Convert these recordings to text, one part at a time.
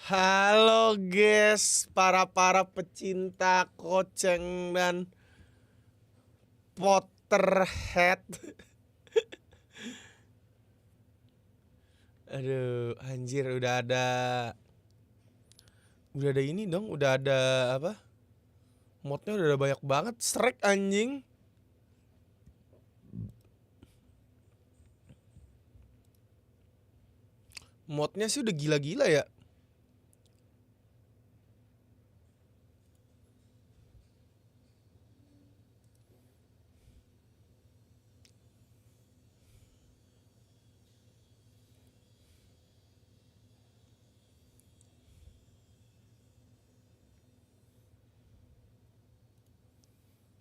Halo guys, para pecinta Cheng dan Potterhead. Aduh, anjir udah ada ini dong, udah ada apa? Modnya udah ada banyak banget, strike anjing. Modnya sih udah gila-gila ya.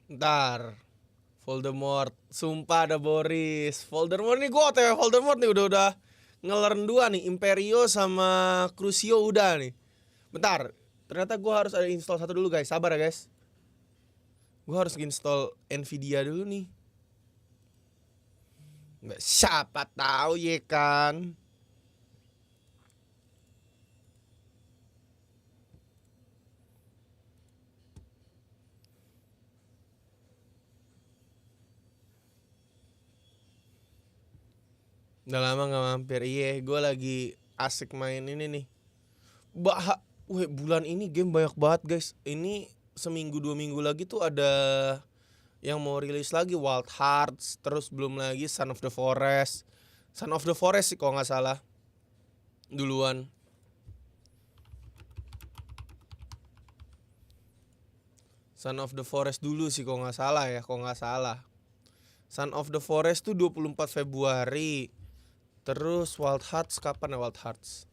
Ntar Voldemort, sumpah ada Boris. Voldemort nih, gua OTW Voldemort nih udah ngelearn 2 nih, Imperio sama Crucio udah nih. Bentar, ternyata gua harus ada install satu dulu guys, sabar ya guys. Gua harus install Nvidia dulu nih. Nggak, siapa tahu ya kan. Udah lama nggak mampir. Iya, gue lagi asik main ini nih. Bulan ini game banyak banget guys. Ini seminggu 2 minggu lagi tuh ada yang mau rilis lagi, Wild Hearts. Terus belum lagi Son of the Forest. Son of the Forest sih kalau nggak salah duluan. Son of the Forest dulu sih kalau nggak salah ya, kalau nggak salah. Son of the Forest tuh 24 Februari. Terus Wild Hearts kapan ya Wild Hearts?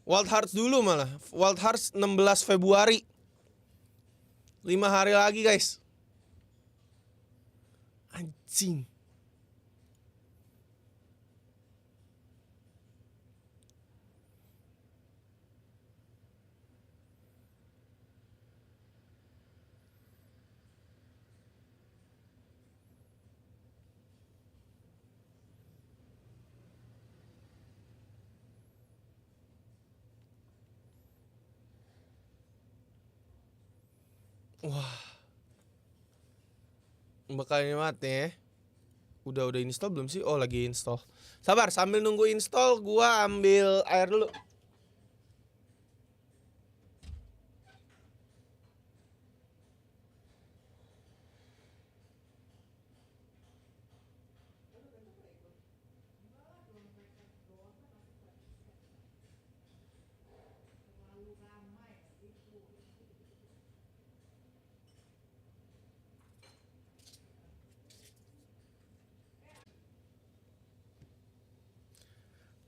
Wild Hearts dulu malah. Wild Hearts 16 Februari. 5 hari lagi guys. Anjing. Wah, bakal mati ya. Udah install belum sih? Oh, lagi install. Sabar, sambil nunggu install gua ambil air dulu.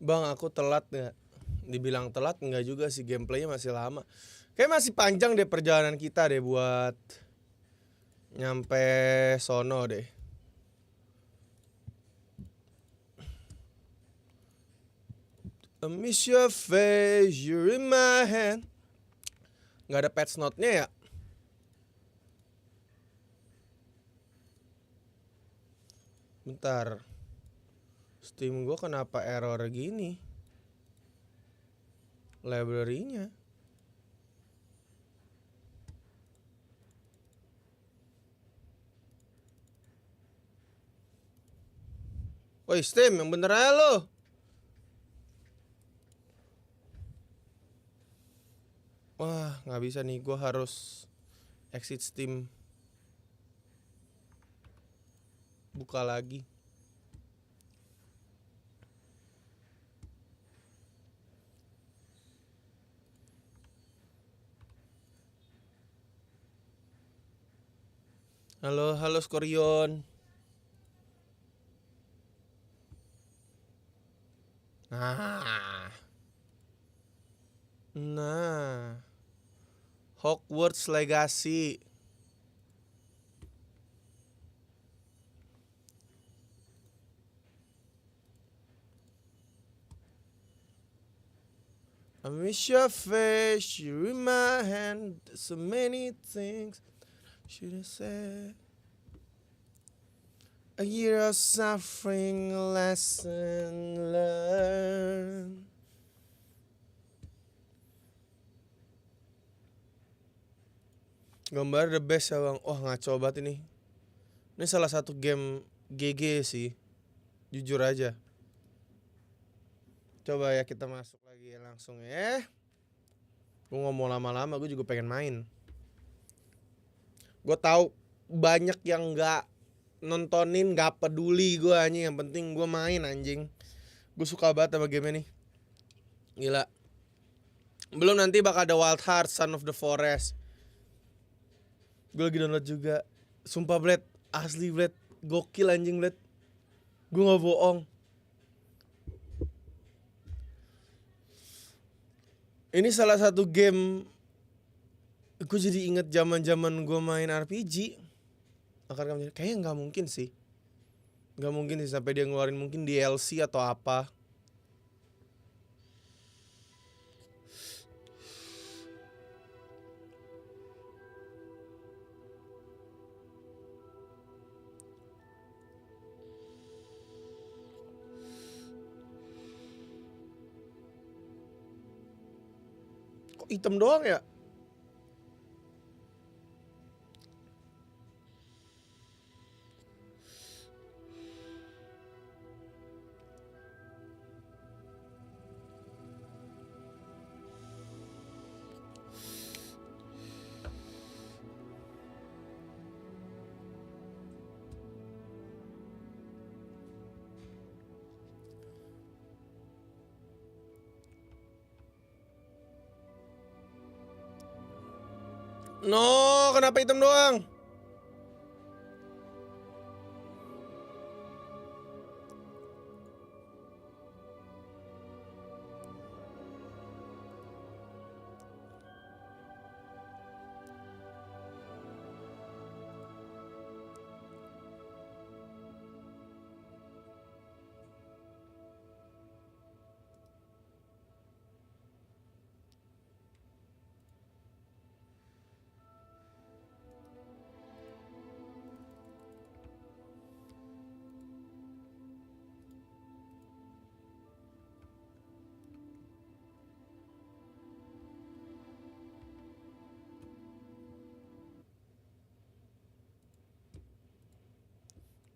Bang, aku telat ya. Dibilang telat enggak juga sih, gameplaynya masih lama. Kayak masih panjang deh perjalanan kita deh buat nyampe sono deh. I miss your face, you're in my hand. Nggak ada patch note-nya ya? Bentar. Steam gua kenapa error gini? Library-nya. Woi Steam, yang bener aja lo. Wah, nggak bisa nih, gue harus exit Steam. Buka lagi. Halo Skorion. Nah, Hogwarts Legacy. I miss your face, you in my hand. So many things should have said. A year of suffering, a lesson learned. Gambar the best ya bang. Wah ngaco banget ini. Ini salah satu game GG sih. Jujur aja. Coba ya kita masuk lagi langsung ya. Gue gak mau lama-lama, gue juga pengen main. Gue tahu banyak yang gak nontonin, gak peduli gue anjing. Yang penting gue main anjing. Gue suka banget sama game ini. Gila. Belum nanti bakal ada Wild Hearts, Son of the Forest. Gue lagi download juga. Sumpah Bled, asli Bled, gokil anjing Bled. Gue gak bohong. Ini salah satu game. Gue jadi inget zaman gue main RPG. Kayaknya nggak mungkin sih. Nggak mungkin sih sampai dia ngeluarin mungkin DLC atau apa. Kok item doang ya? No, kenapa item doang?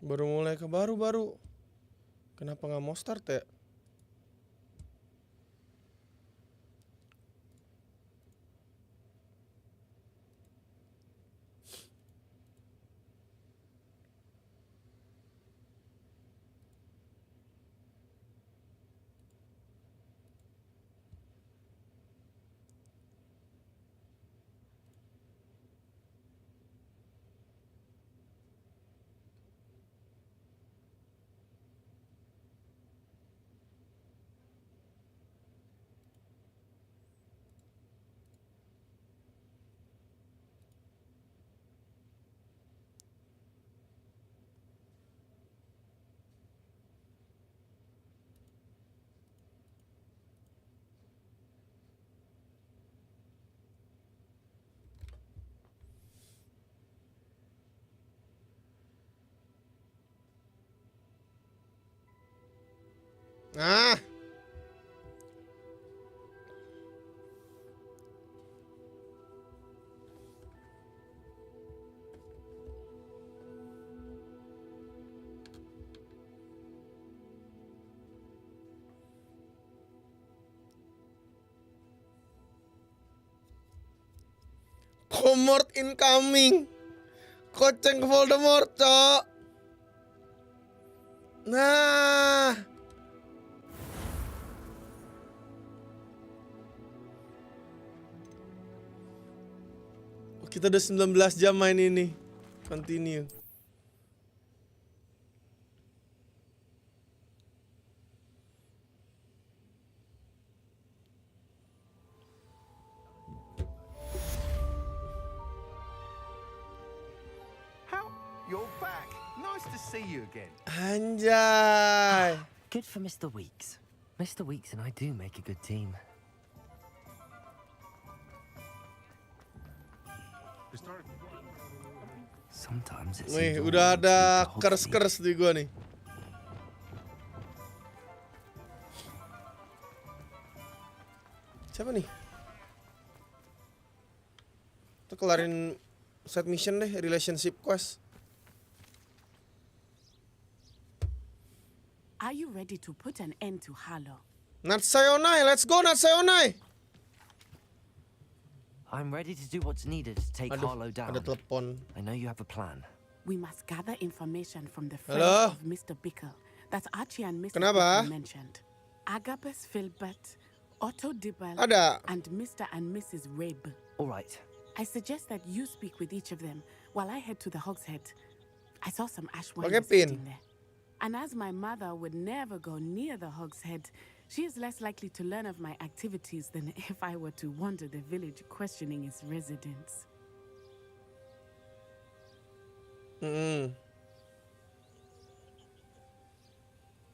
Baru mulai ke baru. Kenapa nggak mau start ya? Ah, Voldemort incoming. Cheng Voldemort, cok. Nah. Kita udah 19 jam main ini. Continue. You're back. Nice to see you again. Anjay. Good for Mr. Weeks. Mr. Weeks and I do make a good team. Sometimes it's Nih, udah ada kers-kers di gua nih. Siapa nih? Kita kelarin Side mission deh, relationship quest. Are you ready to put an end to Harlow? Natsayonai, let's go Natsayonai. I'm ready to do what's needed to take Harlow down. Ada telepon. I know you have a plan. We must gather information from the friends Halo? of Mr. Bickle that Archie and Mr. Kenapa? Bickle mentioned. Agapes Filbert, Otto Dibble, Ada. and Mr. and Mrs. Rabe. All right. I suggest that you speak with each of them while I head to the Hogshead. I saw some ash wine Pakai pin. sitting there. And as my mother would never go near the Hogshead, she is less likely to learn of my activities than if I were to wander the village questioning its residents.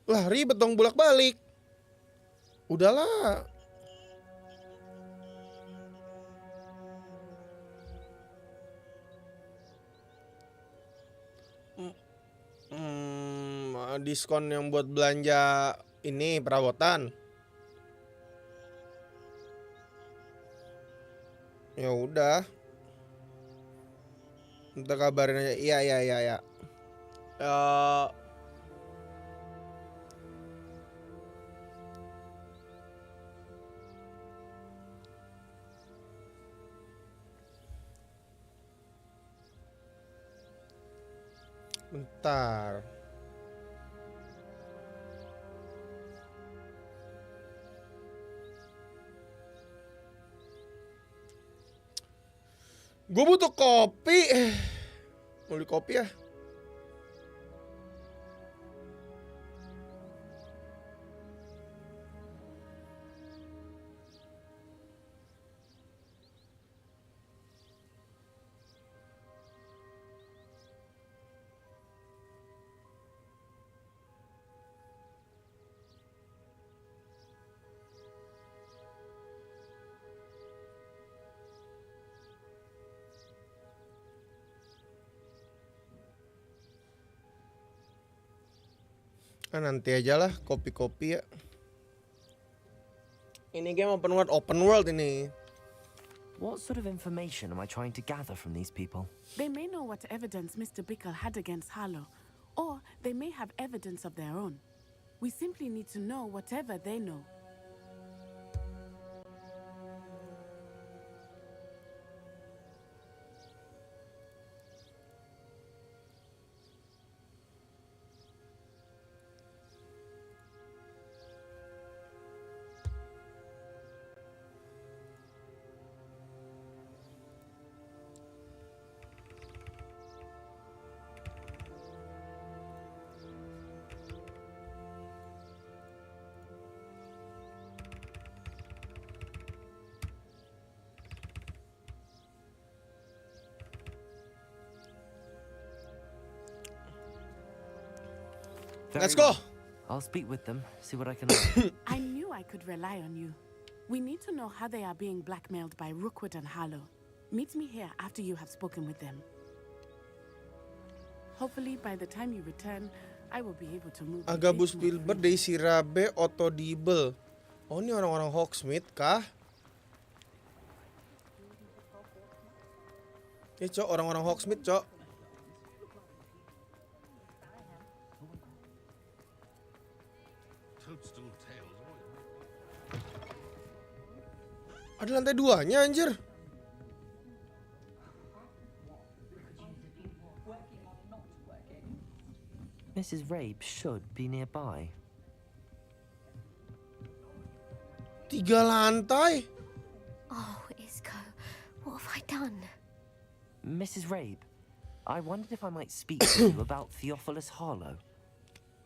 Lah ribet dong bolak-balik. Udahlah. Diskon yang buat belanja ini perabotan. Ya udah. Kita kabarin aja. Iya. Bentar. Gue butuh kopi. Mau beli kopi ya? Nanti aja lah kopi-kopi ya. Ini game open world ini. What sort of information am I trying to gather from these people? They may know what evidence Mr. Bickle had against Harlow, or they may have evidence of their own. We simply need to know whatever they know. Let's go. I'll speak with them, see what I can learn. I knew I could rely on you. We need to know how they are being blackmailed by Rookwood and Harlow. Meet me here after you have spoken with them. Hopefully, by the time you return, I will be able to move. Agabus Filbert, Daisy Rabe, Otto Dibble. Oh, ini orang-orang Hogsmeade kah? Ini cok, orang-orang Hogsmeade cok. Ada lantai 2-nya anjir. Mrs. Rabe should be nearby. 3 lantai. Oh, Isco, what have I done? Mrs. Rabe, I wondered if I might speak to you about Theophilus Harlow.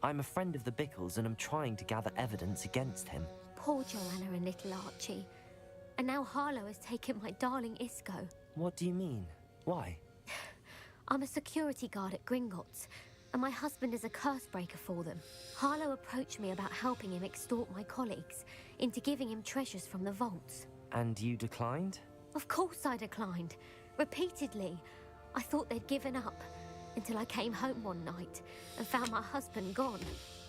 I'm a friend of the Bickles and I'm trying to gather evidence against him. Poor Joanna and little Archie. And now Harlow has taken my darling Isco. What do you mean? Why? I'm a security guard at Gringotts, and my husband is a curse breaker for them. Harlow approached me about helping him extort my colleagues into giving him treasures from the vaults. And you declined? Of course I declined. Repeatedly. I thought they'd given up, until I came home one night and found my husband gone,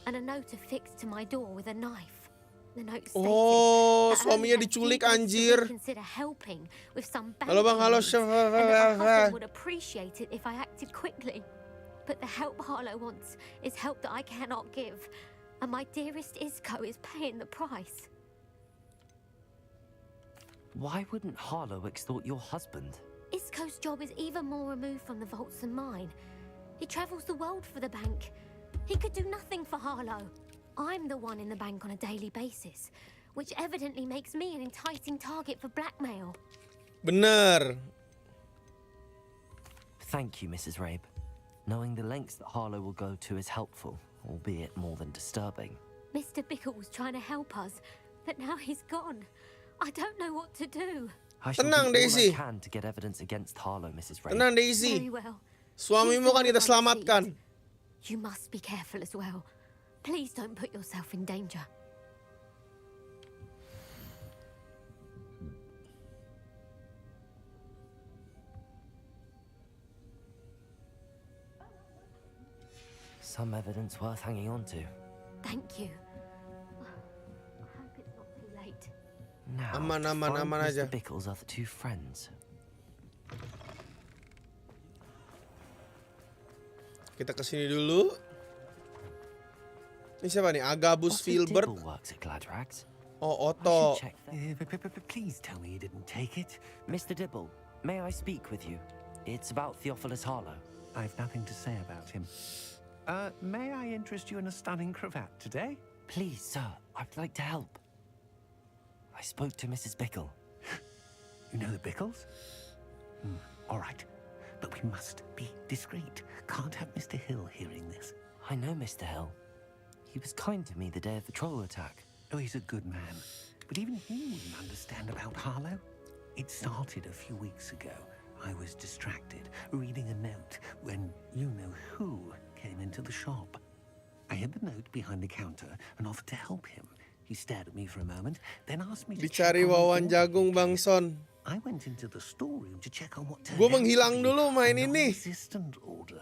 and a note affixed to my door with a knife. The note stated Oh, that only suaminya had diculik, deviants to anjir. reconsider helping with some Halo bang, halo banking chef. needs, and that my husband would appreciate it if I acted quickly. But the help Harlow wants is help that I cannot give, and my dearest Isco is paying the price. Why wouldn't Harlow extort your husband? Isco's job is even more removed from the vaults than mine. He travels the world for the bank. He could do nothing for Harlow. I'm the one in the bank on a daily basis, which evidently makes me an enticing target for blackmail. Bener. Thank you, Mrs. Rabe. Knowing the lengths that Harlow will go to is helpful, albeit more than disturbing. Mr. Bickle was trying to help us, but now he's gone. I don't know what to do. I shall Tenang, do all Daisy. I can to get evidence against Harlow, Mrs. Rabe. Tenang Daisy. Very well. Suamimu kan kita selamatkan. You must be careful as well. Please don't put yourself in danger. Some evidence worth hanging on to. Thank you. I hope it's not too late. Now, Aman, to aman, find aman Mr. aja. Bickle's other two friends. Kita kesini dulu. Ini siapa nih? Agabus Otto Filbert. Dibble works at Gladrags. Oh, I should Otto. check that. Please tell me you didn't take it. Mr. Dibble, may I speak with you? It's about Theophilus Harlow. I've nothing to say about him. May I interest you in a stunning cravat today? Please, sir, I'd like to help. I spoke to Mrs. Bickle. You know the Bickles? All right. But we must be discreet. Can't have Mr. Hill hearing this. I know Mr. Hill. He was kind to me the day of the troll attack. Oh, he's a good man. But even he wouldn't understand about Harlow. It started a few weeks ago. I was distracted, reading a note, when you-know-who came into the shop. I hid the note behind the counter and offered to help him. He stared at me for a moment, then asked me to check Dicari on the wawan order jagung he'd Bang placed. Son. I went into the storeroom to check on what turned Gua out to menghilang be dulu main a ini. non-existent order.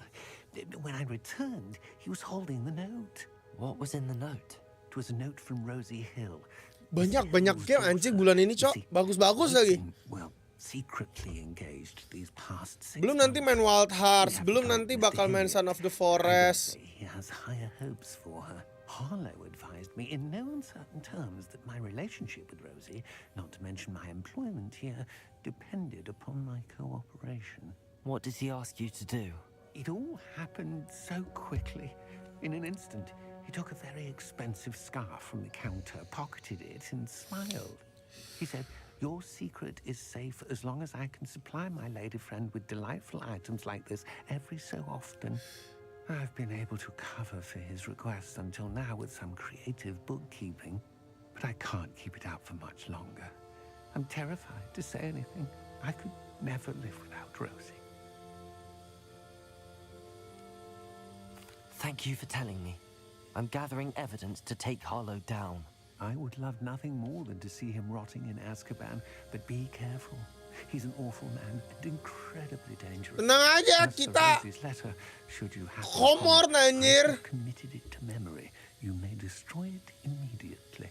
When I returned, he was holding the note. What was in the note? It was a note from Rosie Hill. Banyak Hill's game anjing daughter. bulan ini, You Cok. see, Bagus-bagus I've lagi. been, well, secretly engaged these past 6 Belum nanti main months. Wild Hearts, We belum haven't nanti got bakal Mr. main Hill Son yet. of the I dare Forest. say he has higher hopes for her. Harlow advised me in no uncertain terms that my relationship with Rosie, not to mention my employment here, depended upon my cooperation. What did he ask you to do? It all happened so quickly. In an instant, he took a very expensive scarf from the counter, pocketed it, and smiled. He said, "Your secret is safe as long as I can supply my lady friend with delightful items like this every so often." I've been able to cover for his request until now with some creative bookkeeping, but I can't keep it out for much longer. I'm terrified to say anything. I could never live without Rosie. Thank you for telling me. I'm gathering evidence to take Harlow down. I would love nothing more than to see him rotting in Azkaban, but be careful. He's an awful man and incredibly dangerous. Tenang aja, As for kita Rosie's letter, should you happen komor, upon it, anjir. I have committed it to memory. You may destroy it immediately.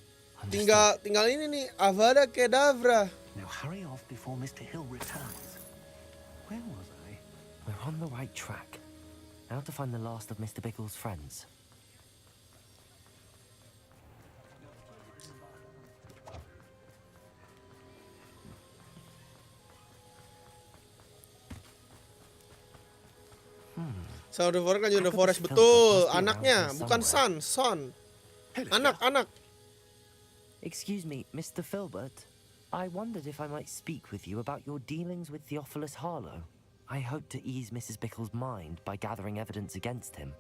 tinggal ini nih, Avada Kedavra. Now hurry off before Mr. Hill returns. Where was I? We're on the right track. Now to find the last of Mr. Bickle's friends. Son of the Forest kan Son of the Agabus Forest, Filbert betul. must be around Anaknya, here bukan somewhere. Son. Hello. Anak. Excuse me, Mr. Filbert. I wondered if I might speak with you about your dealings with Theophilus Harlow. I hope to ease Mrs. Bickle's mind by gathering evidence against him.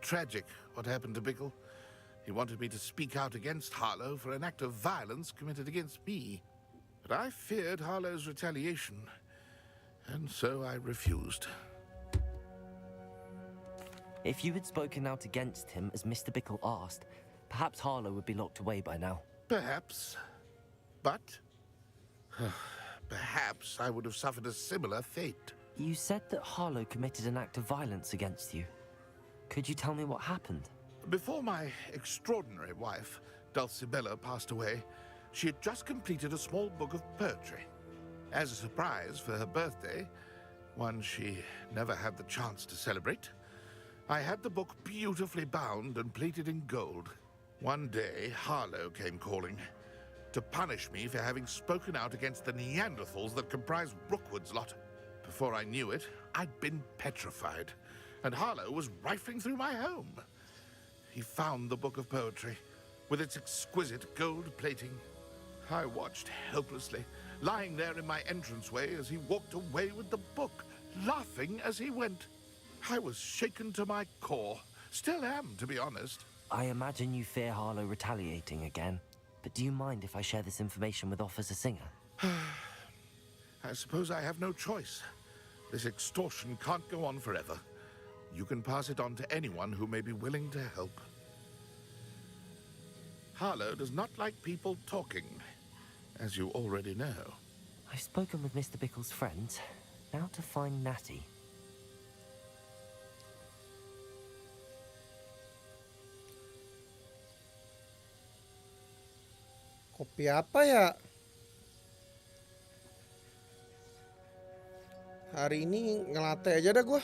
Tragic what happened to Bickle. He wanted me to speak out against Harlow for an act of violence committed against me. But I feared Harlow's retaliation, and so I refused. If you had spoken out against him as Mr. Bickle asked, perhaps Harlow would be locked away by now. Perhaps. But perhaps I would have suffered a similar fate. You said that Harlow committed an act of violence against you. Could you tell me what happened? Before my extraordinary wife Dulcibella passed away, she had just completed a small book of poetry. As a surprise for her birthday, one she never had the chance to celebrate, I had the book beautifully bound and plated in gold. One day, Harlow came calling to punish me for having spoken out against the Neanderthals that comprise Rookwood's lot. Before I knew it, I'd been petrified, and Harlow was rifling through my home. He found the book of poetry, with its exquisite gold plating. I watched helplessly, lying there in my entranceway as he walked away with the book, laughing as he went. I was shaken to my core. Still am, to be honest. I imagine you fear Harlow retaliating again. But do you mind if I share this information with Officer Singer? I suppose I have no choice. This extortion can't go on forever. You can pass it on to anyone who may be willing to help. Harlow does not like people talking, as you already know. I've spoken with Mr. Bickle's friends. Now to find Natty. Kopi apa ya? Hari ini ngelate aja dah gua.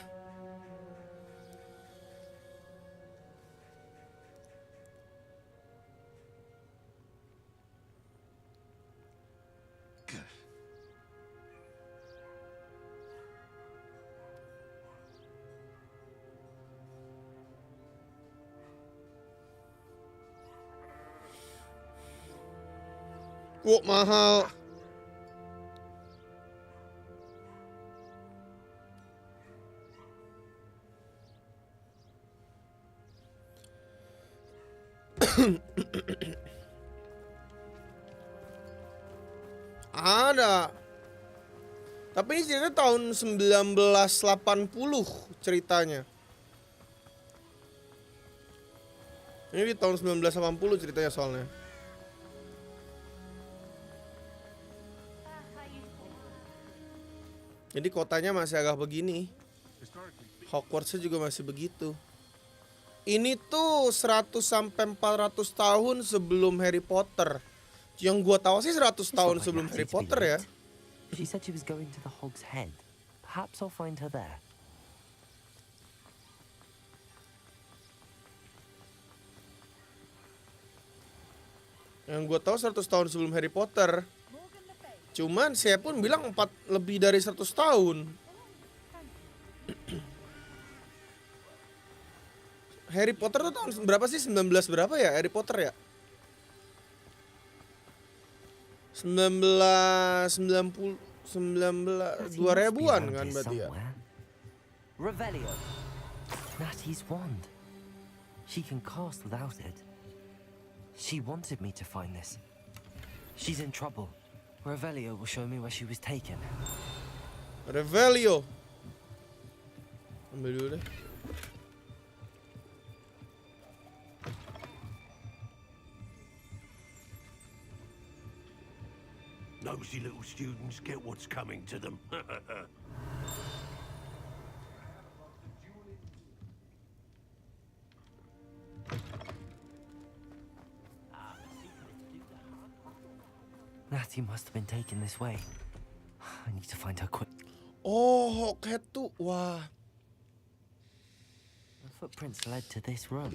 Wah, mahal. Ada. Tapi ini ceritanya tahun 1980 ceritanya. Ini di tahun 1980 ceritanya soalnya. Jadi kotanya masih agak begini. Hogwartsnya juga masih begitu. Ini tuh 100 sampai 400 tahun sebelum Harry Potter. Yang gua tahu sih 100 tahun sebelum Harry Potter ya. She said she was going to the Hog's Head. Perhaps I'll find her there. Yang gua tahu 100 tahun sebelum Harry Potter. Cuman saya pun bilang lebih dari 100 tahun. Harry Potter tuh tahun berapa sih? 19 berapa ya Harry Potter ya? 1990 2000-an kan berarti ya. Revelio. Natty's wand. She can cast without it. She wanted me to find this. She's in trouble. Revelio will show me where she was taken. Revelio. Ambil dulu deh. Nosy little students get what's coming to them. Natty must have been taken this way. I need to find her quick. Oh, Hoghead tuh. Wah. The footprints led to this room.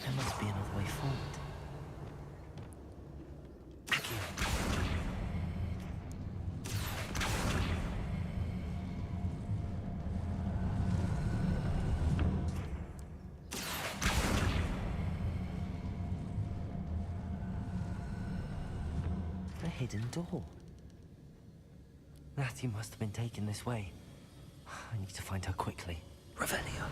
There must be another way forward. A hidden door. Natty must have been taken this way. I need to find her quickly. Revelio.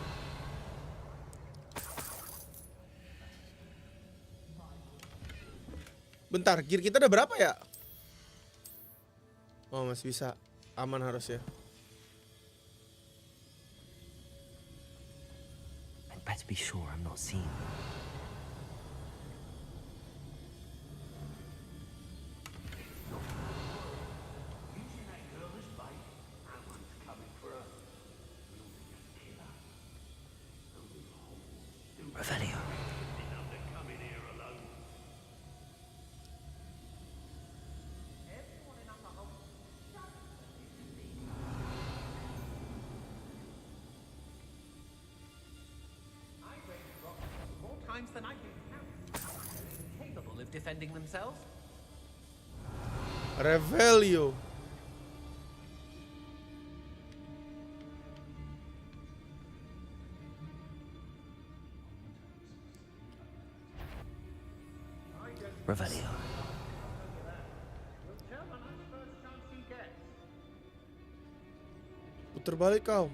Bentar, gear kita udah berapa ya? Oh, masih bisa. Aman harusnya. I'd better be sure I'm not seen. Revelio. times than I can count. Capable of defending themselves. Revelio. Revelio. Puter balik kau.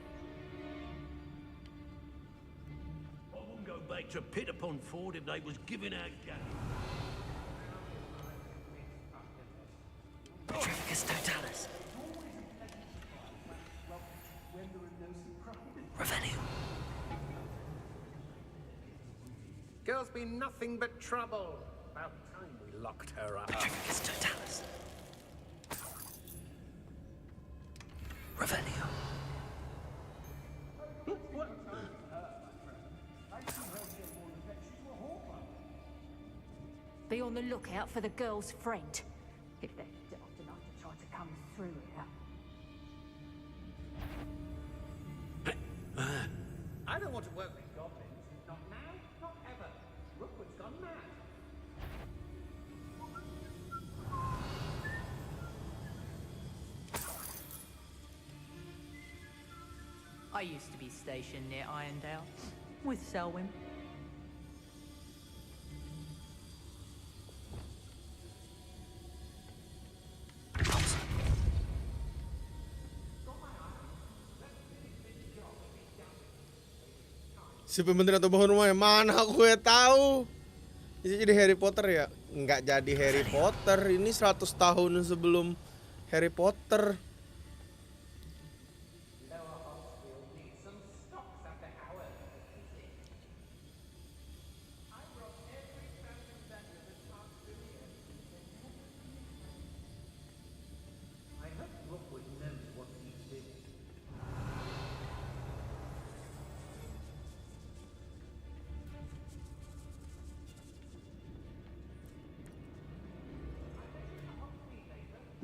I wouldn't go back to Pit upon Ford if they was giving out gas. Petrificus totalis. Revelio. Girl's been nothing but trouble. About time we locked her up. Petrificus totalis. Revelio. Be on the lookout for the girl's friend. If they're daft enough to try to come through here. I don't want to work with goblins. Not now, not ever. Rookwood's gone mad. I used to be stationed near Irondale with Selwyn. Si pembantu atau bangun rumah mana gue tahu. Ini jadi Harry Potter ya? Nggak jadi Harry Potter. Ini 100 tahun sebelum Harry Potter.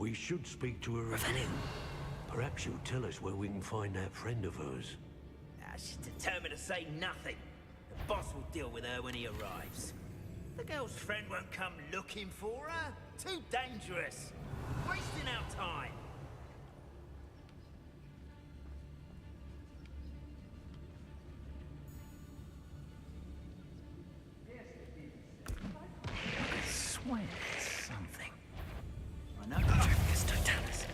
We should speak to her again. Perhaps she'll tell us where we can find that friend of hers. She's determined to say nothing. The boss will deal with her when he arrives. The girl's friend won't come looking for her. Too dangerous. Wasting our time. I swear there's something. I know. Petrificus totalis.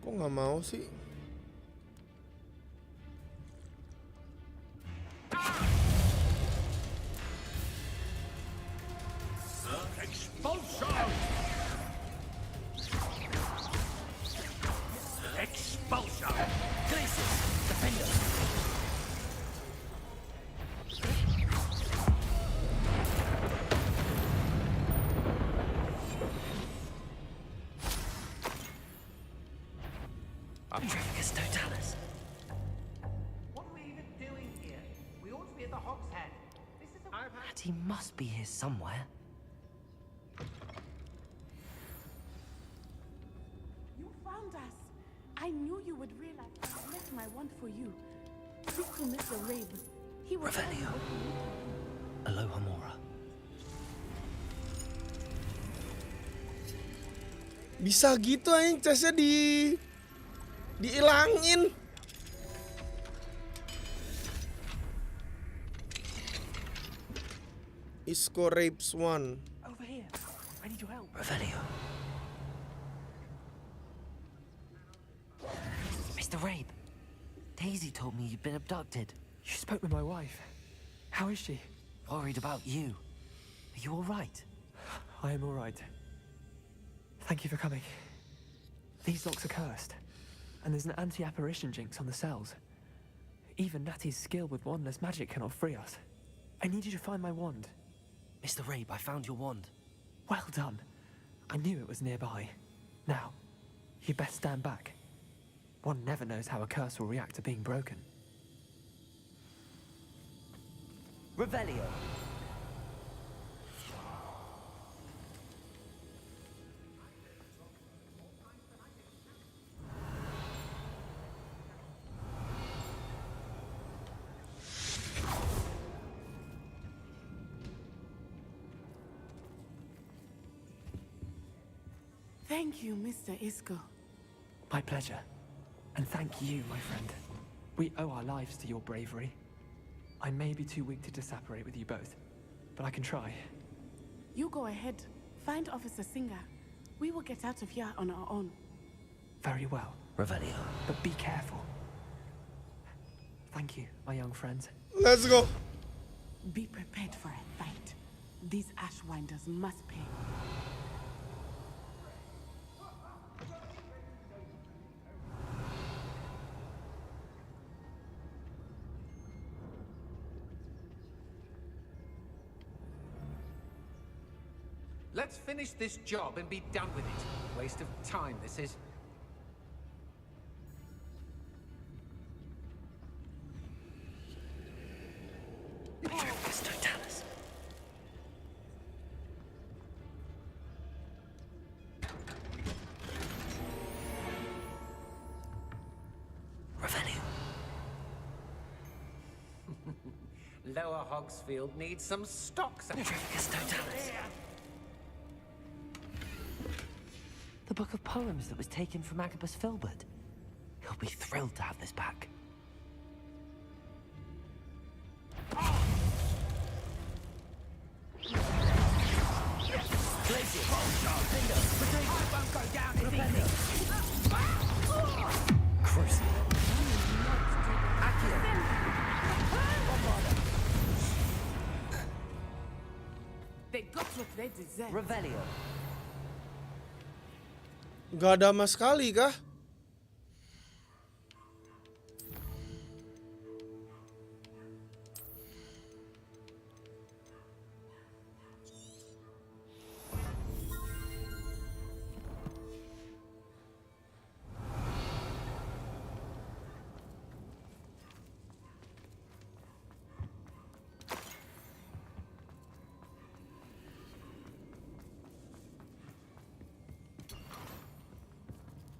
Kok nggak mau sih? Expulsion! Expulsion! Glacius, defender. Petrificus totalis. What are we even doing here? We ought to be at the Hog's Head. This is a... And he must be here somewhere. You found us. I knew you would realize I left my wand for you. Speak to Mr. Rabe. He will tell you Revelio. what you need. Aloha Mora. Bisa gitu anjing chestnya diilangin. Isco rapes one. Over here. I need your help. Revelio. Mr. Rabe, Daisy told me you'd been abducted. You spoke with my wife. How is she? Worried about you. Are you all right? I am all right. Thank you for coming. These locks are cursed, and there's an anti-apparition jinx on the cells. Even Natty's skill with wandless magic cannot free us. I need you to find my wand. Mr. Rabe, I found your wand. Well done. I knew it was nearby. Now, you best stand back. One never knows how a curse will react to being broken. Revelio. Thank you, Mr. Isco. My pleasure. And thank you, my friend. We owe our lives to your bravery. I may be too weak to disapparate with you both, but I can try. You go ahead. Find Officer Singer. We will get out of here on our own. Very well. Revelio. But be careful. Thank you, my young friends. Let's go. Be prepared for a fight. These Ashwinders must pay. Let's finish this job and be done with it. Waste of time, this is. Lower Hogsfield needs some stocks. The book of poems that was taken from Agabus Filbert. He'll be thrilled to have this back. They got what they deserve. Revelio. Gak ada sama sekali kah?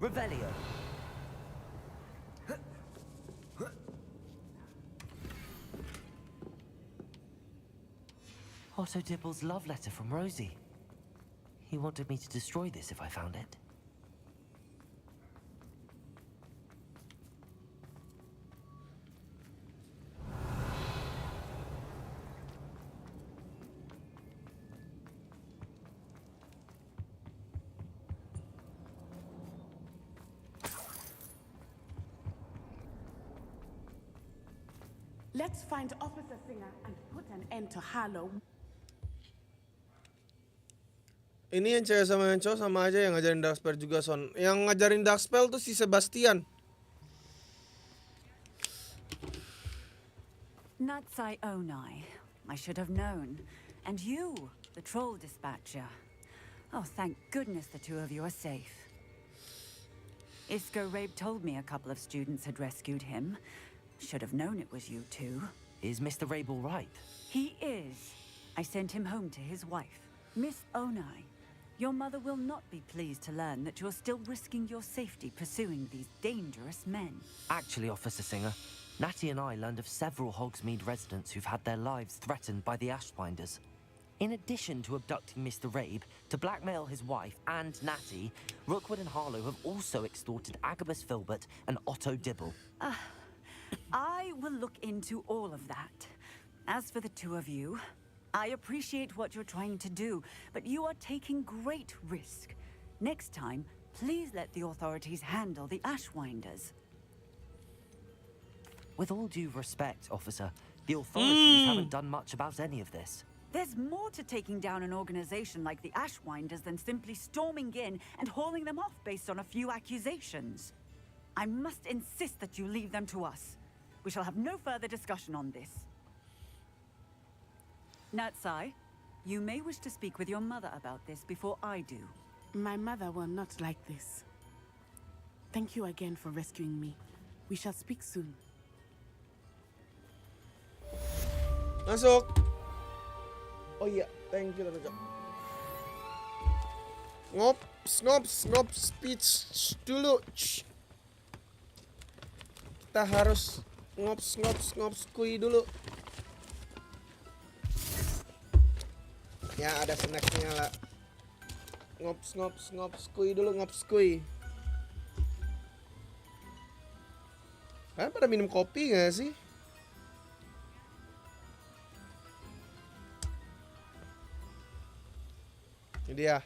Revelio. Otto Dibble's love letter from Rosie. He wanted me to destroy this if I found it. Let's find Officer Singer and put an end to Harlow. Ini yang cewek sama yang cowok sama aja yang ngajarin Dark Spell juga, Son. Yang ngajarin Dark Spell tuh si Sebastian. Natsai Onai. I should have known. And you, the troll dispatcher. Oh, thank goodness the two of you are safe. Isco Rabe told me a couple of students had rescued him. Should have known it was you two. Is Mr. Rabe all right? He is. I sent him home to his wife. Miss Onai, your mother will not be pleased to learn that you're still risking your safety pursuing these dangerous men. Actually, Officer Singer, Natty and I learned of several Hogsmeade residents who've had their lives threatened by the Ashwinders. In addition to abducting Mr. Rabe to blackmail his wife and Natty, Rookwood and Harlow have also extorted Agabus Filbert and Otto Dibble. I will look into all of that. As for the two of you, I appreciate what you're trying to do, but you are taking great risk. Next time, please let the authorities handle the Ashwinders. With all due respect, officer, the authorities haven't done much about any of this. There's more to taking down an organization like the Ashwinders than simply storming in and hauling them off based on a few accusations. I must insist that you leave them to us. We shall have no further discussion on this. Natsai, you may wish to speak with your mother about this before I do. My mother will not like this. Thank you again for rescuing me. We shall speak soon. Masuk. Oh iya, thank you Cok. Ngop speech dulu. Kita harus ngop skui dulu. Ya ada snacksnya lah. Ngop skui dulu, ngop skui. Kalian pada minum kopi gak sih? Ini dia,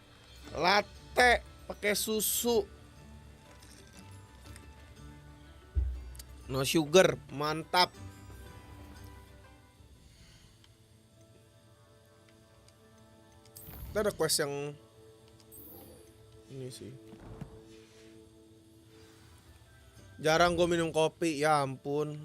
latte pakai susu. No sugar, mantap. Kita ada quest yang ini sih. Jarang gue minum kopi, ya ampun.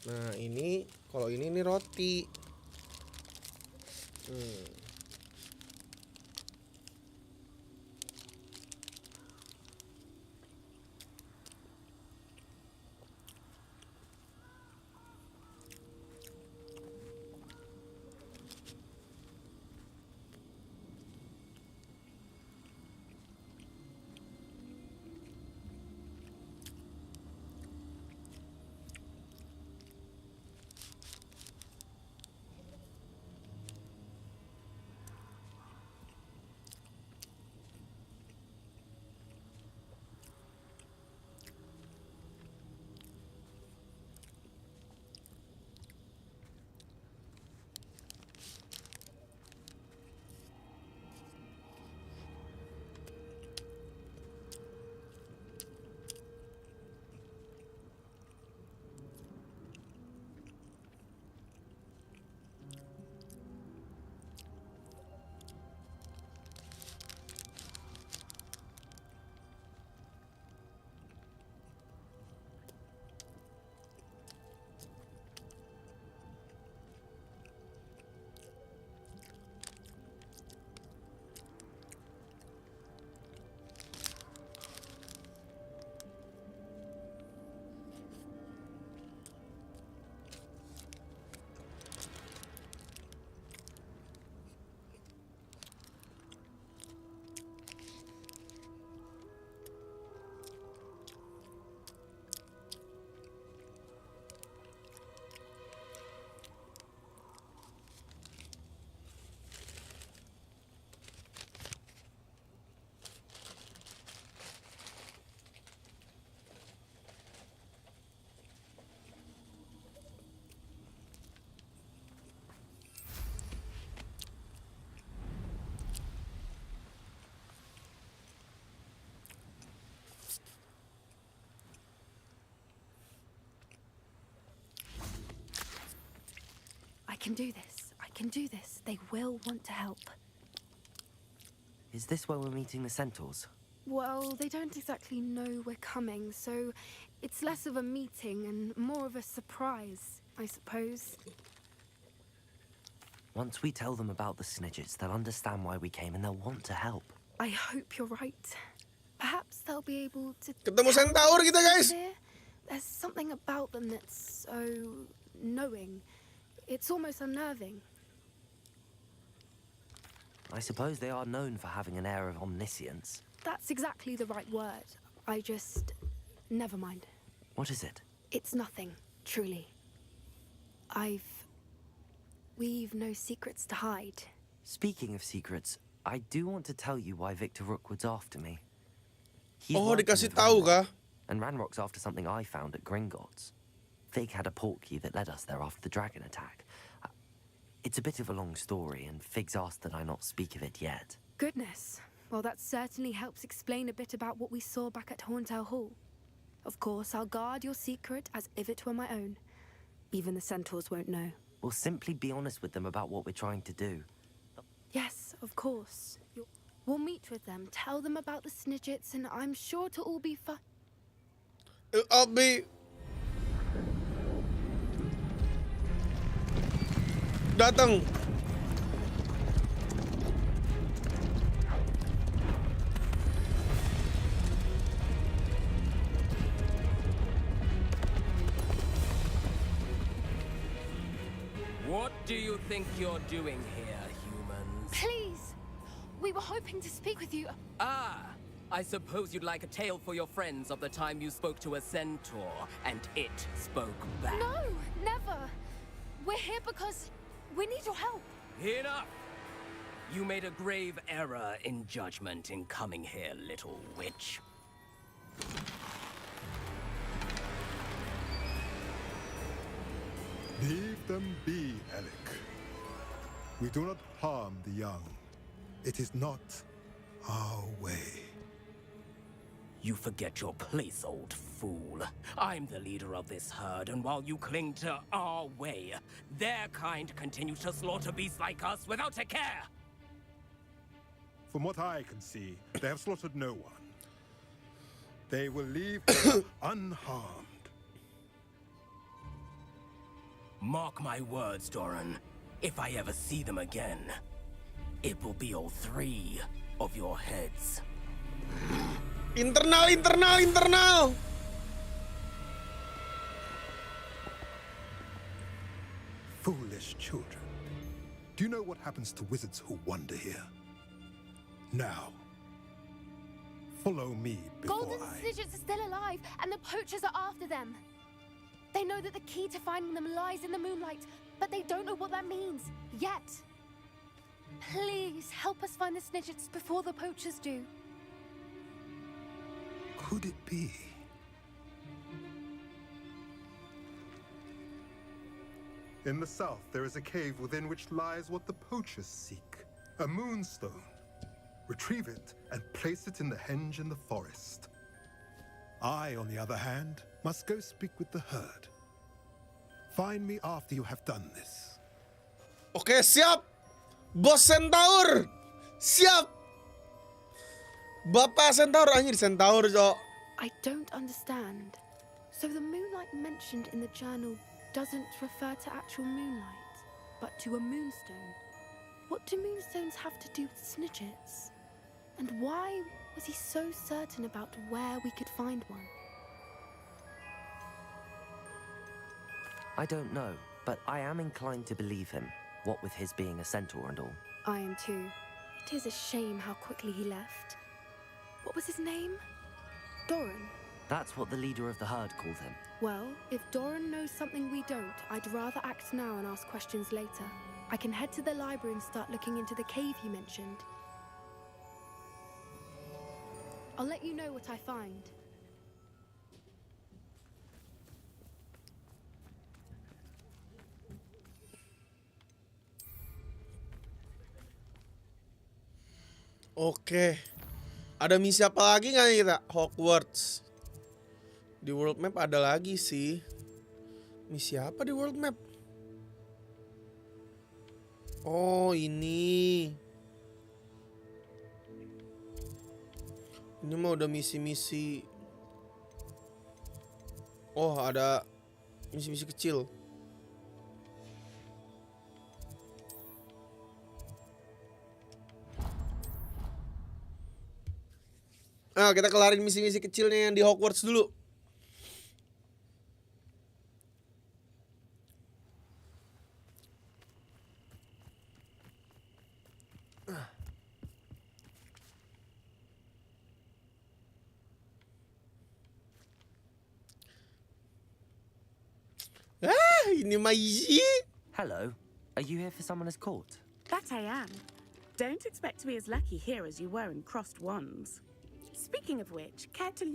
Nah ini, kalau ini roti. I can do this. They will want to help. Is this where we're meeting the centaurs? Well, they don't exactly know we're coming, so it's less of a meeting and more of a surprise, I suppose. Once we tell them about the Snidgets, they'll understand why we came and they'll want to help. I hope you're right. Perhaps they'll be able to... Ketemu centaur kita, guys! There's something about them that's so knowing. It's almost unnerving. I suppose they are known for having an air of omniscience. That's exactly the right word. I just... never mind. What is it? It's nothing, truly. We've no secrets to hide. Speaking of secrets, I do want to tell you why Victor Rookwood's after me. Oh, dikasih tahu kah? And Ranrock's after something I found at Gringotts. Fig had a portkey that led us there after the dragon attack. It's a bit of a long story, and Fig's asked that I not speak of it yet. Goodness. Well, that certainly helps explain a bit about what we saw back at Horntail Hall. Of course, I'll guard your secret as if it were my own. Even the centaurs won't know. We'll simply be honest with them about what we're trying to do. Yes, of course. We'll meet with them, tell them about the Snidgets, and I'm sure to all be fine. I'll be... Datang. What do you think you're doing here, humans? Please! We were hoping to speak with you. Ah, I suppose you'd like a tale for your friends of the time you spoke to a centaur, and it spoke back. No, never. We're here because we need your help. Enough! You made a grave error in judgment in coming here, little witch. Leave them be, Alec. We do not harm the young. It is not our way. You forget your place, old fool. I'm the leader of this herd, and while you cling to our way, their kind continue to slaughter beasts like us without a care. From what I can see, they have slaughtered no one. They will leave here unharmed. Mark my words, Doran. If I ever see them again, it will be all 3 of your heads. Internal. Foolish children. Do you know what happens to wizards who wander here? Now, follow me before Golden I... Snidgets are still alive, and the poachers are after them. They know that the key to finding them lies in the moonlight, but they don't know what that means, yet. Please, help us find the Snidgets before the poachers do. Could it be? In the south, there is a cave within which lies what the poachers seek. A moonstone. Retrieve it and place it in the henge in the forest. I, on the other hand, must go speak with the herd. Find me after you have done this. Oke, siap. Bos Centaur. Siap. Bapak Centaur, anjir Centaur, Cok. I don't understand. So the moonlight mentioned in the journal doesn't refer to actual moonlight, but to a moonstone. What do moonstones have to do with Snidgets? And why was he so certain about where we could find one? I don't know, but I am inclined to believe him, what with his being a centaur and all. I am too. It is a shame how quickly he left. What was his name? Doran. That's what the leader of the herd called him. Well, if Doran knows something we don't, I'd rather act now and ask questions later. I can head to the library and start looking into the cave you mentioned. I'll let you know what I find. Oke. Ada misi apa lagi nggak kita? Hogwarts. Di world map ada lagi sih. Misi apa di world map? Oh, ini. Ini mah udah misi-misi. Oh, ada misi-misi kecil. Nah, kita kelarin misi-misi kecilnya yang di Hogwarts dulu. Ini mah easy. Hello. Are you here for someone as court? That I am. Don't expect to be as lucky here as you were in Crossed Wands. Speaking of which, care to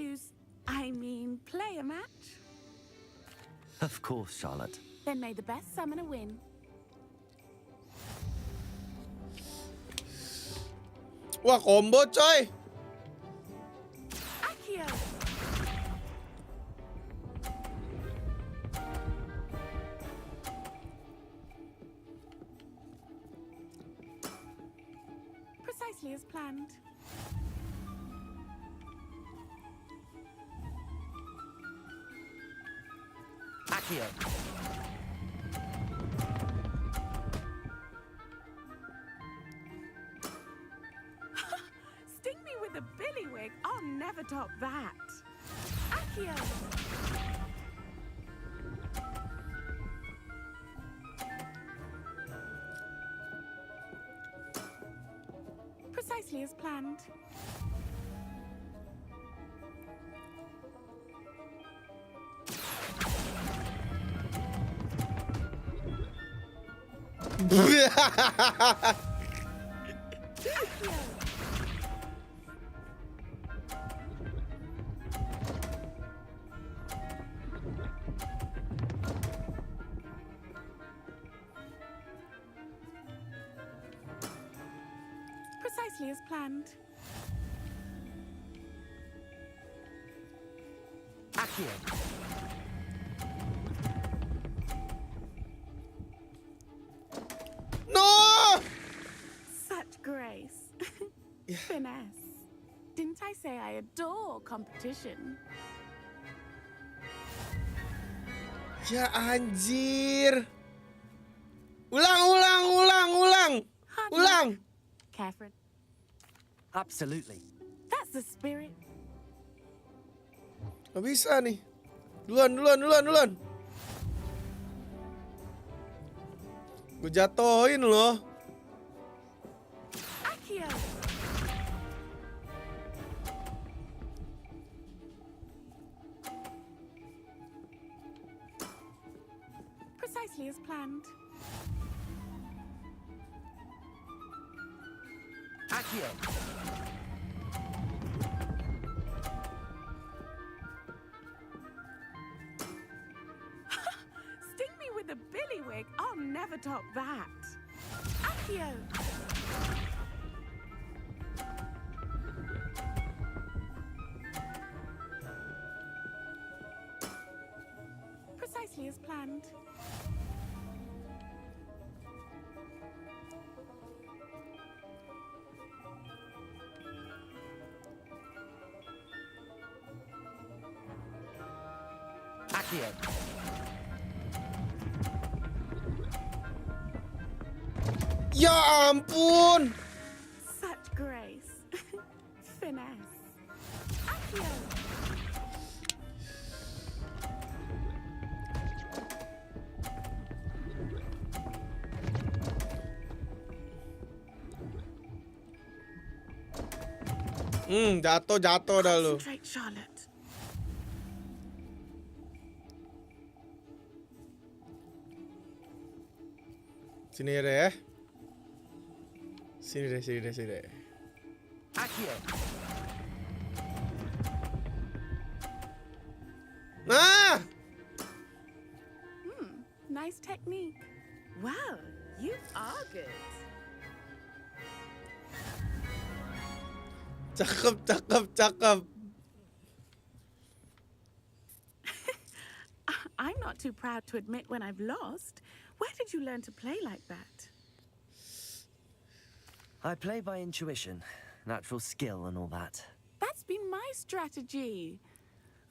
play a match? Of course, Charlotte. Then may the best summoner win. Wah, combo coy. Accio. Precisely as planned. Accio. Sting me with a billywig. I'll never top that. Accio. Precisely as planned. Precisely as planned. Accio. No! Such grace. Finesse. Didn't I say I adore competition? Ya anjir. Ulang. Catherine. Absolutely. That's the spirit. Gak bisa nih. Duluan. Gue jatohin loh. Accio. Precisely as planned. Accio. Sting me with a billywig. I'll never top that. Accio. Precisely as planned. Accio. Ya ampun. Such grace. Finesse. Accio. Jatuh dah lu. Concentrate, Charlotte. Sini deh. Sini deh. Accio. Nah. Nice technique. Wow, you are good. Cakep. I'm not too proud to admit when I've lost. Where did you learn to play like that? I play by intuition, natural skill and all that. That's been my strategy.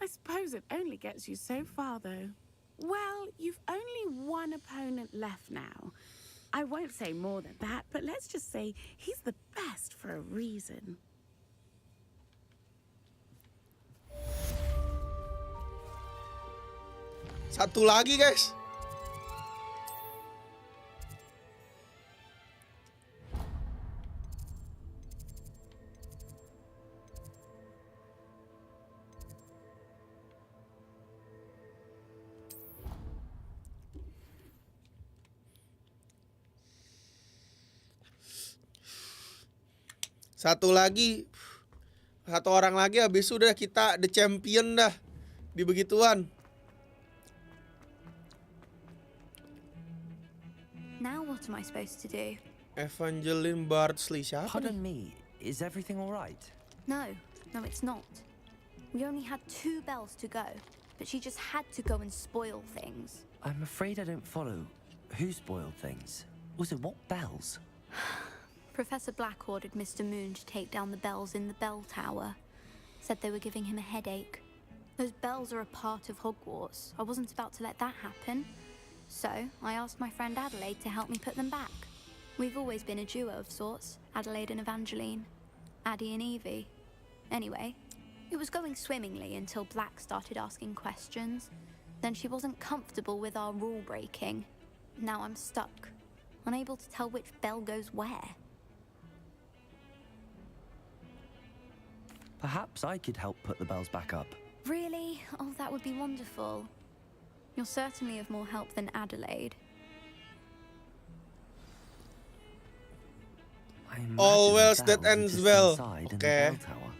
I suppose it only gets you so far, though. Well, you've only one opponent left now. I won't say more than that, but let's just say he's the best for a reason. Satu lagi, guys. Satu orang lagi habis sudah kita the champion dah di begituan. Now what am I supposed to do? Evangeline Bardsley siapa? Pardon me, is everything all right? No, it's not. We only had 2 bells to go, but she just had to go and spoil things. I'm afraid I don't follow. Who spoiled things? Also, what bells? Professor Black ordered Mr. Moon to take down the bells in the bell tower. Said they were giving him a headache. Those bells are a part of Hogwarts. I wasn't about to let that happen. So, I asked my friend Adelaide to help me put them back. We've always been a duo of sorts, Adelaide and Evangeline. Addie and Evie. Anyway, it was going swimmingly until Black started asking questions. Then she wasn't comfortable with our rule breaking. Now I'm stuck, unable to tell which bell goes where. Perhaps I could help put the bells back up. Really? Oh, that would be wonderful. You're certainly of more help than Adelaide. I imagine All the wells that bells are ends just well. inside in the Okay. bell tower.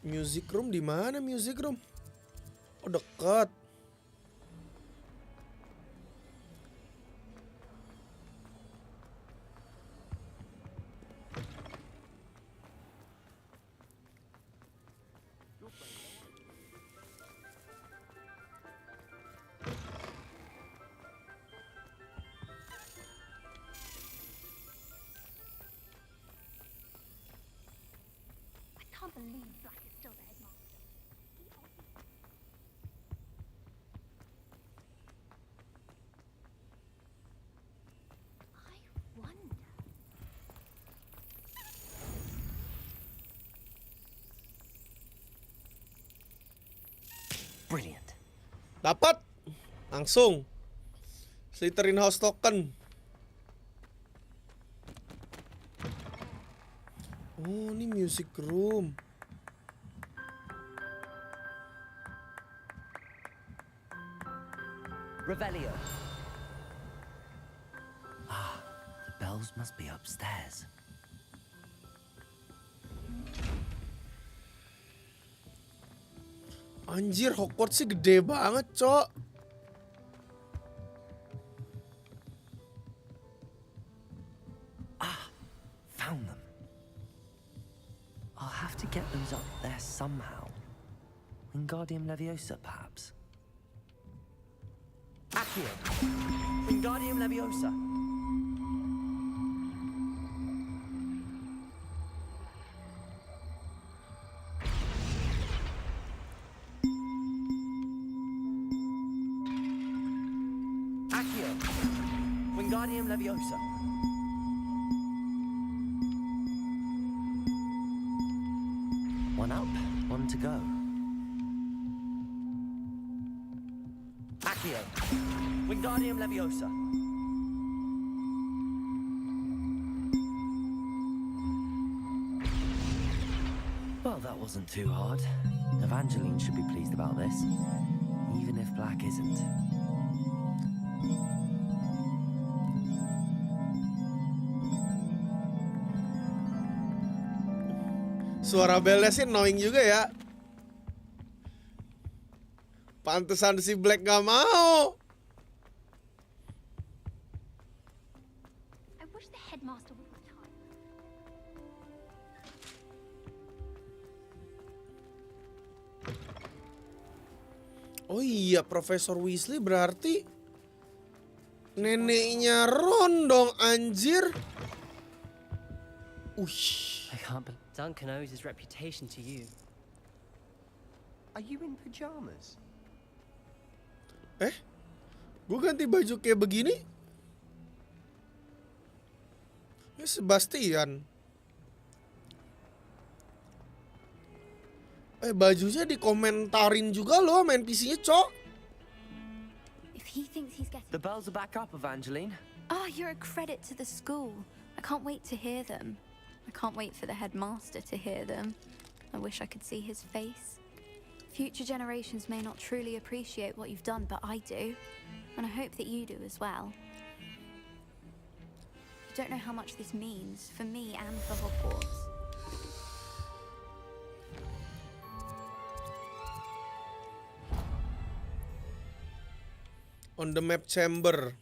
Music room di mana music room? Oh, dekat. I can't believe Black is still the headmaster. I wonder. Brilliant. Dapat. Langsung. Slytherin House Token. Oh, ini music room. Revelio. Ah, the bells must be upstairs. Anjir, Hogwarts sih gede banget, Cok. Found them. I'll have to get those up there somehow. Wingardium Leviosa, perhaps. Accio. Wingardium Leviosa. Accio. Wingardium Leviosa. One up, one to go. Accio. Wingardium Leviosa. Well, that wasn't too hard. Evangeline should be pleased about this, even if Black isn't. Suara belnya sih annoying juga ya. Pantesan si Black gak mau. I wish the headmaster would retire. Oh iya, Profesor Weasley berarti neneknya Ron dong, anjir. Ush. I can't believe Duncan owes his reputation to you. Are you in pajamas? Gue ganti baju kayak begini. Ini Sebastian. Bajunya dikomentarin juga loh main PC-nya, Cok. If he thinks he's getting... The bells are back up, Evangeline. Oh, you're a credit to the school. I can't wait to hear them. I can't wait for the headmaster to hear them. I wish I could see his face. Future generations may not truly appreciate what you've done, but I do. And I hope that you do as well. You don't know how much this means for me and for Hogwarts. On the map chamber.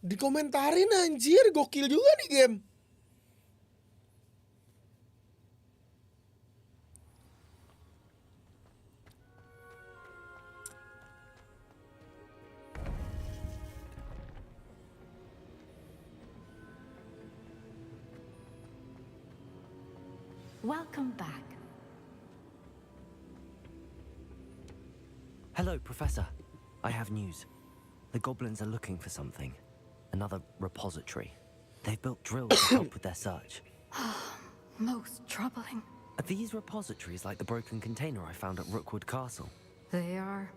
Dikomentarin anjir, gokil juga nih game. Welcome back. Hello, Professor. I have news. The goblins are looking for something. Another repository. They've built drills to help with their search. Most troubling. Are these repositories like the broken container I found at Rookwood Castle? They are.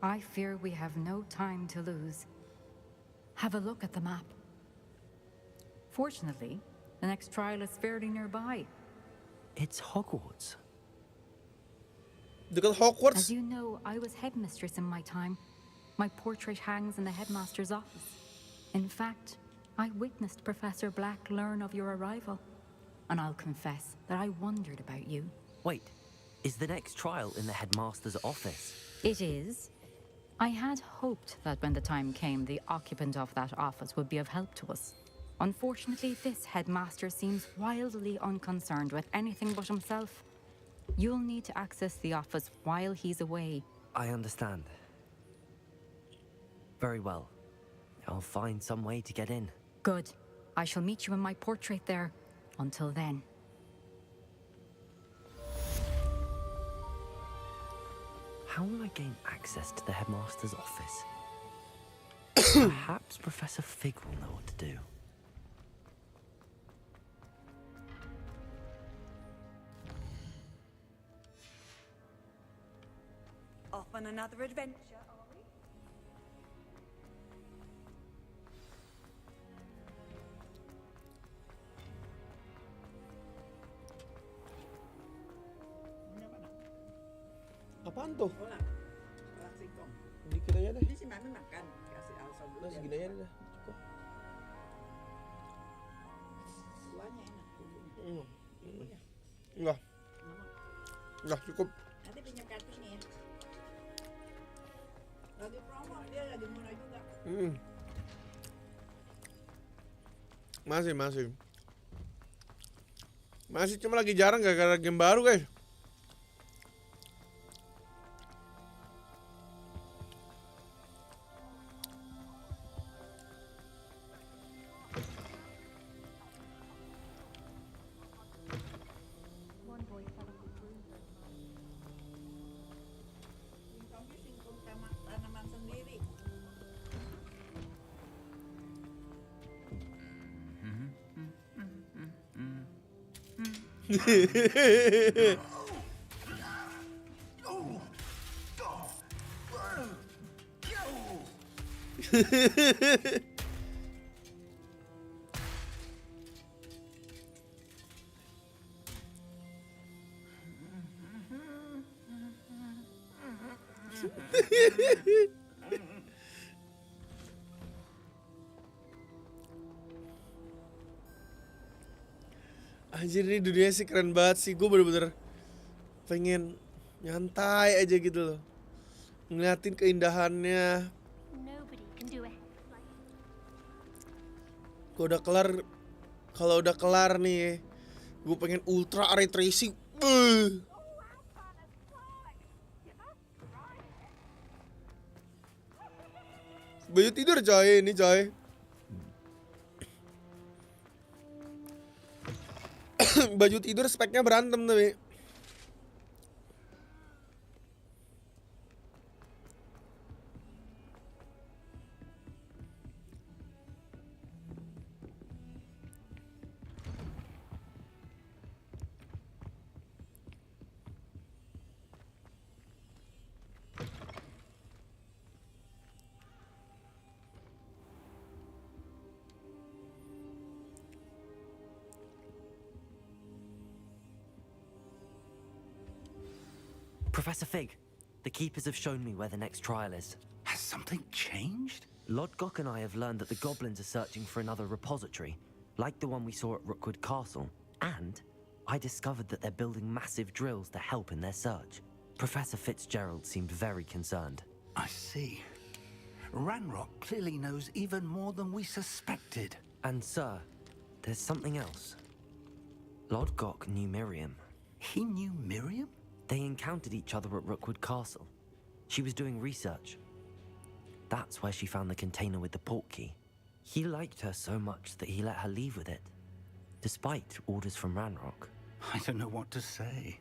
I fear we have no time to lose. Have a look at the map. Fortunately, the next trial is fairly nearby. It's Hogwarts. Dekat Hogwarts. As you know, I was headmistress in my time. My portrait hangs in the headmaster's office. In fact, I witnessed Professor Black learn of your arrival. And I'll confess that I wondered about you. Wait, is the next trial in the headmaster's office? It is. I had hoped that when the time came, the occupant of that office would be of help to us. Unfortunately, this headmaster seems wildly unconcerned with anything but himself. You'll need to access the office while he's away. I understand. Very well. I'll find some way to get in. Good. I shall meet you in my portrait there. Until then. How will I gain access to the headmaster's office? Perhaps Professor Fig will know what to do. Off on another adventure, are we? Apaan tuh? Hola. Sekolah singkong. Dikit aja deh. Ini si Mami makan. Kasih Alsa dulu. Udah segini aja deh. Cukup. Kuahnya enak. Enggak. Enggak cukup. Nanti pinjam kartunya ya. Lagi promo, dia lagi murah juga. Masih cuma lagi jarang gara-gara game baru, guys. Singkongnya singkong tanaman sendiri. Anjir, ini dunia sih keren banget sih. Gue bener-bener pengen nyantai aja gitu loh, ngeliatin keindahannya. Kalau udah kelar nih, gue pengen ultra ray tracing. Baju tidur coy, ini coy. Baju tidur speknya berantem tapi. Professor Fig, the keepers have shown me where the next trial is. Has something changed? Lodgok and I have learned that the goblins are searching for another repository, like the one we saw at Rookwood Castle. And I discovered that they're building massive drills to help in their search. Professor Fitzgerald seemed very concerned. I see. Ranrock clearly knows even more than we suspected. And sir, there's something else. Lodgok knew Miriam. He knew Miriam? They encountered each other at Rookwood Castle. She was doing research. That's where she found the container with the port key. He liked her so much that he let her leave with it, despite orders from Ranrock. I don't know what to say.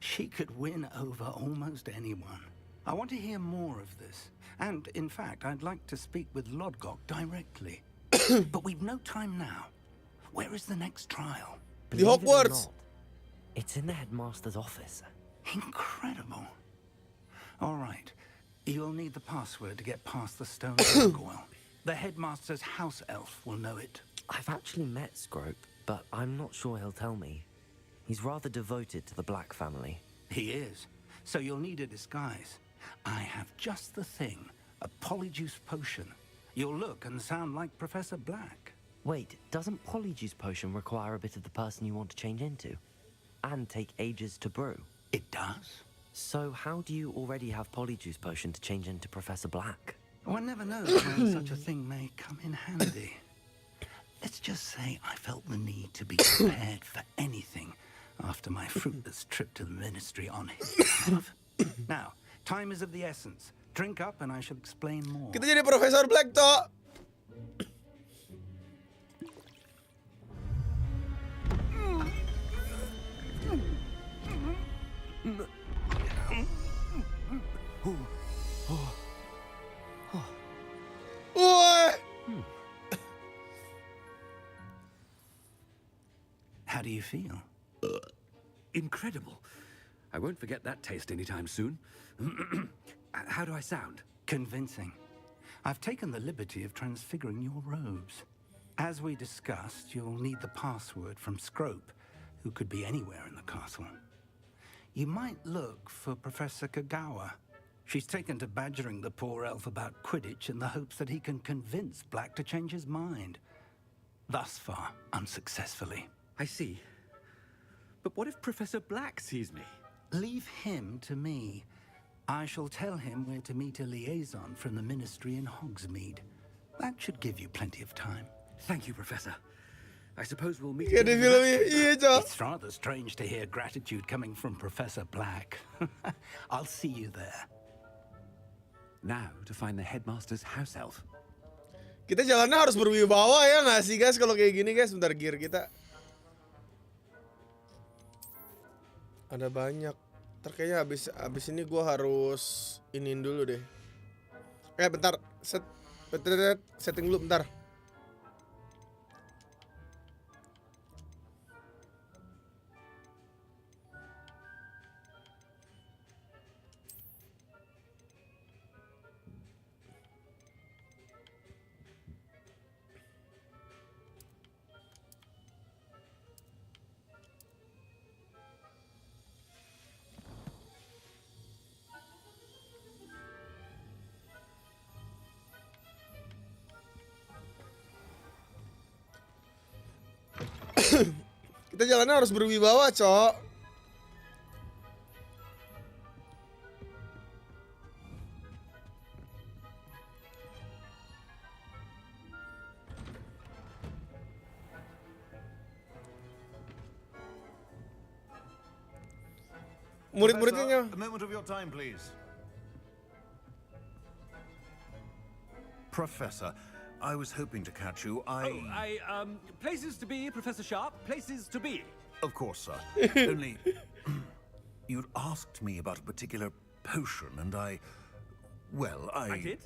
She could win over almost anyone. I want to hear more of this. And, in fact, I'd like to speak with Lodgok directly. But we've no time now. Where is the next trial? The Hogwarts! It's in the headmaster's office. Incredible. All right. You'll need the password to get past the stone gargoyle. The headmaster's house elf will know it. I've actually met Scrope, but I'm not sure he'll tell me. He's rather devoted to the Black family. He is. So you'll need a disguise. I have just the thing. A polyjuice potion. You'll look and sound like Professor Black. Wait, doesn't Polyjuice Potion require a bit of the person you want to change into? And take ages to brew? It does. So how do you already have Polyjuice Potion to change into Professor Black? One never knows when such a thing may come in handy. Let's just say I felt the need to be prepared for anything after my fruitless trip to the Ministry on his behalf. Now, time is of the essence. Drink up and I shall explain more. Kita jadi Profesor Black, Tok. How do you feel? Incredible. I won't forget that taste anytime soon. How do I sound? Convincing. I've taken the liberty of transfiguring your robes. As we discussed, you'll need the password from Scrope, who could be anywhere in the castle. You might look for Professor Kagawa. She's taken to badgering the poor elf about Quidditch in the hopes that he can convince Black to change his mind. Thus far, unsuccessfully. I see. But what if Professor Black sees me? Leave him to me. I shall tell him where to meet a liaison from the Ministry in Hogsmeade. That should give you plenty of time. Thank you, Professor. I suppose we'll meet Kayak di again. film Cok. It's rather strange to hear gratitude coming from Professor Black. I'll see you there. Now to find the headmaster's house elf. Kita jalannya harus berwibawa ya nggak sih guys kalau kayak gini guys. Bentar gear kita. Ada banyak. Ntar kayaknya abis ini gue harus iniin dulu deh. Bentar. Setting dulu bentar. Kita jalannya harus berwibawa, Cok. Murid-muridnya. A moment of your time, please. Professor, I was hoping to catch you. Places to be, Professor Sharp. Places to be. Of course, sir. Only, you'd asked me about a particular potion, and I did?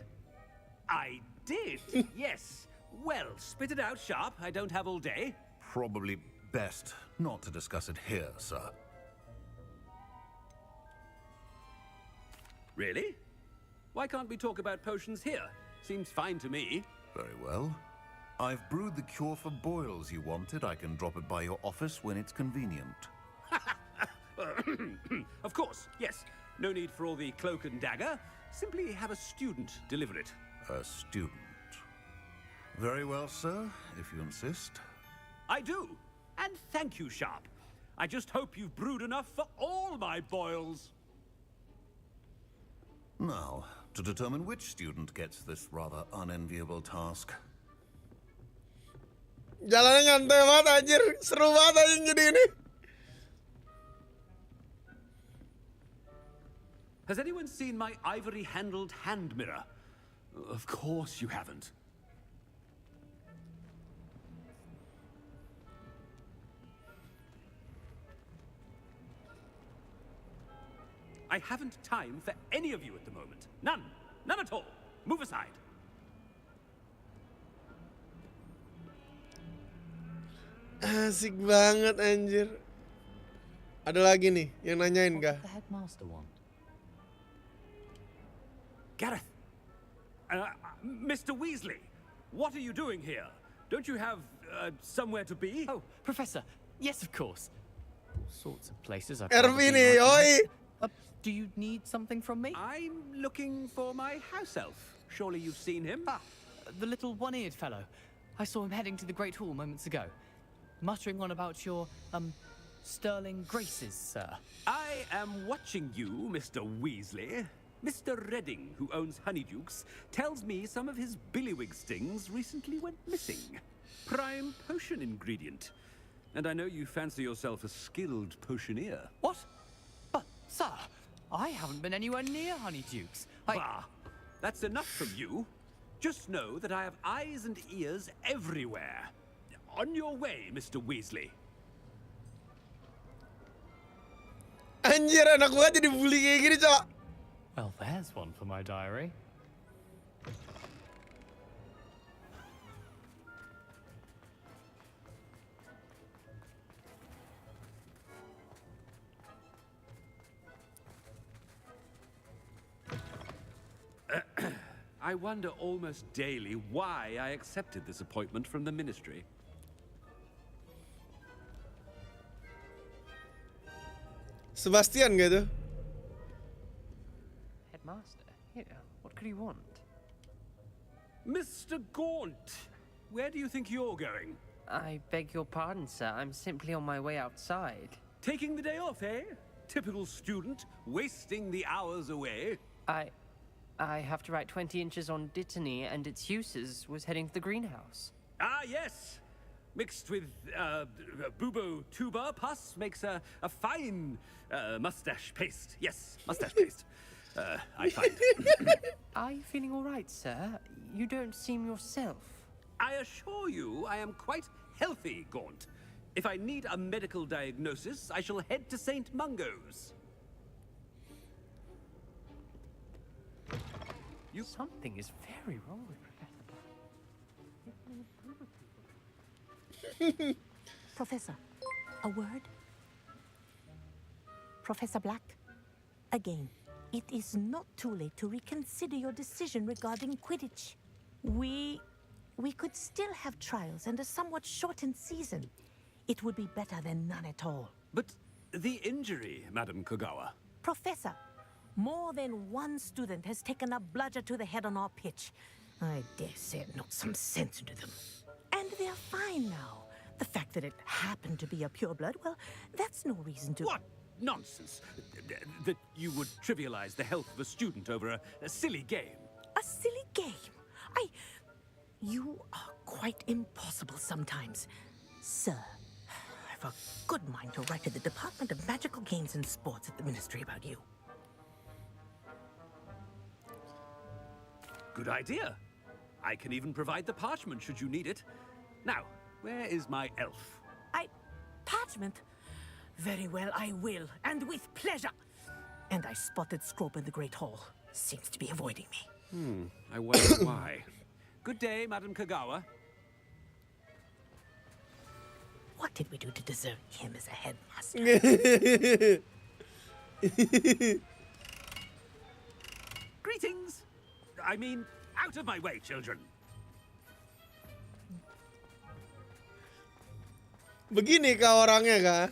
I did, yes. Well, spit it out, Sharp. I don't have all day. Probably best not to discuss it here, sir. Really? Why can't we talk about potions here? Seems fine to me. Very well. I've brewed the cure for boils you wanted. I can drop it by your office when it's convenient. Of course, yes. No need for all the cloak and dagger. Simply have a student deliver it. A student. Very well, sir, if you insist. I do. And thank you, Sharp. I just hope you've brewed enough for all my boils. Now, to determine which student gets this rather unenviable task. Jalannya nyantai banget anjir. Seru banget anjir jadi ini. Has anyone seen my ivory-handled hand mirror? Of course you haven't. I haven't time for any of you at the moment. None. None at all. Move aside. Asik banget anjir. Ada lagi nih yang nanyain kah? The headmaster want? Gareth. Mr. Weasley, what are you doing here? Don't you have somewhere to be? Oh, Professor. Yes, of course. All sorts of places I've Erwin nih, oi. Do you need something from me? I'm looking for my house elf. Surely you've seen him? Ah, the little one-eared fellow. I saw him heading to the Great Hall moments ago, muttering on about your, sterling graces, sir. I am watching you, Mr. Weasley. Mr. Redding, who owns Honeydukes, tells me some of his billywig stings recently went missing. Prime potion ingredient. And I know you fancy yourself a skilled potioneer. What? But, sir, I haven't been anywhere near Honeydukes. Bah! That's enough from you. Just know that I have eyes and ears everywhere. On your way, Mr. Weasley. Anjir, anak gua jadi bully kayak gini, Cok. Well, there's one for my diary. I wonder almost daily why I accepted this appointment from the Ministry. Sebastian gitu. Headmaster, here, what could he want? Mr. Gaunt, where do you think you're going? I beg your pardon, sir. I'm simply on my way outside. Taking the day off, eh? Typical student, wasting the hours away. I have to write 20 inches on Dittany and its uses was heading to the greenhouse. Ah, yes. Mixed with bubo tuber pus makes a fine mustache paste. Yes, mustache paste. I find. Are you feeling all right, sir? You don't seem yourself. I assure you I am quite healthy, Gaunt. If I need a medical diagnosis, I shall head to St. Mungo's. Something is very wrong with Professor Black. Professor, a word? Professor Black, again, it is not too late to reconsider your decision regarding Quidditch. We could still have trials and a somewhat shortened season. It would be better than none at all. But the injury, Madam Kogawa. Professor, more than one student has taken a bludger to the head on our pitch. I dare say it knocked some sense into them. And they're fine now. The fact that it happened to be a pureblood, well, that's no reason to... What nonsense! That you would trivialize the health of a student over a silly game. A silly game? You are quite impossible sometimes. Sir, I've a good mind to write to the Department of Magical Games and Sports at the Ministry about you. Good idea. I can even provide the parchment should you need it. Now, where is my elf? Parchment? Very well, I will, and with pleasure. And I spotted Scrope in the Great Hall. Seems to be avoiding me. I wonder why. Good day, Madam Kogawa. What did we do to deserve him as a headmaster? Greetings! I mean, out of my way, children. Begini kah orangnya kah?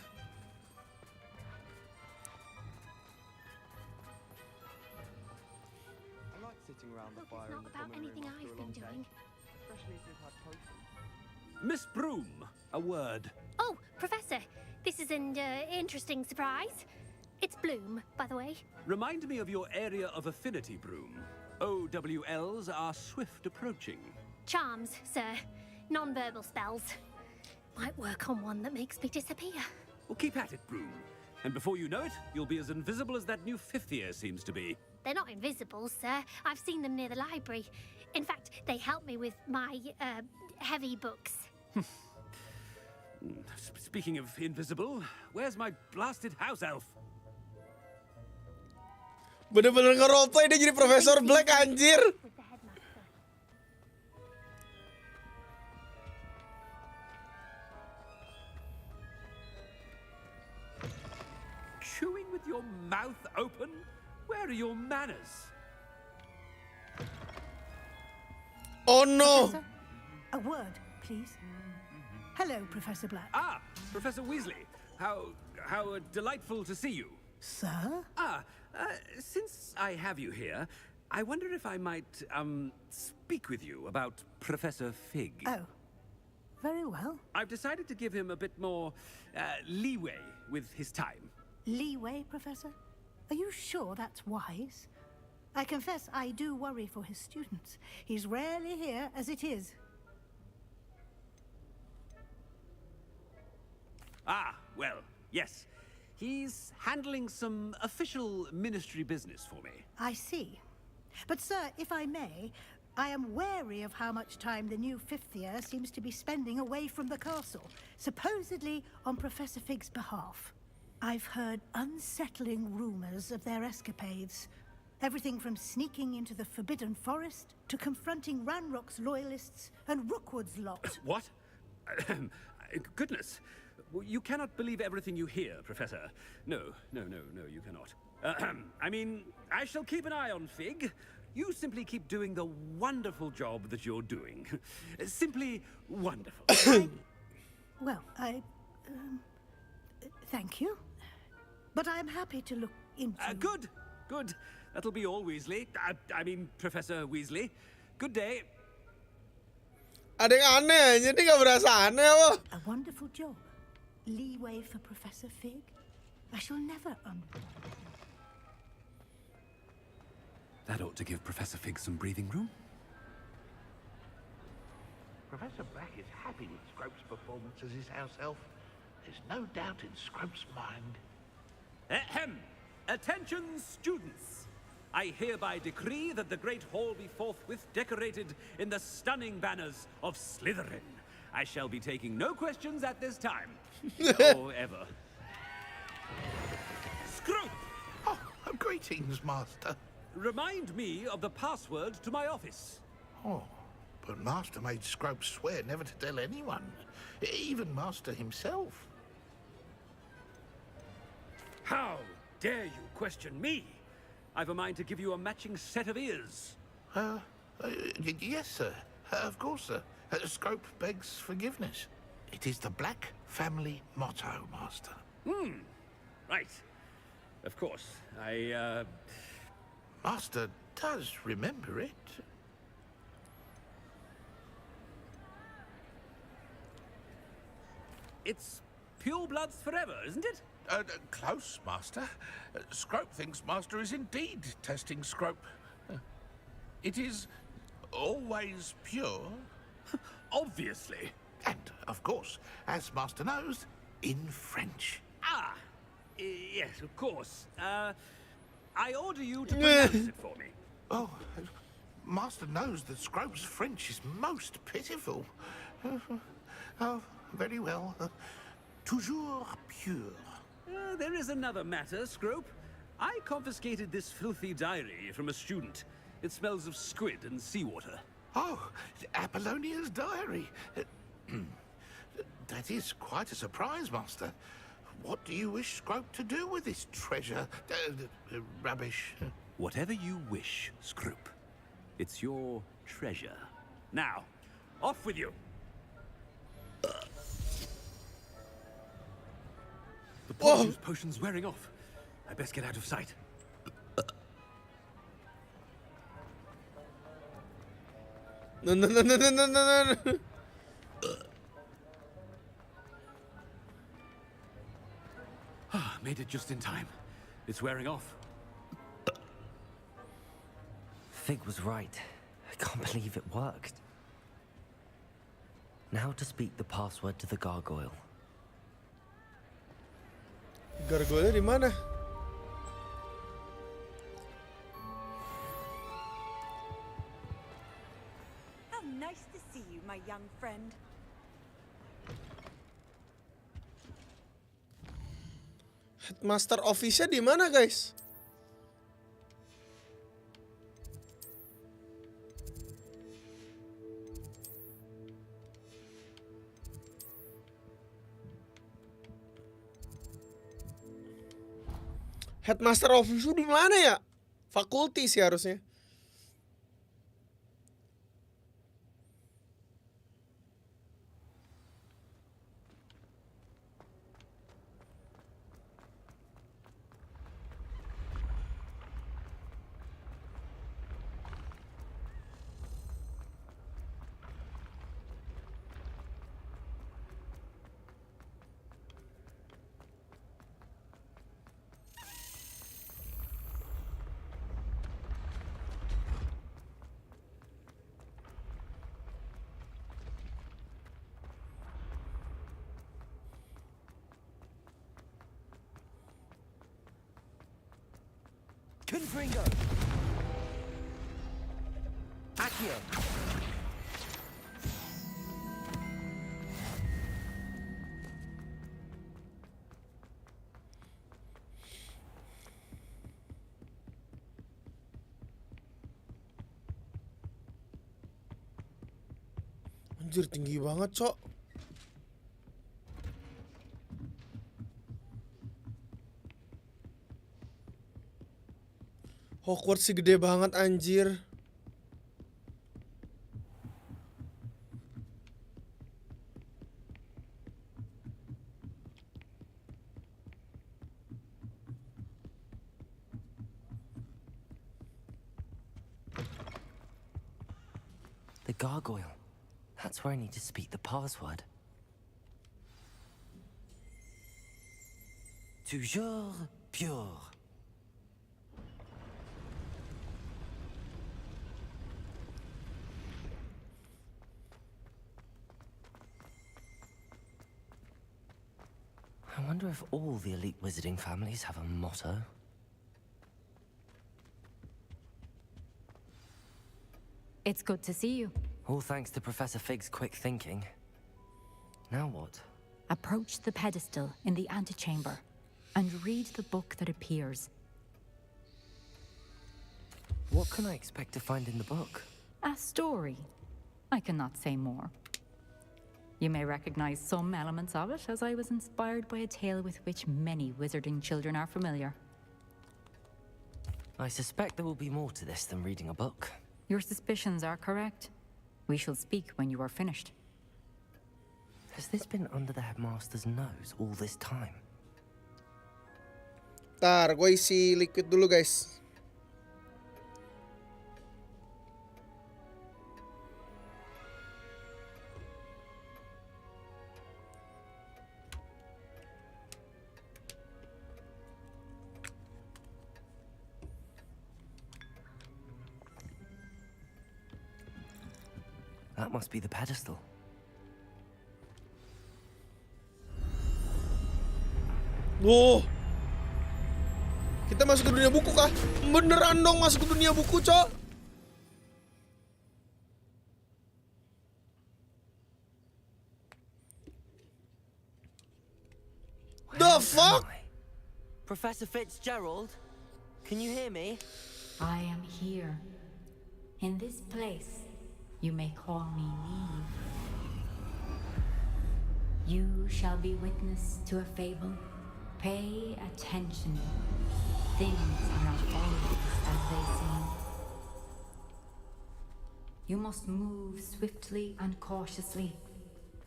I like sitting around the fire in the common room after a long day, especially if we've had potions. Miss Broom, a word. Oh, Professor, this is an interesting surprise. It's Bloom, by the way. Remind me of your area of affinity, Broom. OWLs are swift approaching. Charms, sir. Non-verbal spells. Might work on one that makes me disappear. Well, keep at it, Broom. And before you know it, you'll be as invisible as that new fifth year seems to be. They're not invisible, sir. I've seen them near the library. In fact, they help me with my, heavy books. Speaking of invisible, where's my blasted house elf? Bener-bener nge-roleplay dia jadi Profesor Black, anjir. Chewing with your mouth open? Where are your manners? Oh no! Professor, a word, please. Hello, Professor Black. Ah, Professor Weasley. How delightful to see you. Sir? Since I have you here, I wonder if I might, speak with you about Professor Fig. Oh, very well. I've decided to give him a bit more, leeway with his time. Leeway, Professor? Are you sure that's wise? I confess I do worry for his students. He's rarely here as it is. Ah, well, yes. He's handling some official ministry business for me. I see. But, sir, if I may, I am wary of how much time the new fifth year seems to be spending away from the castle, supposedly on Professor Fig's behalf. I've heard unsettling rumors of their escapades. Everything from sneaking into the Forbidden Forest to confronting Ranrock's loyalists and Rookwood's lot. What? Goodness. You cannot believe everything you hear, Professor. No, you cannot. I mean, I shall keep an eye on Fig. You simply keep doing the wonderful job that you're doing. Simply wonderful. Well, thank you. But I'm happy to look into... Good. That'll be all, Weasley. I mean, Professor Weasley. Good day. Ada yang aneh, jadi nggak berasa aneh apa? A wonderful job. Leeway for Professor Fig. I shall never That ought to give Professor Fig some breathing room. Professor Black is happy with Scrope's performance as his house elf. There's no doubt in Scrope's mind. Ahem! Attention, students! I hereby decree that the Great Hall be forthwith decorated in the stunning banners of Slytherin. I shall be taking no questions at this time. Or ever. Scrope! Oh, greetings, Master. Remind me of the password to my office. Oh, but Master made Scrope swear never to tell anyone. Even Master himself. How dare you question me? I've a mind to give you a matching set of ears. Yes, sir. Of course, sir. Scrope begs forgiveness. It is the Black family motto, Master. Right. Of course. Master does remember it. It's pure bloods forever, isn't it? Close, Master. Scrope thinks Master is indeed testing Scrope. It is always pure. Obviously. And, of course, as Master knows, in French. Ah! Yes, of course. I order you to pronounce it for me. Oh, Master knows that Scrope's French is most pitiful. Oh, very well. Toujours pure. There is another matter, Scrope. I confiscated this filthy diary from a student. It smells of squid and seawater. Oh, Apollonia's diary. That is quite a surprise, Master. What do you wish Scrope to do with this treasure? Rubbish. Whatever you wish, Scrope. It's your treasure. Now, off with you. The poisonous potion's wearing off. I best get out of sight. No. Made it just in time. It's wearing off. Fig was right. I can't believe it worked. Now to speak the password to the gargoyle. Gargoyle di mana? How nice to see you, my young friend. Headmaster office-nya di mana, guys? Headmaster office di mana ya? Fakulti sih harusnya. Confringo! Accio! Anjir, tinggi banget, Cok. Hogwarts sih gede banget, anjir. The gargoyle. That's where I need to speak the password. Toujours pure. I wonder if all the elite wizarding families have a motto. It's good to see you. All thanks to Professor Fig's quick thinking. Now what? Approach the pedestal in the antechamber and read the book that appears. What can I expect to find in the book? A story. I cannot say more. You may recognize some elements of it, as I was inspired by a tale with which many wizarding children are familiar. I suspect there will be more to this than reading a book. Your suspicions are correct. We shall speak when you are finished. Has this been under the headmaster's nose all this time? Ntar, gue isi liquid dulu, guys. That must be the pedestal. Wow. Kita masuk ke dunia buku kah? Beneran dong masuk ke dunia buku, Cok. The fuck? Professor Fitzgerald? Can you hear me? I am here. In this place, you may call me Neve. You shall be witness to a fable. Pay attention. Things are not always as they seem. You must move swiftly and cautiously.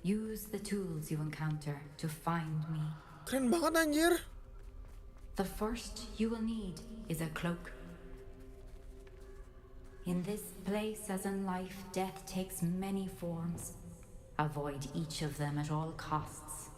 Use the tools you encounter to find me. Keren banget, anjir. The first you will need is a cloak. In this place, as in life, death takes many forms. Avoid each of them at all costs.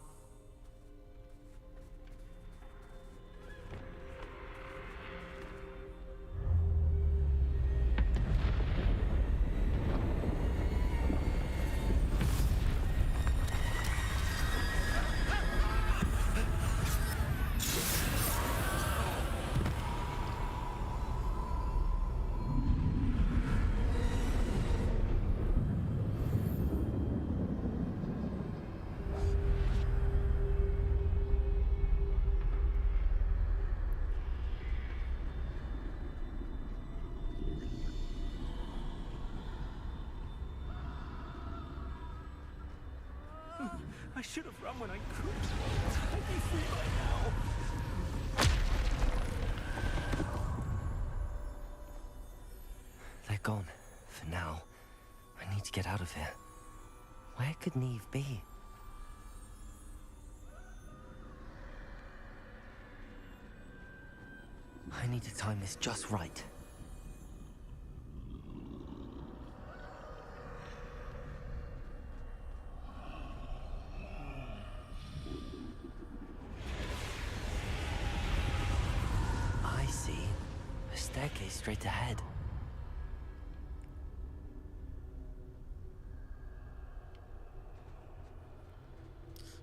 I should have run when I could. I'd be free by now. They're gone. For now. I need to get out of here. Where could Neve be? I need to time this just right. I see. A staircase straight ahead.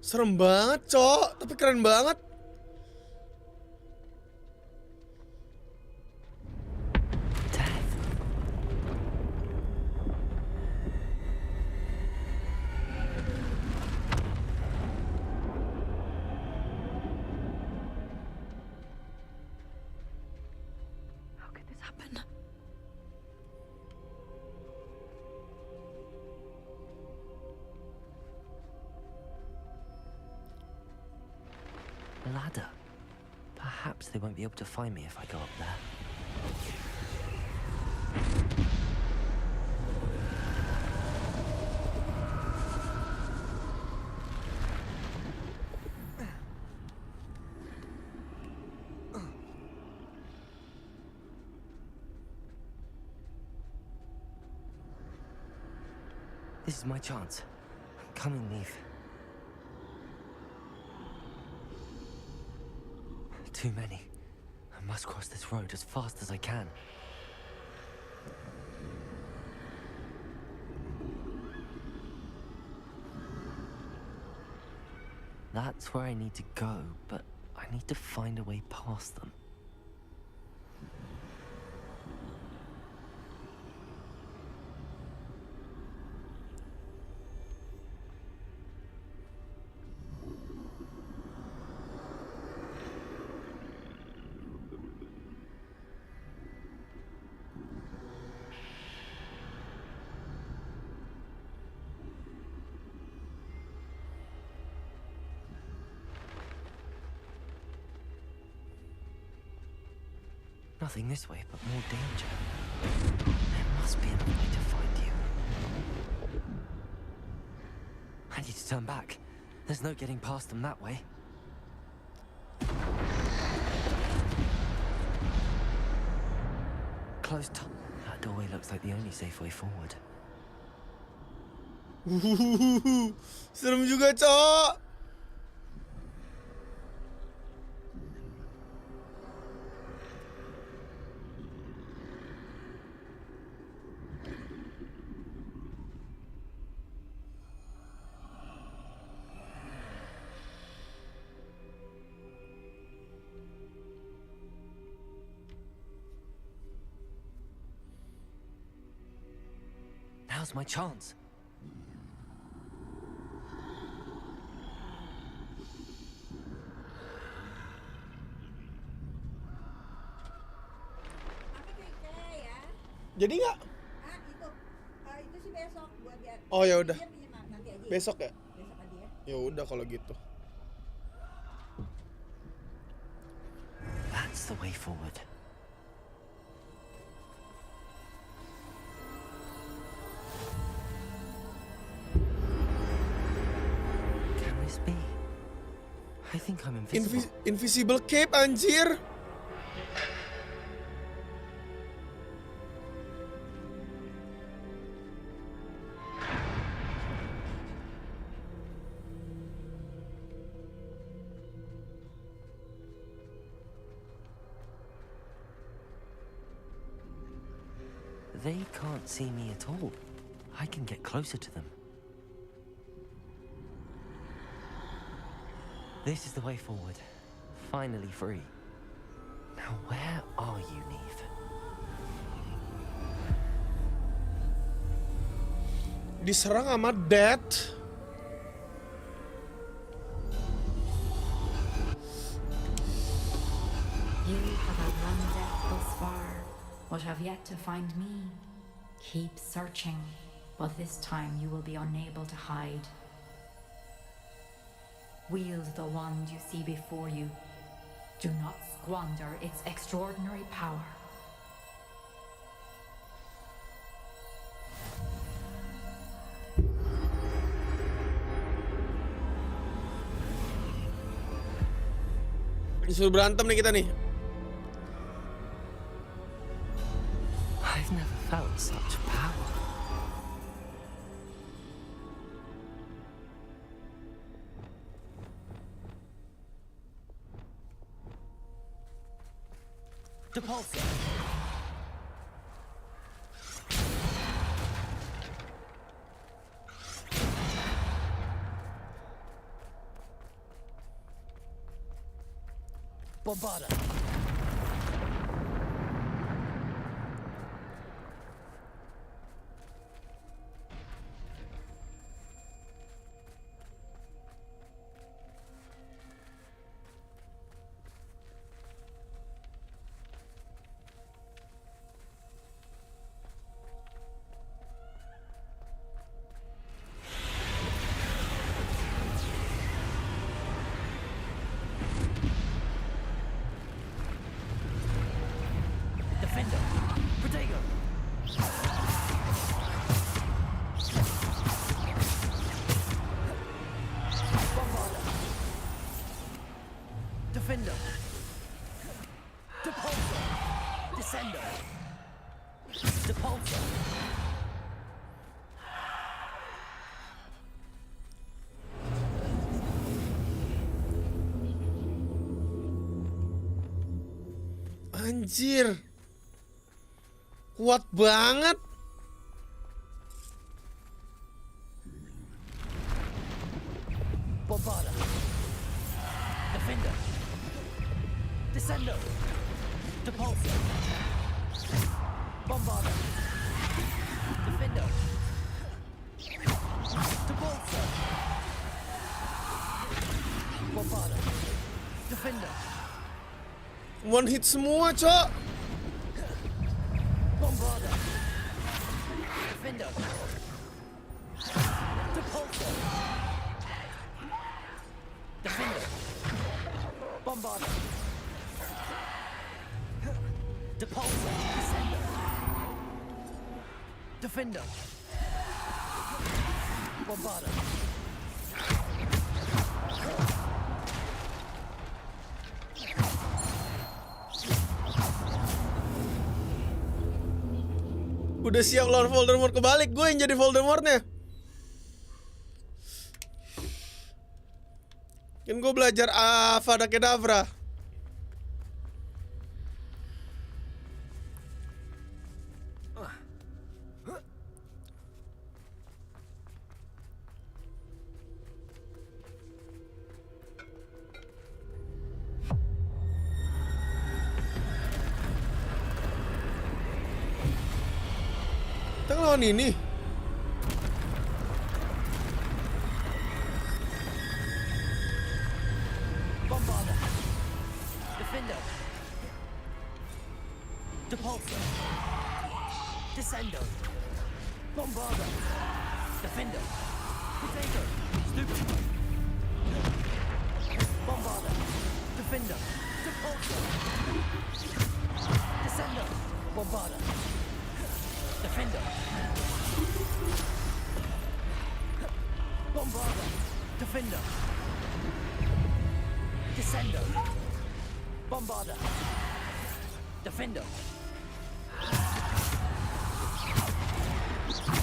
Serem banget, Cok. Tapi keren banget. happen. A ladder. Perhaps they won't be able to find me if I go up there. This is my chance. Come and leave. Too many. I must cross this road as fast as I can. That's where I need to go, but I need to find a way past them. Nothing this way, but more danger. There must be another way to find you. I need to turn back. There's no getting past them that way. Closed top. That doorway looks like the only safe way forward. Serem juga, Cok. Now's my chance. Jadi nggak? Itu sih besok buat dia. Oh ya udah. Dia punya nanti aja. Besok ya? Besok aja ya. Ya udah kalau gitu. That's the way forward. Can this be? I think I'm invisible. Invisible cape, anjir. They can't see me at all. I can get closer to them. This is the way forward. Finally free. Now where are you, Neve? Diserang sama Dad. You have outrun death thus far, but have yet to find me. Keep searching, but this time you will be unable to hide. Wield the wand you see before you. Do not squander its extraordinary power. Disuruh berantem nih kita nih. I've never felt such power. Depulsing. Bombada. Depulsor. Descendo. Depulsor. Anjir. Kuat banget. Bombarda. Defender. Descendo. Depulsor. Bombarda. Defender. Depulsor. Bombarda. Defender. One hit semua, Cok. Bombarda. Defender. Depulsor. Defender. Bombarda. Depulsor. Descender. Defender. Bombarda. Udah siap lawan Voldemort, kebalik gue yang jadi Voldemortnya. Kan gue belajar Avada Kedavra. Kita ngelawan ini. Bombarda. Defender. Depulsor. Descendo. Bombarda. Defender. Potato. Stupid. Bombarda. Defender. Depulsor. Descendo. Bombarda. Defender. Bombarda. Defender. Descendo. Bombarda. Defender.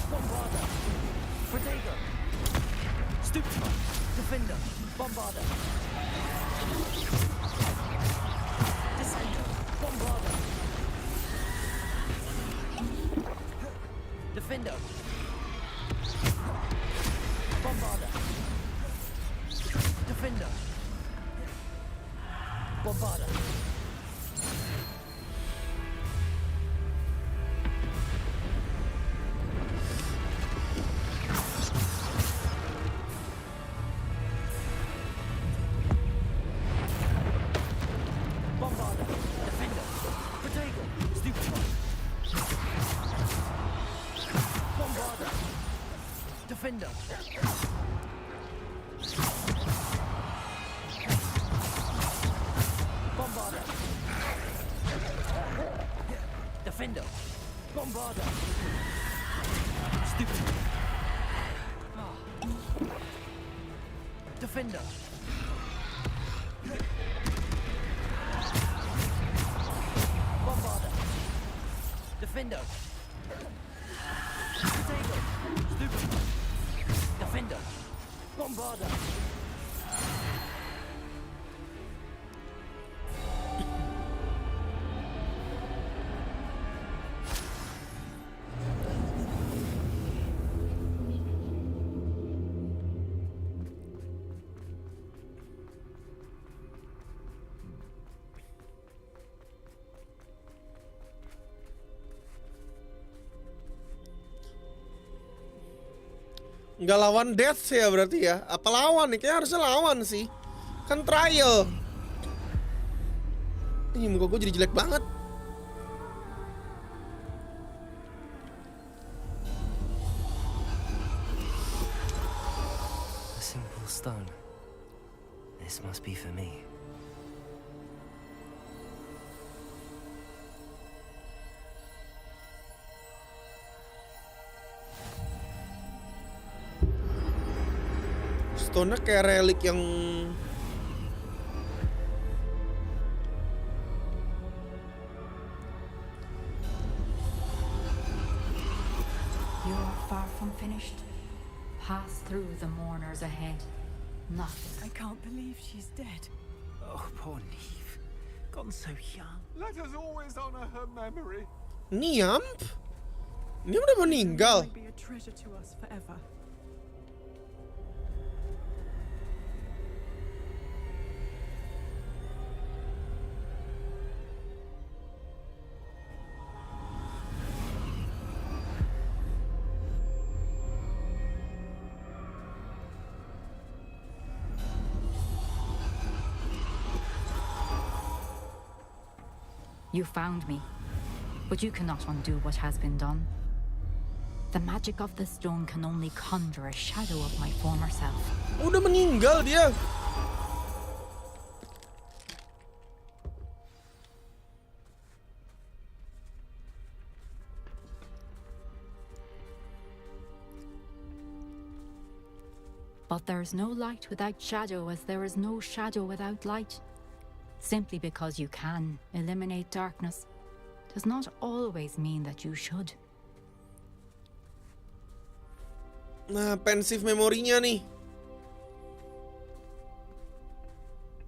Bombarda. Protego. Stupid. Defender. Bombarda. Descendo. Bombarda. Defender. Bombarda. Defender. Bombarda. Bombarda. Defender. Protego. Stupid. Bombarda. Defender. Bombarda. Defender. Bombarda. Stupid. Defender. Bombarda. Defender. Potato. Stupid. Defender. Bombarda. Nggak lawan death ya berarti ya? Apa lawan nih? Kayaknya harusnya lawan sih. Kan trial. Ih, muka gue jadi jelek banget. A simple stone. This must be for me. Stone-nya kayak relik yang far from finished. Pass through the mourners ahead. Nothing. I can't believe she's dead. Oh, poor Neve. Gone so young. Let us always honor her memory. Niamp? Niamp udah meninggal. Be a treasure to us forever. You found me, but you cannot undo what has been done. The magic of the stone can only conjure a shadow of my former self. Udah meninggal dia. But there is no light without shadow, as there is no shadow without light. Simply because you can eliminate darkness does not always mean that you should. Nah, pensive memorinya nih.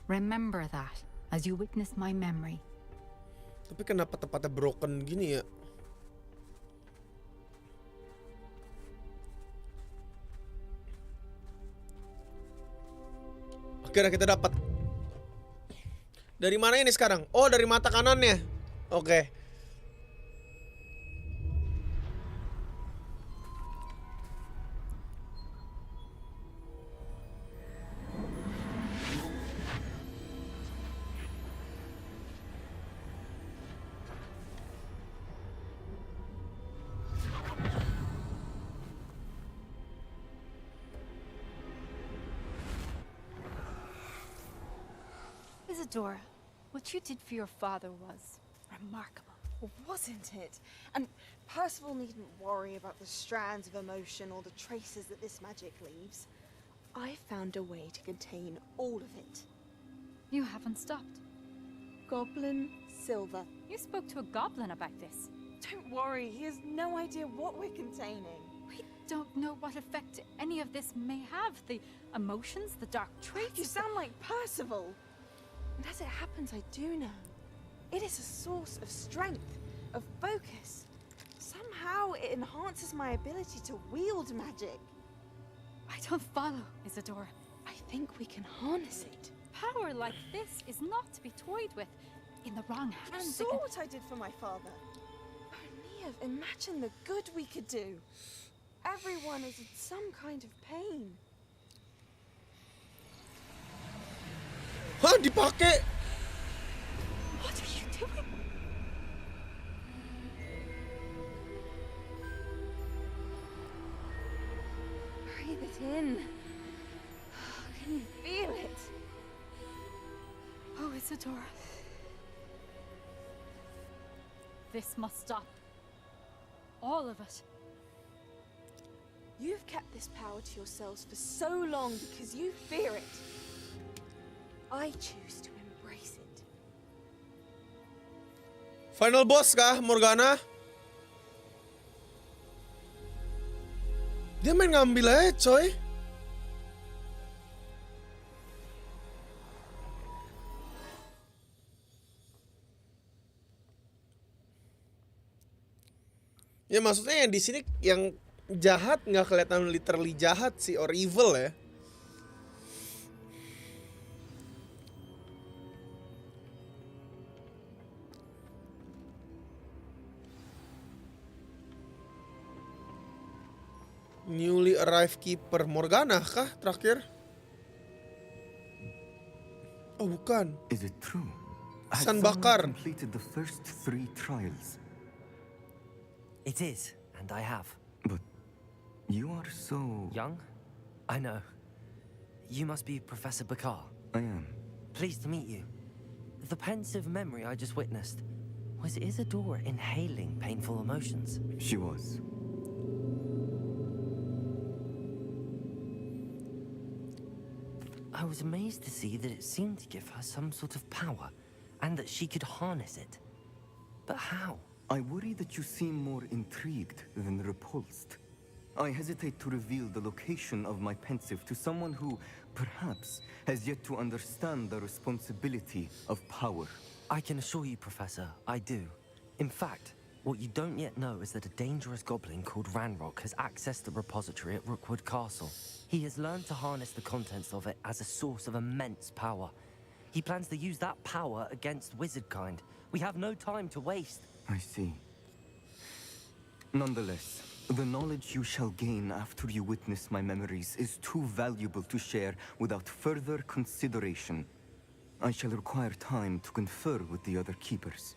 Remember that as you witness my memory. Tapi kenapa tempatnya broken gini ya? Akhirnya kita dapat. Dari mana ini sekarang? Oh, dari mata kanannya. Oke. Isadora, what you did for your father was remarkable. Wasn't it? And Percival needn't worry about the strands of emotion or the traces that this magic leaves. I found a way to contain all of it. You haven't stopped. Goblin Silver. You spoke to a goblin about this. Don't worry, he has no idea what we're containing. We don't know what effect any of this may have. The emotions, the dark traits. You sound like Percival. And as it happens, I do know. It is a source of strength, of focus. Somehow it enhances my ability to wield magic. I don't follow, Isadora. I think we can harness it. Power like this is not to be toyed with. In the wrong You hands, saw what I did for my father. Oh, Neve, imagine the good we could do. Everyone is in some kind of pain. Hah, dipakai? What are you doing? Breathe it in. Can you feel it? Oh, Isadora. This must stop. All of it. You've kept this power to yourselves for so long because you fear it. I choose to embrace it. Final boss kah, Morgana? Dia main ngambil aja, coy. Ya maksudnya yang di sini yang jahat nggak kelihatan literally jahat sih, or evil ya. Newly arrived keeper Morgana kah terakhir? Oh bukan. Is it true? San Bakar. Completed the first 3 trials. It is, and I have. But you are so young. I know. You must be Professor Bakar. I am. Pleased to meet you. The pensive memory I just witnessed, was Isadora inhaling painful emotions? She was. I was amazed to see that it seemed to give her some sort of power, and that she could harness it. But how? I worry that you seem more intrigued than repulsed. I hesitate to reveal the location of my pensive to someone who, perhaps, has yet to understand the responsibility of power. I can assure you, Professor, I do. In fact, what you don't yet know is that a dangerous goblin called Ranrock has accessed the repository at Rookwood Castle. He has learned to harness the contents of it as a source of immense power. He plans to use that power against wizardkind. We have no time to waste. I see. Nonetheless, the knowledge you shall gain after you witness my memories is too valuable to share without further consideration. I shall require time to confer with the other keepers.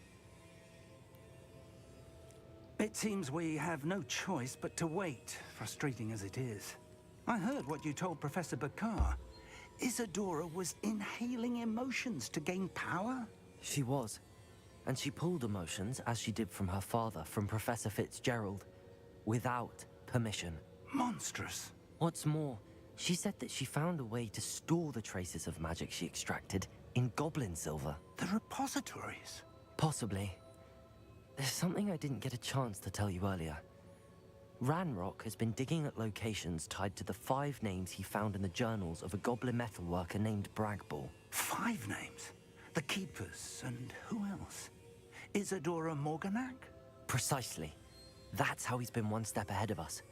It seems we have no choice but to wait, frustrating as it is. I heard what you told Professor Bakar. Isadora was inhaling emotions to gain power? She was. And she pulled emotions, as she did from her father, from Professor Fitzgerald, without permission. Monstrous. What's more, she said that she found a way to store the traces of magic she extracted in goblin silver. The repositories? Possibly. There's something I didn't get a chance to tell you earlier. Ranrock has been digging at locations tied to the 5 names he found in the journals of a goblin metalworker named Bragball. 5 names? The Keepers, and who else? Isadora Morganac? Precisely. That's how he's been one step ahead of us.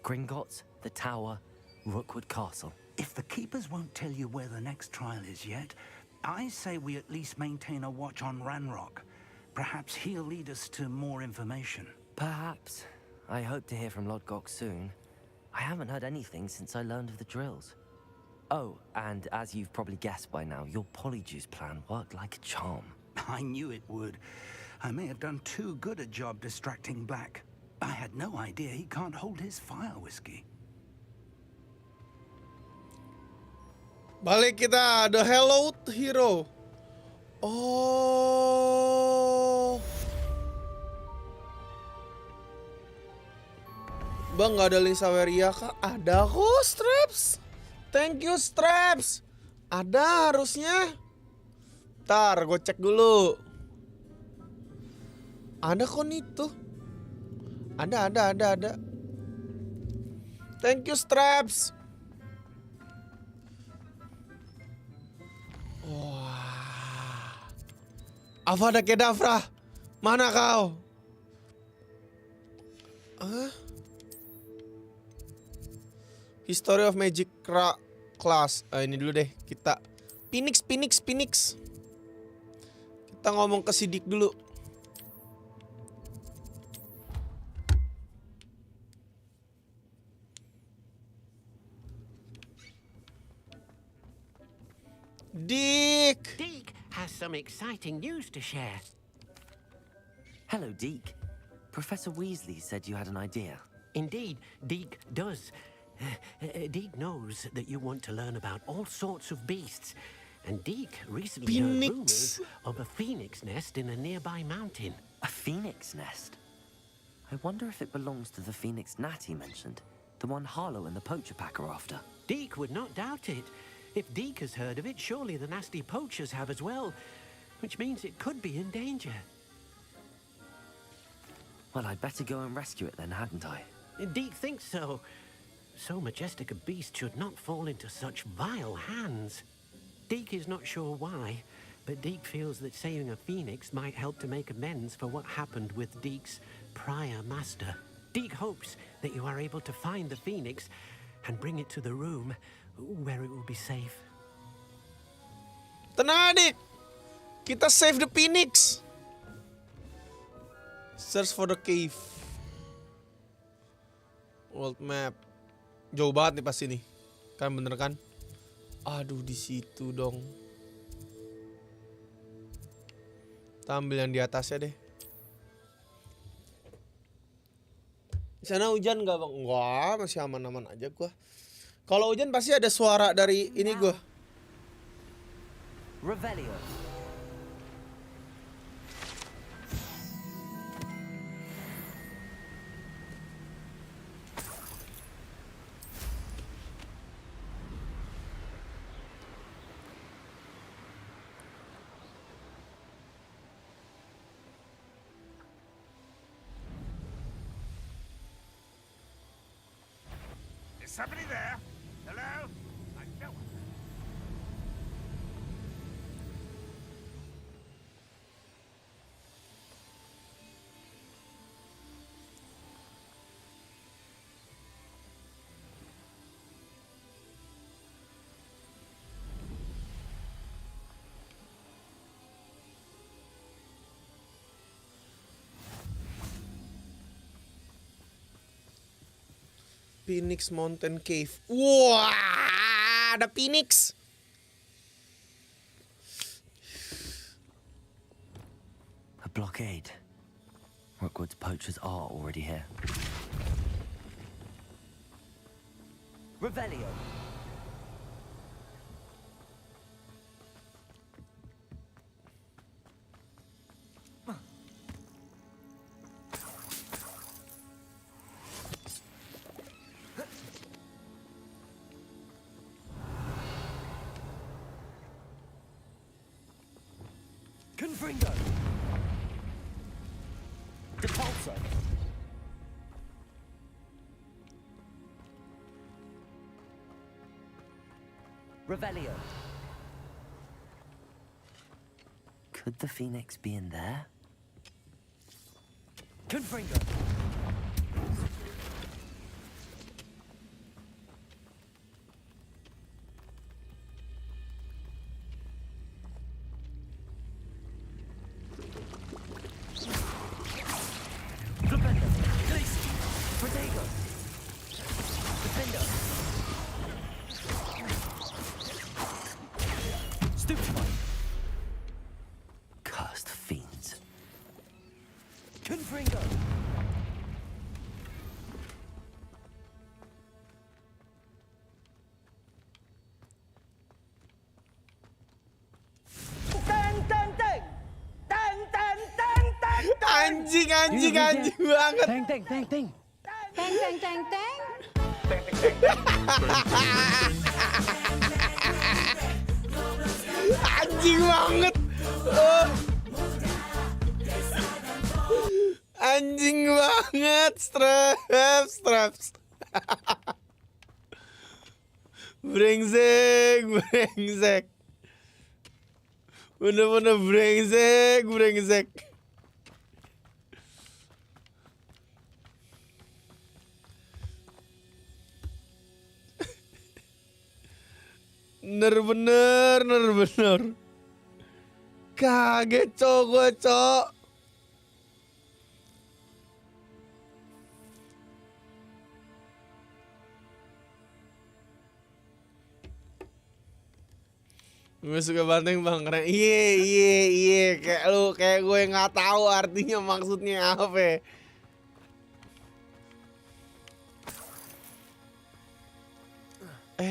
Gringotts, the Tower, Rookwood Castle. If the Keepers won't tell you where the next trial is yet, I say we at least maintain a watch on Ranrock. Perhaps he'll lead us to more information. Perhaps. I hope to hear from Lodgok soon. I haven't heard anything since I learned of the drills. Oh, and as you've probably guessed by now, your Polyjuice plan worked like a charm. I knew it would. I may have done too good a job distracting Black. I had no idea he can't hold his fire whiskey. Balik kita, the Hello Hero. Oh. Bang, nggak ada link Saweria kah? Ada kok, Straps. Thank you, Straps. Ada harusnya. Ntar, gue cek dulu. Ada kok nih tuh. Ada. Thank you, Straps. Wah. Avada Kedavra. Mana kau? History of Magic class. Ini dulu deh kita. Phoenix. Kita ngomong ke Sidik dulu. Deke! Deke has some exciting news to share. Hello, Deke. Professor Weasley said you had an idea. Indeed, Deke does. Deke knows that you want to learn about all sorts of beasts. And Deke recently heard rumors of a phoenix nest in a nearby mountain. A phoenix nest? I wonder if it belongs to the phoenix gnat he mentioned. The one Harlow and the poacher pack are after. Deke would not doubt it. If Deke has heard of it, surely the nasty poachers have as well. Which means it could be in danger. Well, I'd better go and rescue it then, hadn't I? Deke thinks so. So majestic a beast should not fall into such vile hands. Deke is not sure why, but Deke feels that saving a phoenix might help to make amends for what happened with Deke's prior master. Deke hopes that you are able to find the phoenix and bring it to the room where it will be safe. Tenang, adik. Kita save the phoenix. Search for the cave. World map. Jauh banget nih pasti nih. Kan bener kan? Aduh, di situ dong. Kita ambil yang di atasnya deh. Di sana hujan nggak, Bang? Enggak, masih aman-aman aja gua. Kalau hujan pasti ada suara dari ini gua. Revelio. somebody there? Hello? I know. Phoenix Mountain Cave. Wah, ada Phoenix. A blockade. Rookwood's poachers are already here. Revelio. Confringo. Depulso. Revelio. Could the Phoenix be in there? Confringo. Cursed fiends. Confringo. Anjing banget. Teng. Teng, teng, teng, teng. Anjing banget. Anjing banget. Straps. Brengsek. Bener-bener brengsek. Bener. Kaget gue, Cok. Gue suka banteng bang, keren. Iya. Kayak gue nggak tahu artinya maksudnya apa.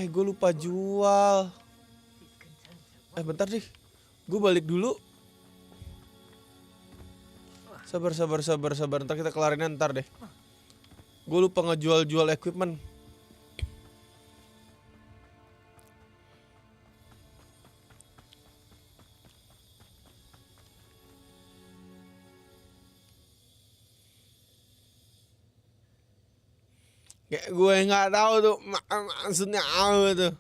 Gue lupa jual. Bentar deh. Gue balik dulu. Sabar. Ntar kita kelarin ntar deh. Gue lupa ngejual equipment. Kayak gue nggak tahu tuh maksudnya apa tuh.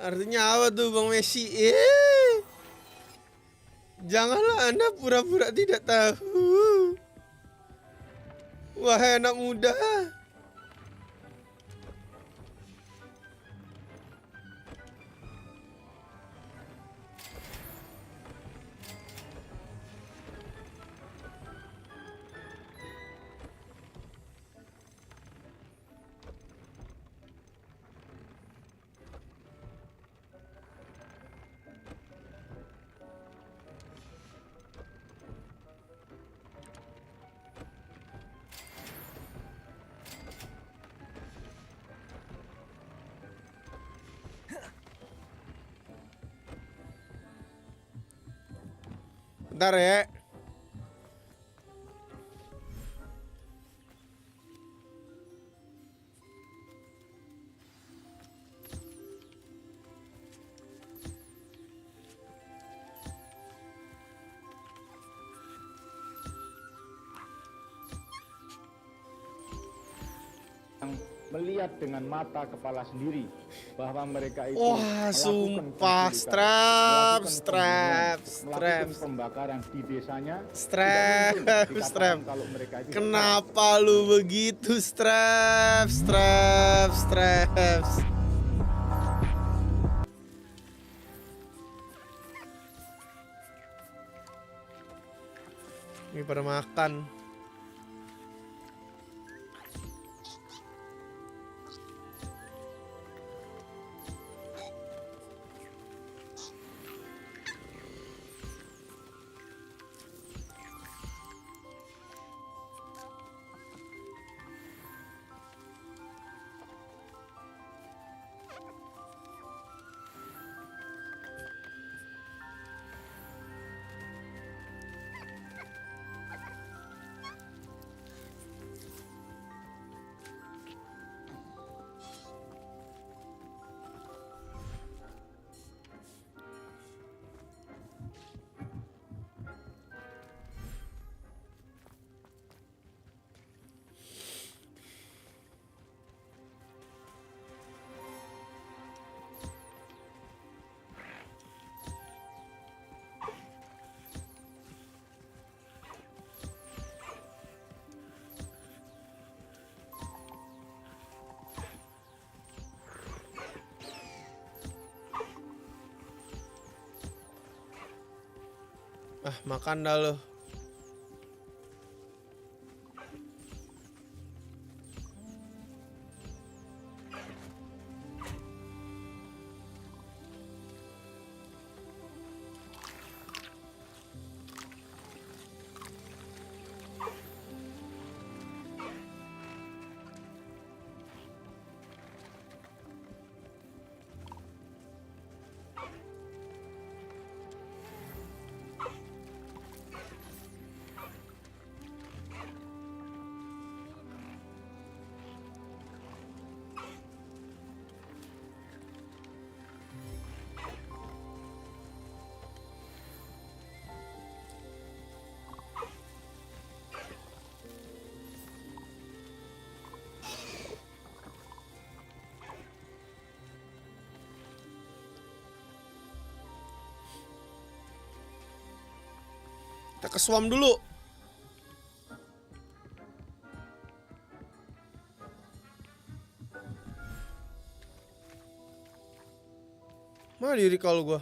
Artinya apa tuh Bang Messi? Janganlah Anda pura-pura tidak tahu. Wahai anak muda. Ntar ya. Melihat dengan mata kepala sendiri bahwa mereka itu Wah, sumpah, melakukan pembakaran di desanya. Strap. Kenapa lu begitu, Strap? Ini pada makan. Ah, makan dah lo. Kita ke swamp dulu. Mana diri kalau gua?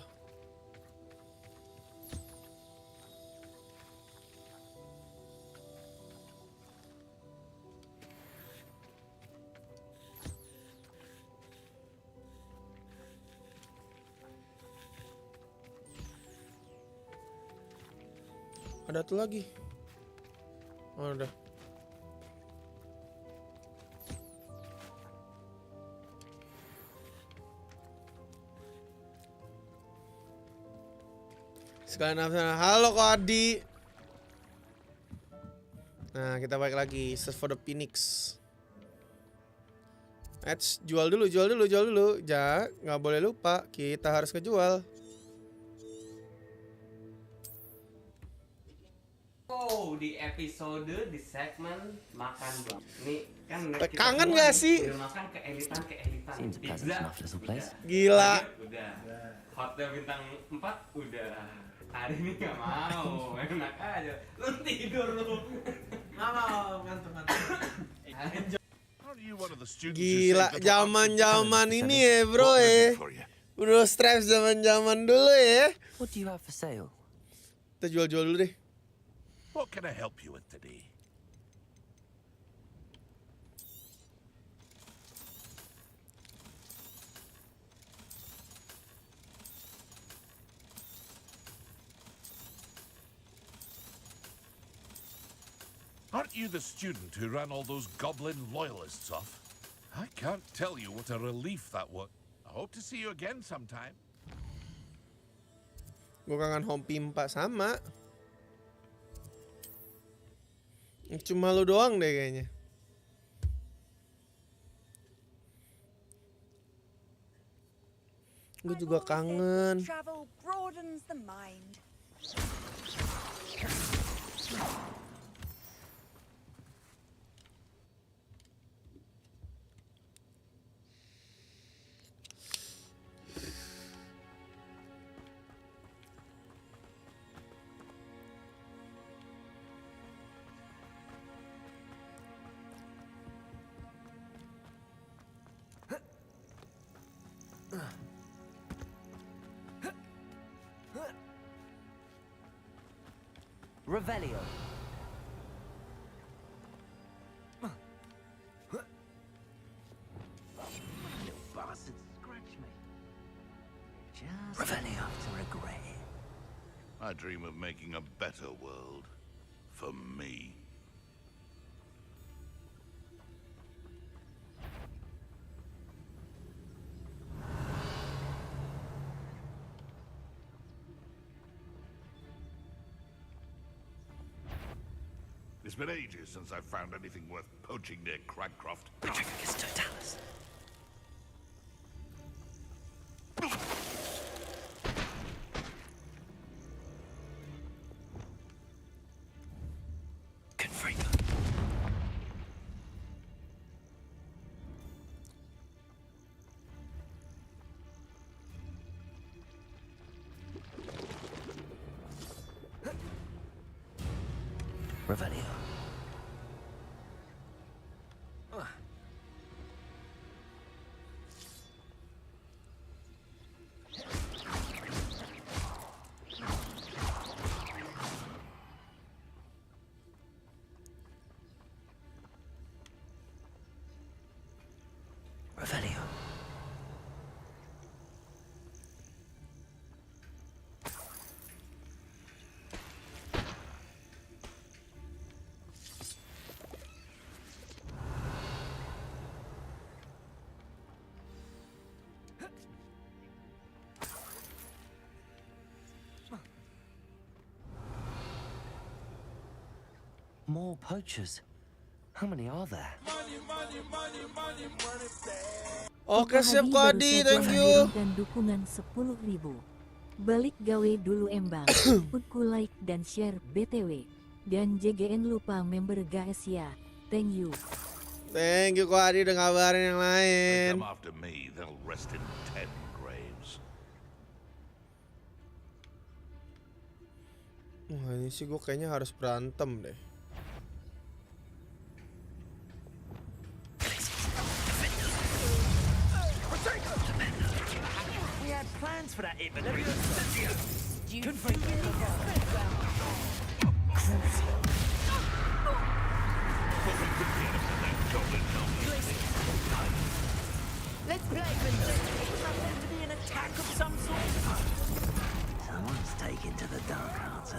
Ada tuh lagi. Oh, udah. Sekalian halo Ko Adi. Nah, kita balik lagi. Search for the Phoenix. Jual dulu. Ja, nggak boleh lupa. Kita harus ngejual. Di episode di segmen makan bang. Nih kan kangen gak sih? Udah makan keelitan. Pizza. Gila. Udah. Hotel bintang 4 udah. Hari ini gak mau. Enak aja. Lu tidur lu. Gak mau ngantuk. Gila, zaman ini ya bro ya. Bro stress zaman dulu ya. What do you have for sale? Kita jual dulu deh. What can I help you with today? Aren't you the student who ran all those goblin loyalists off? I can't tell you what a relief that was. I hope to see you again sometime. Gue kangen Hompimpa sama. Cuma lu doang deh kayaknya. Gue juga kangen. Travel broadens the mind. Revelio. Little bastard scratched me. Just Revelio. enough to regret it. I dream of making a better world. For me. It's been ages since I've found anything worth poaching near Cragcroft. Revelio. Revelio. More poachers. How many are there? Oke, siap Kodi, thank you. Dan dukungan 10.000. Balik gawe dulu embang. Utku like dan share BTW. Dan JGN lupa member guys ya. Thank you. Thank you Kodi udah ngabarin yang lain. Come after me, they'll rest in 10 graves. Wah, ini sih gue kayaknya harus berantem deh. We had plans for that event. Let's play with this. Happens to be an attack of some sort. Someone's taken to the dark arts,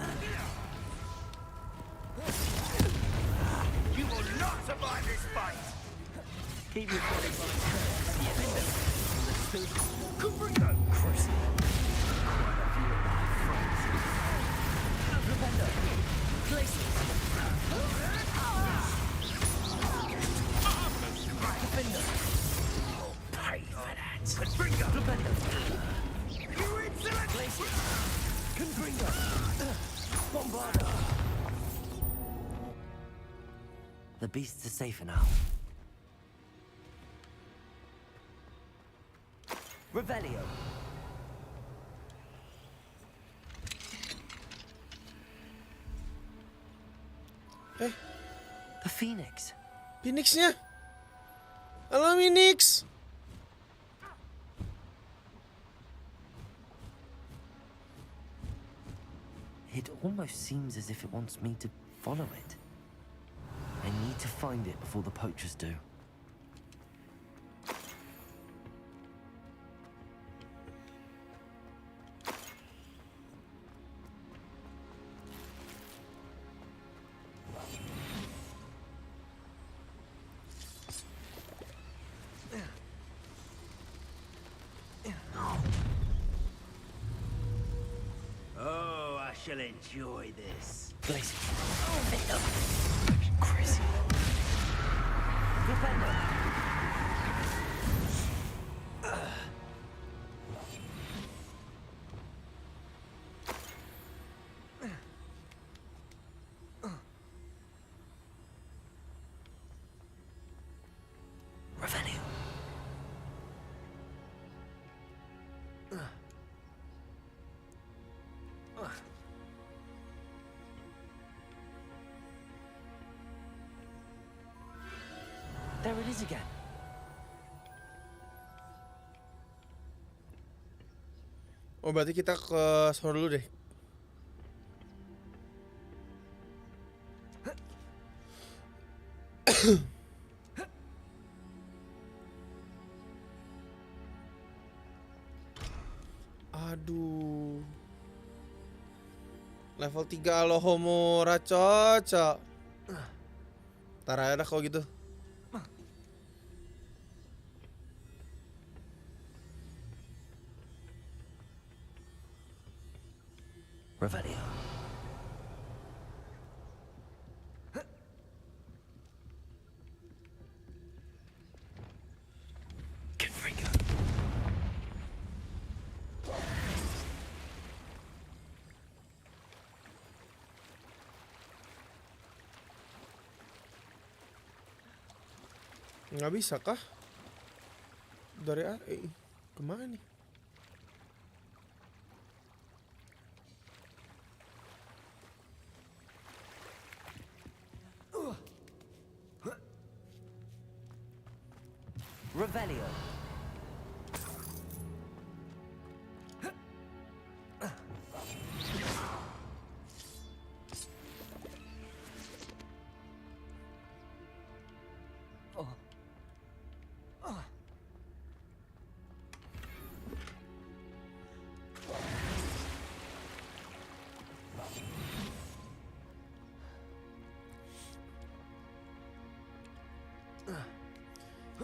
You will not survive this fight! Keep your body on Kubrigo! Cruising. Quite a few of my friends. Lavender. Places. Lavender. You'll pay for that. Kubrigo. Lavender. You insolent! Places. Kubrigo. Bombardo. The beasts are safer now. Revelio. The Phoenix. Phoenixnya? Halo Phoenix. It almost seems as if it wants me to follow it. I need to find it before the poachers do. Oh, I shall enjoy this. Glacier. Crazy. Defender. Revenue. There it is again. Oh, berarti kita ke sono dulu deh. Aduh. Level 3 Alohomora cocok. Ntar aja dah kalau gitu. Revelio. Confringo. Nggak bisa kah? Dari kemana nih? Revelio.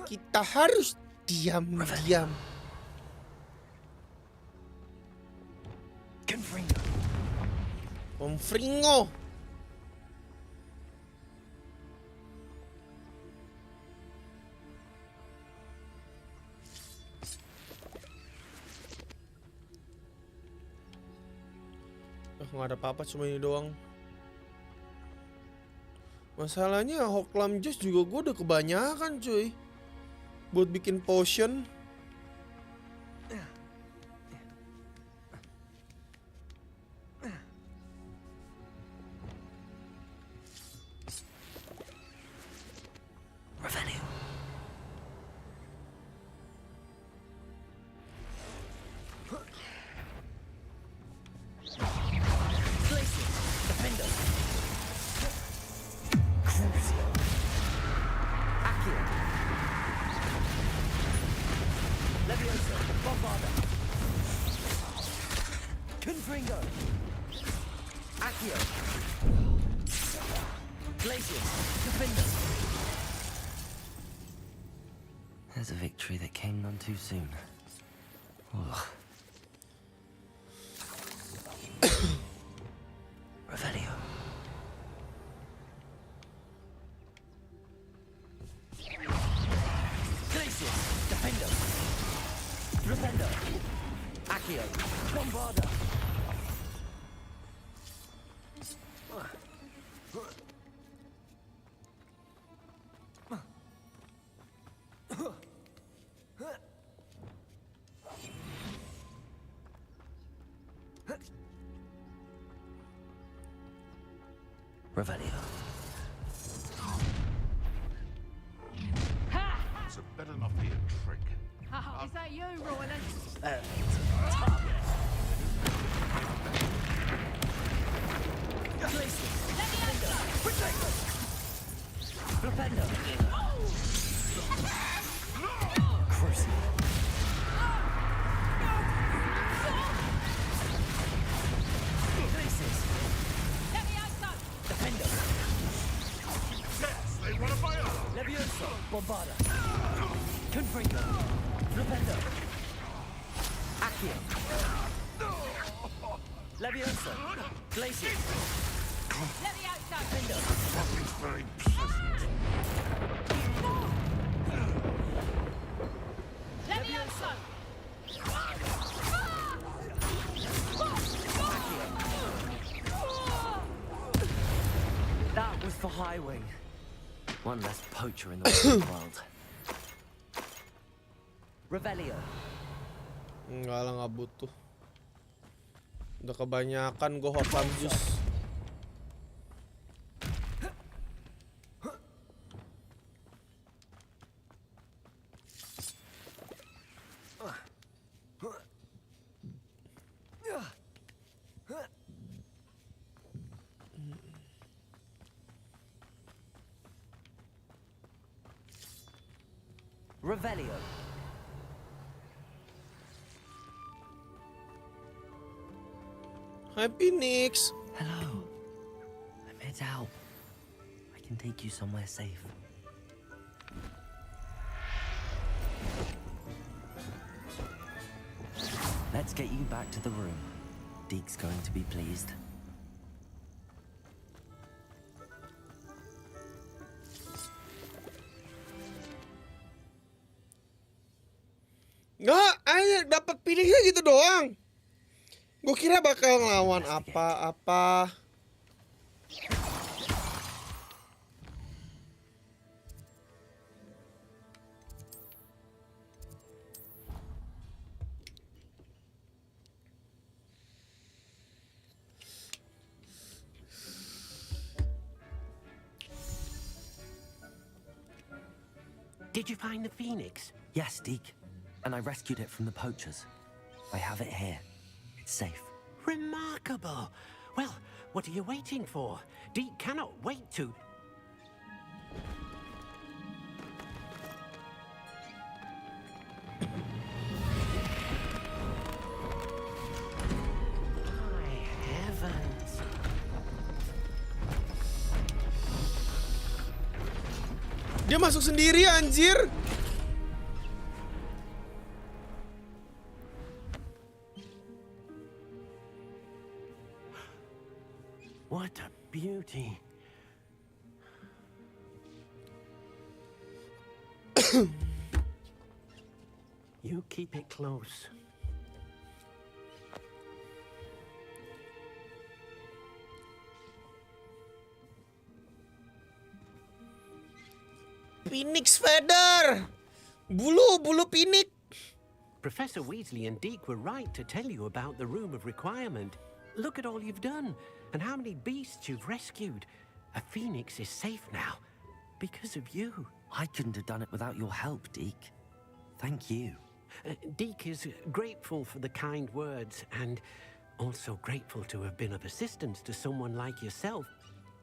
Kita harus diam-diam. Confringo. Nggak ada apa-apa, cuma ini doang. Masalahnya Hoklam Juice juga gue udah kebanyakan cuy buat bikin potion. There's a victory that came none too soon. Ugh. Revelio. Glacius, Defender. Defender. Accio, Bombarda. Revelio. So better not be a trick. Is that you, Royland? Defender. Crucible. Defender. Yes, they want a fire. Levioso. Bombarda. Confringo. Defender. Accio. Levioso. Glacius. Let me outside window. Nothing very pleasant. Let me outside. That was for Highwing. One less poacher in the world. Revelio. Enggak lah, nggak butuh. Udah kebanyakan gue hot lamp juice. Revelio. Hi Phoenix. Hello. I'm head out. I can take you somewhere safe. Let's get you back to the room. Deke's going to be pleased. Nggak, aja dapat Phoenixnya gitu doang. Gue kira bakal ngelawan apa-apa. Did you find the phoenix? Yes, Deke. And I rescued it from the poachers. I have it here. It's safe. Remarkable. Well, what are you waiting for? Deke cannot wait to... My heavens. Dia masuk sendiri anjir. What a beauty. You keep it close. Phoenix feather. Bulu Phoenix. Professor Weasley and Deke were right to tell you about the Room of Requirement. Look at all you've done, and how many beasts you've rescued. A phoenix is safe now, because of you. I couldn't have done it without your help, Deke. Thank you. Deke is grateful for the kind words, and also grateful to have been of assistance to someone like yourself.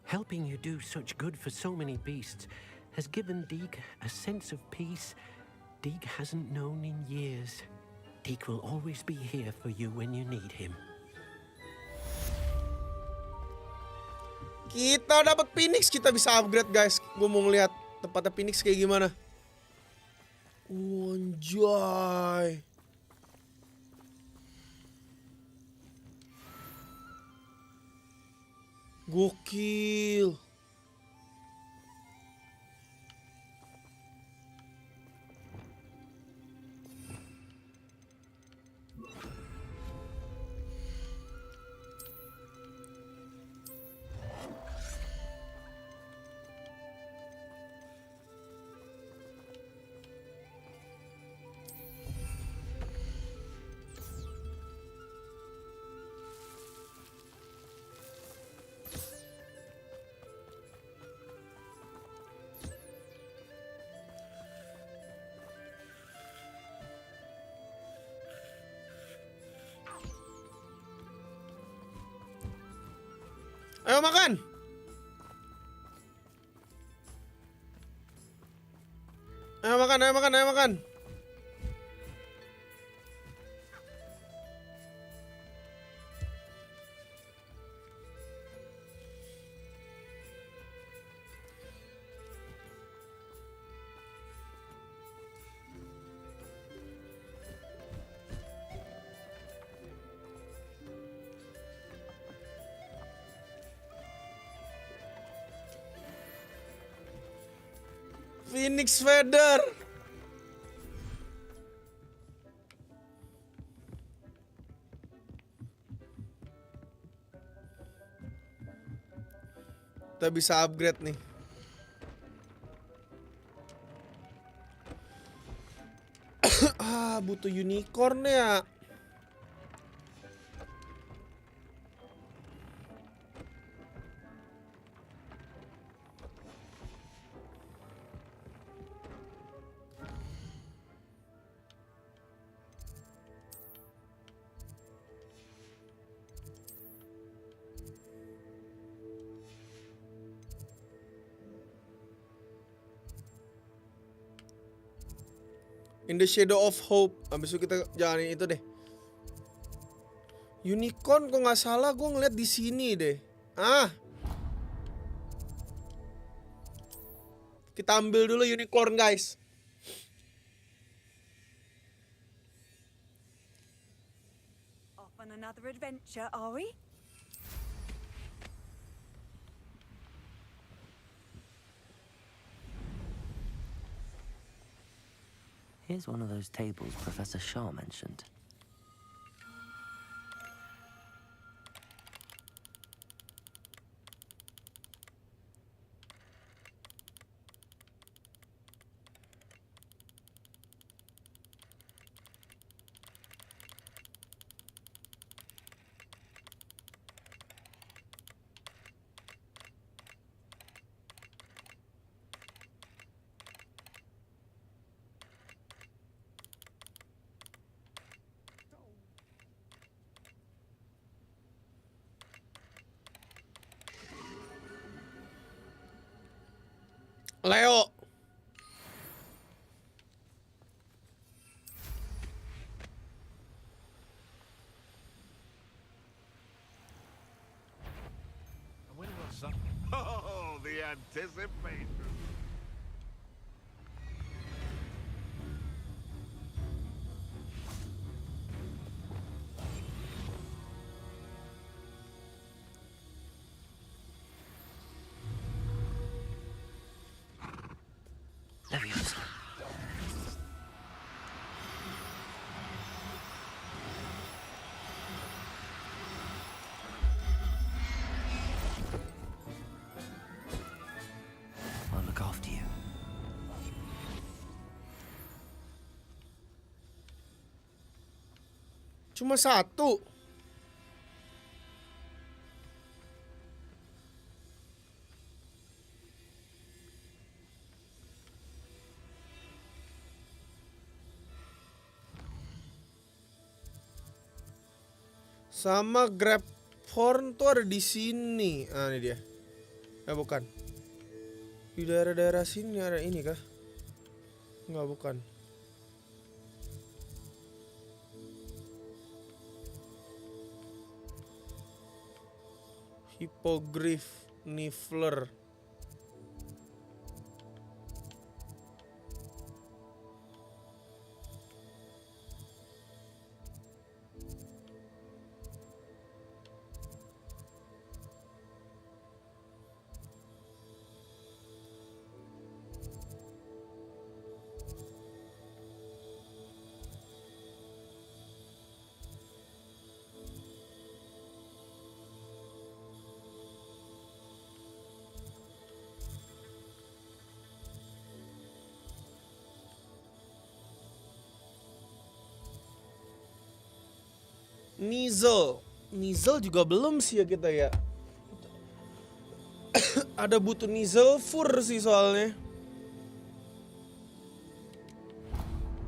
Helping you do such good for so many beasts has given Deke a sense of peace Deke hasn't known in years. Deke will always be here for you when you need him. Kita dapat Phoenix, kita bisa upgrade guys. Gue mau ngeliat tempatnya Phoenix kayak gimana. Anjay. Gokil. Ayo makan. Ayo makan. Phoenix Feather. Kita bisa upgrade nih. Butuh unicorn ya. In the Shadow of Hope. Habis itu kita jalanin itu deh. Unicorn kok nggak salah gue ngeliat di sini deh. Kita ambil dulu unicorn guys. Off on another adventure, are we? Here's one of those tables Professor Shaw mentioned. Leo. Oh, the anticipation. Leviosa. I'll look after you. Cuma satu. Sama grab horn tuh ada di sini. Ini dia. Bukan. Di daerah-daerah sini ada ini kah? Enggak, bukan. Hippogriff Niffler. Nizel juga belum sih ya kita ya. Ada butuh Nizel fur sih soalnya.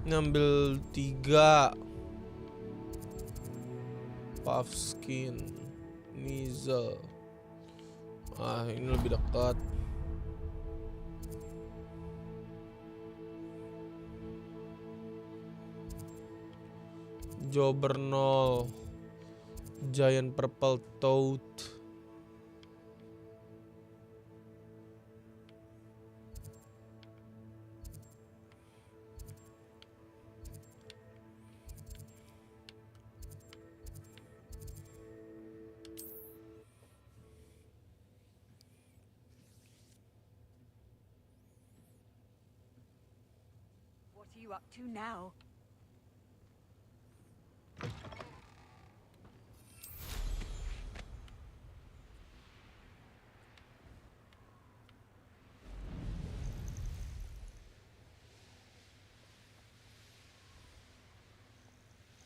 Ngambil 3 puff skin Nizel. Ini lebih dekat. Jobernol, Giant Purple Toad. What are you up to now?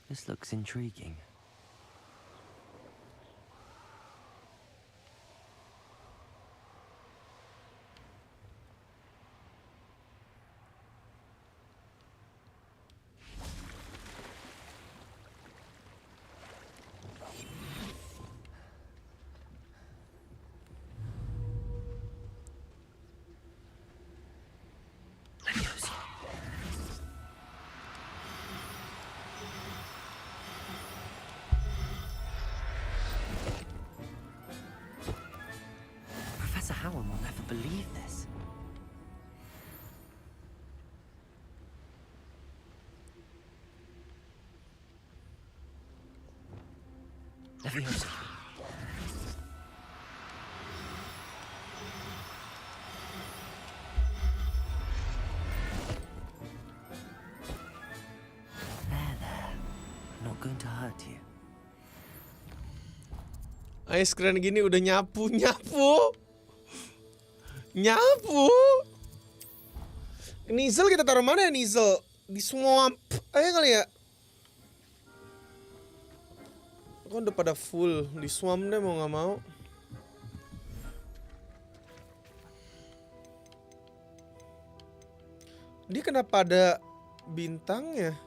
This looks intriguing. Professor Howell will never believe this. Leviosa. There. I'm not going to hurt you. Ais keren gini udah nyapu. Nizel kita taruh mana ya Nizel? Di swamp aja kali ya. Kok udah pada full di swamp deh mau nggak mau. Dia kenapa ada bintangnya?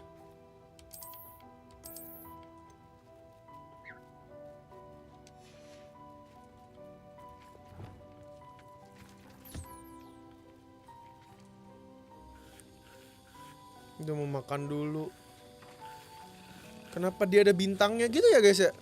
Udah mau makan dulu. Kenapa dia ada bintangnya gitu ya guys ya?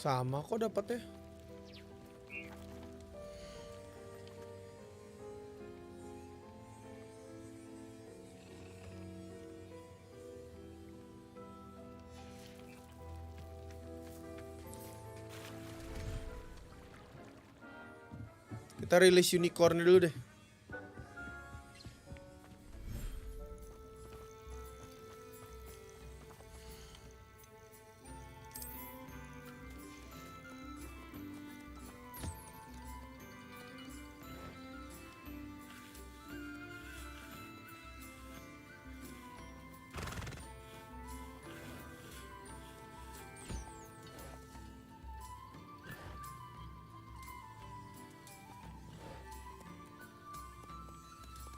Sama kok dapatnya. Kita rilis unicorn dulu deh.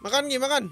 Makan Gi, makan.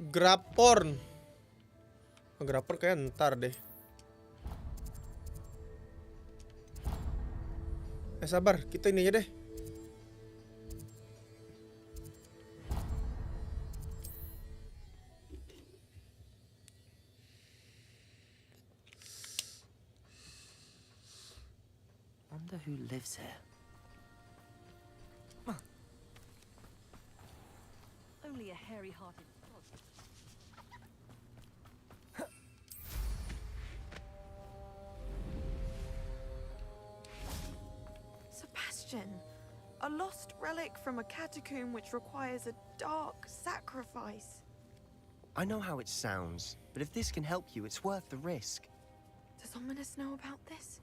Grapporn. Grapporn kayak ntar deh. Sabar, kita ini aja deh. Wonder who lives here. Only a hairy-hearted dog. question. A lost relic from a catacomb which requires a dark sacrifice. I know how it sounds, but if this can help you, it's worth the risk. Does Ominous know about this?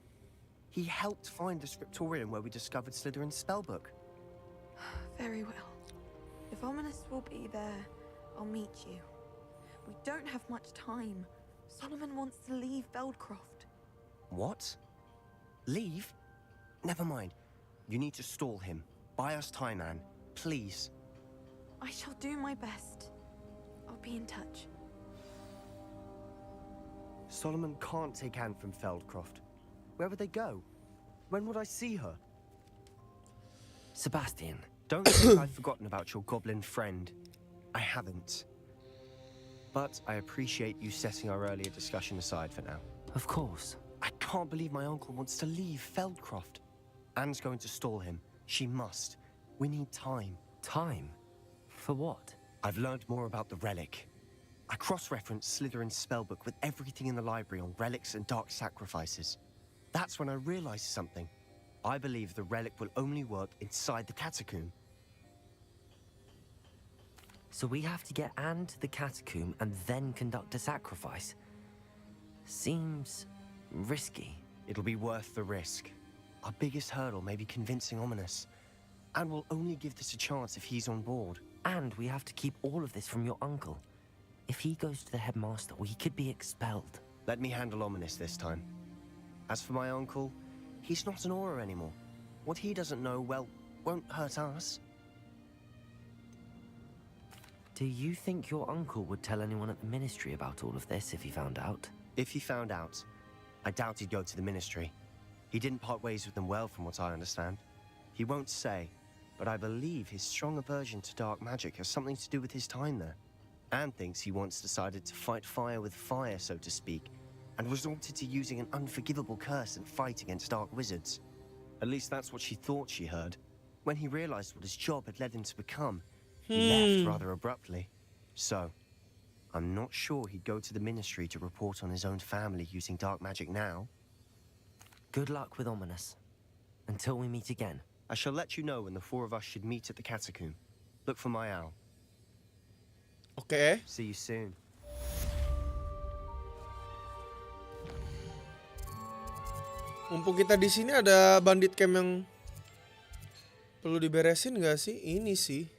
He helped find the scriptorium where we discovered Slytherin's spellbook. Very well. If Ominous will be there, I'll meet you. We don't have much time. Solomon wants to leave Beldcroft. What? Leave? Never mind. You need to stall him. Buy us time, Anne. Please. I shall do my best. I'll be in touch. Solomon can't take Anne from Feldcroft. Where would they go? When would I see her? Sebastian. Don't think I've forgotten about your goblin friend. I haven't. But I appreciate you setting our earlier discussion aside for now. Of course. I can't believe my uncle wants to leave Feldcroft. Anne's going to stall him. She must. We need time. Time? For what? I've learned more about the relic. I cross-referenced Slytherin's spellbook with everything in the library on relics and dark sacrifices. That's when I realized something. I believe the relic will only work inside the catacomb. So we have to get Anne to the catacomb and then conduct a sacrifice? Seems risky. It'll be worth the risk. Our biggest hurdle may be convincing Ominous. And we'll only give this a chance if he's on board. And we have to keep all of this from your uncle. If he goes to the headmaster, we could be expelled. Let me handle Ominous this time. As for my uncle, he's not an Auror anymore. What he doesn't know, well, won't hurt us. Do you think your uncle would tell anyone at the ministry about all of this if he found out? If he found out, I doubt he'd go to the ministry. He didn't part ways with them well, from what I understand. He won't say, but I believe his strong aversion to dark magic has something to do with his time there. Anne thinks he once decided to fight fire with fire, so to speak, and resorted to using an unforgivable curse and fight against dark wizards. At least that's what she thought she heard. When he realized what his job had led him to become, he left rather abruptly. So, I'm not sure he'd go to the ministry to report on his own family using dark magic now. Good luck with Ominous. Until we meet again. I shall let you know when the four of us should meet at the catacomb. Look for my owl. Okay. See you soon. Mumpung kita di sini, ada bandit camp yang perlu diberesin nggak sih? Ini sih.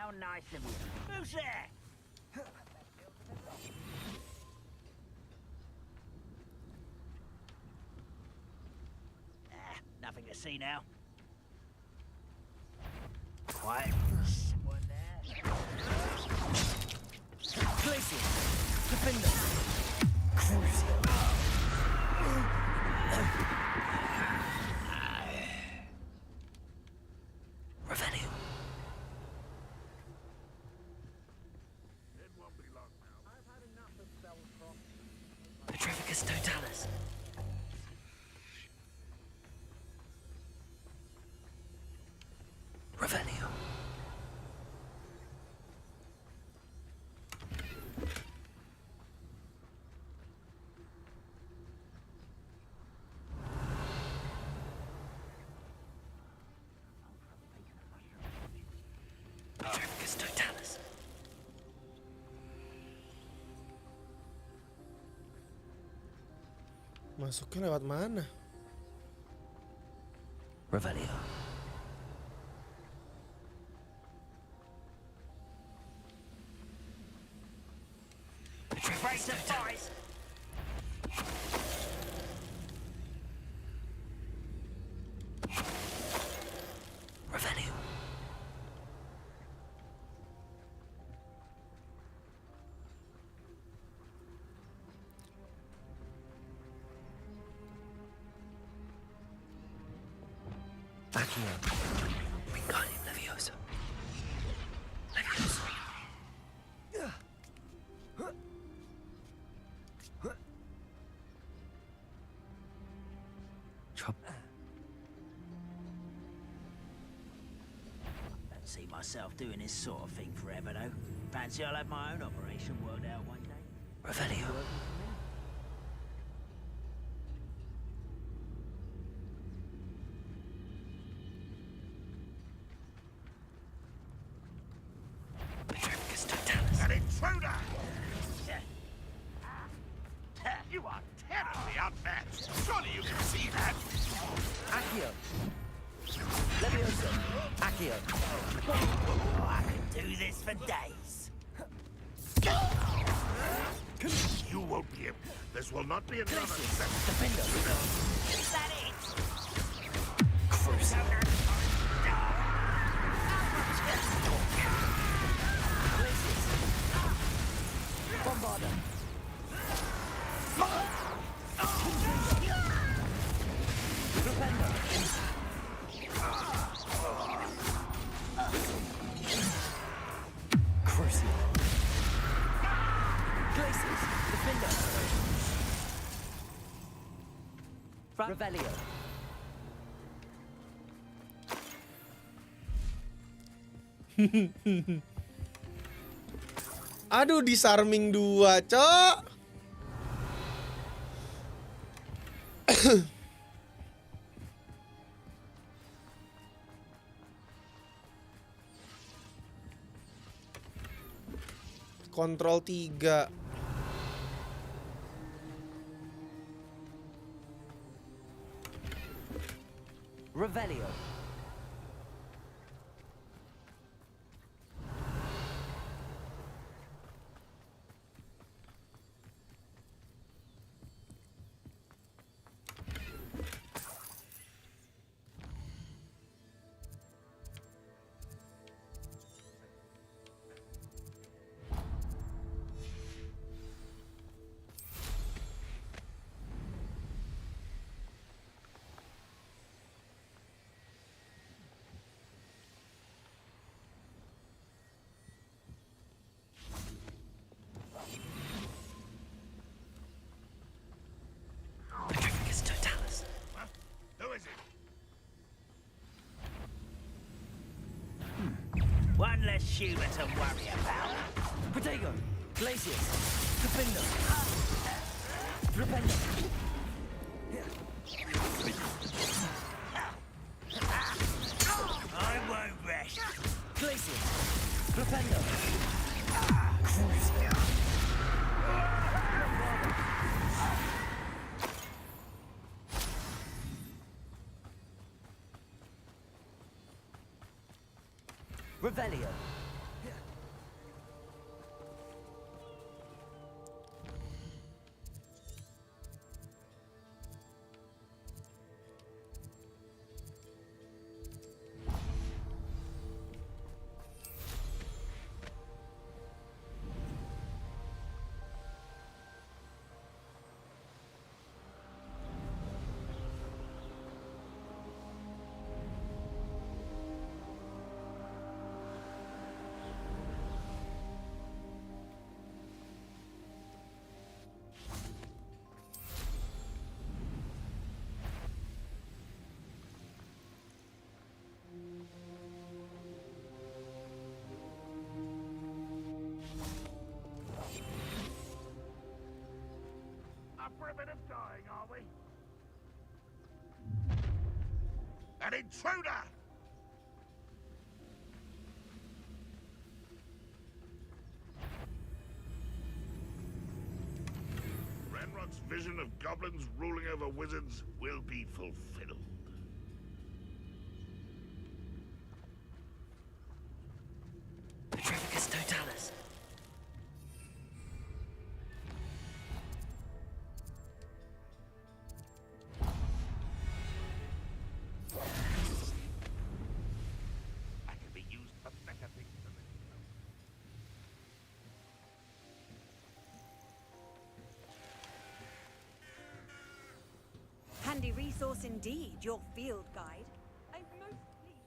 How nice of you. Who's there? Nothing to see now. Quiet. Someone there. Glacier. Defender. Crucial. Revenue. Petrificus totalis. Revenue. Petrificus totalis. Masuknya lewat mana? Revelio. Brace of fires. Revenue. Accio. Wingardium Leviosa. Leviosa. myself doing this sort of thing forever, though. Fancy I'll have my own operation worked out one day. Revelio. An intruder! You are terribly outmatched. Surely you can see that. Accio. Levioso. Accio. Oh, I could do this for days. You won't be able. This will not be another set. Is that it? Bombarda. Crucial. Glaciers. Defender. Revelio. Aduh, disarming 2, Cok. Kontrol 3. Revelio. Who is it? One less human to worry about. Protego. Glaciers. Defender. Repender. I won't rest. Glaciers. Repender. Revelio. Up for a bit of dying, are we? An intruder! Ranrock's vision of goblins ruling over wizards will be fulfilled. Petrificus totalis. I can be used for better things than this. Handy resource indeed, your field guide. I'm most pleased.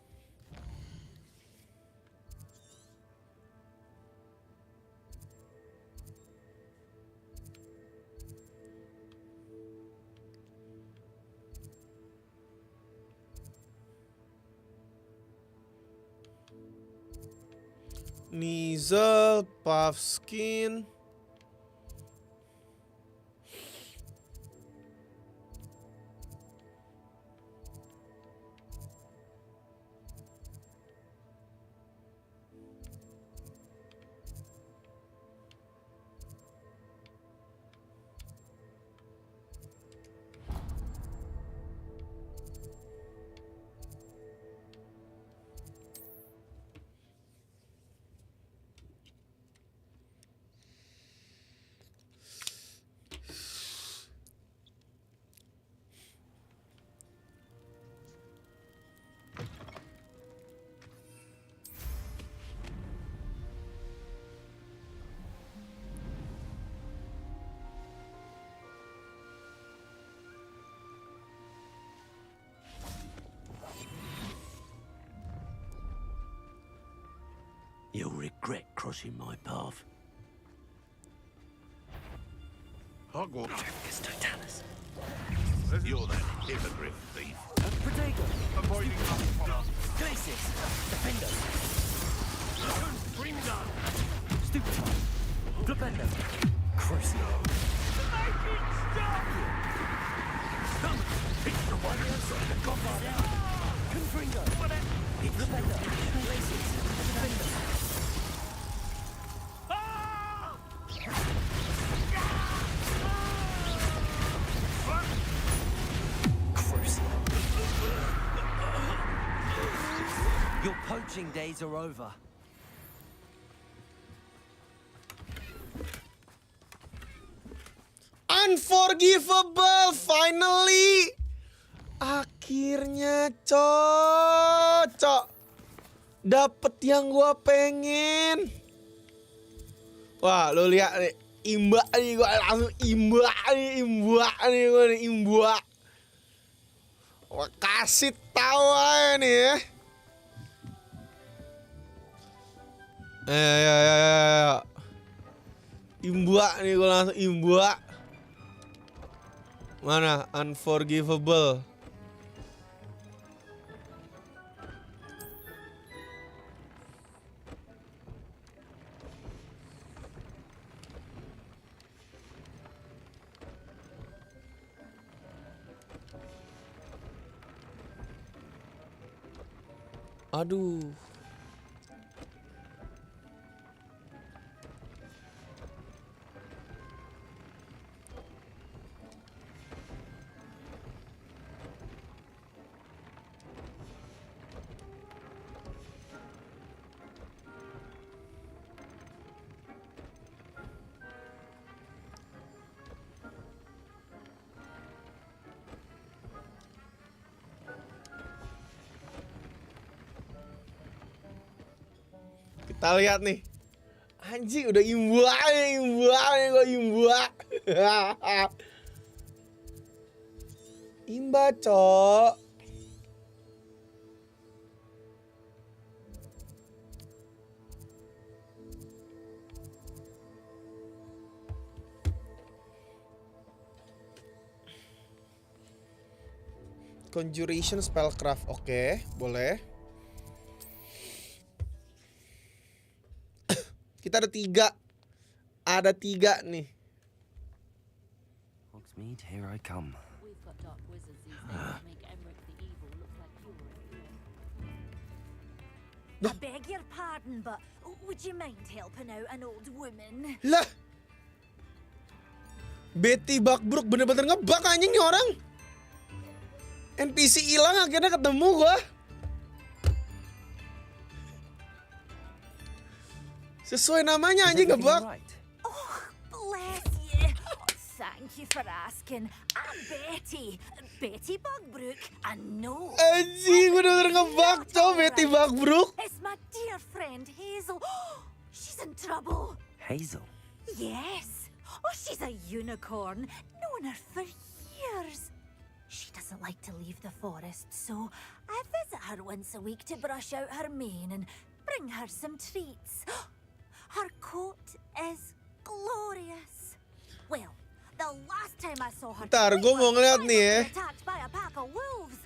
Nizel, Puffskin. You'll regret crossing my path. Hogwarts. It's Totalis. You're that hippogriff thief. Protego. Avoiding Glacis. Defender. Grimgar. Stupid. Flipendo. Crucio. Make it stop! Come. It's the one answer. The Godfather. Confringo. Flipendo. Glacis. Defender. Your poaching days are over. Unforgivable, finally. Akhirnya cocok. Dapet yang gua pengen. Wah, lu lihat nih, imba nih, gua langsung imba nih gua nih, imba. Wah, kasih tahu aja nih ya. Ya. Imba nih, gua langsung imba. Mana? Unforgivable. Aduh. Kita lihat nih. Anjing udah imba nih gua imba. Imba, Cok. Conjuration spellcraft, oke, boleh. Kita ada tiga nih. Hogsmeade, here I come. We've got dark wizards these days to make Emmerich the Evil look like you were. I beg your pardon, but would you mind helping out an old woman? Lah, Betty Buckbrook bener-bener ngebug anjing nih orang. NPC hilang akhirnya ketemu gua. Sesuai namanya anjing ngebug. Oh, bless you. Oh, thank you for asking. I'm Betty. Betty Buckbrook. I know. Anjing bener-bener ngebug cow Betty Buckbrook. It's my dear friend Hazel. She's in trouble. Hazel? Yes. Oh, she's a unicorn. Known her for years. She doesn't like to leave the forest, so I visit her once a week to brush out her mane and bring her some treats. Her coat is glorious. Well, the last time I saw her, Ntar gue mau ngeliat nih ya. attacked by a pack of wolves.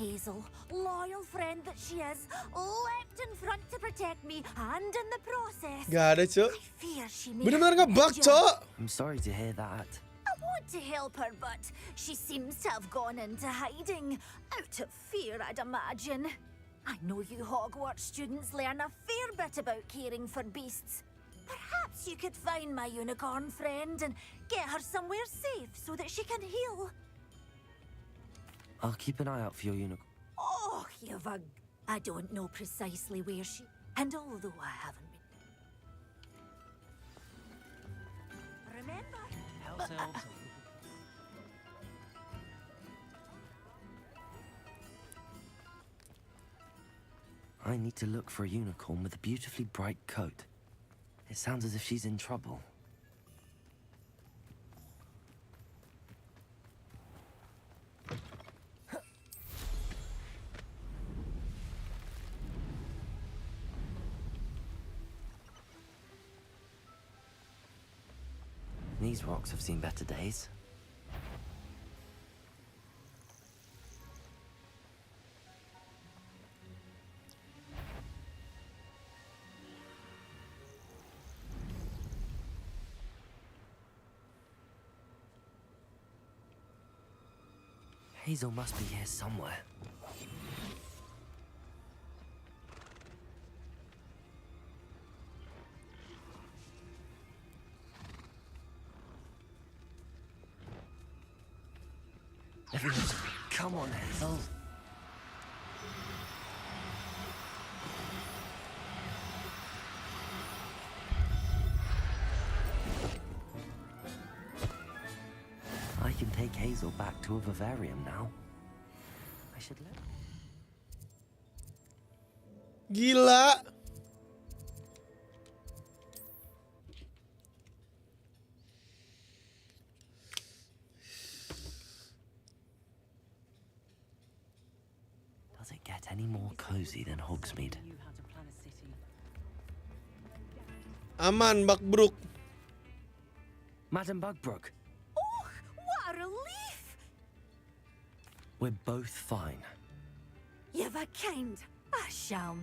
Hazel, loyal friend that she is, leapt in front to protect me, and in the process, Gak ada, Cok. I fear she may Bener-bener have ngebug, been Cok. I'm sorry to hear that. I want to help her, but she seems to have gone into hiding. Out of fear, I'd imagine. I know you Hogwarts students learn a fair bit about caring for beasts. Perhaps you could find my unicorn friend and get her somewhere safe so that she can heal. I'll keep an eye out for your unicorn. Oh, you've a... I don't know precisely where she... And although I haven't been... Remember? I need to look for a unicorn with a beautifully bright coat. It sounds as if she's in trouble. These rocks have seen better days. Hazel must be here somewhere. Everyone's... Come on, Hazel. I can take Hazel back to a vivarium now. I should let... Gila. Does it get any more cozy than Hogsmeade? Aman, Buckbrook. Madam Bugbrook, Oh, what a relief! we're both fine. You've a kind, a sham.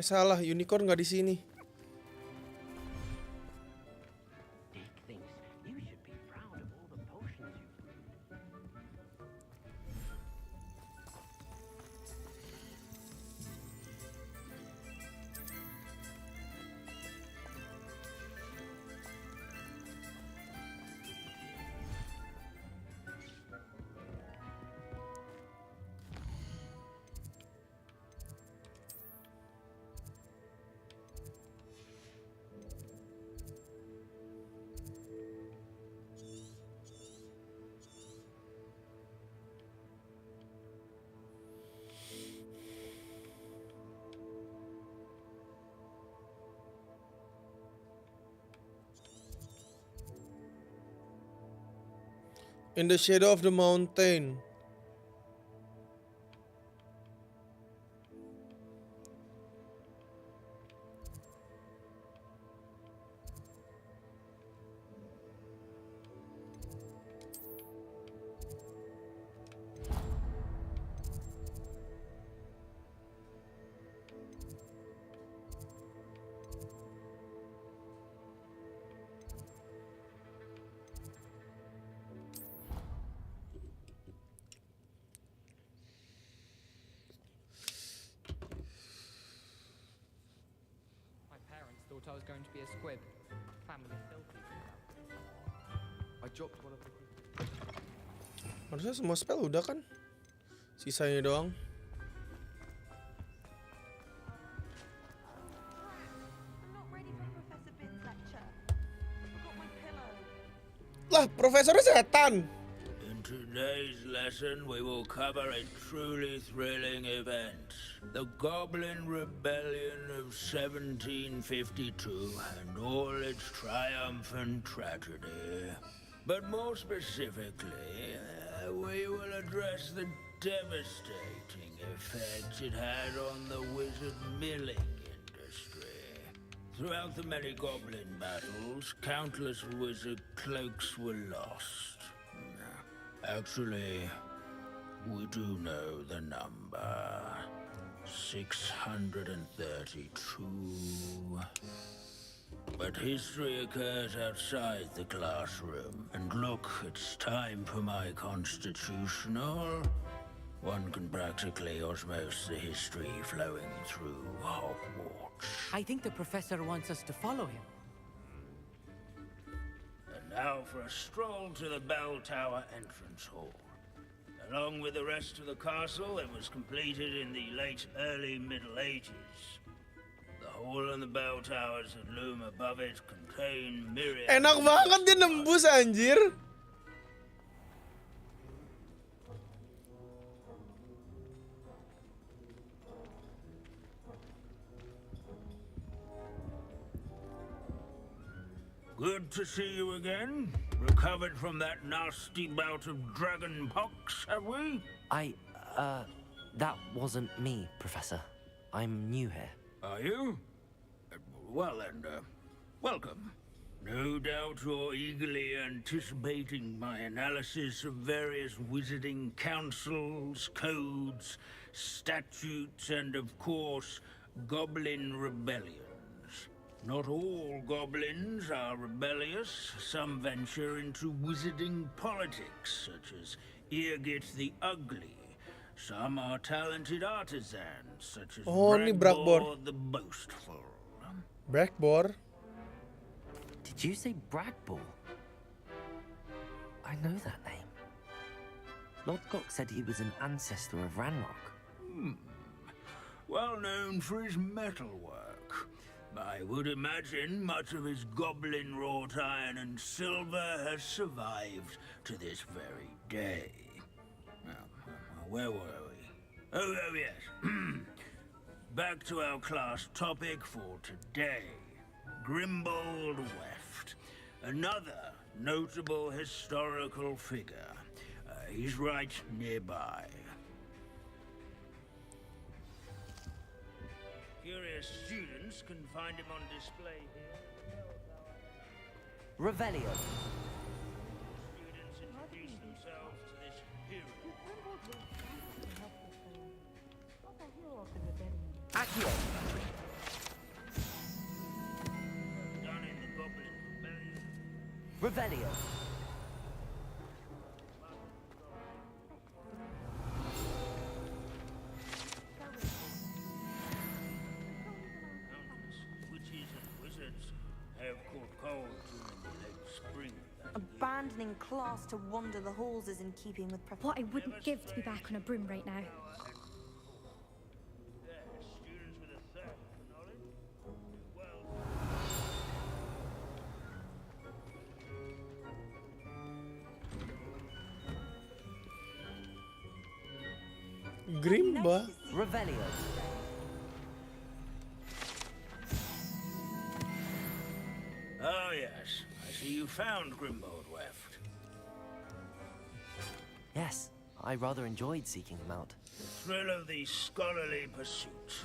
Salah, unicorn nggak di sini. In the shadow of the mountain. Thought I was going to be a squib. Family filthy. I dropped one of the... Harusnya semua spell udah kan? Sisanya doang. Lah, profesornya setan. today's lesson, we will cover a truly thrilling event. The Goblin Rebellion of 1752 and all its triumphant tragedy. But more specifically, we will address the devastating effect it had on the wizard milling industry. Throughout the many goblin battles, countless wizard cloaks were lost. Actually, we do know the number. 632. But history occurs outside the classroom. And look, it's time for my constitutional. One can practically osmose the history flowing through Hogwarts. I think the professor wants us to follow him. And now for a stroll to the bell tower entrance hall. Along with the rest of the castle, it was completed in the late early Middle Ages. The hall and the bell towers that loom above it contain myriad... Enak banget dia nembus anjir. Good to see you again. Recovered from that nasty bout of dragon pox, have we? That wasn't me, Professor. I'm new here. Are you? Well then, welcome. No doubt you're eagerly anticipating my analysis of various wizarding councils, codes, statutes, and of course, goblin rebellions. Not all goblins are rebellious. Some venture into wizarding politics, such as Irgit the Ugly. Some are talented artisans, such as Bragbor the Boastful. Bragbor? Did you say Bragbor? I know that name. Lord Gok said he was an ancestor of Ranrock. Well known for his metalwork. I would imagine much of his goblin wrought iron and silver has survived to this very day. Where were we? Oh yes. Back to our class topic for today. Grimbold Weft. Another notable historical figure. He's right nearby. Curious students can find him on display here. Revelio. Students introduce themselves to this hero. Accio. Done in the Goblin Rebellion. Revelio. Abandoning class to wander the halls is in keeping with What I wouldn't give to be back on a broom right now. Students with a thirst for knowledge. Grimba? Revelio. Oh yes, I see you found Grimbold Weft. Yes, I rather enjoyed seeking him out. The thrill of the scholarly pursuit.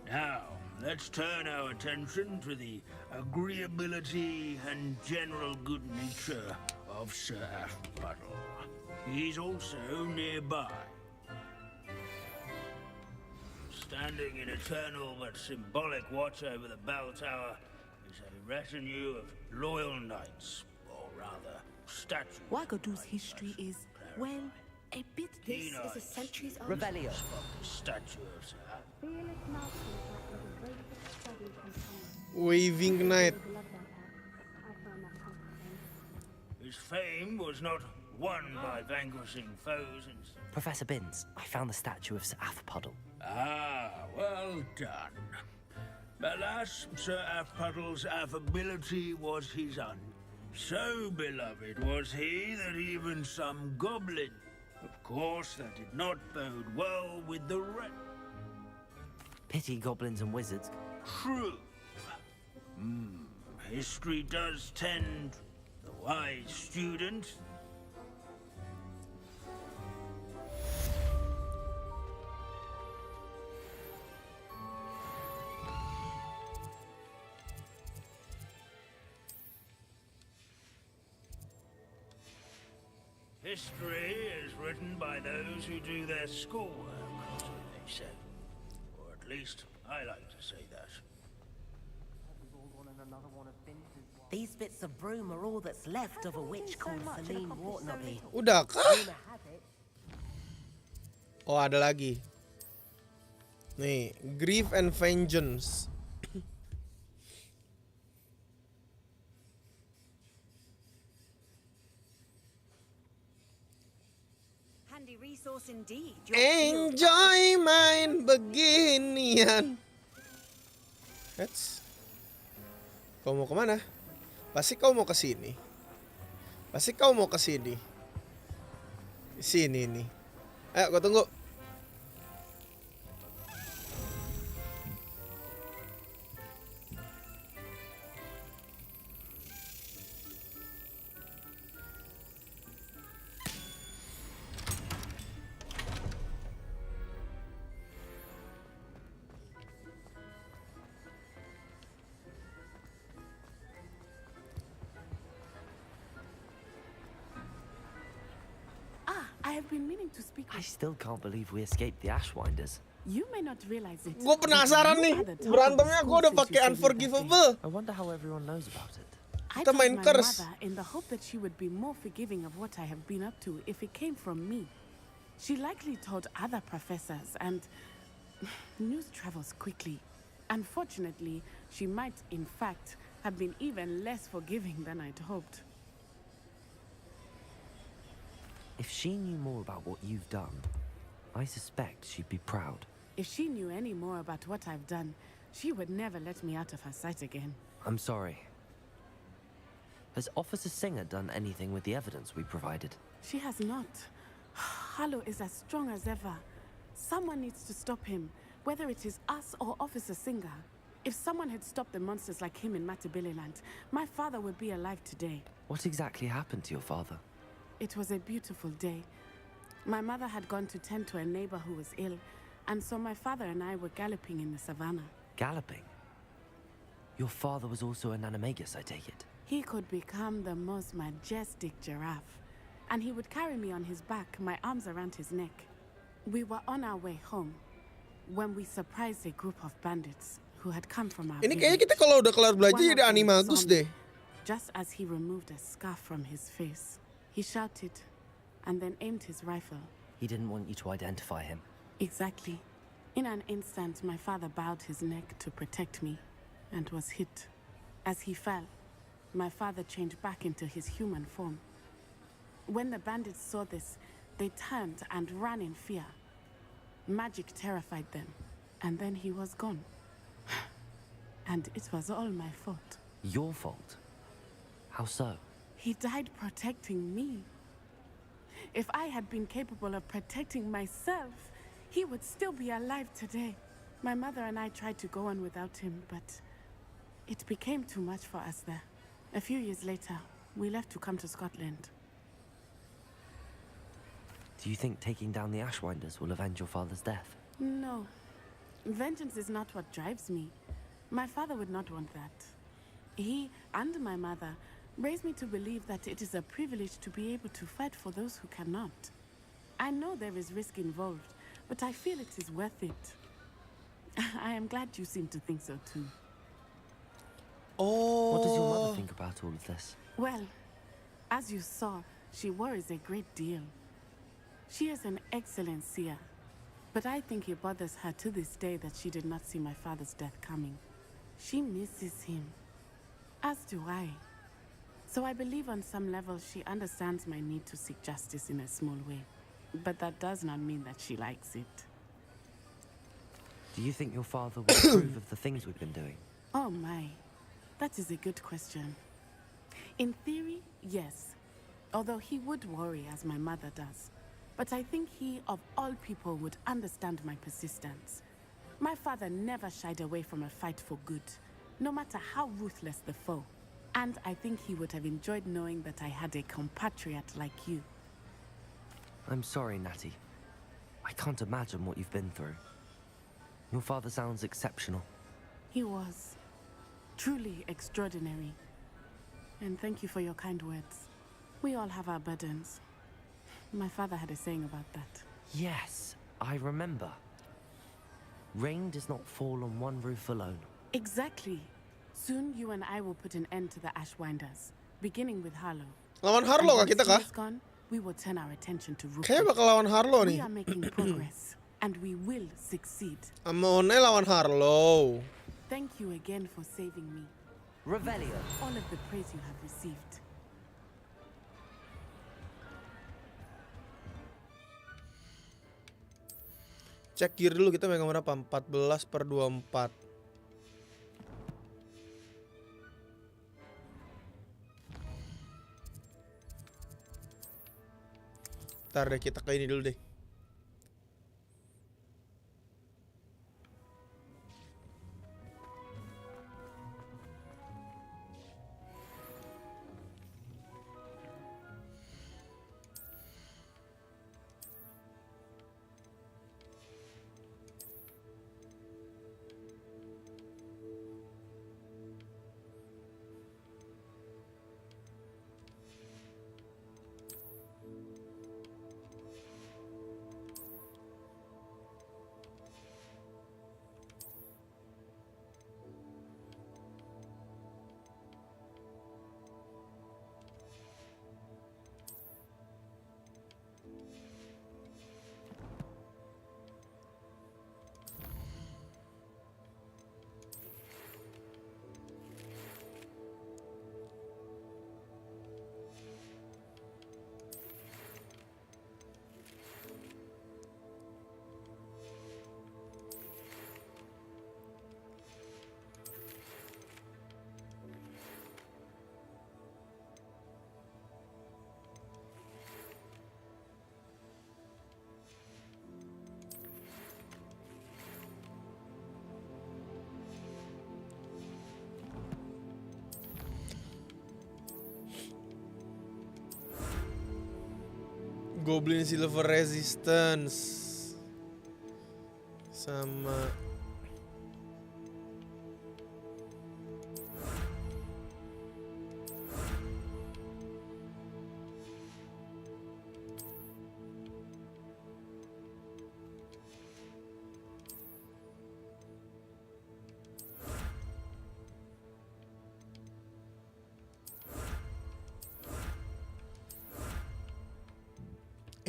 Now, let's turn our attention to the agreeability and general good nature of Sir Aphpuddle. He's also nearby. Standing in eternal but symbolic watch over the bell tower is a retinue of loyal knights, or rather, statues. Wagadu's history is, well, a bit this is a centuries old. Revelio. Statue of Sir Waving Knight. His fame was not won by vanquishing foes in... Professor Binns, I found the statue of Sir Aphpuddle. Ah, well done. Alas, Sir Aphpuddle's affability was his So beloved was he that even some goblin. Of course, that did not bode well with the rest. Pity goblins and wizards. True. History does tend the wise student. History is written by those who do their schoolwork, so they say. Or at least, I like to say that. These bits of broom are all that's left of a witch called Feline Wartnaby. Udah kah? Oh, ada lagi. Nih, Grief and Vengeance. Handy resource indeed. Enjoy main beginian. Kau mau kemana? Pasti kau mau ke sini. Pasti kau mau ke sini. Sini nih. Ayo, gua tunggu. I have been meaning to speak I with still can't believe we escaped the Ashwinders. you. May not realize it. Gue penasaran nih. Berantemnya gue udah pakai Unforgivable. I wonder how everyone knows about it. I Kita told main my curse. mother in the hope that she would be more forgiving of what I have been up to if it came from me. She likely told other professors, and news travels quickly. Unfortunately, she might, in fact, have been even less forgiving than I'd hoped. If she knew more about what you've done, I suspect she'd be proud. If she knew any more about what I've done, she would never let me out of her sight again. I'm sorry. Has Officer Singer done anything with the evidence we provided? She has not. Harlow is as strong as ever. Someone needs to stop him, whether it is us or Officer Singer. If someone had stopped the monsters like him in Matabeleland, my father would be alive today. What exactly happened to your father? It was a beautiful day. My mother had gone to tend to a neighbor who was ill, and so my father and I were galloping in the savannah. Galloping? Your father was also an animagus, I take it. He could become the most majestic giraffe, and he would carry me on his back, my arms around his neck. We were on our way home when we surprised a group of bandits who had come from our Ini village. kayaknya kita kalau udah kelar belajar One of jadi them animagus saw me, deh. Just as he removed a scarf from his face, he shouted and then aimed his rifle. He didn't want you to identify him. Exactly. In an instant, my father bowed his neck to protect me and was hit. As he fell, my father changed back into his human form. When the bandits saw this, they turned and ran in fear. Magic terrified them, and then he was gone. And it was all my fault. Your fault? How so? He died protecting me. If I had been capable of protecting myself, he would still be alive today. My mother and I tried to go on without him, but it became too much for us there. A few years later, we left to come to Scotland. Do you think taking down the Ashwinders will avenge your father's death? No. Vengeance is not what drives me. My father would not want that. He and my mother raised me to believe that it is a privilege to be able to fight for those who cannot. I know there is risk involved, but I feel it is worth it. I am glad you seem to think so too. Oh. What does your mother think about all of this? Well, as you saw, she worries a great deal. She is an excellent seer, but I think it bothers her to this day that she did not see my father's death coming. She misses him, as do I. So I believe on some level she understands my need to seek justice in a small way. But that does not mean that she likes it. Do you think your father will approve of the things we've been doing? Oh my, that is a good question. In theory, yes. Although he would worry as my mother does. But I think he, of all people, would understand my persistence. My father never shied away from a fight for good, no matter how ruthless the foe. And I think he would have enjoyed knowing that I had a compatriot like you. I'm sorry, Natty. I can't imagine what you've been through. Your father sounds exceptional. He was truly extraordinary. And thank you for your kind words. We all have our burdens. My father had a saying about that. Yes, I remember. Rain does not fall on one roof alone. Exactly. Soon you and I will put an end to the Ashwinders, beginning with Harlow. Lawan Harlow kah kita kah? Gone, we will turn our attention to Rupert. Kayaknya bakal lawan Harlow nih. We are making progress, and we will succeed. Amone lawan Harlow. Thank you again for saving me. Revelio. All of the praise you have received. Cek gear dulu, kita megang berapa? 14/24. Ntar deh, kita ke ini dulu deh. Goblin Silver Resistance sama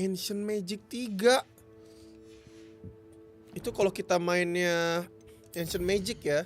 Ancient Magic 3. Itu kalau kita mainnya Ancient Magic ya.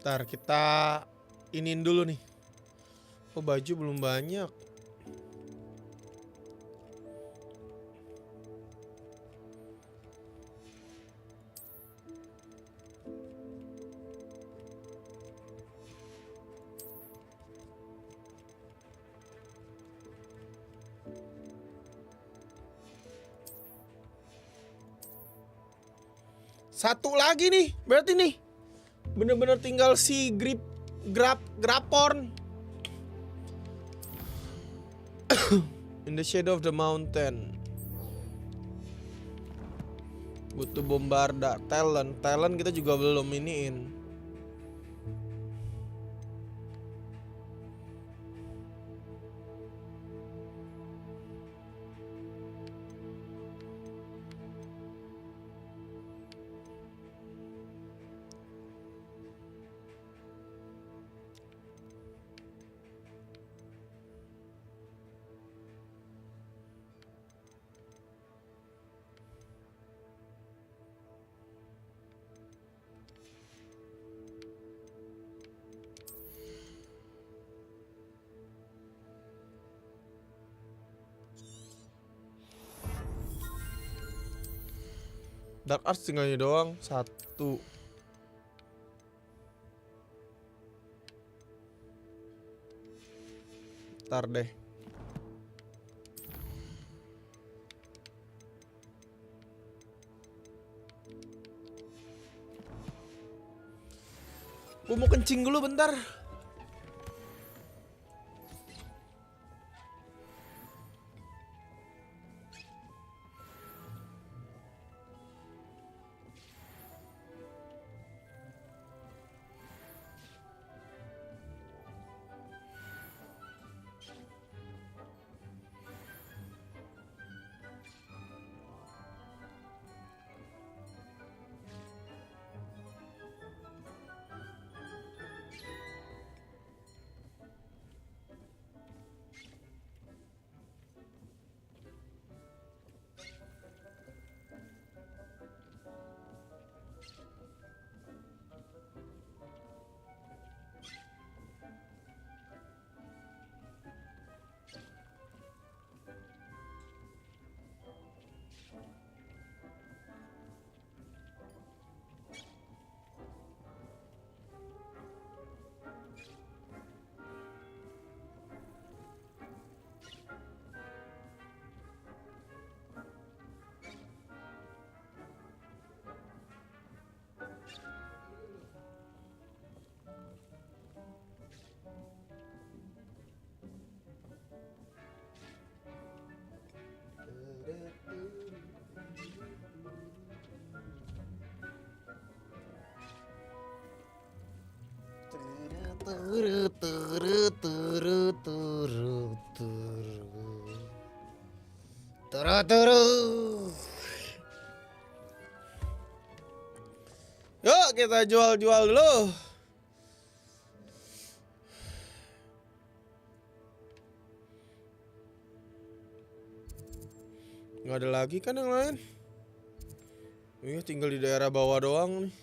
Ntar kita iniin dulu nih. Oh, baju belum banyak. Satu lagi nih, berarti nih. Bener-bener tinggal si Graporn. In the shadow of the mountain. Butuh bombarda. Talent kita juga belum iniin. Dark Arts tinggalnya doang 1. Ntar deh. Gue mau kencing dulu bentar. Yuk kita jual-jual dulu. Nggak ada lagi kan yang lain? Iya tinggal di daerah bawah doang nih.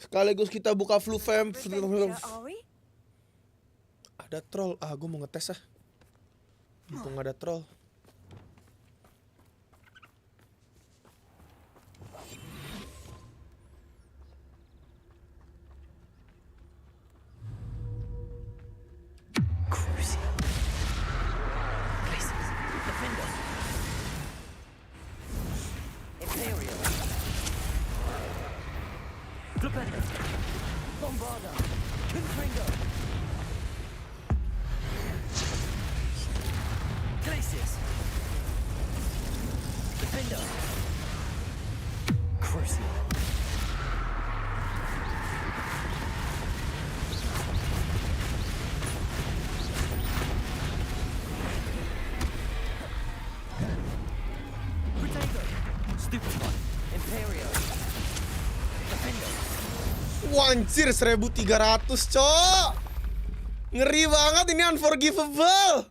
Sekaligus kita buka flu vamp. Ada troll. Ah, gue mau ngetes ah. Mumpung ada troll. Anjir 1300 cok. Ngeri banget ini, unforgivable.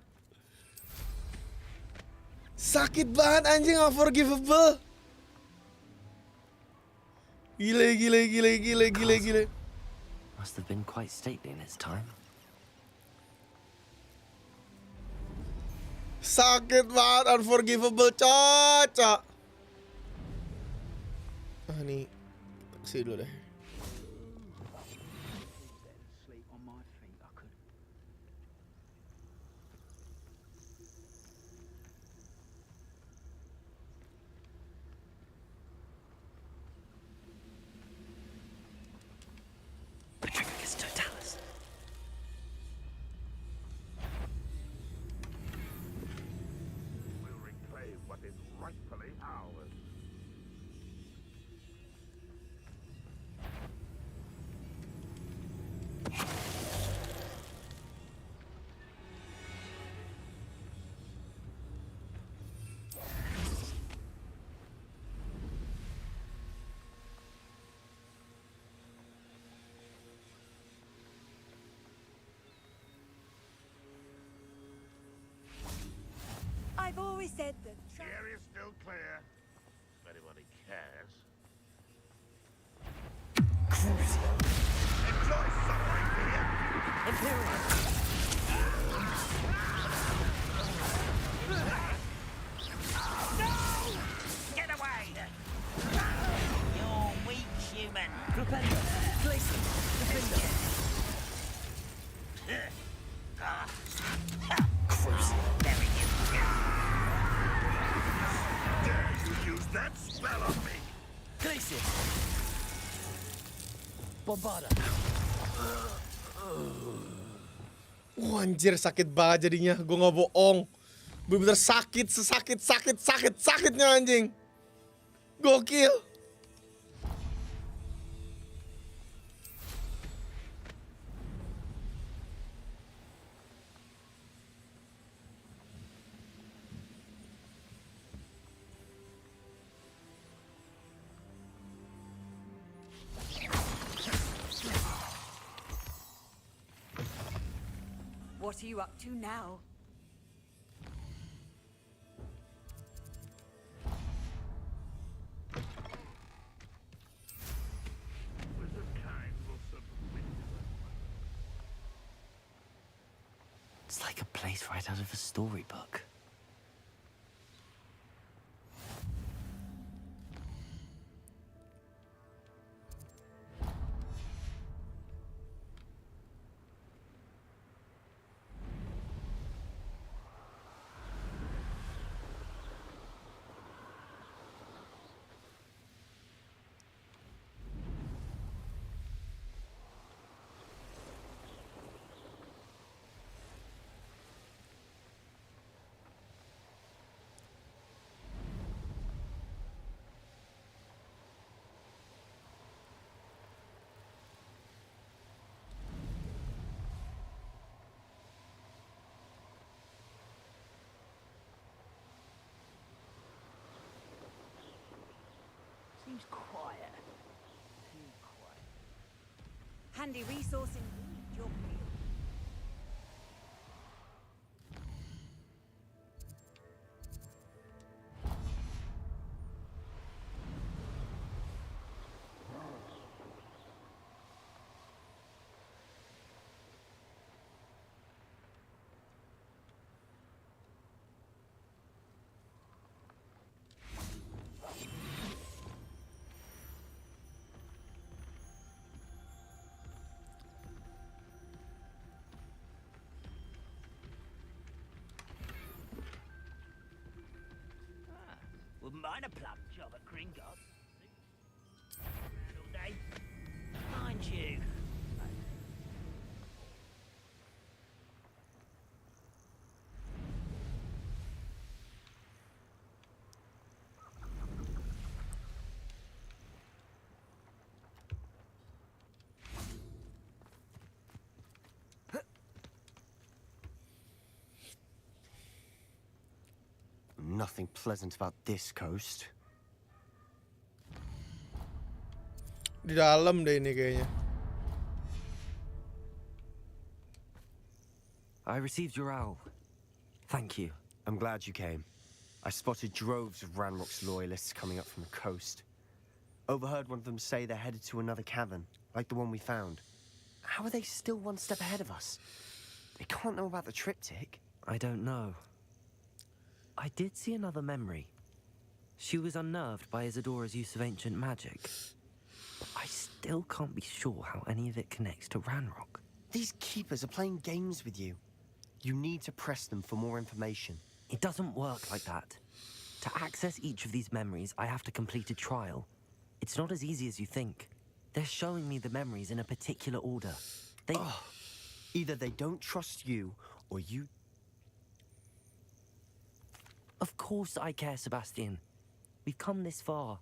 Sakit banget anjing, unforgivable. Gile. Must have been quite stately in its time. Sakit banget, unforgivable cok. Ah nih, taksi dulu deh. said the The area's still clear. If anybody cares. Enjoy suffering here. Get away! You're weak, human. Propender, Glacier, Defender. Very good. Dare you use that spell on me? Glacier. Bombarda. Anjir sakit banget jadinya. Gue nggak bohong. Bener-bener sakit, sakitnya anjing. Gokil. What are you up to now? It's like a place right out of a storybook. Seems quiet. Too quiet. Handy resource indeed, your field. Wouldn't mind a plum job at Gringotts. All day. Mind you. Nothing pleasant about this coast. Di dalam deh ini kayaknya. I received your owl. Thank you. I'm glad you came. I spotted droves of Ranrock's loyalists coming up from the coast. Overheard one of them say they're headed to another cavern, like the one we found. How are they still one step ahead of us? They can't know about the triptych. I don't know. I did see another memory. She was unnerved by Isadora's use of ancient magic. But I still can't be sure how any of it connects to Ranrock. These keepers are playing games with you. You need to press them for more information. It doesn't work like that. To access each of these memories, I have to complete a trial. It's not as easy as you think. They're showing me the memories in a particular order. They... Either they don't trust you, or you... Of course I care, Sebastian. We've come this far.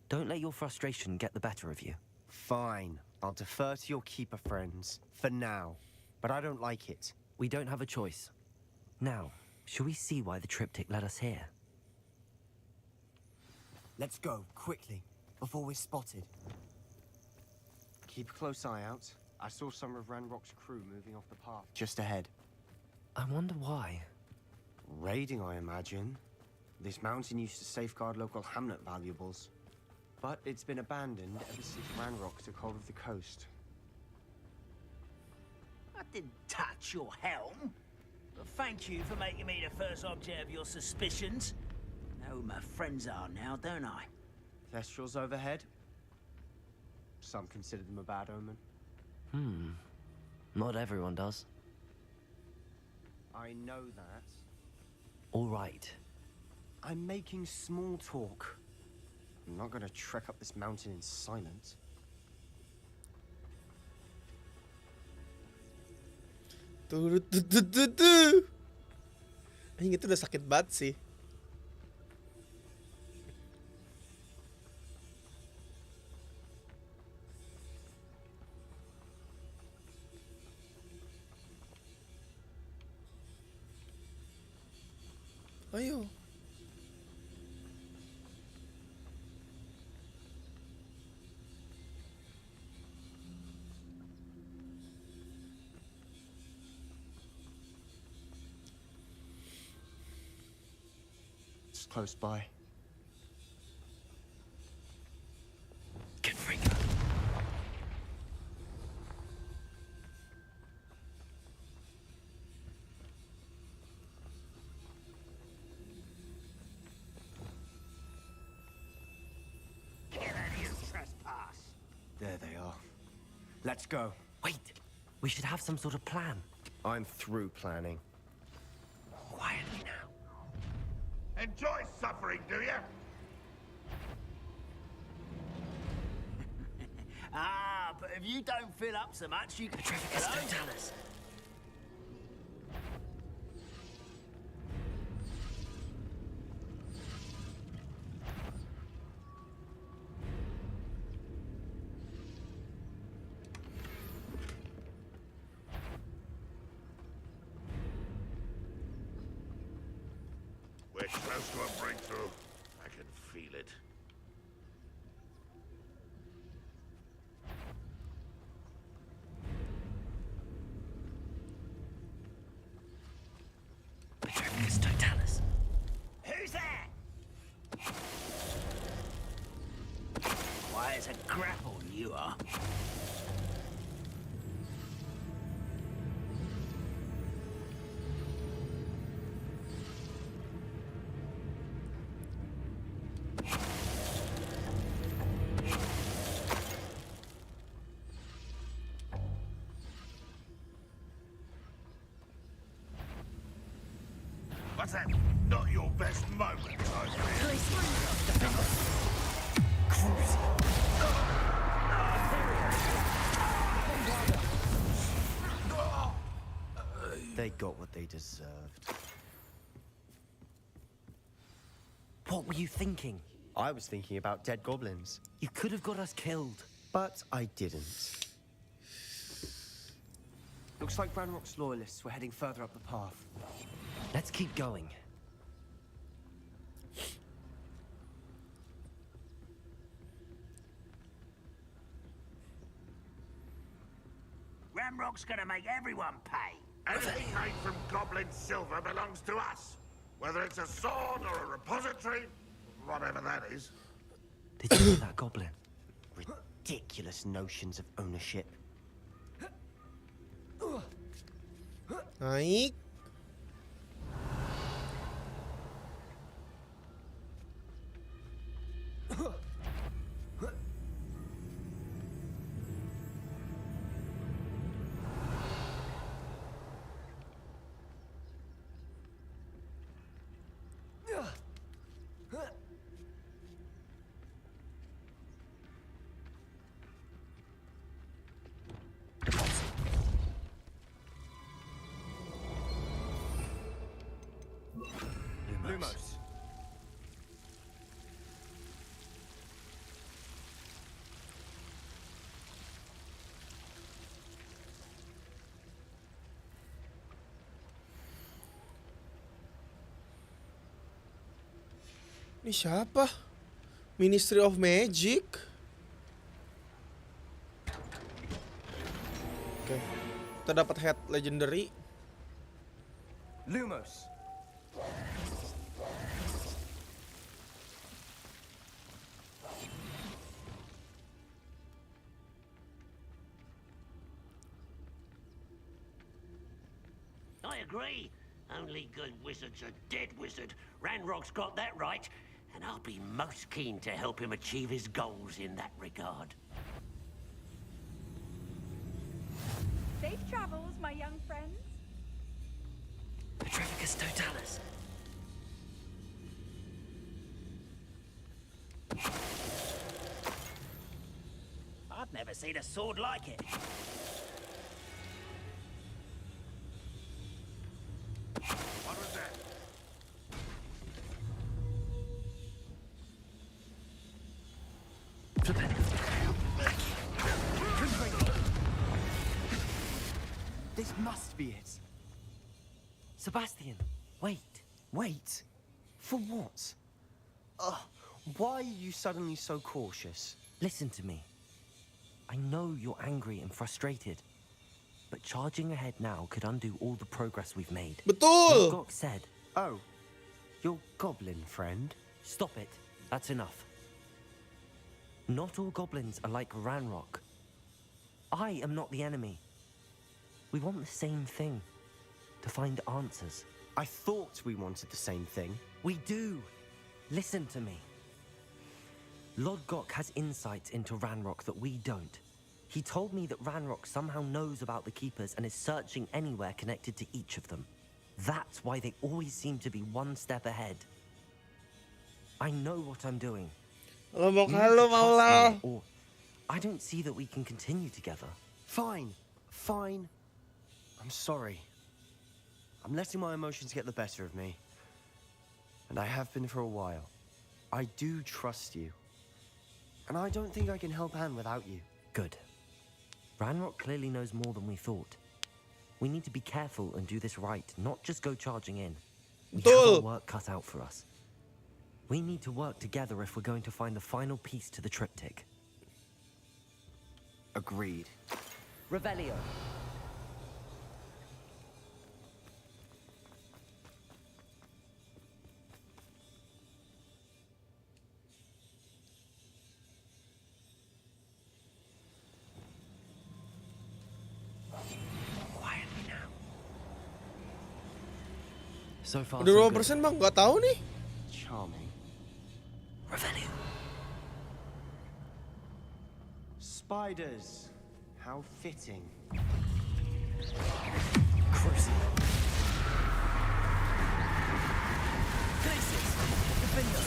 Don't let your frustration get the better of you. Fine. I'll defer to your keeper friends. For now. But I don't like it. We don't have a choice. Now, shall we see why the triptych led us here? Let's go, quickly, before we're spotted. Keep a close eye out. I saw some of Ranrock's crew moving off the path just ahead. I wonder why. Raiding, I imagine. This mountain used to safeguard local hamlet valuables. But it's been abandoned ever since Ranrock took hold of the coast. I didn't touch your helm. But thank you for making me the first object of your suspicions. Know who my friends are now, don't I? Thestrals overhead? Some consider them a bad omen. Not everyone does. I know that. All right. I'm making small talk. I'm not gonna trek up this mountain in silence. Anjing itu udah sakit banget sih. Ayo. It's close by. Get free. There they are. Let's go. Wait. We should have some sort of plan. I'm through planning. Quietly now. Enjoy suffering, do you? But if you don't fill up so much, you can... Petrificus totalis. We're close to a breakthrough. I can feel it. Petrificus totalis. Who's there? Why, it's a grapple you are. What's that? Not your best moment, I They got what they deserved. What were you thinking? I was thinking about dead goblins. You could have got us killed. But I didn't. Looks like Ranrock's loyalists were heading further up the path. Let's keep going. Ramrock's gonna make everyone pay. Anything made from goblin silver belongs to us. Whether it's a sword or a repository, whatever that is. Did you hear that goblin? Ridiculous notions of ownership. Naik. Lumos. Ini siapa? Ministry of Magic. Oke. Kita dapat head legendary. Lumos. I agree. Only good wizards are dead wizard. Ranrock's got that right, and I'll be most keen to help him achieve his goals in that regard. Safe travels, my young friends. Petrificus totalis. I've never seen a sword like it. What was that? This must be it. Sebastian, wait. Wait? For what? Why are you suddenly so cautious? Listen to me. I know you're angry and frustrated, but charging ahead now could undo all the progress we've made. Betul! Gok said. Oh, your goblin friend? Stop it. That's enough. Not all goblins are like Ranrock. I am not the enemy. We want the same thing. To find answers. I thought we wanted the same thing. We do. Listen to me. Lord Gok has insights into Ranrock that we don't. He told me that Ranrock somehow knows about the Keepers and is searching anywhere connected to each of them. That's why they always seem to be one step ahead. I know what I'm doing. Lo mau You need halo to mau trust lah. me, or I don't see that we can continue together. Fine. I'm sorry. I'm letting my emotions get the better of me. And I have been for a while. I do trust you. And I don't think I can help Anne without you. Good. Ranrock clearly knows more than we thought. We need to be careful and do this right, not just go charging in. We have our work cut out for us. We need to work together if we're going to find the final piece to the triptych. Agreed. Revelio. Quietly now. So far, Udah so 2% good. bang, nggak tahu nih. Charming. Revelio. Spiders. How fitting. Crucial. Glacius. Defender.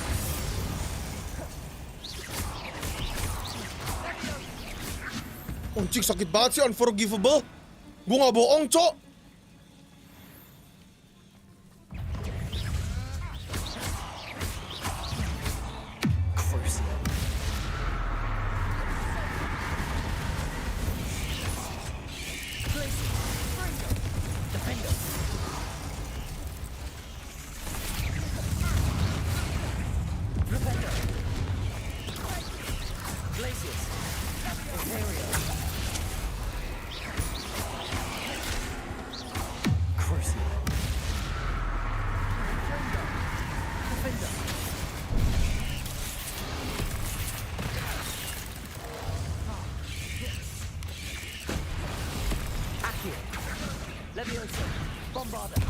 Cik sakit banget sih, unforgivable. Gue nggak bohong, cok. Leviosa. Bombarder.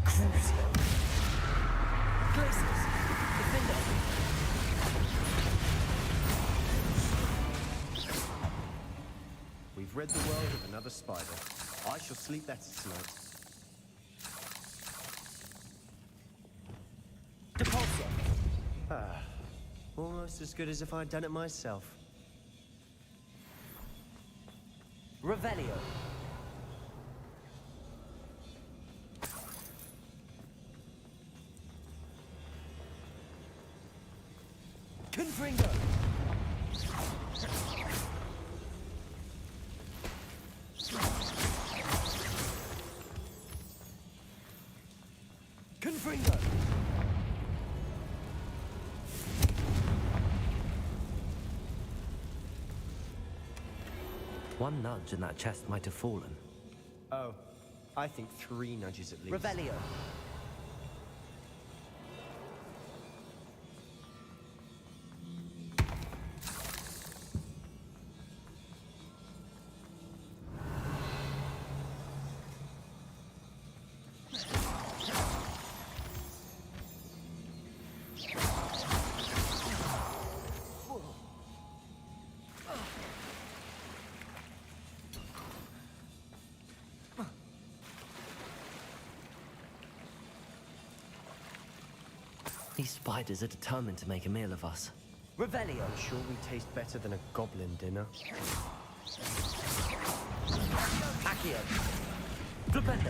Crucio. Glacius. Defender. We've rid the world of another spider. I shall sleep better tonight. Depulsor. Almost as good as if I'd done it myself. Revelio. Confringo. Confringo. One nudge and that chest might have fallen. Oh, I think 3 nudges at least. Revelio. These spiders are determined to make a meal of us. Revelio. I'm sure we taste better than a goblin dinner. Accio. Flipendo.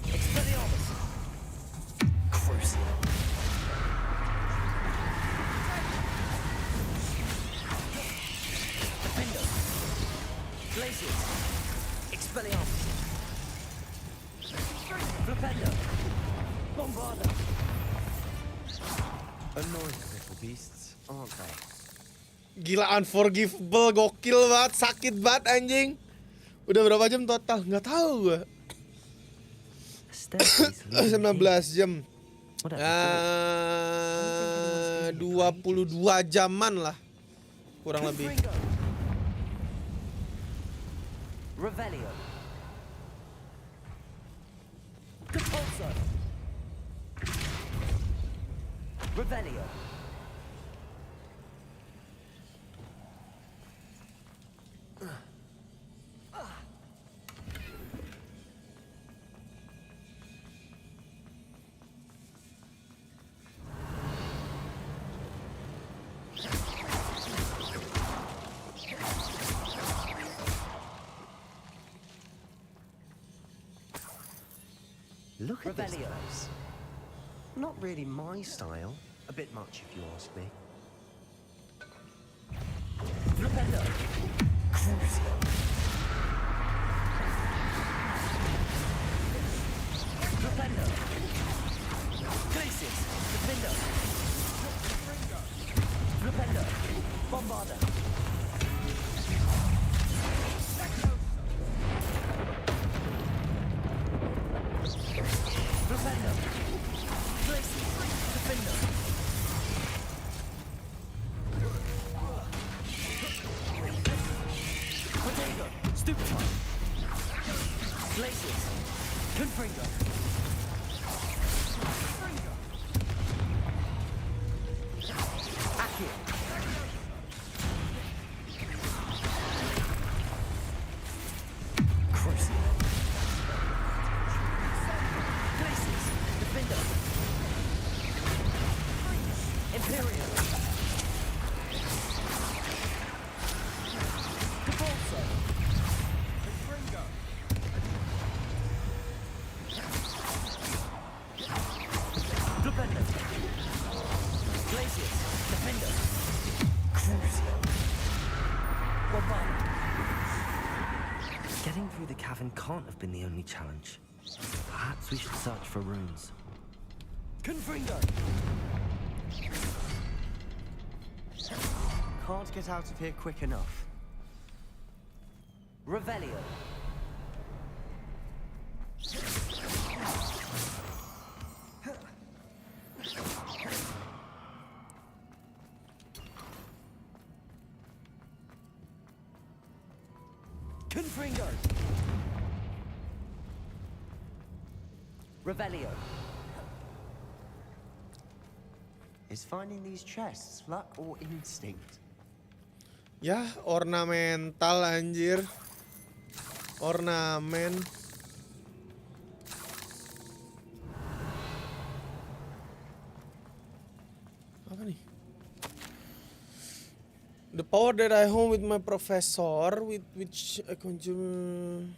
Expelliarmus. Crucio. Glacius. Expelliarmus. Flipendo. Bombarda. Annoying little beasts, aren't they? Gila, unforgivable, gokil banget, sakit banget anjing. Udah berapa jam total? Nggak tahu gua. 19 jam. 22 jaman lah. Kurang lebih. Revelio. Compulso. Revelio. Look at this place. Not really my style. A bit much if you ask me. Flipendo. Crucio. Flipendo. Glacius. Defendo. Flipendo. Bombarda. Flipendo. Glacius. Defendo. Potato. Stupefy. Glacius. Confringo. Accio. Crucio. Glacius. Defendo. Imperial. Compulso. Confringo. Flipendo. Glacius. Defendo. Crucio. Bombarda. Getting through the cavern can't have been the only challenge. Perhaps we should search for runes. Confringo. Can't get out of here quick enough. Revelio. Confringo. Revelio. Is finding these chests luck or instinct? Ya, ornamental anjir. Ornamen. Apa nih? The power that I hold with my professor, with which I consume.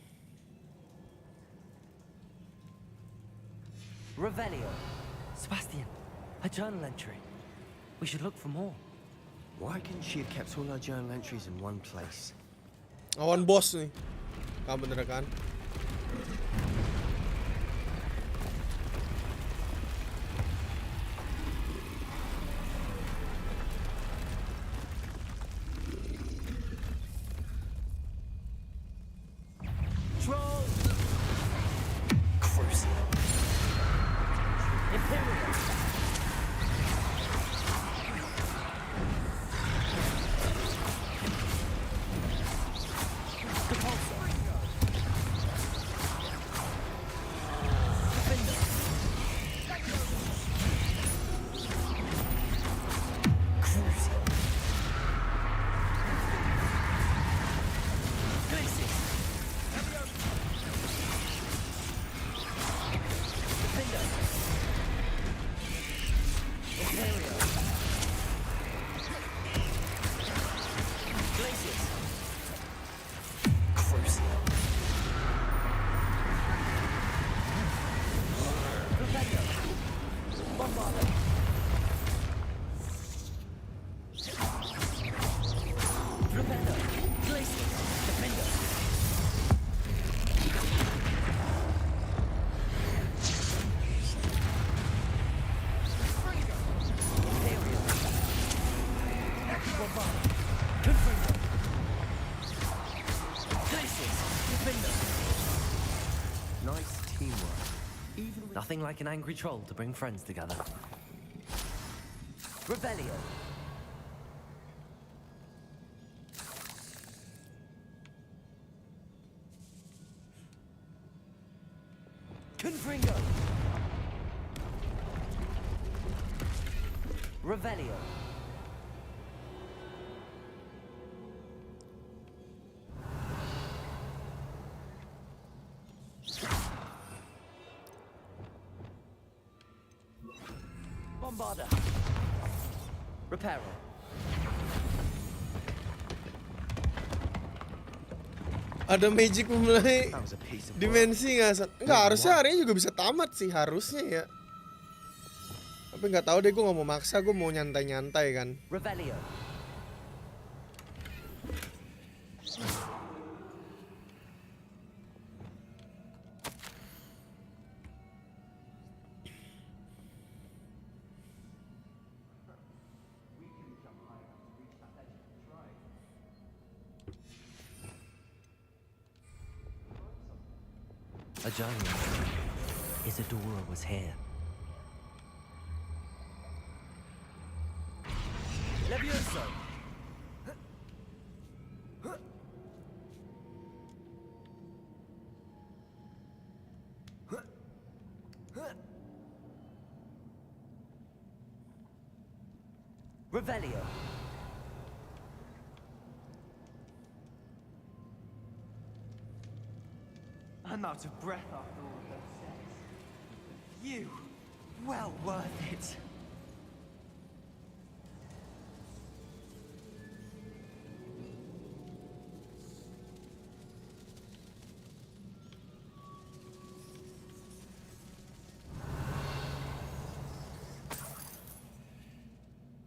Revelio. Sebastian, a journal entry. We should look for more. Why couldn't she have kept all her journal entries in one place? Awan bos nih. Kamu bener kan? Nice teamwork. Nothing like an angry troll to bring friends together. Rebellion. Confringo. Revelio. Bombarda. Reparo. Ada magic memulai dimensi nggak? Nggak, harusnya hari ini juga bisa tamat sih, harusnya ya. Tapi nggak tahu deh, gue nggak mau maksa, gue mau nyantai-nyantai kan. Revelio. A giant. Isadora was here. Levioso. Revelio. I'm out of breath after all of those steps. You, well worth it.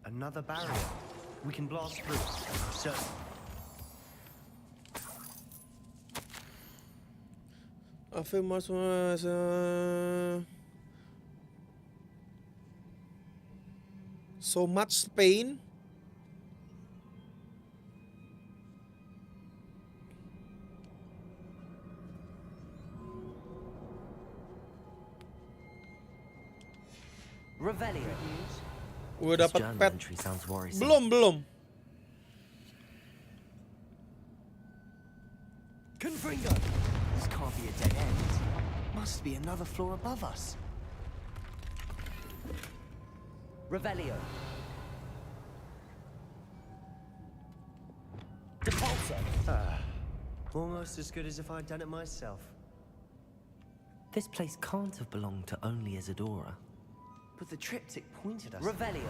Another barrier. We can blast through. So. I feel much so much pain. Revelio. Gue dapat pet. Belum. Confringo. This can't be a dead end. Must be another floor above us. Revelio. Depulso. Almost as good as if I'd done it myself. This place can't have belonged to only Isadora. But the triptych pointed us. Revelio.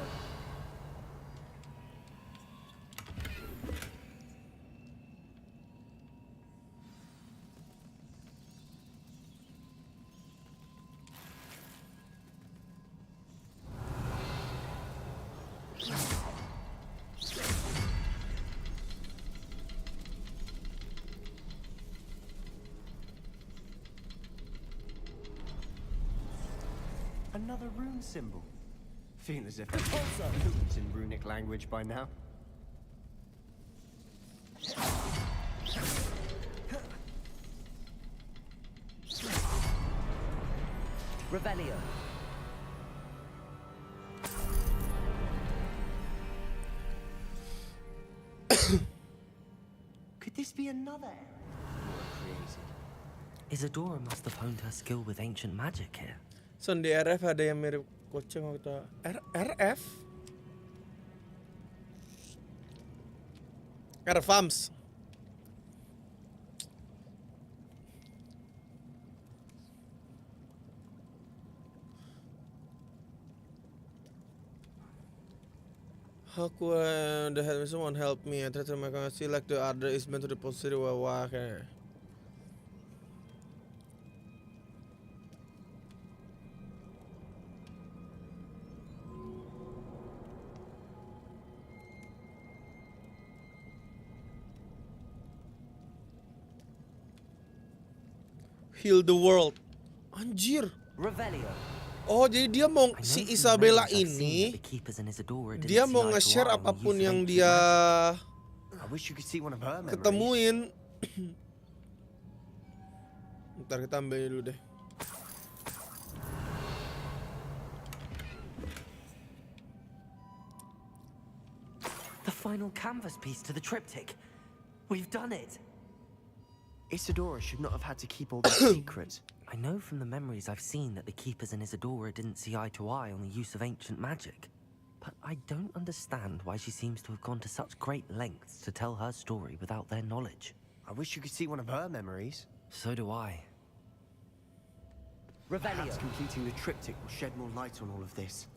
Another rune symbol. Feel as if I've fluent in runic language by now. Revelio. Could this be another area? crazy. Isadora must have honed her skill with ancient magic here. Son di RF ada yang mirip kucing waktu RF? RFAMS. How could the help someone help me? I try to make it feel like the other is meant to the positive okay. Heal the world. Anjir. Revelio. Oh, jadi dia mau si Isabella ini dia mau nge-share apapun yang dia ketemuin. Ntar kita ambil dulu deh. The final canvas piece to the triptych. We've done it. Isadora should not have had to keep all this secret. I know from the memories I've seen that the Keepers and Isadora didn't see eye to eye on the use of ancient magic. But I don't understand why she seems to have gone to such great lengths to tell her story without their knowledge. I wish you could see one of her memories. So do I. Perhaps completing the triptych will shed more light on all of this.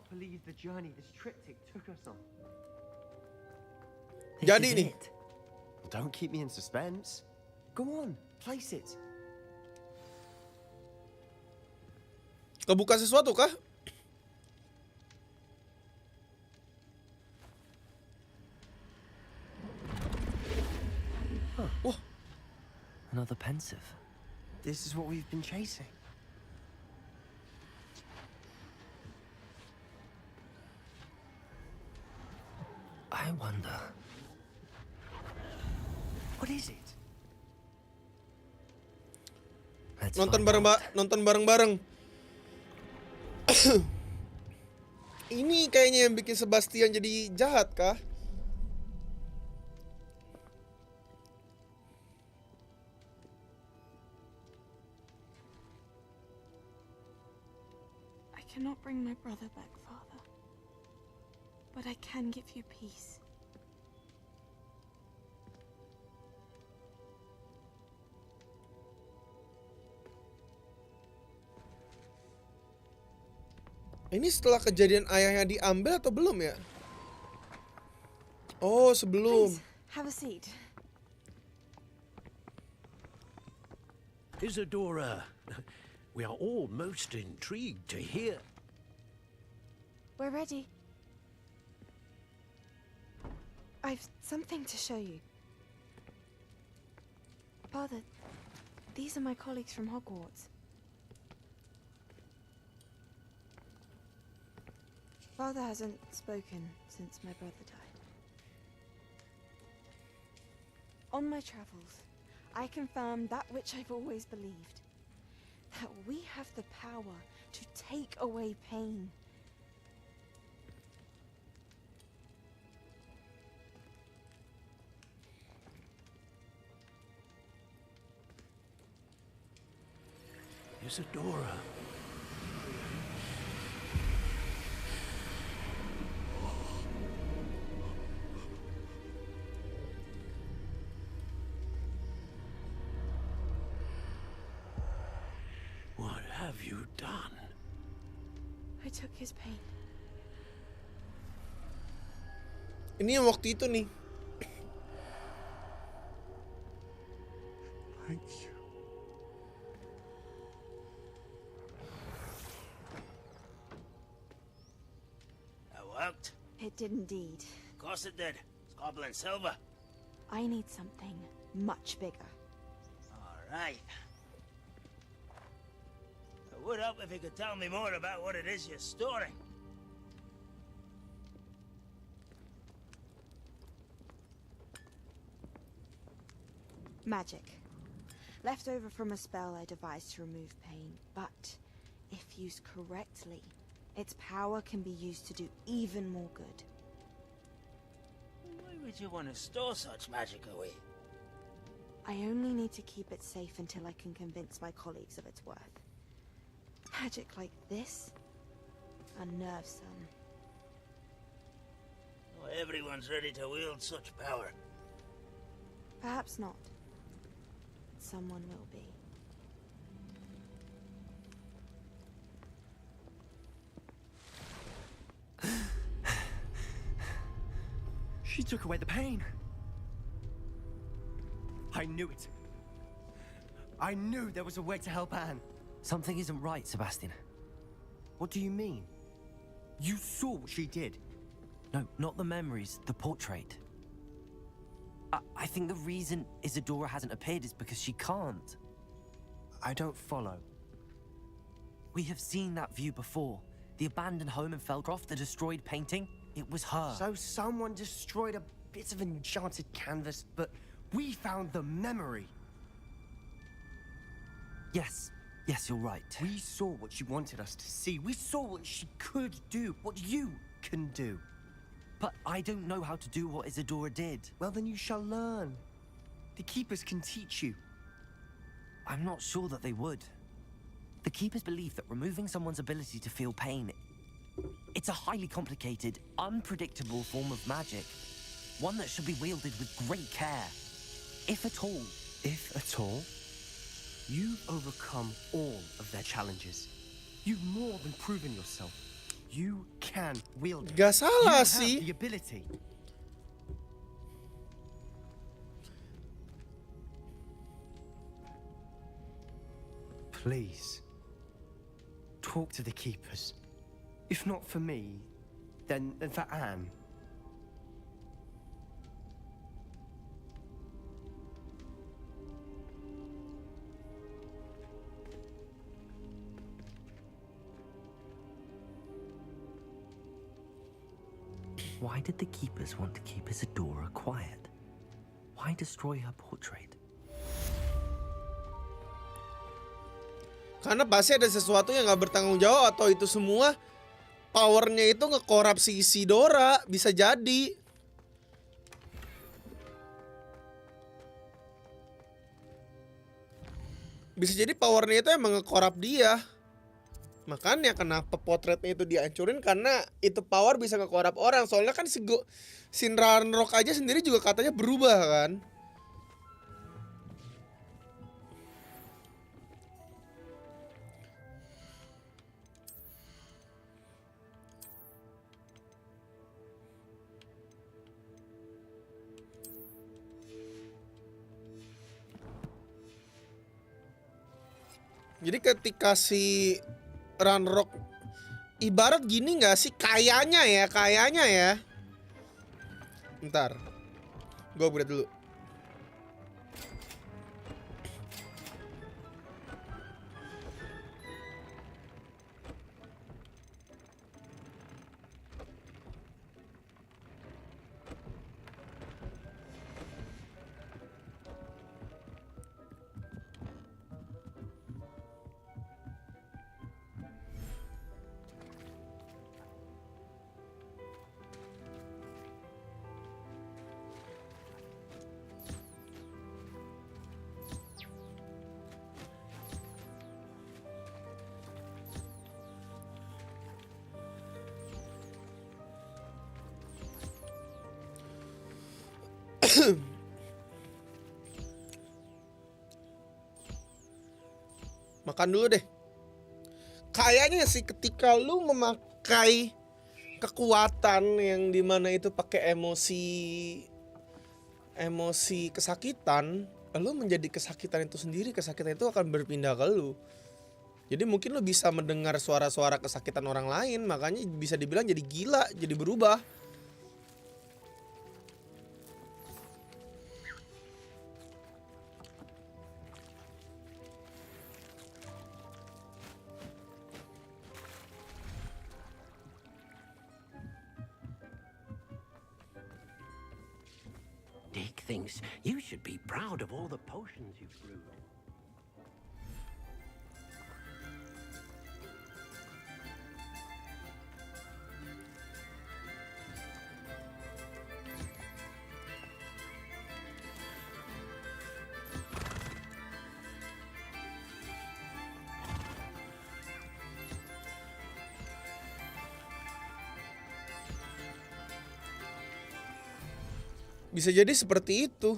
Believe the journey this triptych took us on. Jadi nih. Don't keep me in suspense. Go on, place it. Kebuka sesuatu kah? Wah. Another pensive. This is what we've been chasing. I wonder. What is it? Nonton bareng-bareng. Ini kayaknya yang bikin Sebastian jadi jahat kah? I cannot bring my brother back, Father. But I can give you peace. Ini setelah kejadian ayahnya diambil atau belum ya? Oh, sebelum. Please, have a seat. Isadora, we are all most intrigued to hear. We're ready. I've something to show you. Father, these are my colleagues from Hogwarts. Father hasn't spoken since my brother died. On my travels, I confirmed that which I've always believed. That we have the power to take away pain. Isadora. What have you done? I took his pain. Ini yang waktu itu nih. Thank you. Worked? It did indeed. Of course it did. It's goblin silver. I need something much bigger. All right. It would help if you could tell me more about what it is you're storing. Magic. Left over from a spell I devised to remove pain, but if used correctly, its power can be used to do even more good. Why would you want to store such magic away? I only need to keep it safe until I can convince my colleagues of its worth. Magic like this unnerves some. Not everyone's ready to wield such power. Perhaps not. Someone will be. She took away the pain. I knew it. I knew there was a way to help Anne. Something isn't right, Sebastian. What do you mean? You saw what she did. No, not the memories, the portrait. I think the reason Isadora hasn't appeared is because she can't. I don't follow. We have seen that view before. The abandoned home in Felcroft, the destroyed painting, it was her. So someone destroyed a bit of enchanted canvas, but we found the memory. Yes, you're right. We saw what she wanted us to see. We saw what she could do, what you can do. But I don't know how to do what Isadora did. Well, then you shall learn. The Keepers can teach you. I'm not sure that they would. The Keepers believe that removing someone's ability to feel pain, it's a highly complicated, unpredictable form of magic. One that should be wielded with great care. If at all. If at all? You've overcome all of their challenges. You've more than proven yourself. You can wield it. Gak salah you sih. have the ability. Please, talk to the Keepers. If not for me, then for Anne. Why did the Keepers want to keep Isadora quiet? Why destroy her portrait? Karena pasti ada sesuatu yang gak bertanggung jawab, atau itu semua powernya itu ngekorap si Isidora. Bisa jadi. Bisa jadi powernya itu emang ngekorap dia. Makanya kenapa potretnya itu dihancurin, karena itu power bisa ngekorap orang. Soalnya kan si Ranrock aja sendiri juga katanya berubah kan. Jadi ketika si Ranrock ibarat gini nggak sih, kayaknya ya. Ntar, gue upgrade dulu. Makan dulu deh. Kayaknya sih ketika lu memakai kekuatan yang dimana itu pakai emosi kesakitan, lu menjadi kesakitan itu sendiri. Kesakitan itu akan berpindah ke lu. Jadi mungkin lu bisa mendengar suara-suara kesakitan orang lain, makanya bisa dibilang jadi gila, jadi berubah. Dick thinks you should be proud of all the potions you've brewed. Bisa jadi seperti itu.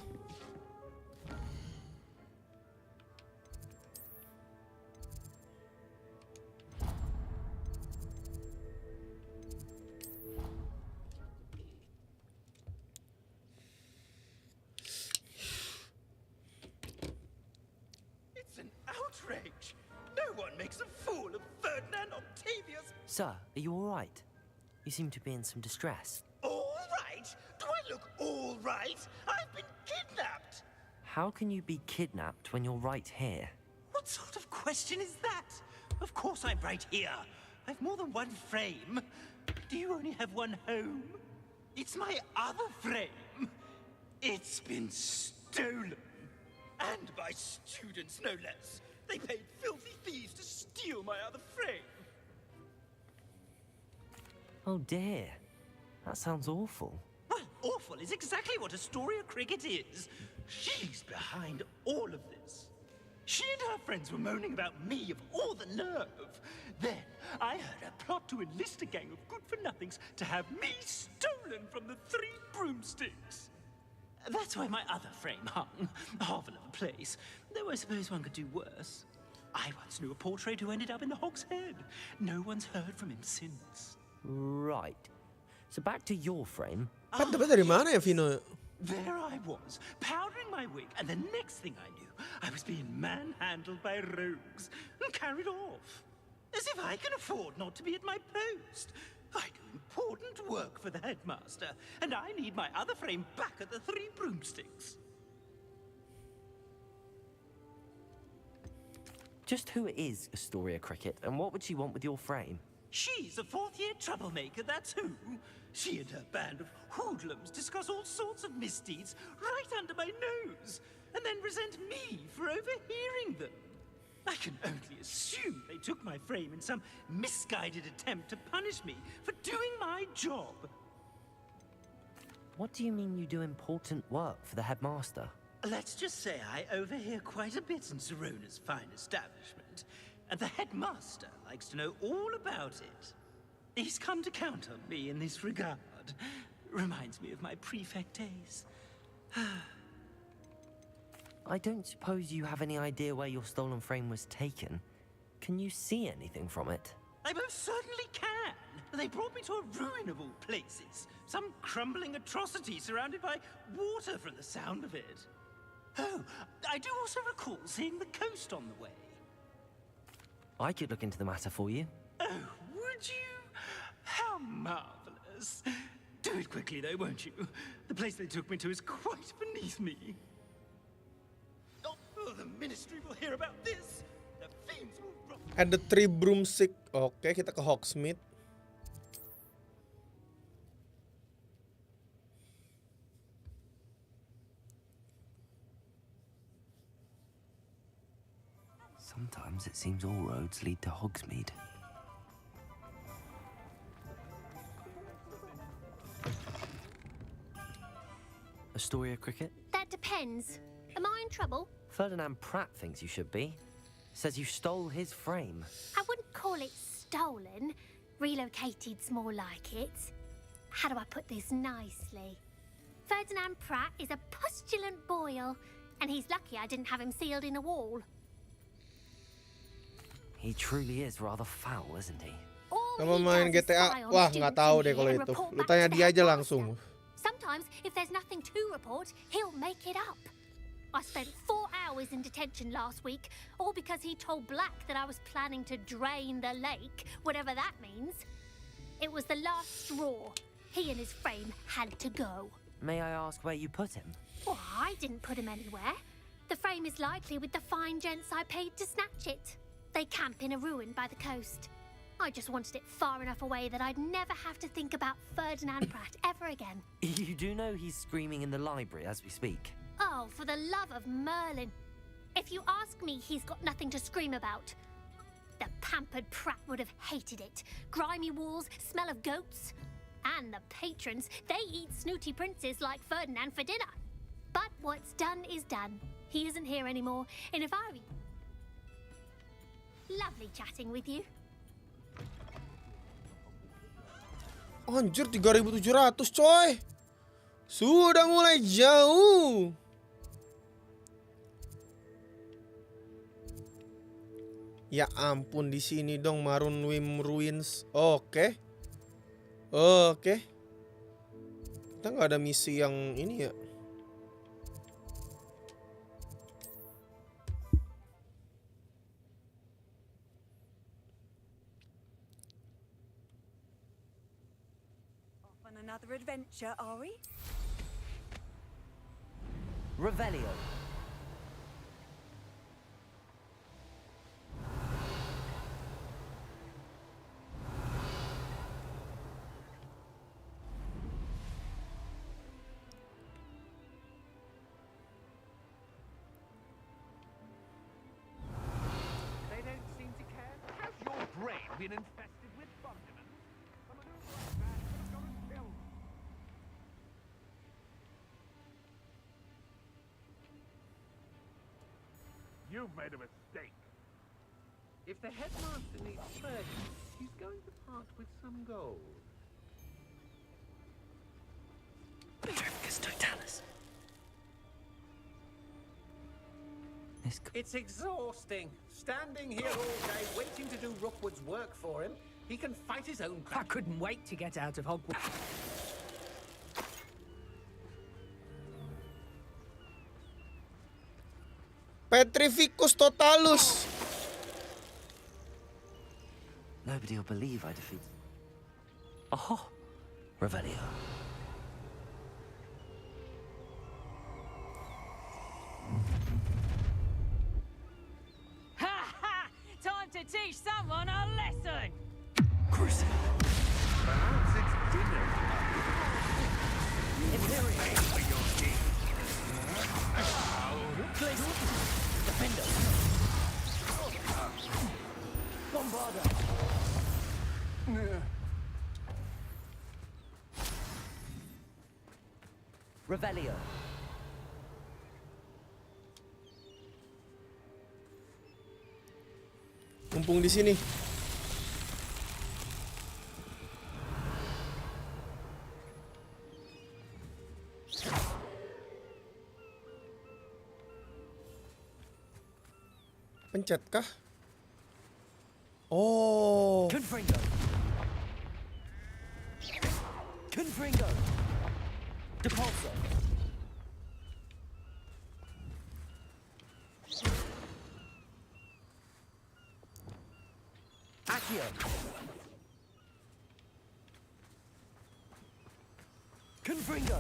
It's an outrage. No one makes a fool of Ferdinand Octavius. Sir, are you all right? You seem to be in some distress. All right? Do I look all right? I've been kidnapped. How can you be kidnapped when you're right here? What sort of question is that? Of course I'm right here. I've more than one frame. Do you only have one home? It's my other frame. It's been stolen. And by students, no less. They paid filthy thieves to steal my other frame. Oh dear. That sounds awful. Well, awful is exactly what Astoria Cricket is. She's behind all of this. She and her friends were moaning about me of all the nerve. Then I heard her plot to enlist a gang of good-for-nothings to have me stolen from the Three Broomsticks. That's where my other frame hung. Hovel of a place. Though I suppose one could do worse. I once knew a portrait who ended up in the Hog's Head. No one's heard from him since. Right. So back to your frame. Tapi dari mana ya Vino? There I was, powdering my wig, and the next thing I knew, I was being manhandled by rogues and carried off. As if I can afford not to be at my post. I do important work for the headmaster, and I need my other frame back at the Three Broomsticks. Just who is Astoria Cricket, and what would she want with your frame? She's a fourth-year troublemaker, that's who. She and her band of hoodlums discuss all sorts of misdeeds right under my nose, and then resent me for overhearing them. I can only assume they took my frame in some misguided attempt to punish me for doing my job. What do you mean you do important work for the headmaster? Let's just say I overhear quite a bit in Serona's fine establishment, and the headmaster likes to know all about it. He's come to count on me in this regard. Reminds me of my prefect days. I don't suppose you have any idea where your stolen frame was taken. Can you see anything from it? I most certainly can. They brought me to a ruin of all places. Some crumbling atrocity surrounded by water from the sound of it. Oh, I do also recall seeing the coast on the way. I could look into the matter for you. Oh, would you? How marvelous. Do it quickly, though, won't you? The place they took me to is quite beneath me. Oh, the ministry will hear about this. The fiends will rob. At the Three Broomstick. Oke, kita ke Hogsmeade. Sometimes it seems all roads lead to Hogsmeade. Astoria Cricket? That depends. Am I in trouble? Ferdinand Pratt thinks you should be. Says you stole his frame. I wouldn't call it stolen. Relocated's more like it. How do I put this nicely? Ferdinand Pratt is a postulant boil, and he's lucky I didn't have him sealed in a wall. He truly is rather foul, isn't he? Sama main GTA. Wah, nggak tahu deh kalau itu. Lu tanya dia aja langsung. Sometimes, if there's nothing to report, he'll make it up. I spent 4 hours in detention last week, all because he told Black that I was planning to drain the lake, whatever that means. It was the last straw. He and his frame had to go. May I ask where you put him? Well, I didn't put him anywhere. The frame is likely with the fine gents I paid to snatch it. They camp in a ruin by the coast. I just wanted it far enough away that I'd never have to think about Ferdinand Pratt ever again. You do know he's screaming in the library as we speak. Oh, for the love of Merlin. If you ask me, he's got nothing to scream about. The pampered prat would have hated it. Grimy walls, smell of goats. And the patrons, they eat snooty princes like Ferdinand for dinner. But what's done is done. He isn't here anymore, and if I were... Lovely chatting with you. Anjir, 3.700 coy. Sudah mulai jauh. Ya ampun, di sini dong Maroon Wim Ruins. Oke. Kita nggak ada misi yang ini ya. Off on another adventure, are we? Revelio. They don't seem to care. Has your brain been infested with Bundyman? A maneuver like that could have gone and killed them. You've made a mistake. If the headmaster needs surgery, he's going to part with some gold. Petrificus totalis. It's exhausting. Standing here all day, waiting to do Rookwood's work for him. He can fight his own battle. I couldn't wait to get out of Hogwarts. Petrificus totalus. Nobody will believe I defeated. Oh, Revelio. Ha ha! Time to teach someone a lesson! Crucible. Perhaps it's dinner. Imperial. For your king. Please. Defender. Bombarder. Revelio. Mumpung di sini. Pencet kah? Oh. Confringo. Confringo. Depulso. Accio. Confringo.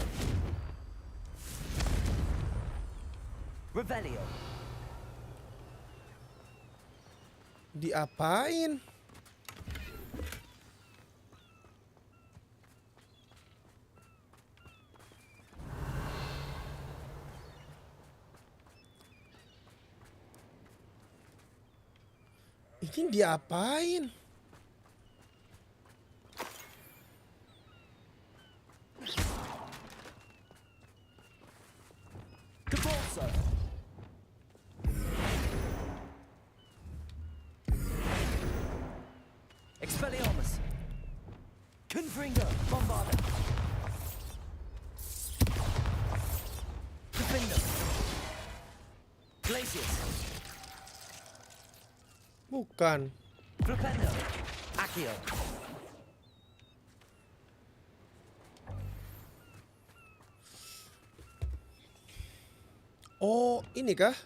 Revelio. Diapain? Ini diapain? Depulso. Expelliarmus. Confringo. Bombarder. Defender. Glacius. Bukan. Flipendo. Accio. Oh, ini kah?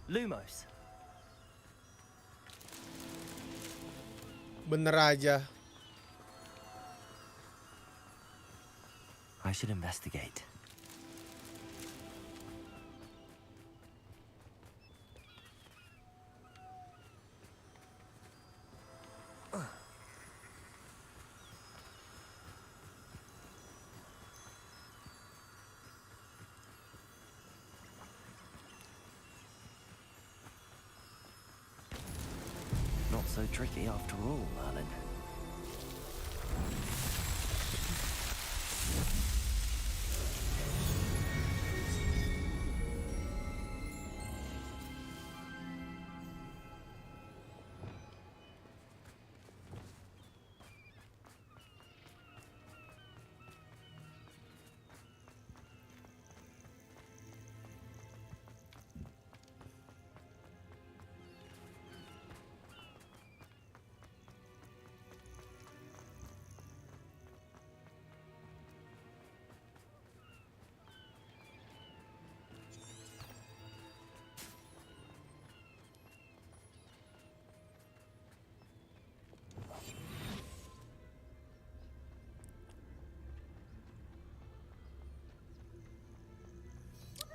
Lumos. Bener aja. I should investigate. so tricky after all, Merlin.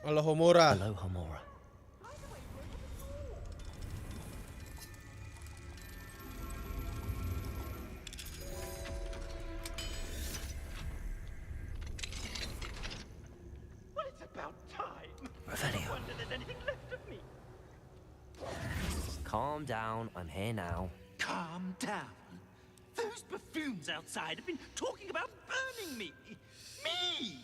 Alohomora. Alohomora. Well, it's about time. Revelio. I wonder there's anything left of me. Calm down, I'm here now. Calm down. Those buffoons outside have been talking about burning me. Me!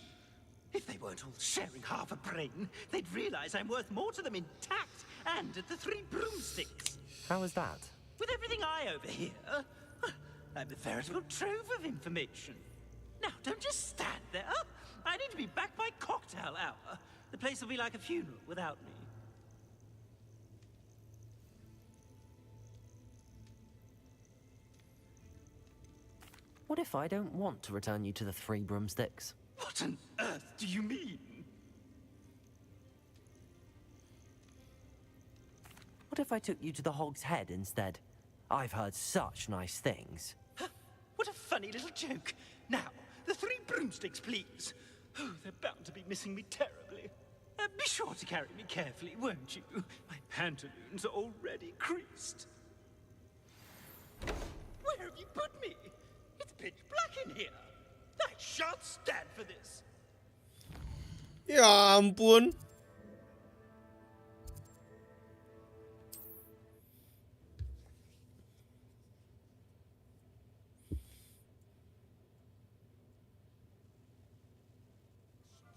If they weren't all sharing half a brain, they'd realize I'm worth more to them intact and at the 3 broomsticks. How was that? With everything I overhear, I'm a veritable trove of information. Now, don't just stand there. I need to be back by cocktail hour. The place will be like a funeral without me. What if I don't want to return you to the 3 broomsticks? What on earth do you mean? What if I took you to the Hog's Head instead? I've heard such nice things. What a funny little joke. Now, the 3 broomsticks, please. Oh, they're bound to be missing me terribly. Be sure to carry me carefully, won't you? My pantaloons are already creased. Where have you put me? It's pitch black in here. I shan't stand for this. Ya ampun.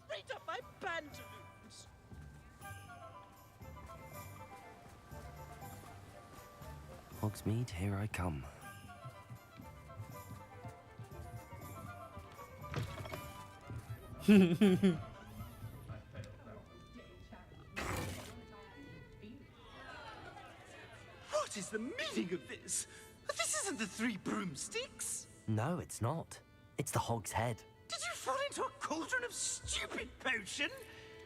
Straight up my pantaloons. Hogsmeade, here I come. What is the meaning of this? This isn't the 3 broomsticks. No, it's not. It's the Hog's Head. Did you fall into a cauldron of stupid potion?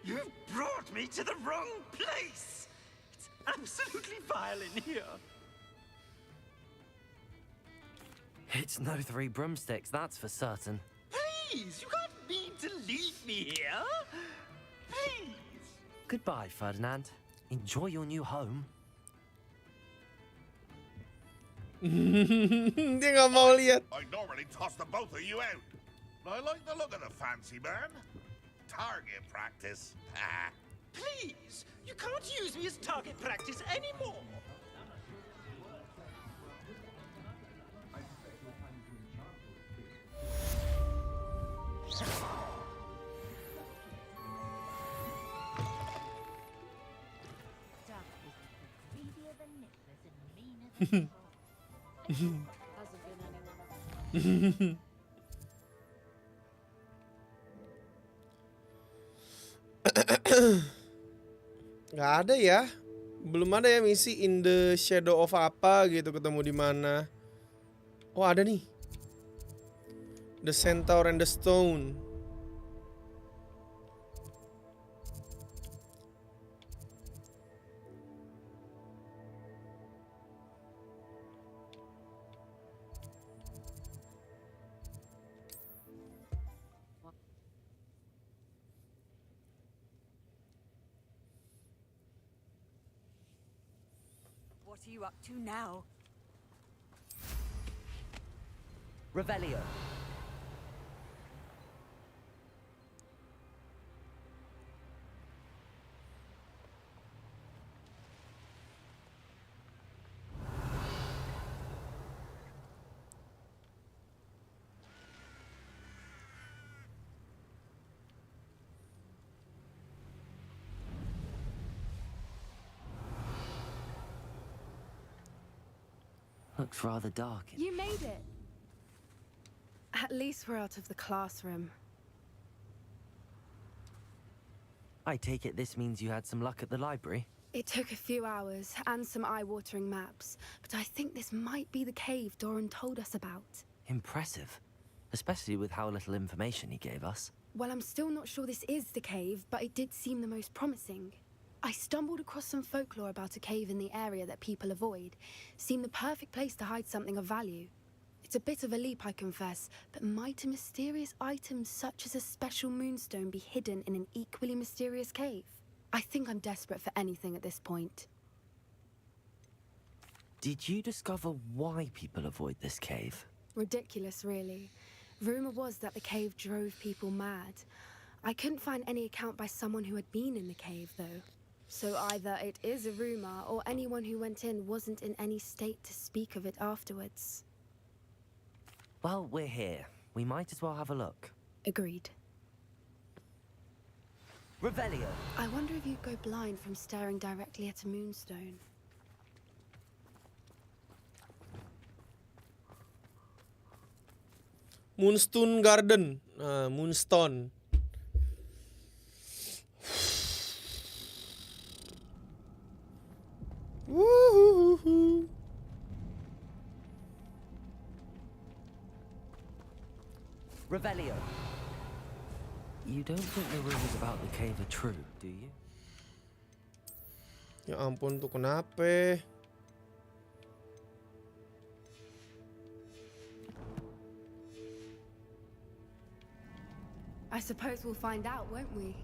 You've brought me to the wrong place. It's absolutely vile in here. It's no 3 broomsticks, that's for certain. Please, you can't mean to leave me here. Please. Goodbye, Ferdinand. Enjoy your new home. Dia nggak mau lihat. I normally toss the both of you out. But I like the look of the fancy man. Target practice. Please, you can't use me as target practice anymore. Nggak ada ya, belum ada ya misi in the shadow of apa gitu, ketemu di mana? Oh ada nih, the centaur and the stone. What are you up to now? Revelio. Looks rather dark. You made it. At least we're out of the classroom. I take it this means you had some luck at the library? It took a few hours and some eye-watering maps, but I think this might be the cave Doran told us about. Impressive. Especially with how little information he gave us. Well, I'm still not sure this is the cave, but it did seem the most promising. I stumbled across some folklore about a cave in the area that people avoid. Seemed the perfect place to hide something of value. It's a bit of a leap, I confess, but might a mysterious item such as a special moonstone be hidden in an equally mysterious cave? I think I'm desperate for anything at this point. Did you discover why people avoid this cave? Ridiculous, really. Rumor was that the cave drove people mad. I couldn't find any account by someone who had been in the cave, though. So either it is a rumor, or anyone who went in wasn't in any state to speak of it afterwards. Well, we're here. We might as well have a look. Agreed. Revelio! I wonder if you'd go blind from staring directly at a moonstone. Moonstone Garden. Moonstone. Woohoo! Revelio! You don't think the rumors about the cave are true, do you? Ya ampun tuh kenapa? I suppose we'll find out, won't we?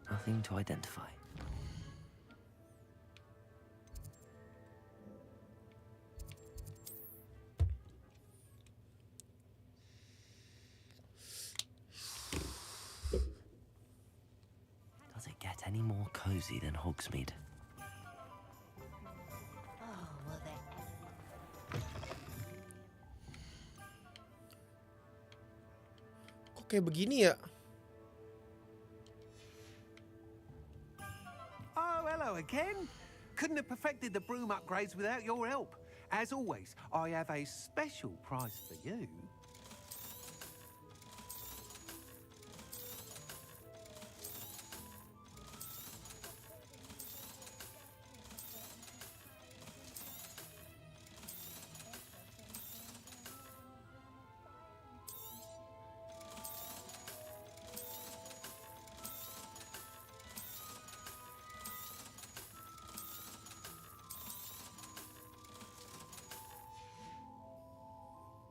Nothing to identify. Does it get any more cozy than Hogsmeade? Kok kayak begini ya? Hello again. Couldn't have perfected the broom upgrades without your help. As always, I have a special prize for you.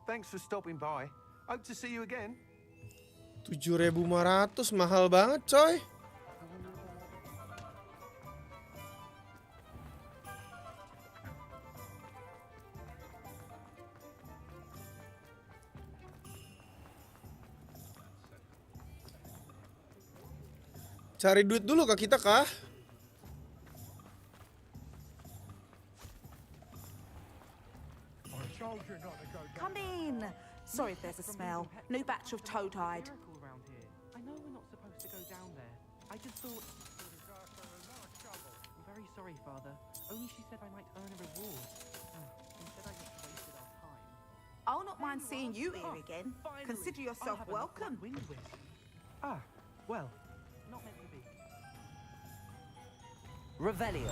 Thanks for stopping by. Hope to see you again. 7.500 mahal banget, coy. Cari duit dulu kah kita kah? Come in. Sorry if there's a smell. New batch of toad-hide. I know we're not supposed to go down there. I just thought... I'm very sorry, Father. Only she said I might earn a reward. Instead I just wasted our time. I'll not mind seeing you here again. Consider yourself welcome. Ah, well, not meant to be. Revelio.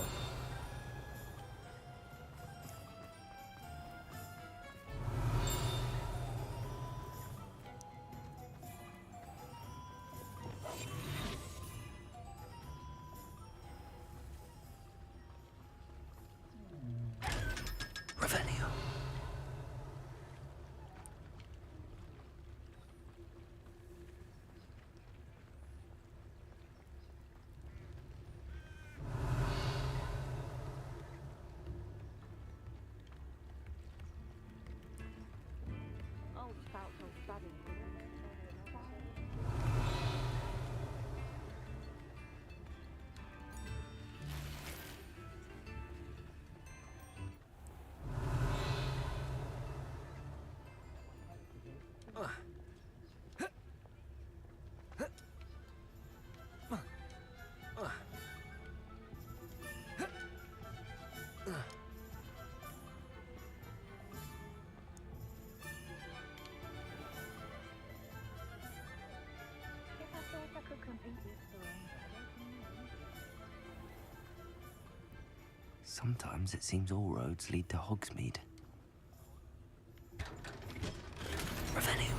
Sometimes it seems all roads lead to Hogsmeade. Revelio.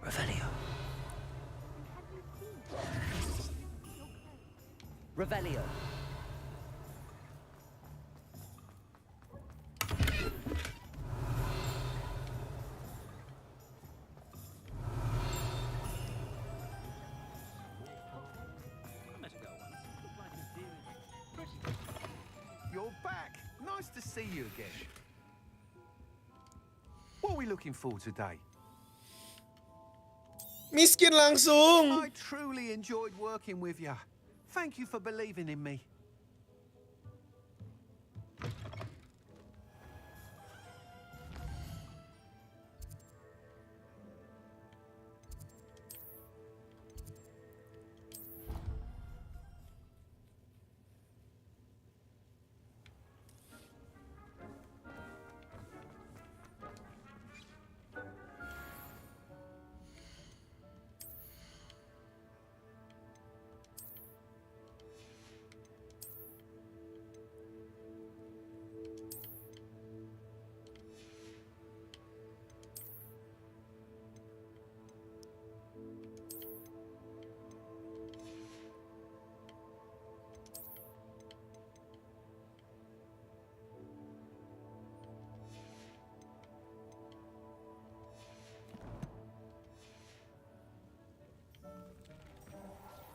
Revelio. Revelio. You're back. Nice to see you again. What are we looking for today? Miskin langsung. I truly enjoyed working with you. Thank you for believing in me.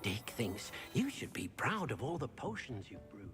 Dick thinks you should be proud of all the potions you've brewed.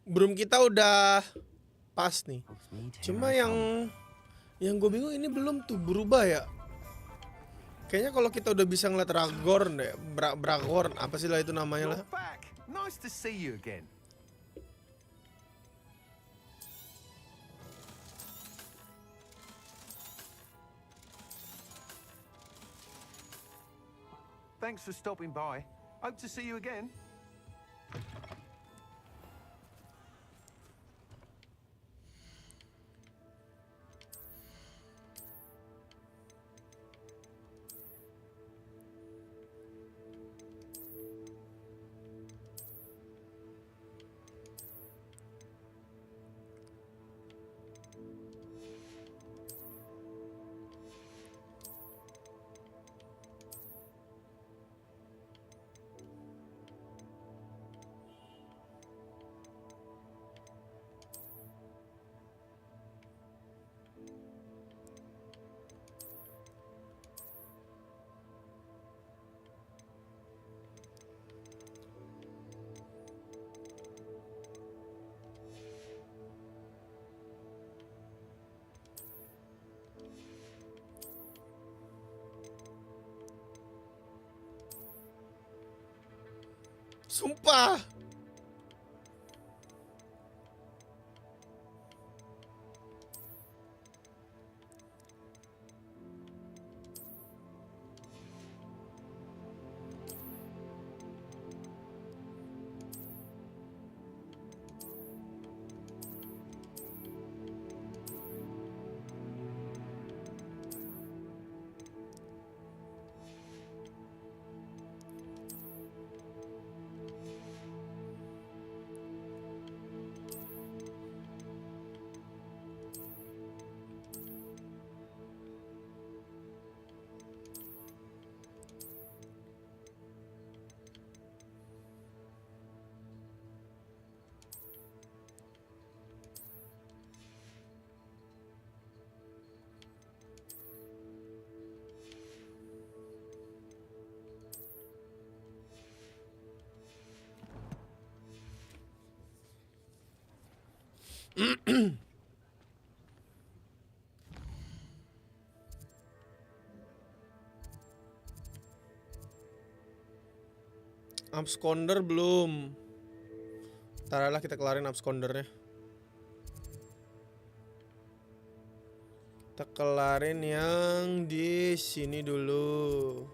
Broom kita udah pas nih. Cuma yang gue bingung ini belum tuh berubah ya. Kayaknya kalau kita udah bisa ngeliat Ragorn deh, Bragorn apa sih lah itu namanya lah. Nice to see you again. Thanks for stopping by. Hope to see you again. Sumpah. Absconder belum. Ntar lah kita kelarin abscondernya. Kita kelarin yang di sini dulu.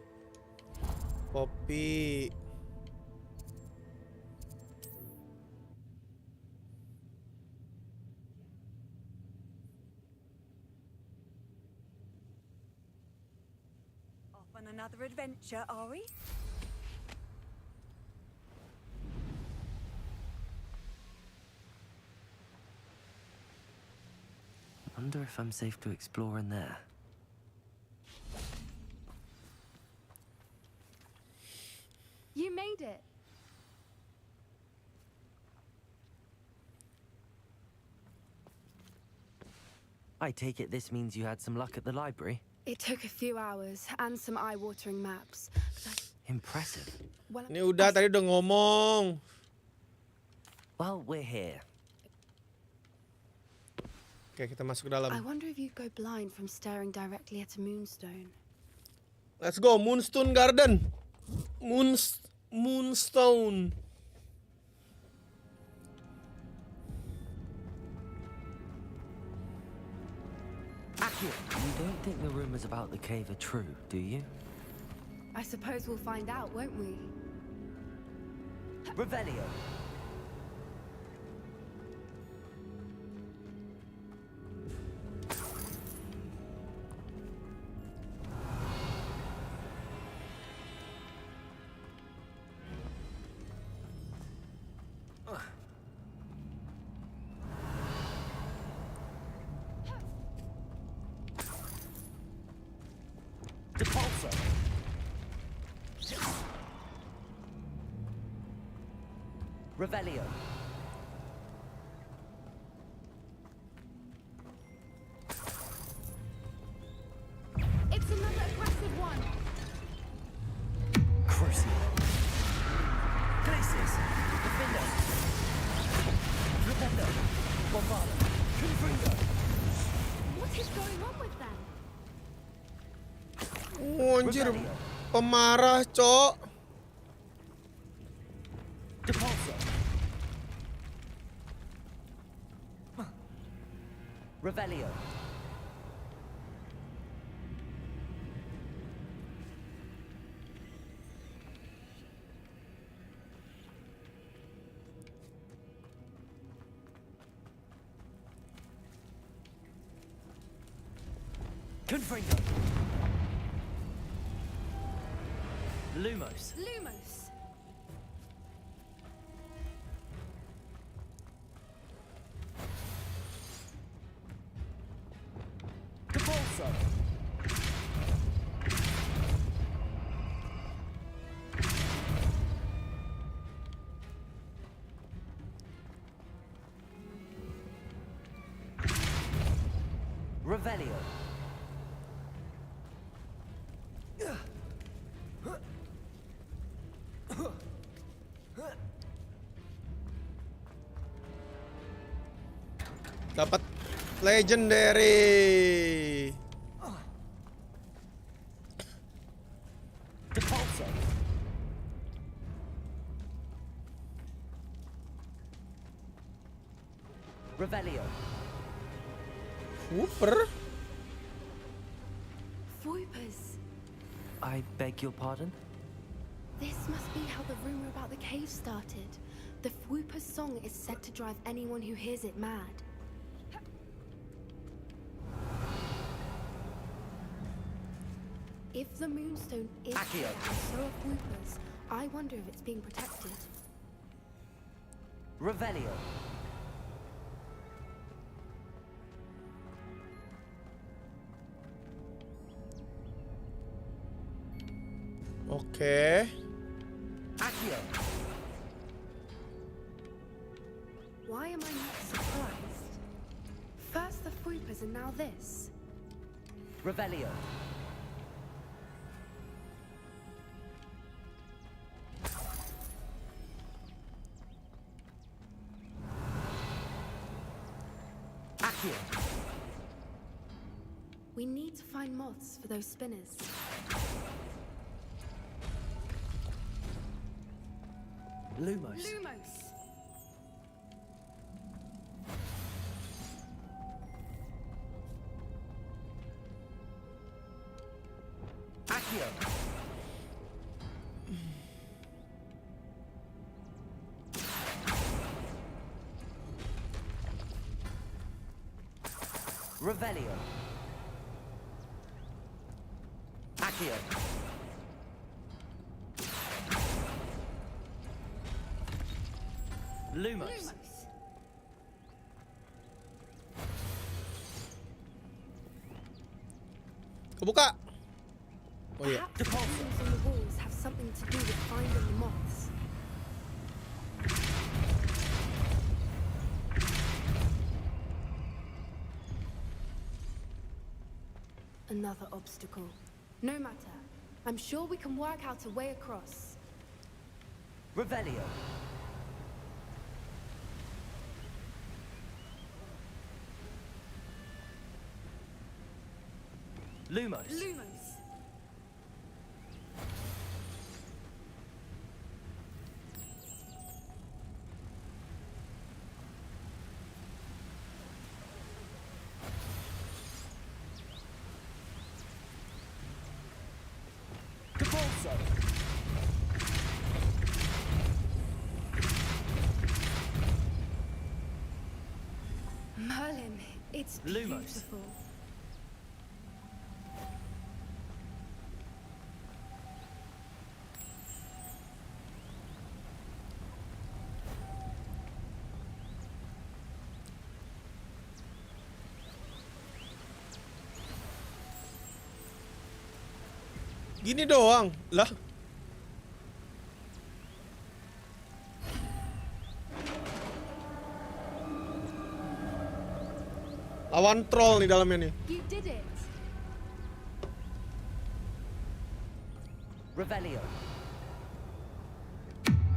Poppy. Off on another adventure, are we? Wonder if I'm safe to explore in there. You made it. I take it this means you had some luck at the library? It took a few hours and some eye-watering maps. Impressive. Well, Ini udah tadi udah ngomong. Well, we're here. Oke, kita masuk ke dalam. I wonder if you'd go blind from staring directly at a moonstone. Let's go, Moonstone Garden. Moonstone. You don't think the rumors about the cave are true, do you? I suppose we'll find out, won't we? Revelio. Revelio. It's another aggressive one. Crucio. Glacius. Defender. Rependo. Bombarda. Confringo. What is going on with them? Oh, anjir. Pemarah, Cok. Depulso. Revelio. Confringo. Lumos. Lumos. Depulso. Revelio. Dapat legendary. Depulso. Revelio. Super. Voipers. I beg your pardon? This must be how the rumor about the cave started. The Fwooper's song is said to drive anyone who hears it mad. If the Moonstone is Accio. so are Fwoopers, I wonder if it's being protected. Revelio. Oke. Accio. Why am I not surprised? First the Fwoopers and now this. Revelio. Accio. We need to find moths for those spinners. Lumos. Lumos! Accio. Revelio. Accio. Lumos. Kebuka. Oh iya. Perhaps the patterns on the walls have something to do with finding the moths. Another obstacle. No matter. I'm sure we can work out a way across. Revelio. Lumos. Lumos. Capolso. Merlin, it's Lumos. beautiful. Gini doang. Lah. Lawan troll nih dalamnya nih. You did it. Revelio.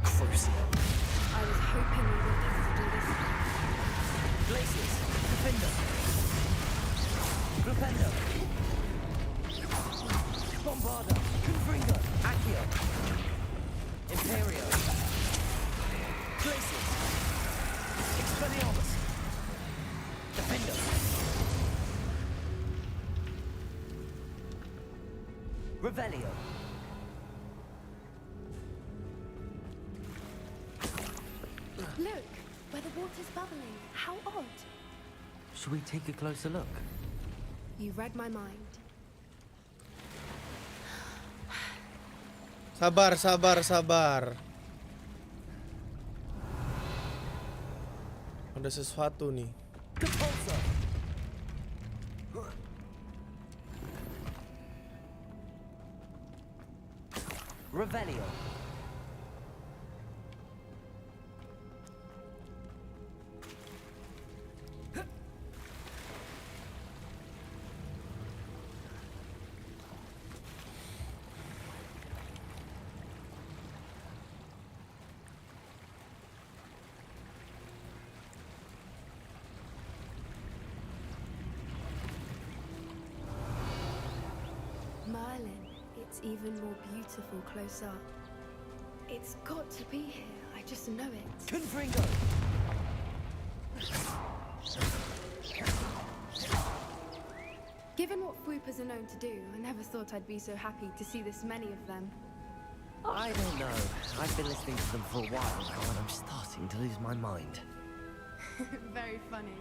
I was hoping we wouldn't have to do this. Glacius. Defender. Grupendo. Bombarda. Confringo. Accio. Imperio. Glacius. Expelliarmus. Defender. Revelio. Look, where the water's bubbling. How odd. Should we take a closer look? You read my mind. Sabar, sabar, sabar. Ada sesuatu nih. Capolso. Revelio. Merlin, it's even more beautiful close up. It's got to be here. I just know it. Confringo. Given what swoopers are known to do, I never thought I'd be so happy to see this many of them. I don't know. I've been listening to them for a while now, and I'm starting to lose my mind. Very funny.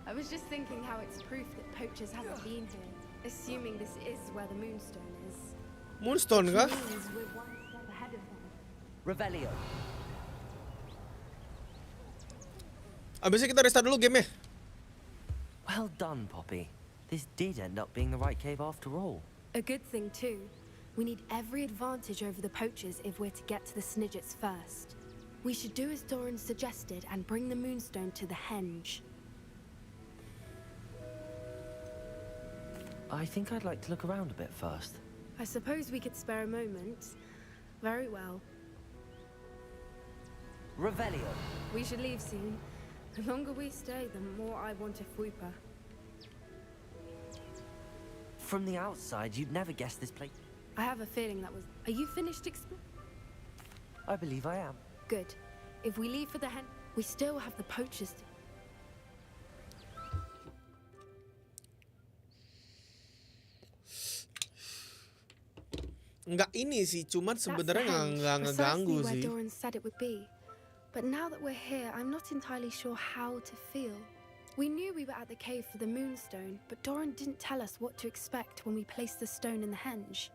I was just thinking how it's proof that poachers haven't been here, assuming this is where the Moonstone is. Moonstone kah? Which means we're one step ahead of them. Revelio. Abisnya kita restart dulu game-nya. Well done, Poppy. This did end up being the right cave after all. A good thing too. We need every advantage over the poachers if we're to get to the Snidgets first. We should do as Doran suggested and bring the Moonstone to the henge. I think I'd like to look around a bit first. I suppose we could spare a moment. Very well. Revelio. We should leave soon. The longer we stay, the more I want a Fuipa. From the outside, you'd never guess this place. I have a feeling that was... Are you finished I believe I am. Good. If we leave for the hen, we still have the poachers to... Nggak ini sih, cuman sebenarnya nggak ngeganggu where sih. Doran said it would be. But now that we're here, I'm not entirely sure how to feel. We knew we were at the cave for the moonstone, but Doran didn't tell us what to expect when we placed the stone in the henge.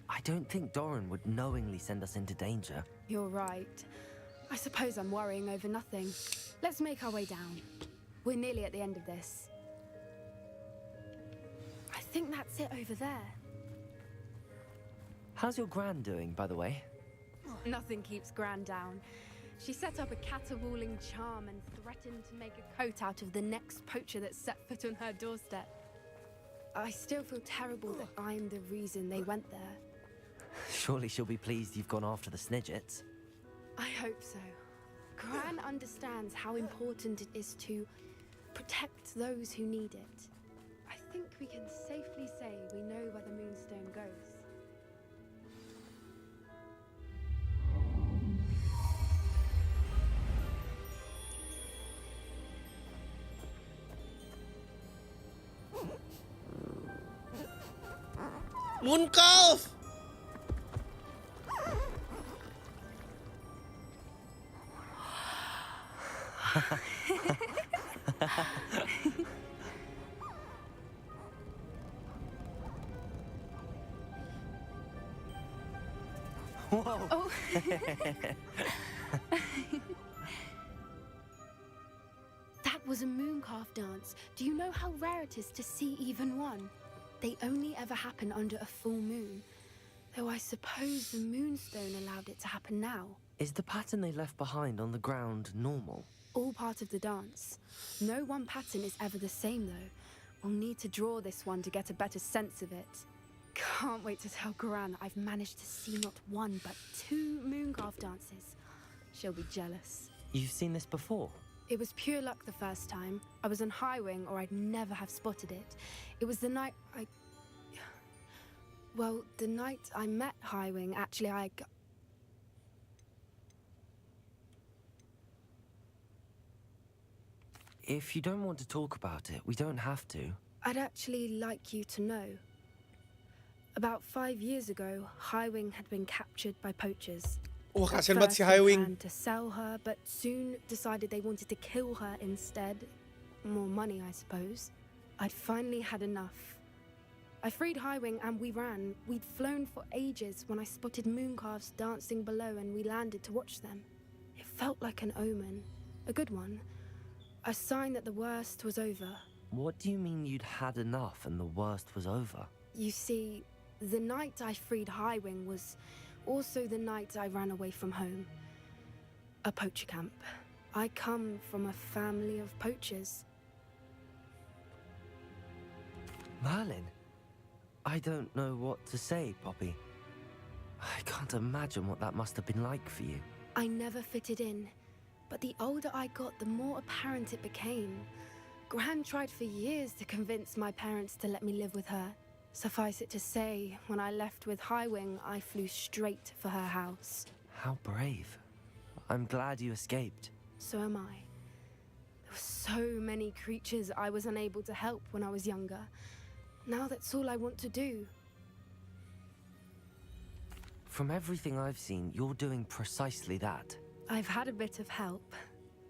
I don't think Doran would knowingly send us into danger. You're right. I suppose I'm worrying over nothing. Let's make our way down. We're nearly at the end of this. I think that's it over there. How's your gran doing, by the way? Nothing keeps Gran down. She set up a caterwauling charm and threatened to make a coat out of the next poacher that set foot on her doorstep. I still feel terrible that I'm the reason they went there. Surely she'll be pleased you've gone after the Snidgets. I hope so. Gran understands how important it is to protect those who need it. I think we can safely say we know where the moonstone goes. Mooncalf! Whoa! Oh. That was a mooncalf dance. Do you know how rare it is to see even one? They only ever happen under a full moon. Though I suppose the moonstone allowed it to happen now. Is the pattern they left behind on the ground normal? All part of the dance. No one pattern is ever the same, though. We'll need to draw this one to get a better sense of it. Can't wait to tell Gran that I've managed to see not one, but 2 mooncalf dances. She'll be jealous. You've seen this before? It was pure luck the first time. I was on High Wing, or I'd never have spotted it. It was the night Well, the night I met High Wing, actually, If you don't want to talk about it, we don't have to. I'd actually like you to know. About 5 years ago, High Wing had been captured by poachers. Wah, At kasihan banget first si they High Wing. planned to sell her, but soon decided they wanted to kill her instead. More money, I suppose. I'd finally had enough. I freed High Wing and we ran. We'd flown for ages when I spotted mooncalves dancing below and we landed to watch them. It felt like an omen. A good one. A sign that the worst was over. What do you mean you'd had enough and the worst was over? You see, the night I freed High Wing was also the night I ran away from home. A poacher camp. I come from a family of poachers. Merlin? I don't know what to say, Poppy. I can't imagine what that must have been like for you. I never fitted in, but the older I got, the more apparent it became. Gran tried for years to convince my parents to let me live with her. Suffice it to say, when I left with High Wing, I flew straight for her house. How brave. I'm glad you escaped. So am I. There were so many creatures I was unable to help when I was younger. Now that's all I want to do. From everything I've seen, you're doing precisely that. I've had a bit of help.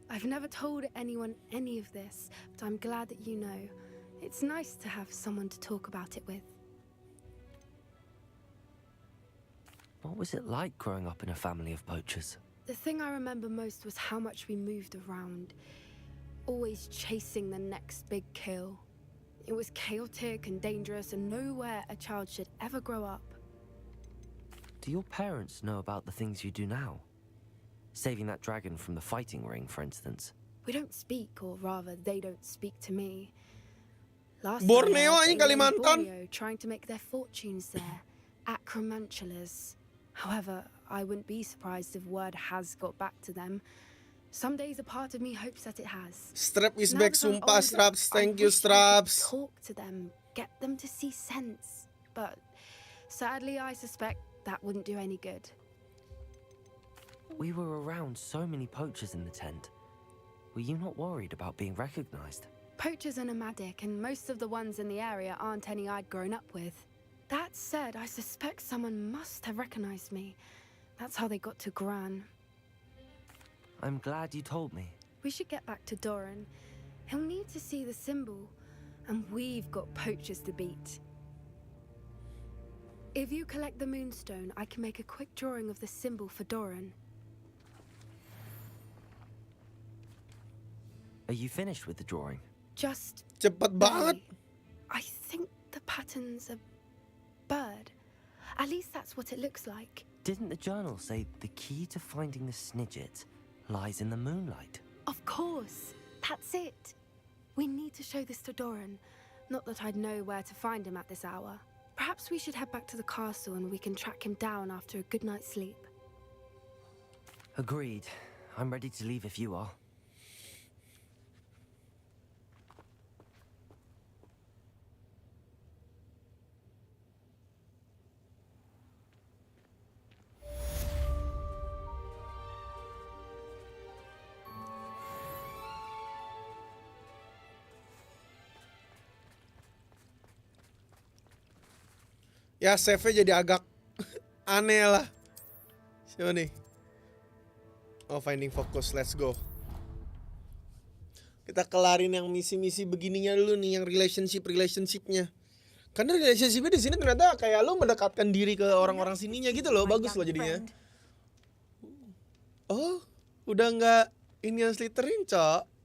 I've never told anyone any of this, but I'm glad that you know. It's nice to have someone to talk about it with. What was it like growing up in a family of poachers? The thing I remember most was how much we moved around, always chasing the next big kill. It was chaotic and dangerous, and nowhere a child should ever grow up. Do your parents know about the things you do now? Saving that dragon from the fighting ring, for instance. We don't speak, or rather, they don't speak to me. Last Borneo time I anjing was in Kalimantan. Borneo, trying to make their fortunes there, at Cromantulas. However, I wouldn't be surprised if word has got back to them. Some days a part of me hopes that it has. Strap is Now back, that I'm sumpah, older, Straps. I Thank you, wish I could Straps. talk to them, get them to see sense. But sadly, I suspect that wouldn't do any good. We were around so many poachers in the tent. Were you not worried about being recognized? Poachers are nomadic, and most of the ones in the area aren't any I'd grown up with. That said, I suspect someone must have recognized me. That's how they got to Gran. I'm glad you told me. We should get back to Doran. He'll need to see the symbol, and we've got poachers to beat. If you collect the moonstone, I can make a quick drawing of the symbol for Doran. Are you finished with the drawing? Just Cepet banget. I think the pattern's a bird. At least that's what it looks like. Didn't the journal say the key to finding the Snidget lies in the moonlight? Of course. That's it. We need to show this to Doran. Not that I'd know where to find him at this hour. Perhaps we should head back to the castle and we can track him down after a good night's sleep. Agreed. I'm ready to leave if you are. Ya, save-nya jadi agak aneh lah. Siapa nih? Oh, finding focus. Let's go. Kita kelarin yang misi-misi begininya dulu nih, yang relationship-nya. Karena relationship-nya di sini ternyata kayak lo mendekatkan diri ke orang-orang sininya gitu loh. Bagus loh jadinya. Oh, udah nggak ini yang Slytherin, Cok.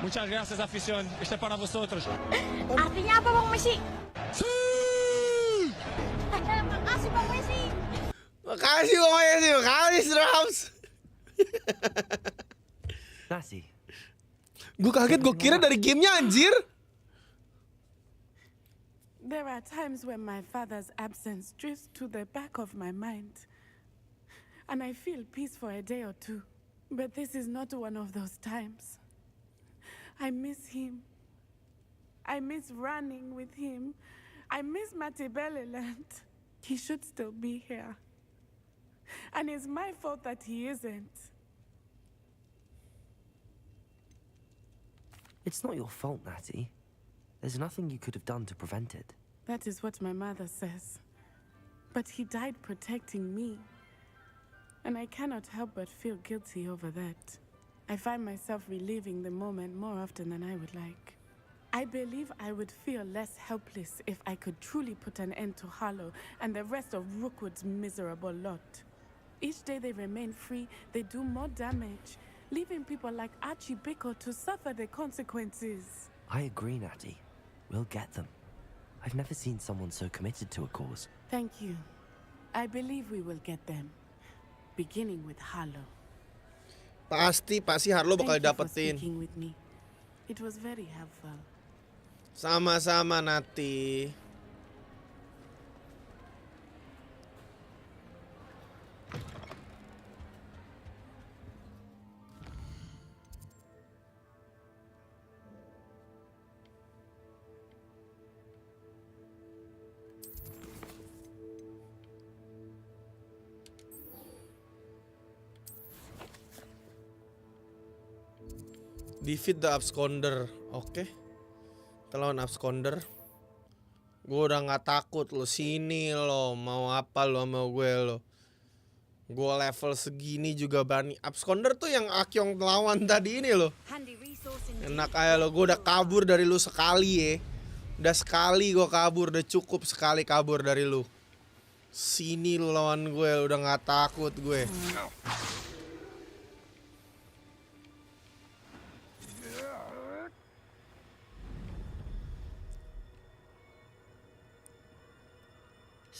Muchas gracias, afición. Este es para vosotros. Artinya apa, Bang Messi? Makasih, Bang Messi. Makasih, Bang Messi. Makasih, Straps. Nasi. Gue kaget, gue kira dari gamenya, anjir. There are times when my father's absence drifts to the back of my mind. And I feel peace for a day or two. But this is not one of those times. I miss him. I miss running with him. I miss Matebeleland. He should still be here. And it's my fault that he isn't. It's not your fault, Natty. There's nothing you could have done to prevent it. That is what my mother says. But he died protecting me. And I cannot help but feel guilty over that. I find myself reliving the moment more often than I would like. I believe I would feel less helpless if I could truly put an end to Harlow and the rest of Rookwood's miserable lot. Each day they remain free, they do more damage, leaving people like Archie Bickle to suffer the consequences. I agree, Natty. We'll get them. I've never seen someone so committed to a cause. Thank you. I believe we will get them, beginning with Harlow. Pasti Harlow bakal Thank you for dapetin. speaking with me. It was very helpful. Sama-sama, Nati. Defeat the absconder. Oke. Kita lawan absconder. Gue udah gak takut lo. Sini lo. Mau apa lo sama gue lo. Gue level segini juga berani. Absconder tuh yang Akyong lawan tadi ini lo. Enak aja lo. Gue udah kabur dari lu sekali ya. Udah sekali gue kabur. Udah cukup sekali kabur dari lu. Sini lu lawan gue. Udah gak takut gue.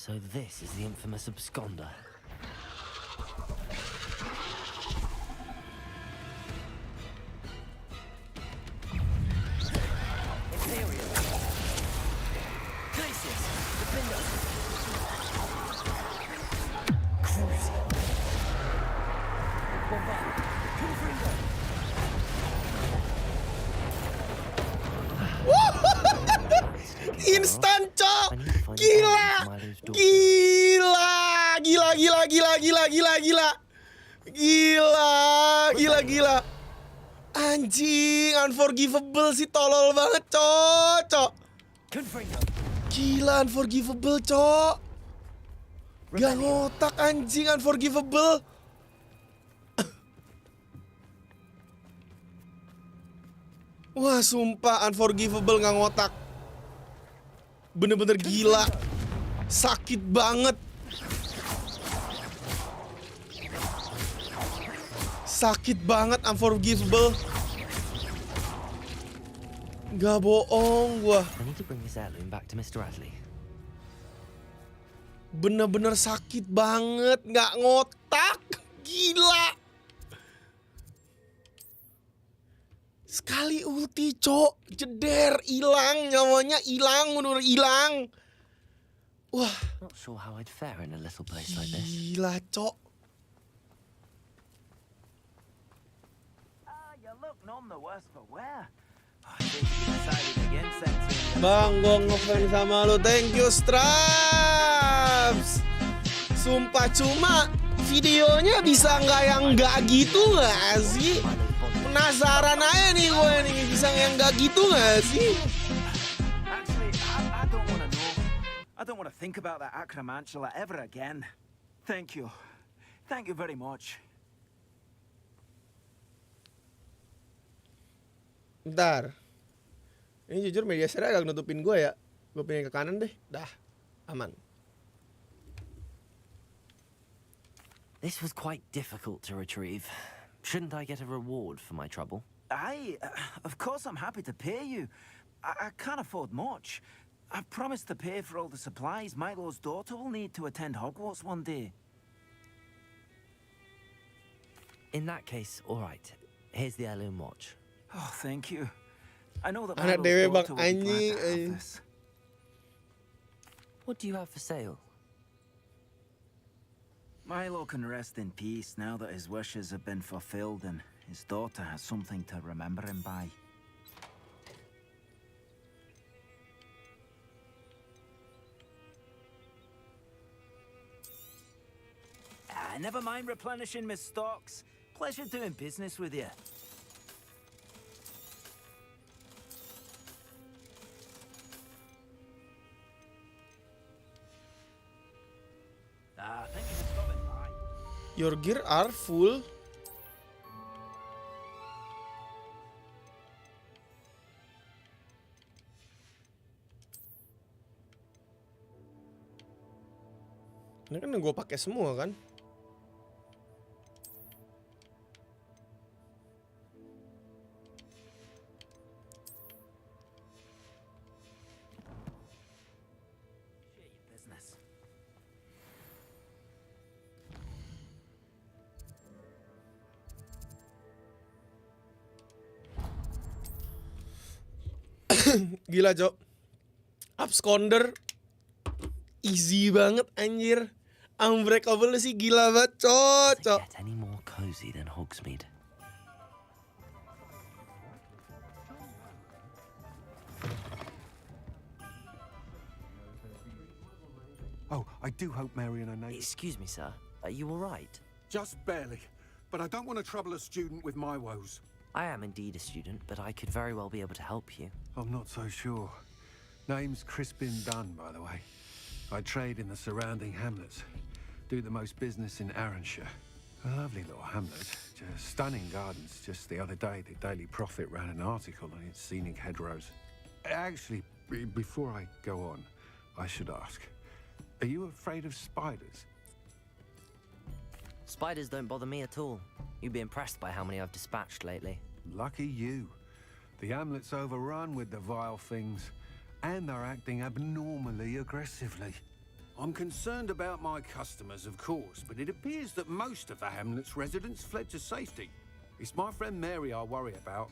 So this is the infamous absconder. Instan, Cok. Gila. Gila. Gila, gila, gila, gila, gila, gila. Gila, gila, gila. Anjing, unforgivable sih, tolol banget, Cok. Gila, unforgivable, Cok. Gak ngotak, anjing, unforgivable. Wah, sumpah, unforgivable, gak ngotak. Bener-bener gila. Sakit banget. Sakit banget, unforgivable. Gak bohong gua. Bener-bener sakit banget, gak ngotak. Gila. Sekali ulti, Cok, jeder, hilang, nyawanya hilang, bener hilang. Wah. Not sure how I'd fare in a little place like this. Gila, Cok. You look none the worse for wear. I think you decided against that. Bang, gua ngefans sama lu. Thank you, Straps. Sumpah, cuma videonya bisa nggak yang nggak gitu nggak sih? Penasaran aja nih gue nih, bisa yang nggak gitu nggak sih? Actually, I don't want to know. I don't want to think about that acromantula ever again. Thank you. Thank you very much. Bentar. Ini jujur media share agak nutupin gue ya. Gue pindah ke kanan deh. Dah, aman. This was quite difficult to retrieve. Shouldn't I get a reward for my trouble? Of course I'm happy to pay you. I can't afford much. I've promised to pay for all the supplies Milo's daughter will need to attend Hogwarts one day. In that case, all right. Here's the heirloom watch. Oh, thank you. I know that Anak Milo's dewe bang daughter will be glad anjing. to have this. What do you have for sale? Milo can rest in peace now that his wishes have been fulfilled and his daughter has something to remember him by. Never mind replenishing my stocks. Pleasure doing business with you. Thank you for stopping by. Your gear are full. Ini kan yang gue pakai semua kan? Gila, Cok. Absconder easy banget anjir. Unbreakable sih gila banget, Cok. Get any more cozy than Hogsmeade? Oh, I do hope Mary and her neighbor... Excuse me, sir. Are you all right? Just barely. But I don't want to trouble a student with my woes. I am indeed a student, but I could very well be able to help you. I'm not so sure. Name's Crispin Dunn, by the way. I trade in the surrounding hamlets. Do the most business in Arranshire. A lovely little hamlet. Just stunning gardens. Just the other day, the Daily Prophet ran an article on its scenic hedgerows. Actually, before I go on, I should ask. Are you afraid of spiders? Spiders don't bother me at all. You'd be impressed by how many I've dispatched lately. Lucky you. The hamlet's overrun with the vile things, and they're acting abnormally aggressively. I'm concerned about my customers, of course, but it appears that most of the hamlet's residents fled to safety. It's my friend Mary I worry about.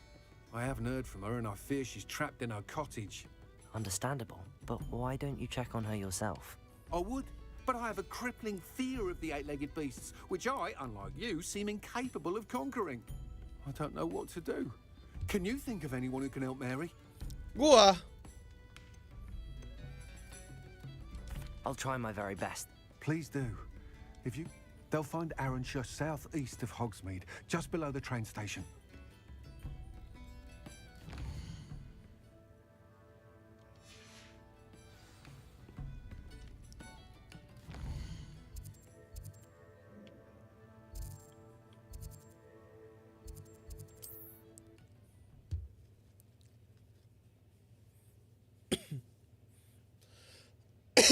I haven't heard from her, and I fear she's trapped in her cottage. Understandable, but why don't you check on her yourself? I would, but I have a crippling fear of the eight-legged beasts, which I, unlike you, seem incapable of conquering. I don't know what to do. Can you think of anyone who can help Mary? Gua. I'll try my very best. Please do. They'll find Arranshire southeast of Hogsmeade, just below the train station.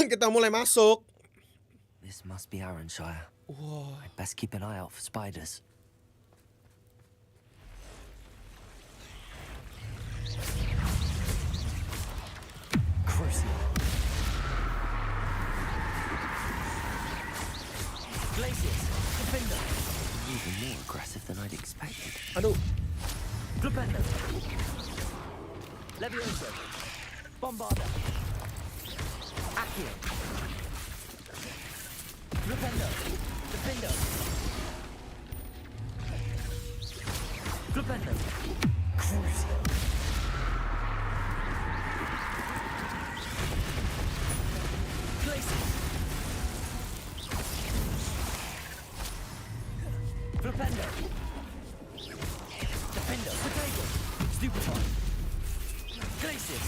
Kita mulai masuk. This must be Arranshire. Wow. I'd best keep an eye out for spiders. Crucial. Glaciers. Defender. Even more aggressive than I'd expected. Aduh. Flipendo. Levioso. Bombarda. Accio. Flipendo. Defendo. Flipendo. Crucial. Glaciers. Flipendo. Defendo. Potato. Stupefy. Glaciers.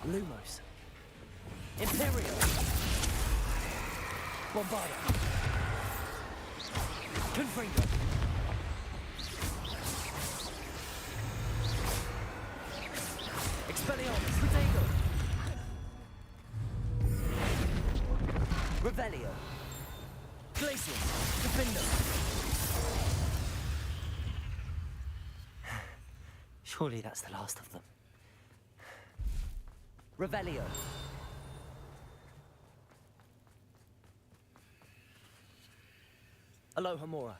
Lumos. Imperial. Bombarda. Confringo. Expelliarmus. Potato. Revelio. Glaciers. Defender. Surely that's the last of them. Revelio. Aloha Mora.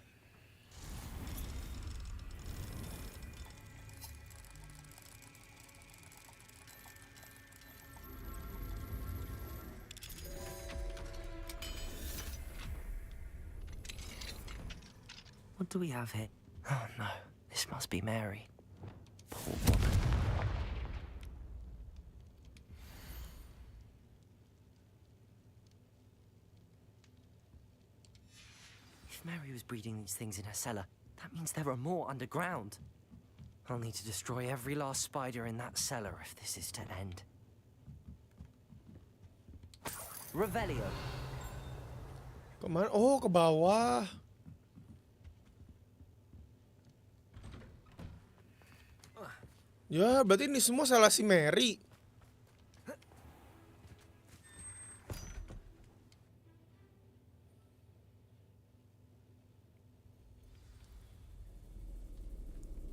What do we have here? Oh no, this must be Mary. Poor woman. If Mary was breeding these things in her cellar, that means there are more underground. I'll need to destroy every last spider in that cellar if this is to end. Revelio. Kemana? Oh, ke bawah. Ya, berarti ini semua salah si Mary.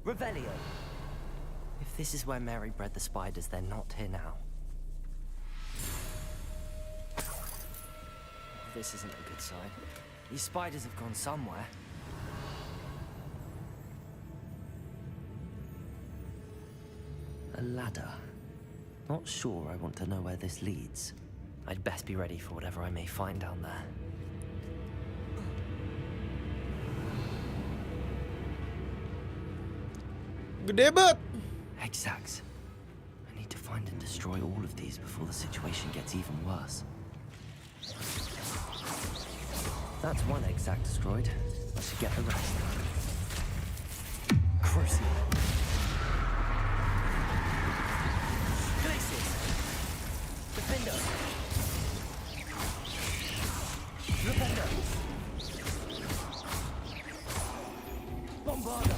Revelio. If this is where Mary bred the spiders, they're not here now. This isn't a good sign. These spiders have gone somewhere. A ladder. Not sure I want to know where this leads. I'd best be ready for whatever I may find down there. Gede banget. Exacts. I need to find and destroy all of these before the situation gets even worse. That's one exact destroyed. I should get the rest. Crucial. Glaciers. Defender. Defender. Bombarda.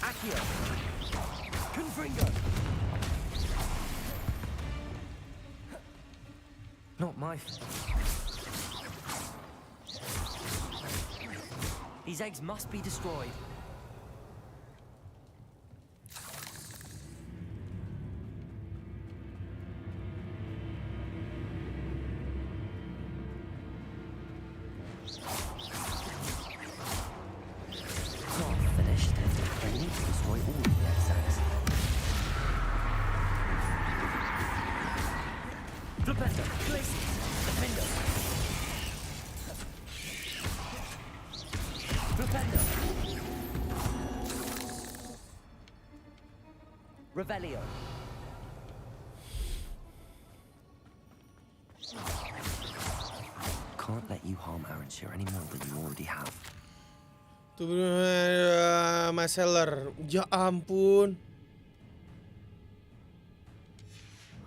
Accio. Confringo. Not my fault. These eggs must be destroyed. Not finished. I need to destroy Flipendo, Glacius, Defendo. Flipendo. Revelio. Can't let you harm Aranshire any more than you already have. Tuh Maseller. Ya ampun.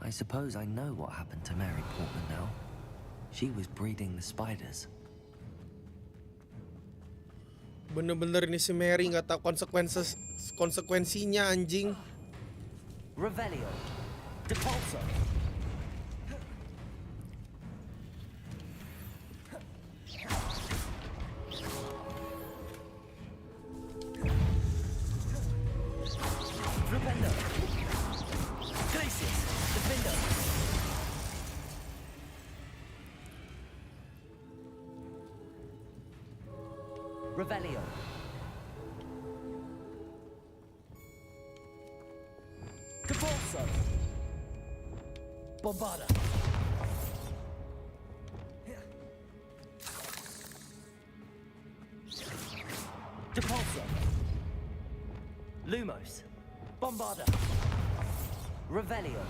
I suppose I know what happened to Mary Portman now. She was breeding the spiders. Bener-bener ini si Mary nggak tahu konsekuensinya anjing. Revelio. Depulso. Flipendo. Glacius. Defendo. Revelio. Depulso. Bombarda. Depulso. Lumos. Bombarda. Revelio.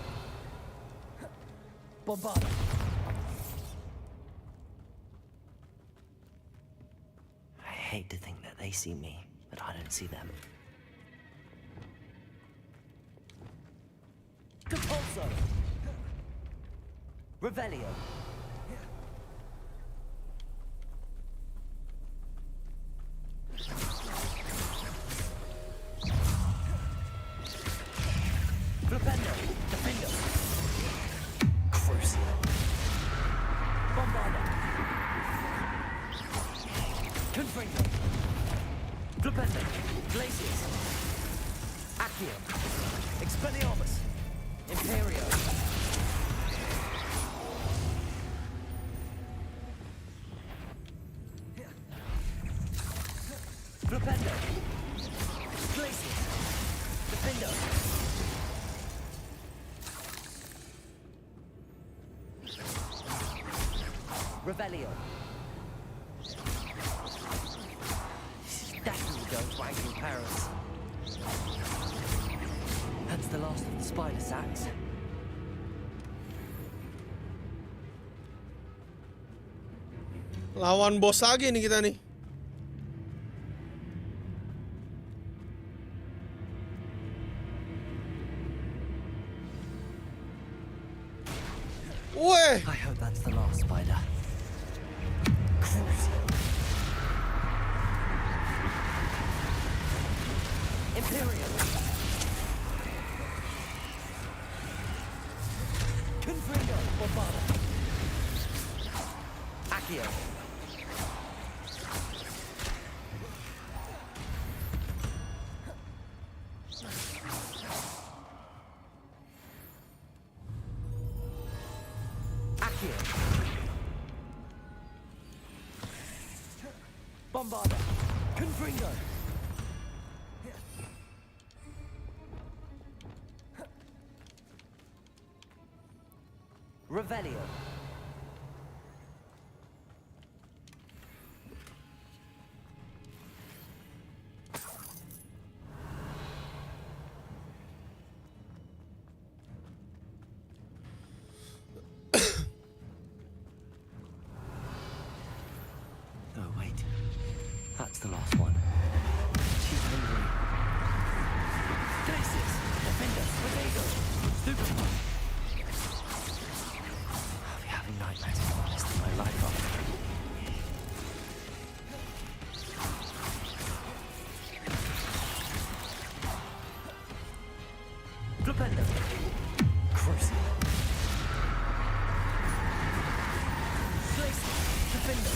Bombarda. I hate to think that they see me, but I don't see them. Depulso. Revelio. Flipendo. Defendo. Crucio. Bombarda. Confringo. Flipendo. Glacius. Accio. Expelliarmus. Imperio. Flipendo. Glacius. Defendo. Revelio. She's definitely going to Angry Paris. That's the last of the spider sacks. Lawan bos lagi nih kita nih. Weh. I hope that's the last spider. Crucio. Imperial. Confringo. Bombarda. Accio. Accio. Bombarda. Confringo. Revelio. Oh, wait. That's the last one. She's hungry. Glacius. Defender. Bodego. Stupid. I'll be having nightmares for the rest of my life after. Flipendo. Crucio. Glacius. Defender.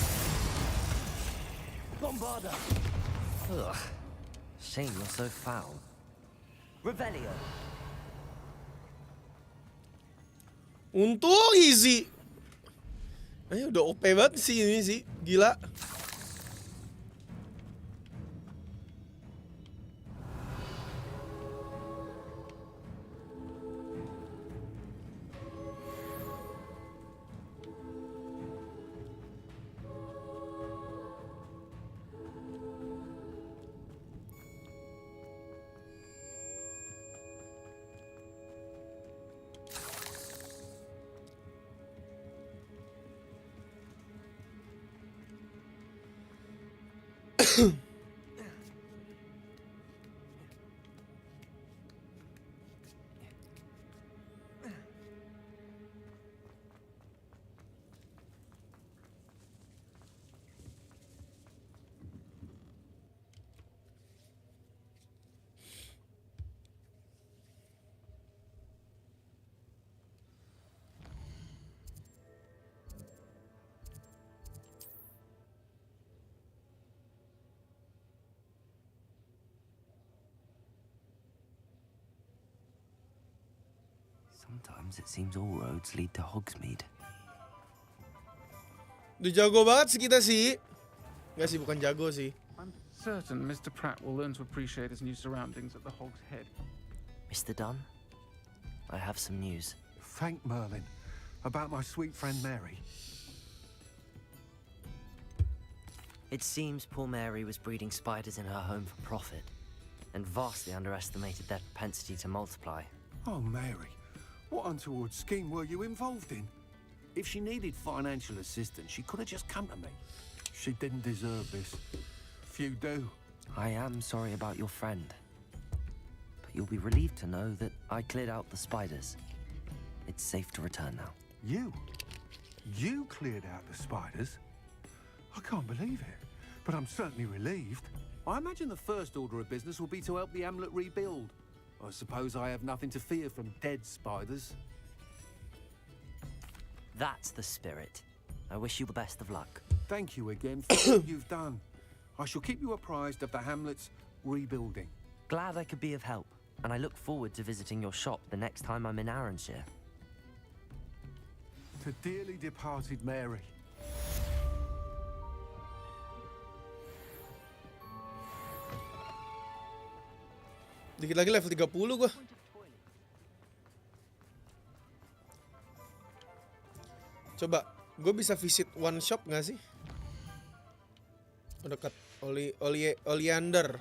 Bombarda. Ugh. Shame you're so foul. Revelio. Untung easy. Udah OP banget sih ini sih. Gila. Sometimes it seems all roads lead to Hogsmeade. Udah jago banget sih kita sih. Nggak sih, bukan jago sih. I'm certain Mr. Pratt will learn to appreciate his new surroundings at the Hog's Head. Mr. Dunn, I have some news. Thank Merlin. About my sweet friend Mary. It seems poor Mary was breeding spiders in her home for profit, and vastly underestimated their propensity to multiply. Oh, Mary. What untoward scheme were you involved in? If she needed financial assistance, she could have just come to me. She didn't deserve this. Few do. I am sorry about your friend, but you'll be relieved to know that I cleared out the spiders. It's safe to return now. You? You cleared out the spiders? I can't believe it, but I'm certainly relieved. I imagine the first order of business will be to help the amulet rebuild. I suppose I have nothing to fear from dead spiders. That's the spirit. I wish you the best of luck. Thank you again for what you've done. I shall keep you apprised of the hamlet's rebuilding. Glad I could be of help, and I look forward to visiting your shop the next time I'm in Arranshire. To dearly departed Mary. Dikit lagi level 30 gua. Coba, gue bisa visit one shop nggak sih? Oh, dekat Oliander.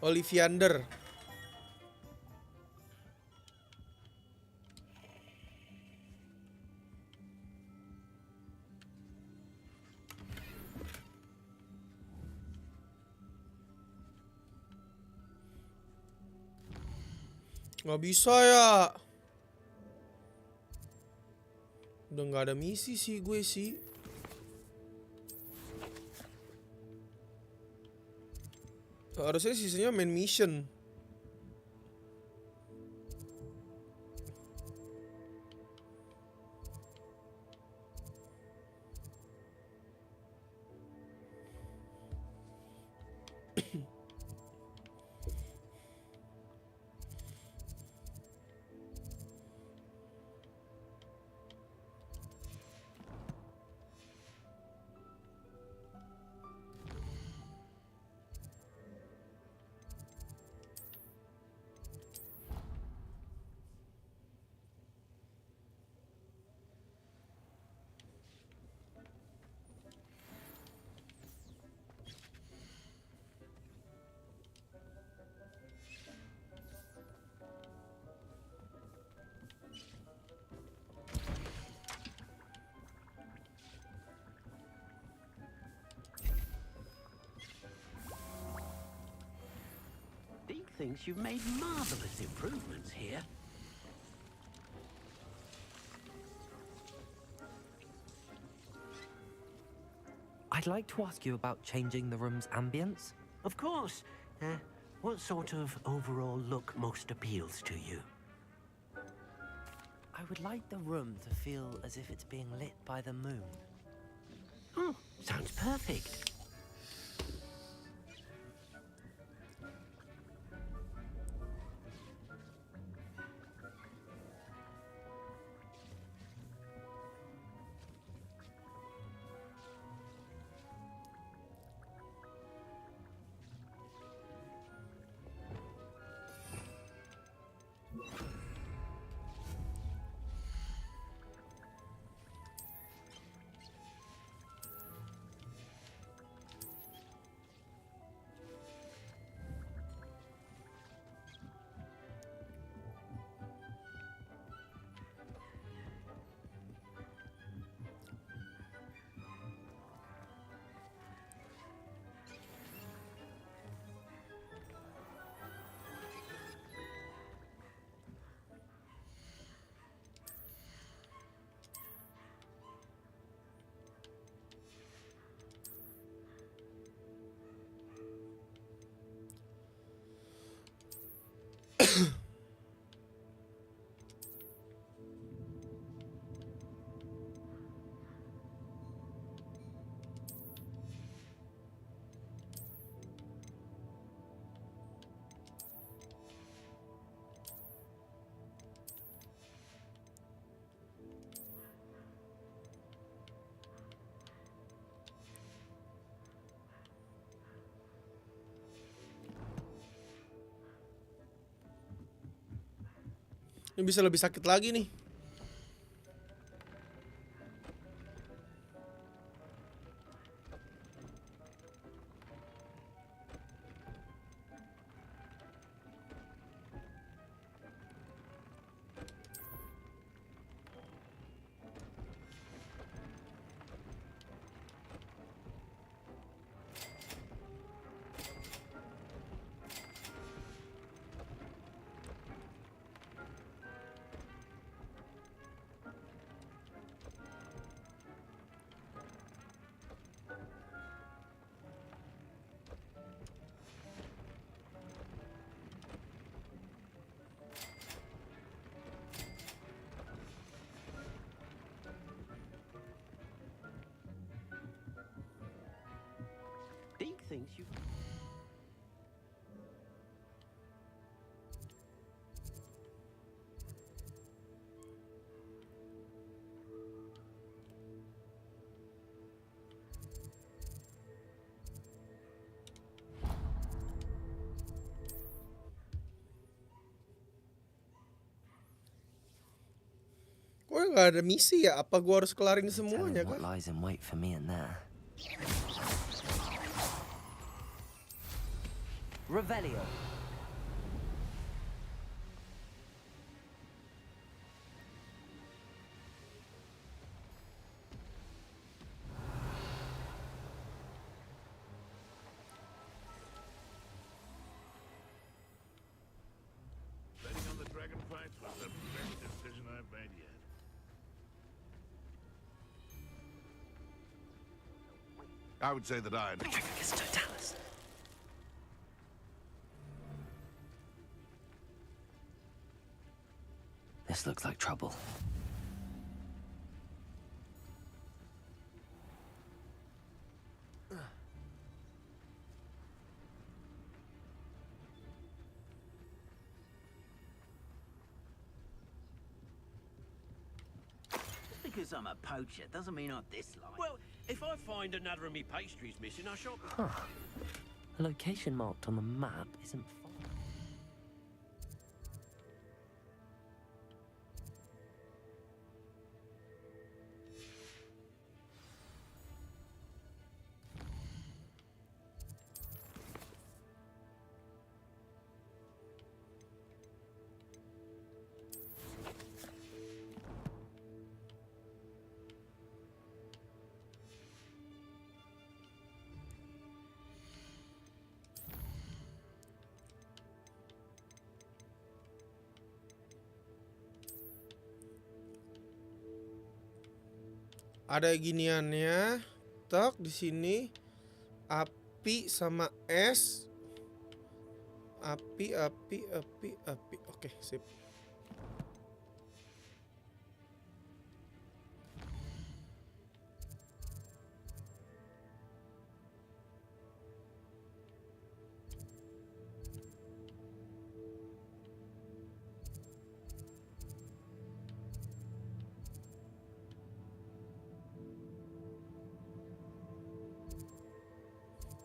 Oliviander. Nggak bisa ya. Udah nggak ada misi sih gue sih. Harusnya sisanya main mission. Deke thinks you've made marvelous improvements here. I'd like to ask you about changing the room's ambience. Of course. What sort of overall look most appeals to you? I would like the room to feel as if it's being lit by the moon. Oh, sounds perfect. Ini bisa lebih sakit lagi nih. Deke thinks you... Gue nggak ada misi ya? Apa gue harus kelarin semuanya What kan? lies in wait for me in there. Revelio. Betting on the dragon fights was the best decision I've made yet. I would say that I... This looks like trouble. Just because I'm a poacher doesn't mean I dislike. Well, if I find another of me pastries missing, I shall... Huh. A location marked on the map isn't far. Ada giniannya, tok di sini, api sama es, api. Oke, sip.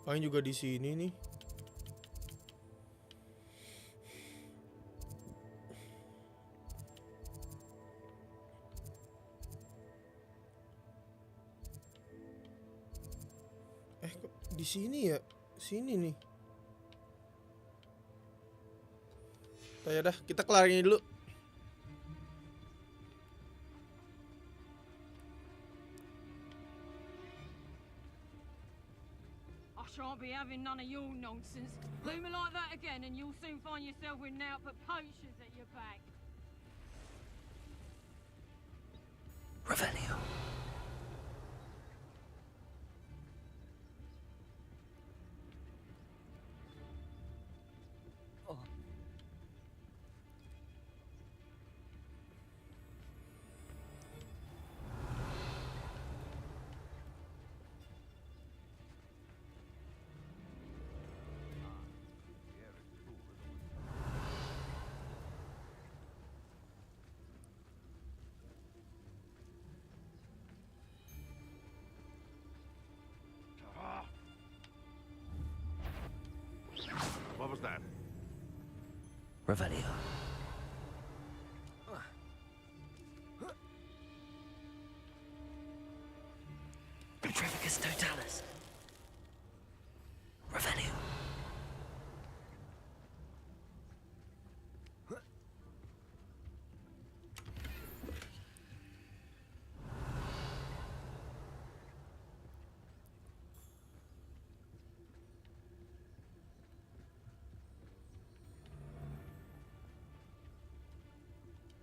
Paling juga di sini nih. Kok di sini ya? Sini nih. Ya dah, kita kelarin ini dulu. I shan't be having none of your nonsense. Do me like that again and you'll soon find yourself with now but poachers at your back. Revelio. What was that? Revelio. Petrificus Totalis. Revelio.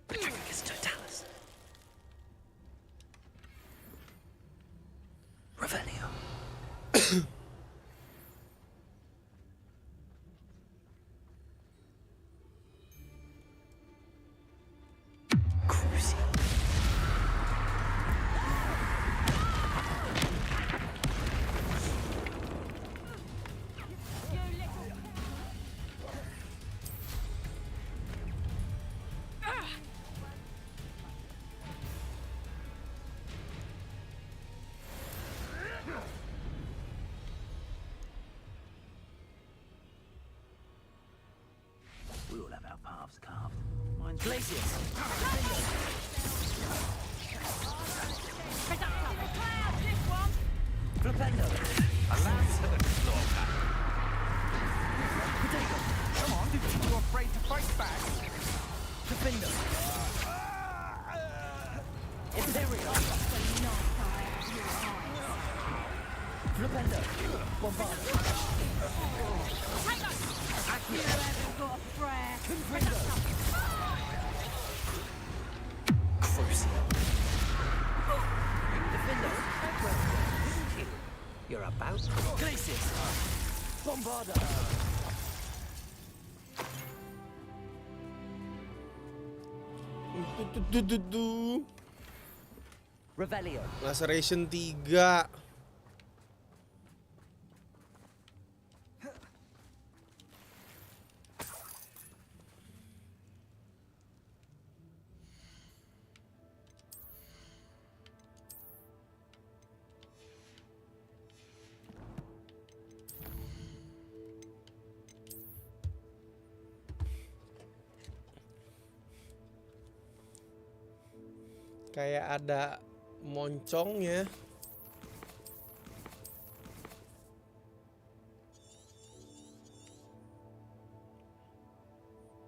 Petrificus Totalis. Revelio. Cruci. We all have our paths carved. Mine's Glacius. Flipendo. Alas for the slaughter. Potato. Come on, did you afraid to fight back? Defendo. Imperial. Flipendo. Bombardo. You haven't got a prayer. Confringo. Crucio. Defendo. You're about to. Glacius. Bombardo. Revelio. Laceration 3. Kayak ada moncongnya.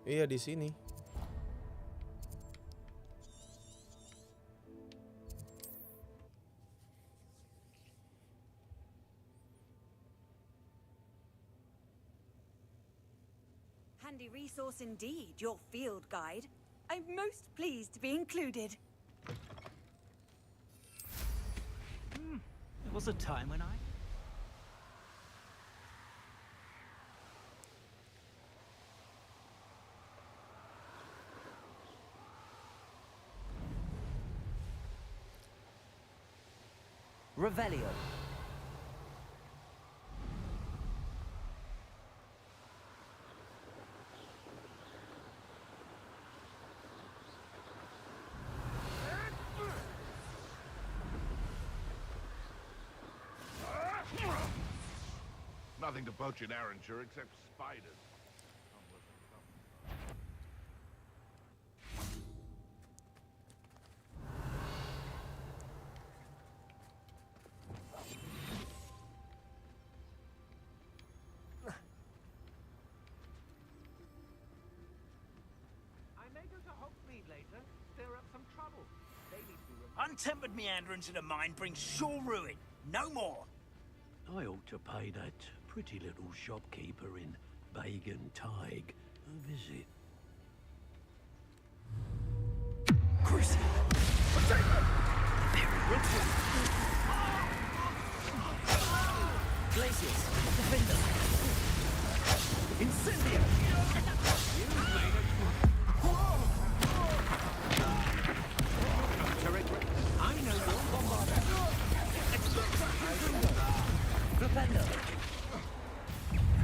Iya di sini. Handy resource indeed, your field guide. I'm most pleased to be included. There was a time when I. Revelio. Nothing to poach in Arranshire except spiders. I may go to Hogsmeade later, stir up some trouble. They need to be Untempered meanderings in a mine brings sure ruin. No more. I ought to pay that pretty little shopkeeper in Bagan Tig a visit. Cruci. Glacius. Defender. Incendio. I know your bombarder. Flipendo.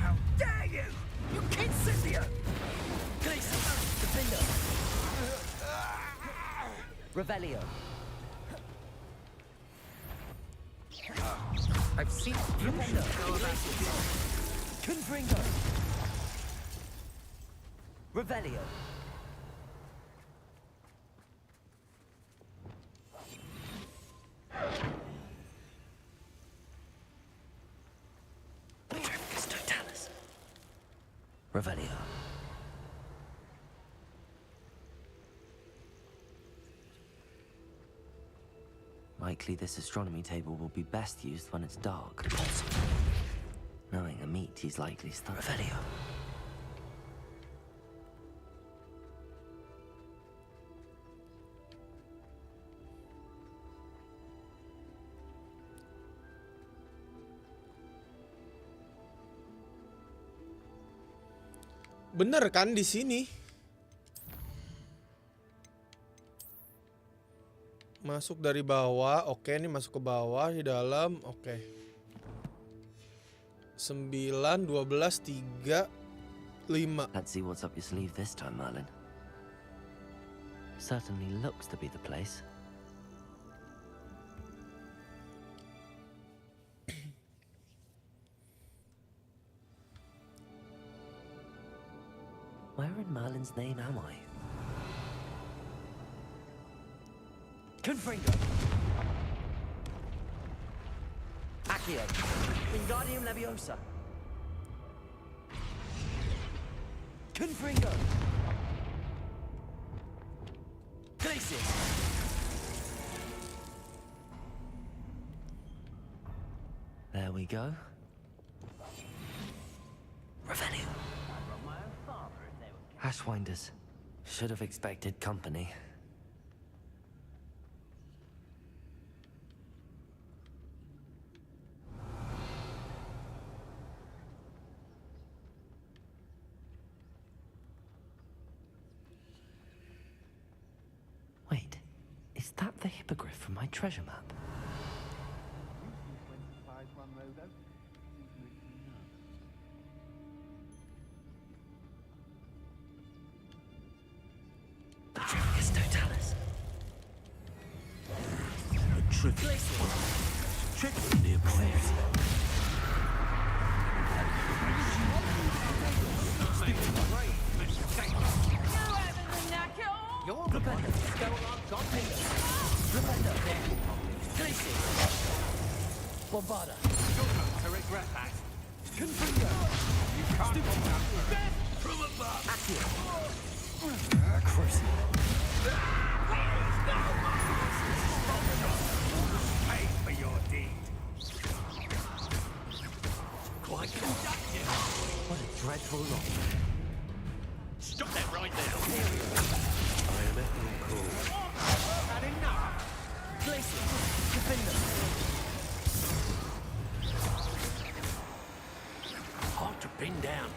How dare you! You incendio! Glacius. Defender. Revelio. I've seen you Flipendo. go about Glacius. Confringo. Revelio. Revelio. Likely this astronomy table will be best used when it's dark. Knowing a meat, he's likely stuck. Revelio. Bener kan di sini? Masuk dari bawah, oke, ini masuk ke bawah di dalam, oke. 9, 12, 3, 5. Let's see what's up your sleeve this time, Merlin. Certainly looks to be the place. Where in Merlin's name am I? Confringo! Accio! Wingardium Leviosa! Confringo! Glacius! There we go. Revelio! Ashwinders. Should have expected company. Wait, is that the hippogriff from my treasure map? Trificus Totalis. Tricky near place. You're Repender. Go along, God Peter. Repender. Glacius. Bombarda. To regret that. Confringo. You can't stupid From above. Accio. Crucible. pay for your deed. Quite conducted. What a dreadful lot. Stop that right now. I am at your call. Had enough. Glacius. Defender. Hard to pin down.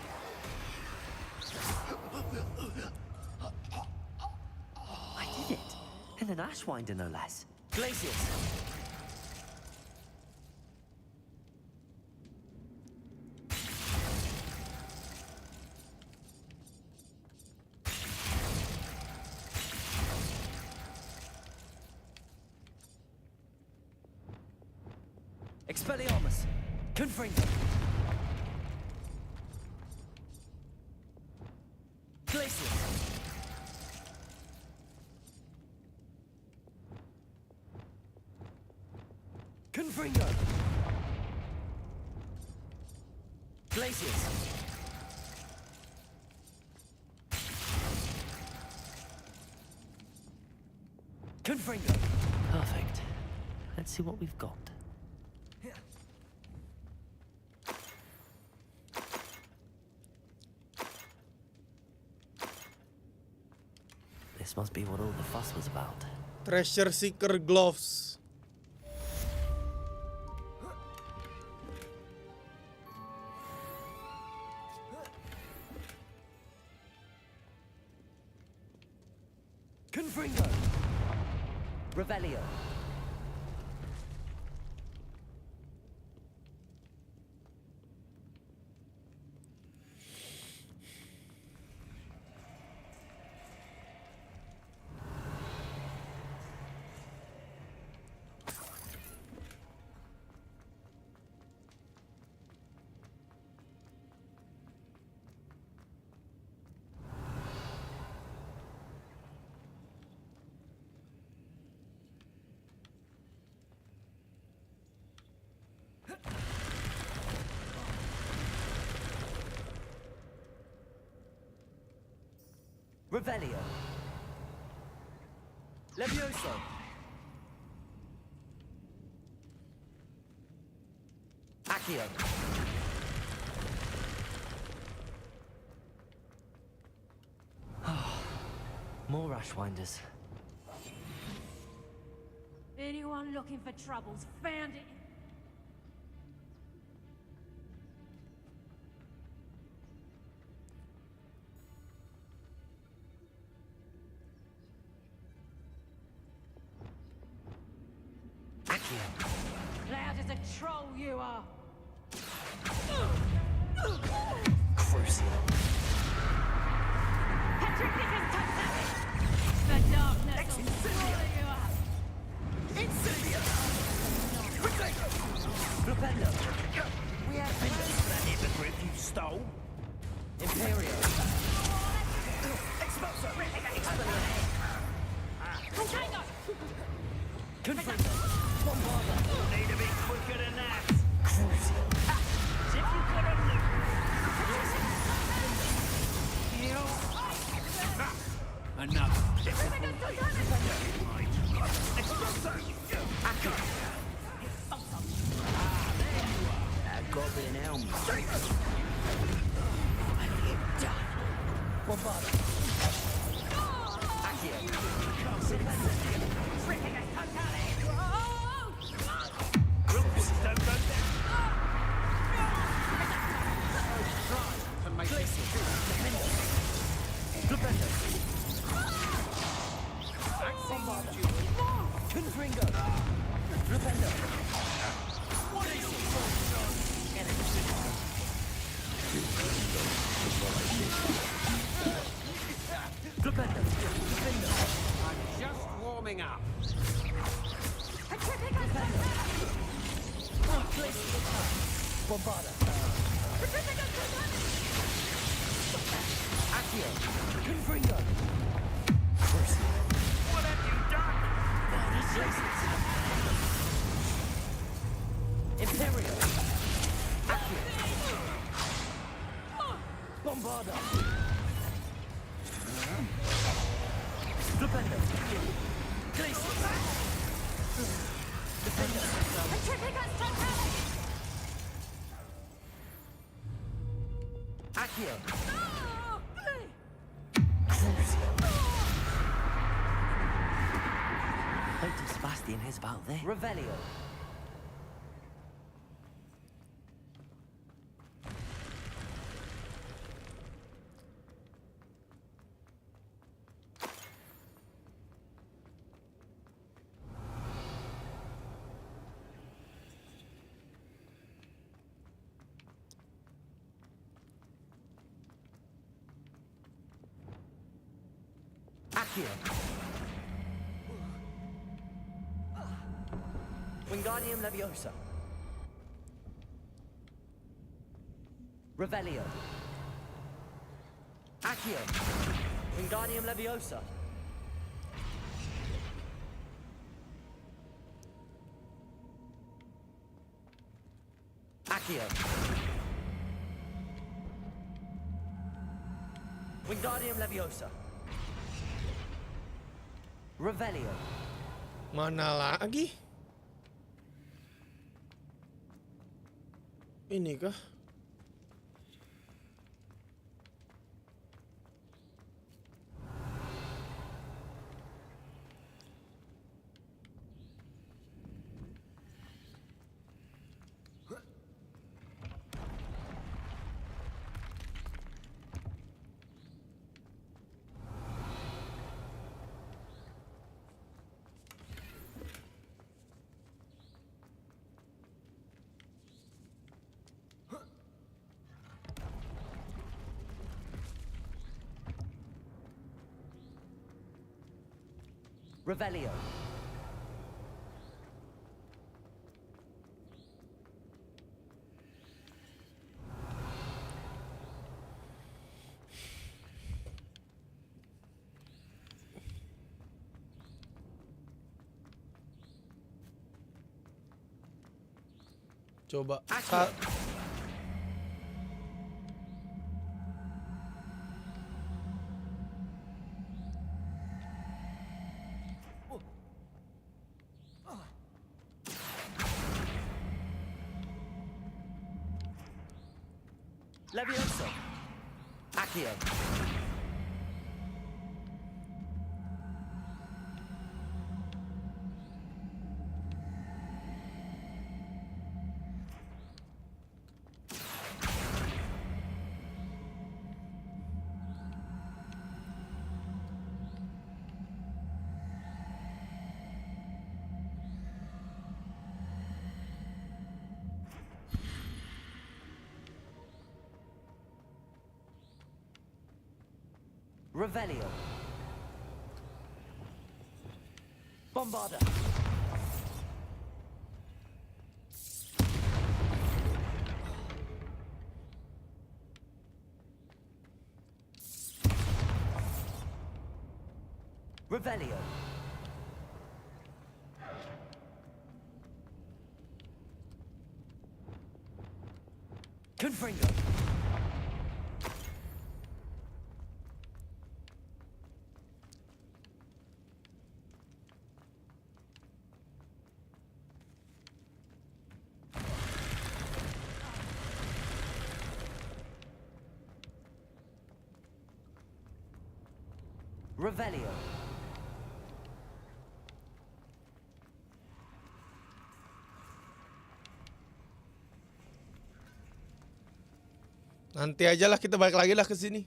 I did it. And an Ashwinder, no less. Glacius. Expelliarmus. Confringo. Glacius. Confringo. Glacius. Confringo. Perfect. Let's see what we've got. This must be what all the fuss was about. Treasure Seeker Gloves. Confringo. Revelio. Revelio. Levioso. Accio. More Ashwinders. Anyone looking for troubles found it. Loud as a troll you are. Crucial. Petrificus totality. The darkness will swallow you up. Incendio. Flipendo. We have that hypocrite you stole. Imperio. Expulso. Container. Confringo. Bombarda. Need to be quicker than that. Crucial. As if you could have looked. Enough. Goblin helm. Bombarda. Accio. Groups don't go down. To make it Flipendo. Confringo. Flipendo. What is it? Flipendo. Flipendo. I'm just warming up. Bombarda. Accio. Confringo. What have you done? Imperio. Accio. Bombarda. Flipendo. Glacier. Defender. Accio. Lady Sebastian is about there. Revelio. Accio. Wingardium Leviosa. Revelio. Accio. Wingardium Leviosa. Accio. Wingardium Leviosa. Revelio. Mana lagi? Ini kah? Revelio. Coba. Levioso. Accio. Revelio. Bombarda. Revelio. Confringo. Revelio. Nanti aja lah kita balik lagi lah ke sini.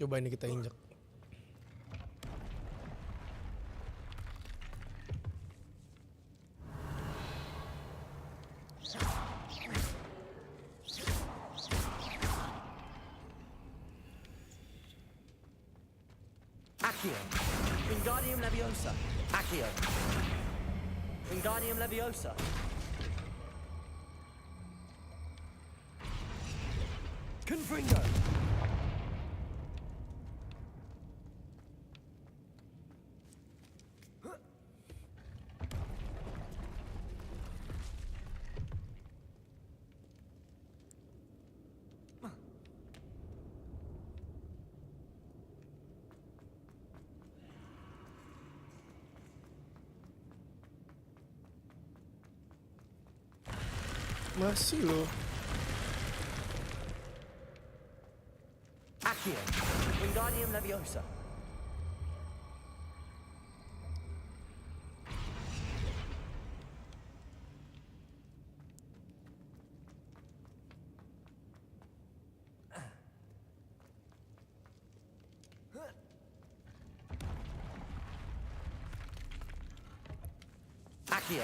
Coba ini kita injek. Accio. Wingardium Leviosa. Accio. Wingardium Leviosa. Confringo. Masih loh. Accio. Wingardium Leviosa. Accio.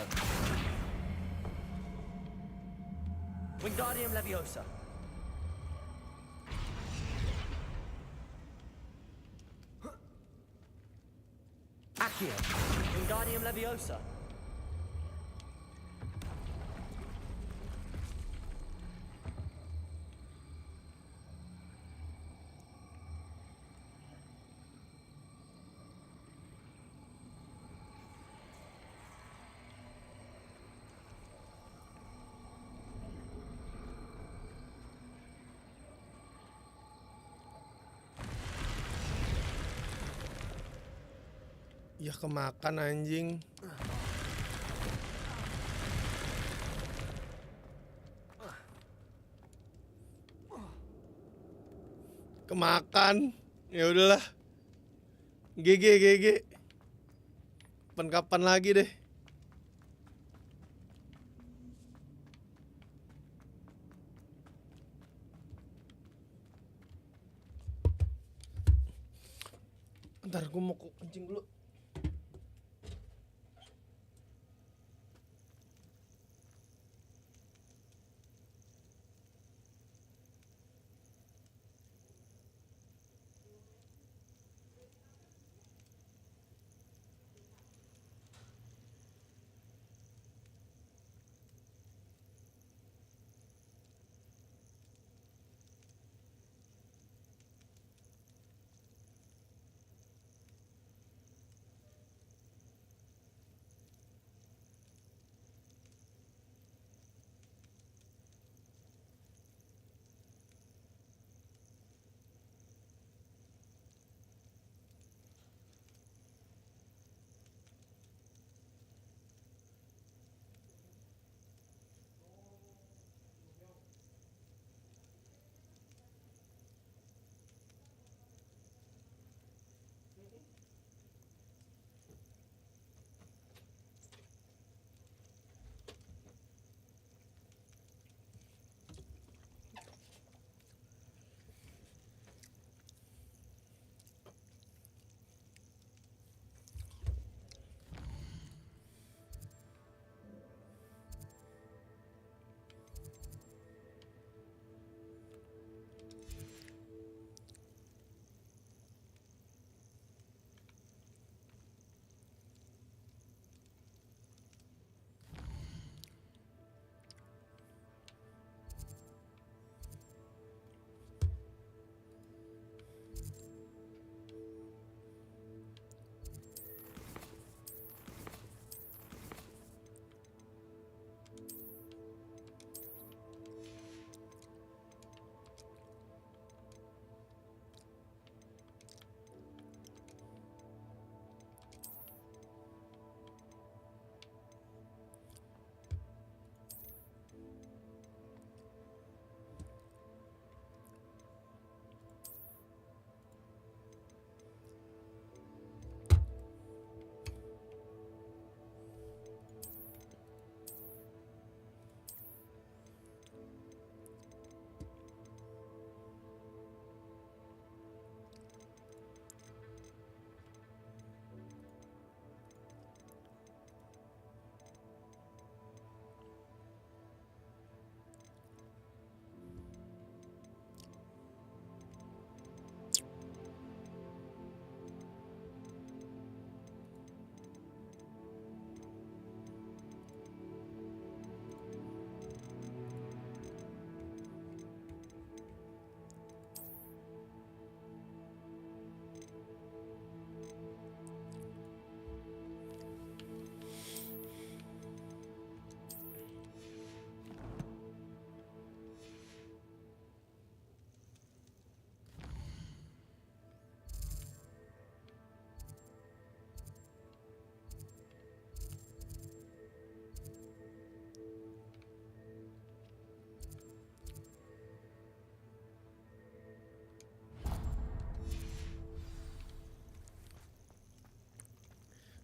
Wingardium Leviosa. Accio. Wingardium Leviosa. Ya kemakan anjing. Kemakan. Ya udahlah. GG. Kapan lagi deh. Ntar gue mau kencing dulu.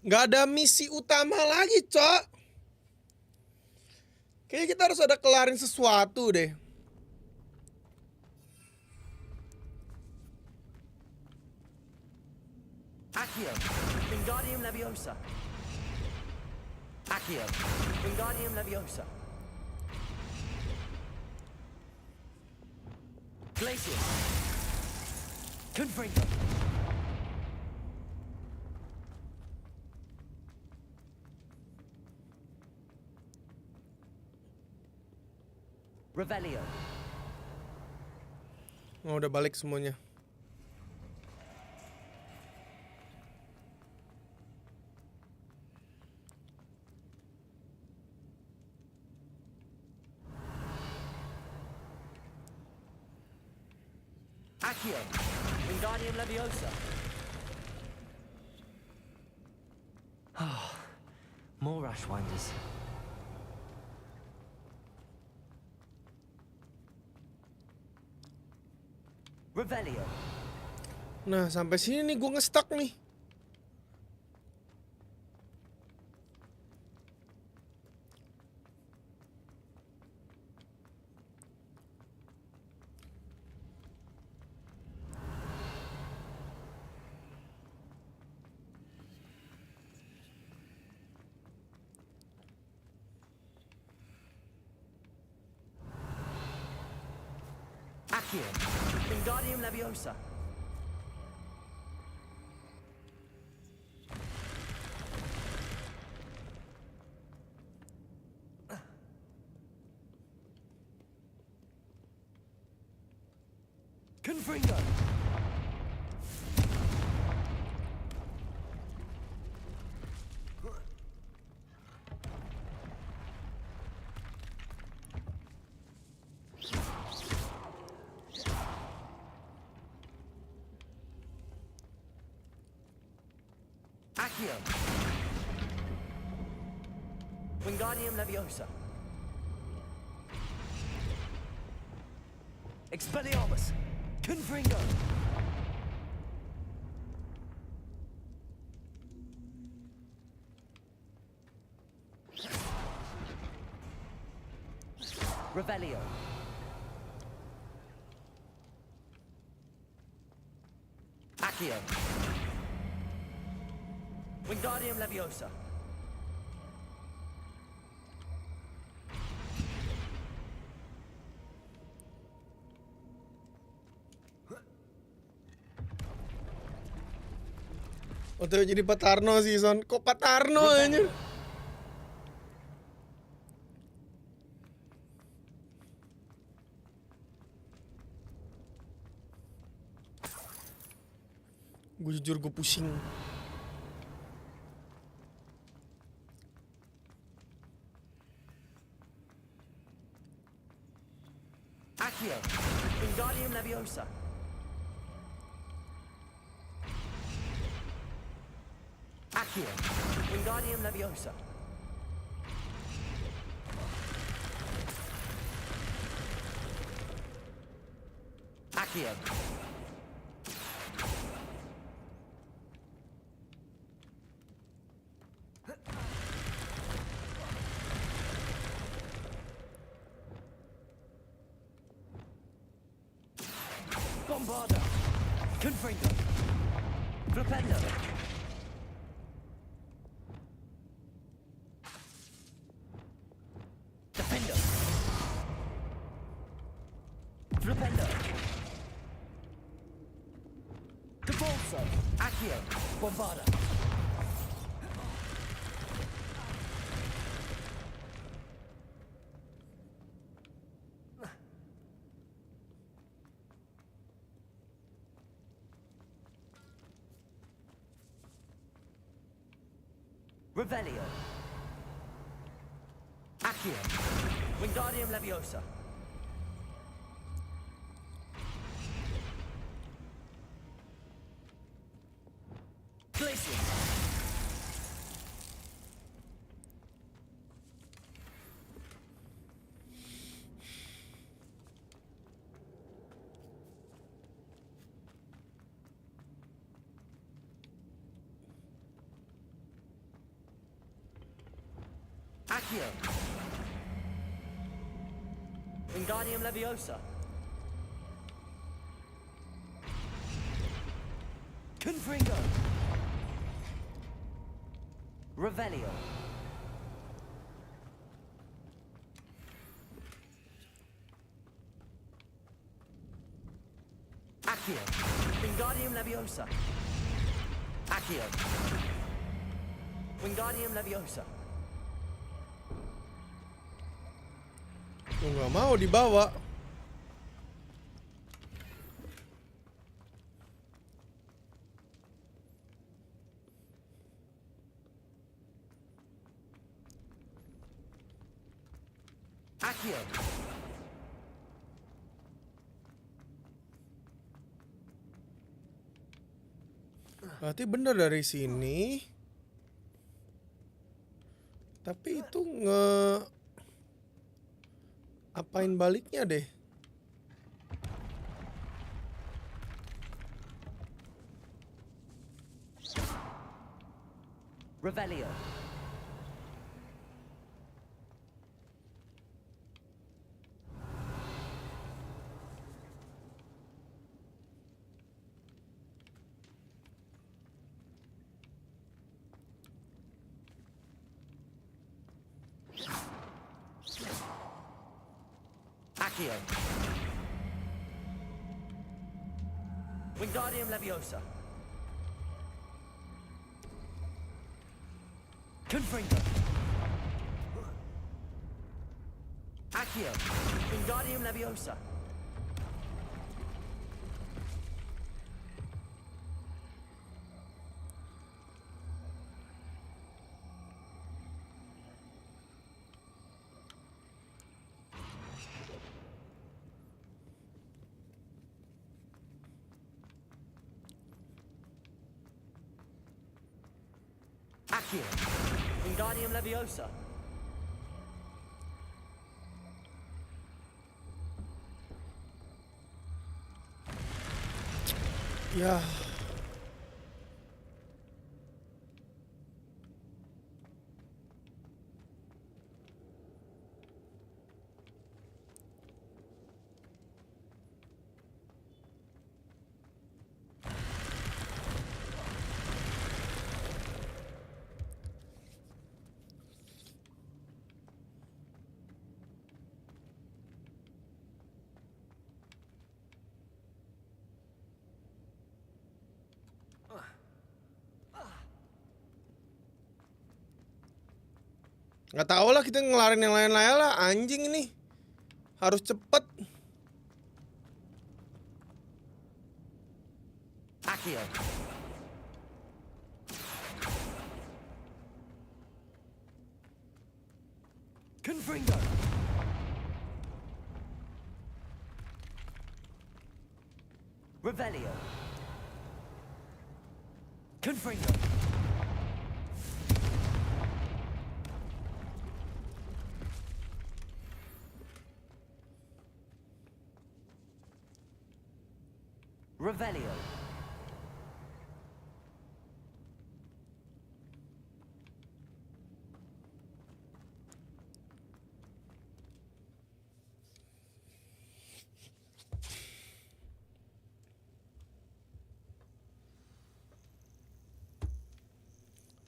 Nggak ada misi utama lagi, Cok. Kayaknya kita harus ada kelarin sesuatu deh. Accio, Wingardium Leviosa. Accio, Wingardium Leviosa. Glacius. Confringo. Revelio. Oh, udah balik semuanya. Accio, Wingardium Leviosa. More Ashwinders. Revelio. Nah, sampai sini nih gue nge-stuck nih. Accio, Wingardium Leviosa. Confringo. Accio. Wingardium Leviosa. Expelliarmus. Confringo. Revelio. Accio. Wingardium Leviosa. OTW jadi Patarno sih, Son. Kok Patarno anjir? Gue jujur gue pusing. Accio. Wingardium Leviosa. Accio. Wingardium Leviosa. Accio. Bombarda. Confringo. Flipendo. Defender. Flipendo. Cabolso. Accio. Bombarda. Revelio. Accio. Wingardium Leviosa. Glacius. Accio. Wingardium Leviosa. Confringo. Revelio. Accio. Wingardium Leviosa. Accio. Wingardium Leviosa. Nggak mau dibawa. Accio. Berarti bener dari sini. Tapi itu apain baliknya deh. Revelio. Accio. Wingardium Leviosa. Confringo. Accio. Wingardium Leviosa. Accio. Wingardium Leviosa. Ya. Nggak tahu lah, kita ngelarin yang lain-lain lah. Anjing ini harus cepet. Accio. Confringo. Revelio. Confringo. Revelio.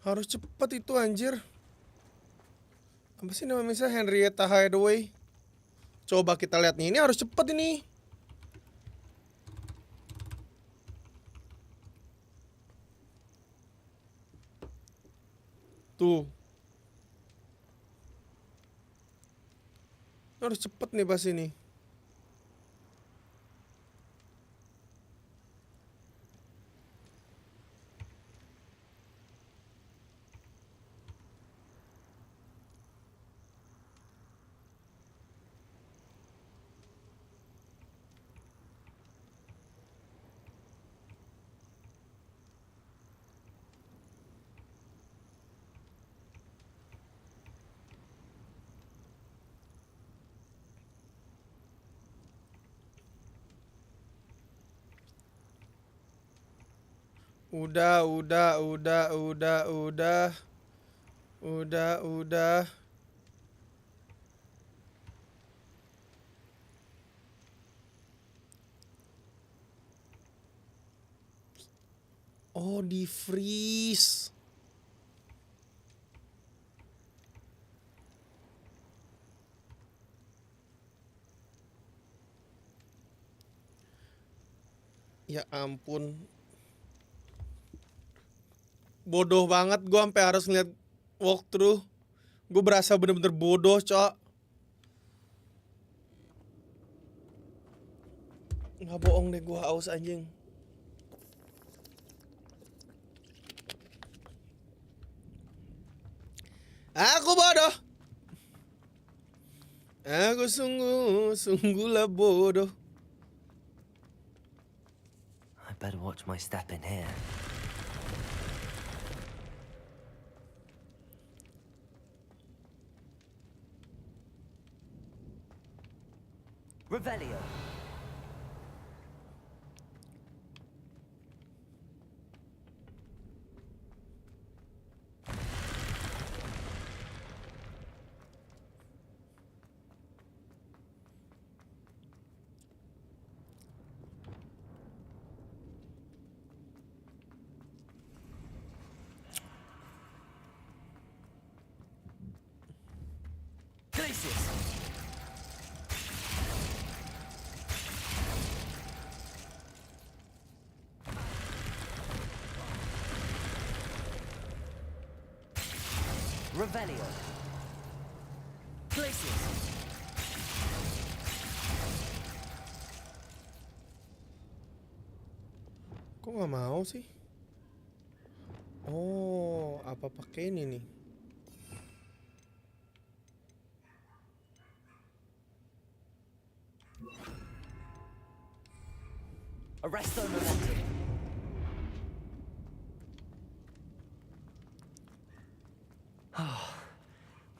Harus cepet itu anjir. Apa sih nama misalnya Henrietta Hathaway? Coba kita lihat nih, ini harus cepet ini. Tuh. Harus cepet nih pas ini. Udah. Oh, di freeze. Ya ampun. Bodoh banget gue sampai harus ngeliat walkthrough. Gue berasa bener-bener bodoh, cok. Nggak bohong deh, gue haus anjing. Aku bodoh. Aku sungguhlah bodoh. I better watch my step in here. Revelio. Glacius. Revelio. Glacius. Kok nggak mau sih? Oh, apa pakai ini nih? Arresto momentum.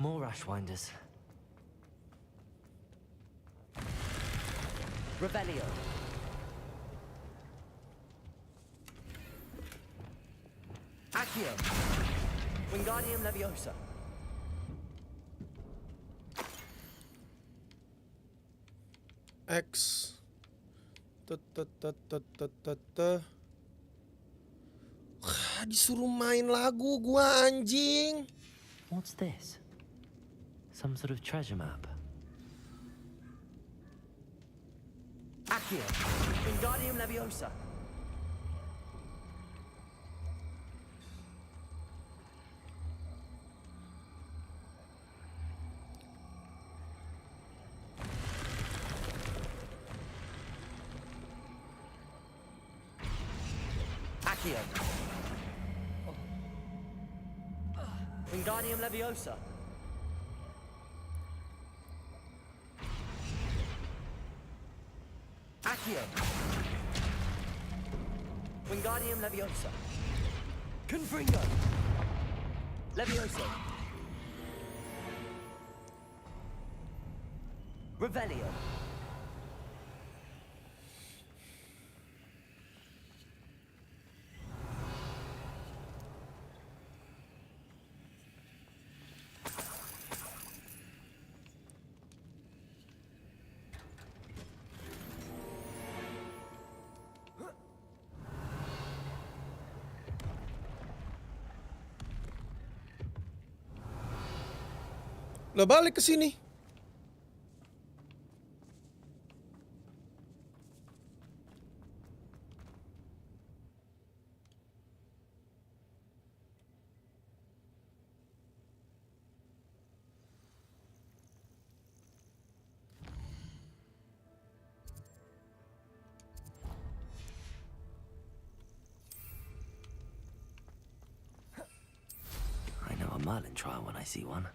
More Ashwinders. Revelio. Accio. Wingardium Leviosa. X. Disuruh main lagu gua anjing. What's this? Some sort of treasure map. Accio. Wingardium Leviosa. Accio. Wingardium Leviosa. Accio. Wingardium Leviosa. Confringo. Leviosa. Revelio. Lah balik ke sini. I know a Merlin trial when I see one.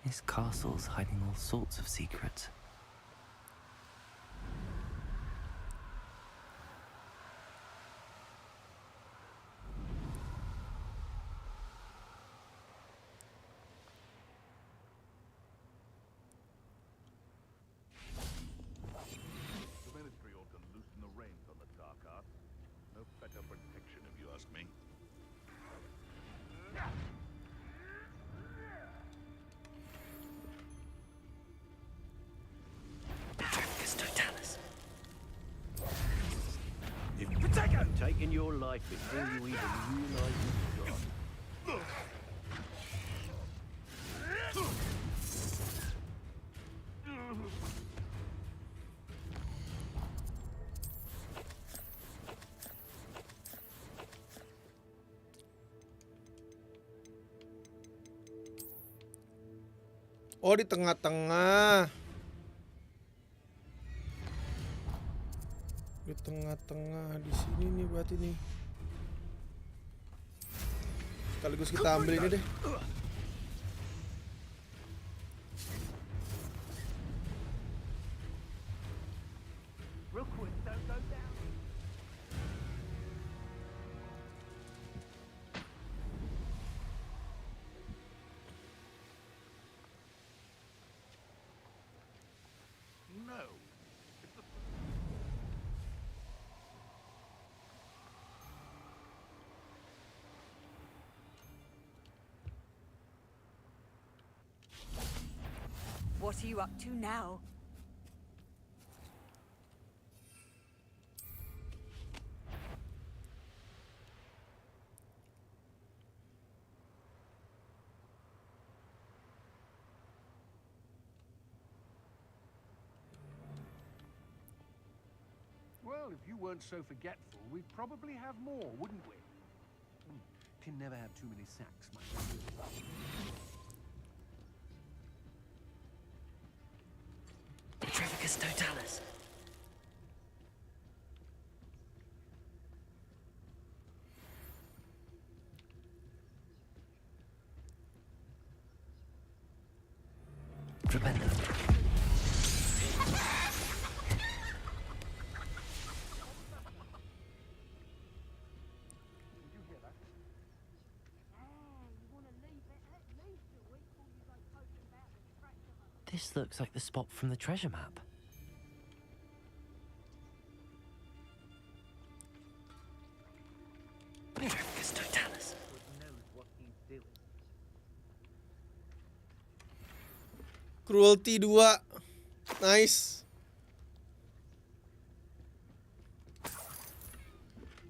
This castle's hiding all sorts of secrets. The Ministry ought to loosen the reins on the dark arts. No better protection, if you ask me. taking your life before you even realize you've gone. Oh, di tengah-tengah. Di tengah-tengah di sini nih berarti nih. Sekaligus kita ambil ini deh. What are you up to now? Well, if you weren't so forgetful, we'd probably have more, wouldn't we? Can never have too many sacks, my friend. Petrificus totalis. Tremendum. This looks like the spot from the treasure map. Petrificus totalis. Cruelty 2. Nice.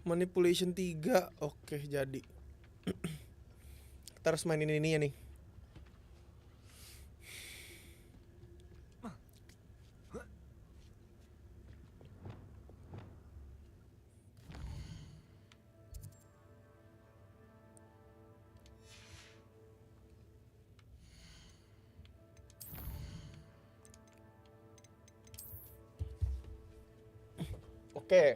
Manipulation 3. Oke, jadi. Kita harus mainin ini ya nih. Oke.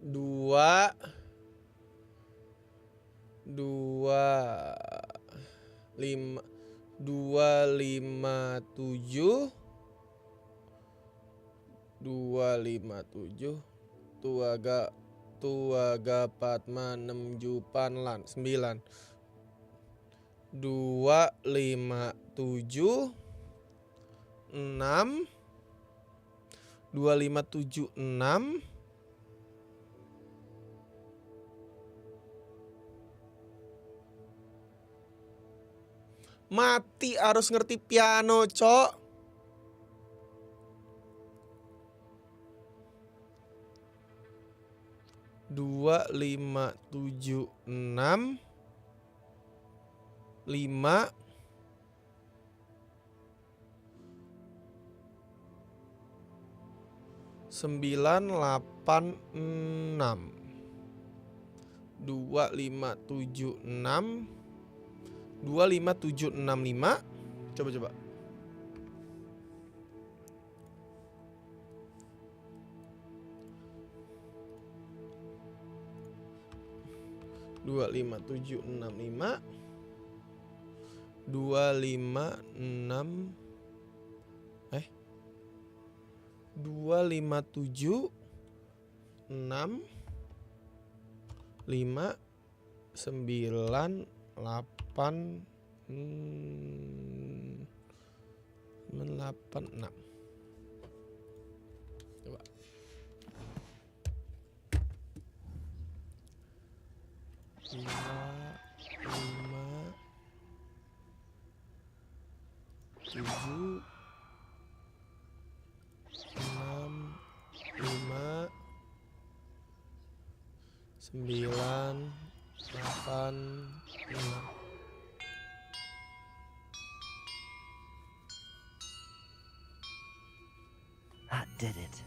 257 tuaga Padma 6 Jupan lan 9 257 6 2576 mati harus ngerti piano, cok. Dua lima tujuh enam 5 986 25765 coba 25765 2576 5 9 8 986 coba 5 5 7 6 5 9, 8, 5. That did it.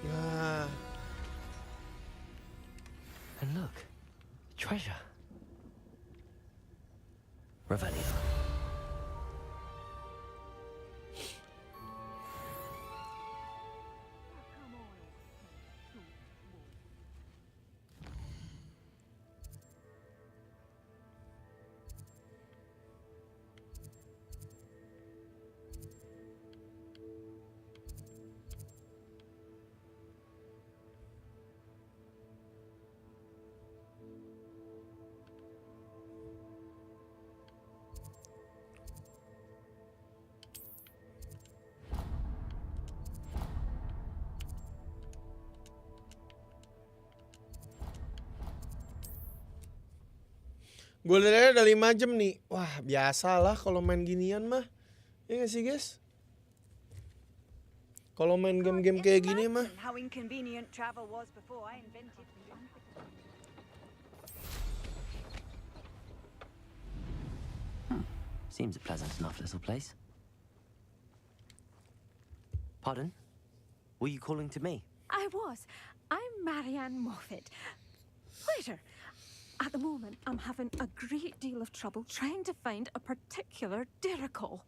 Nah. And look, treasure. Revelio. Gue lihat ada 5 jam nih. Wah, biasalah kalau main ginian mah. Ya gak sih, guys? Kalau main game-game kayak gini mah. How inconvenient travel was before I invented. Seems a pleasant enough little place. Pardon? Were you calling to me? I was. I'm Marianne Moffat. Pleasure. At the moment, I'm having a great deal of trouble trying to find a particular dirical.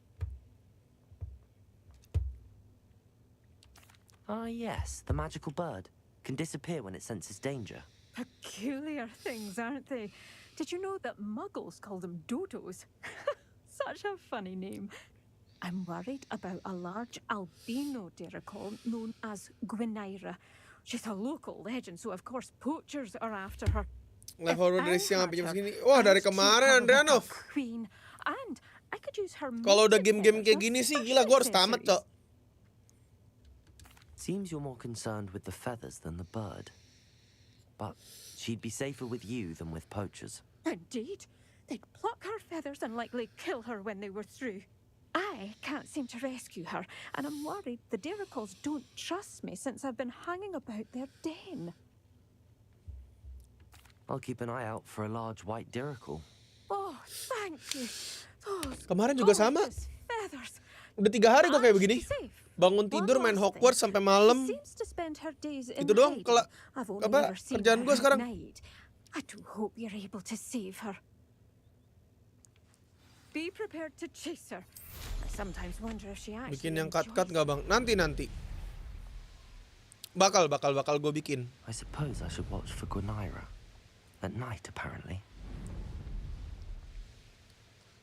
Ah, yes, the magical bird. Can disappear when it senses danger. Peculiar things, aren't they? Did you know that muggles call them dodos? Such a funny name. I'm worried about a large albino dirical known as Gwynaira. She's a local legend, so of course poachers are after her. Level dari siang sampai jam segini. Wah, dari kemarin Andrianov. Kalau udah game-game kayak gini sih gila, gue harus tamat, Cok. Seems you're more concerned with the feathers than the bird. But she'd be safer with you than with poachers. Indeed. They'd pluck her feathers and likely kill her when they were through. I can't seem to rescue her, and I'm worried the diricals don't trust me since I've been hanging about their den. I'll keep an eye out for a large white dirical. Oh, thank you. Kemarin juga sama. Feathers. Udah 3 hari gue kayak begini. Bangun tidur main Hogwarts sampai malam. Itu doang kalau apa kerjaan gue sekarang. I do hope you're able to save her. Be prepared to chase her. I sometimes wonder if she actually Bikin yang cut-cut nggak bang? Nanti. Bakal gue bikin. I suppose I should watch for Gwynaira. At night, apparently.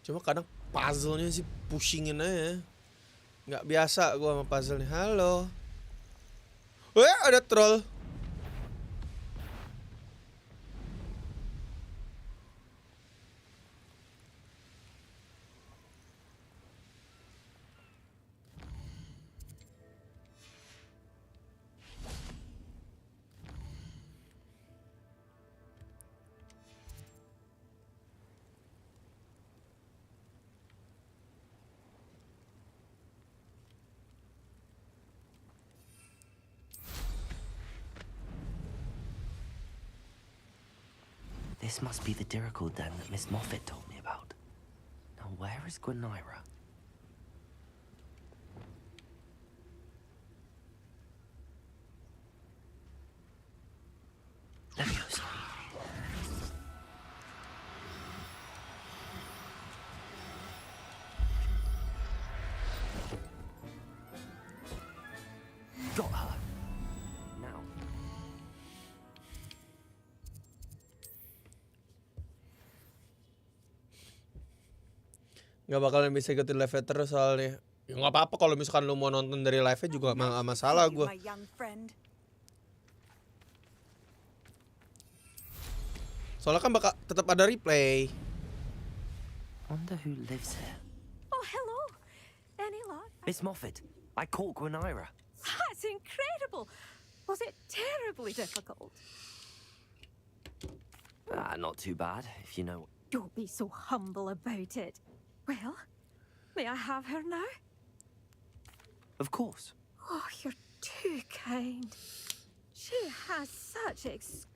Cuma kadang puzzle-nya sih pushingin aja. Nggak biasa gue sama puzzle-nya. Halo. Weh, ada troll. This must be the dirical den that Miss Moffat told me about. Now where is Gwynaira? Leviosa. Got her. Now. Nggak bakalan bisa ikutin live-nya terus soalnya. Ya nggak apa-apa kalau misalkan lu mau nonton dari live-nya juga nggak masalah gue. Soalnya kan bakal tetap ada replay. Wonder who lives here. Oh, hello. Any luck? Miss Moffat, I caught Gwynaira. That's incredible. Was it terribly difficult? Not too bad, if you know. Don't be so humble about it. Well, may I have her now? Of course. Oh, you're too kind. She has such exquisite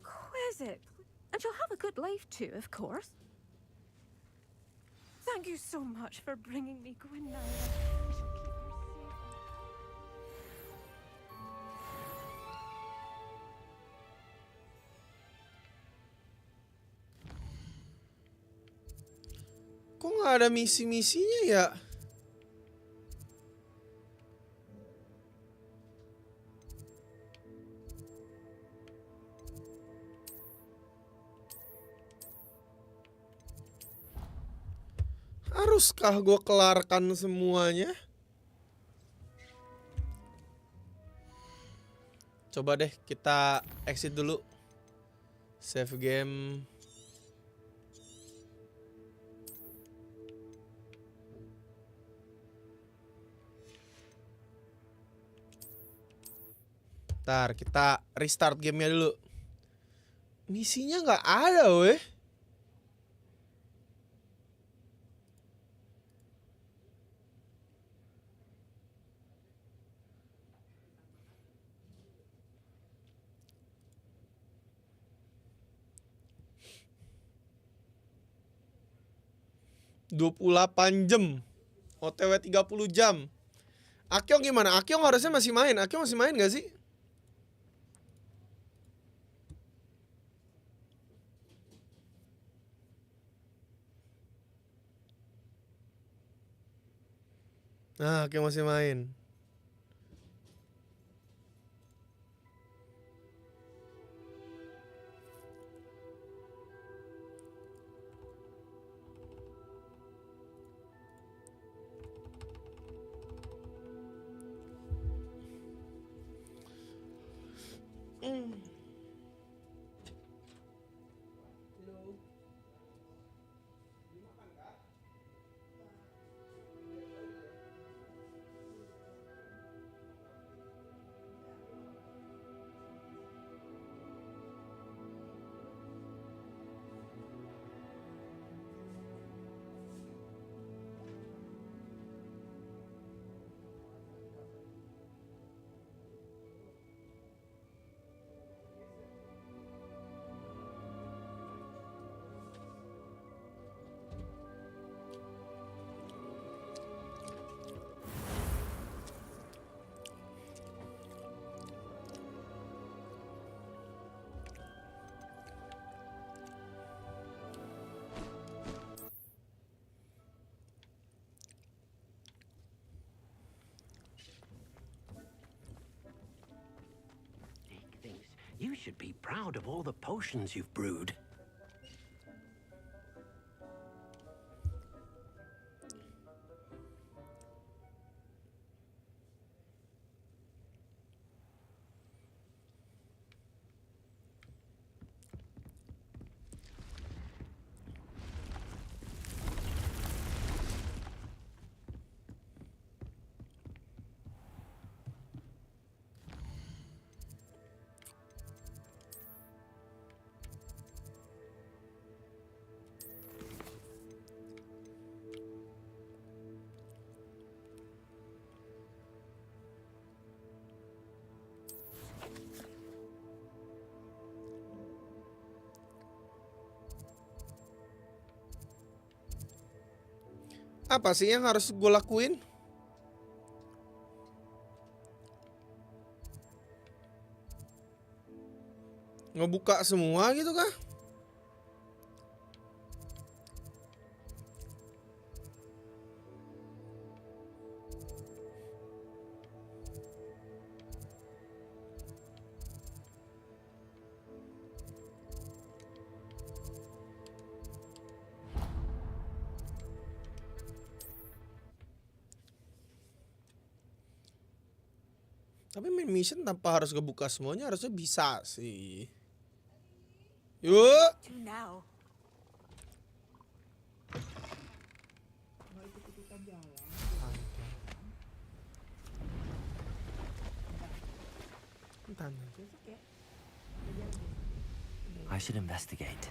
is it? And you'll have a good life too, of course. Thank you so much for bringing me Gwynnera. I shall keep her safe. Kok nggak ada misi-misinya ya? Haruskah gue kelarkan semuanya? Coba deh kita exit dulu. Save game. Ntar kita restart gamenya dulu. Misinya nggak ada weh. ...28 jam. OTW 30 jam. Akyong gimana? Akyong harusnya masih main. Akyong masih main gak sih? Nah, Akyong masih main. You should be proud of all the potions you've brewed. Apa sih yang harus gue lakuin? Ngebuka semua gitu kah? Tapi main mission tanpa harus ngebuka semuanya harusnya bisa sih. Yuk. I should investigate.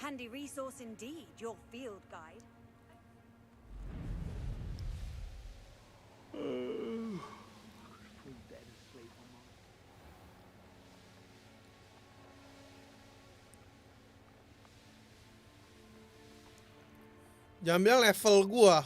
Handy resource indeed, your field guide. Jangan bilang level gua.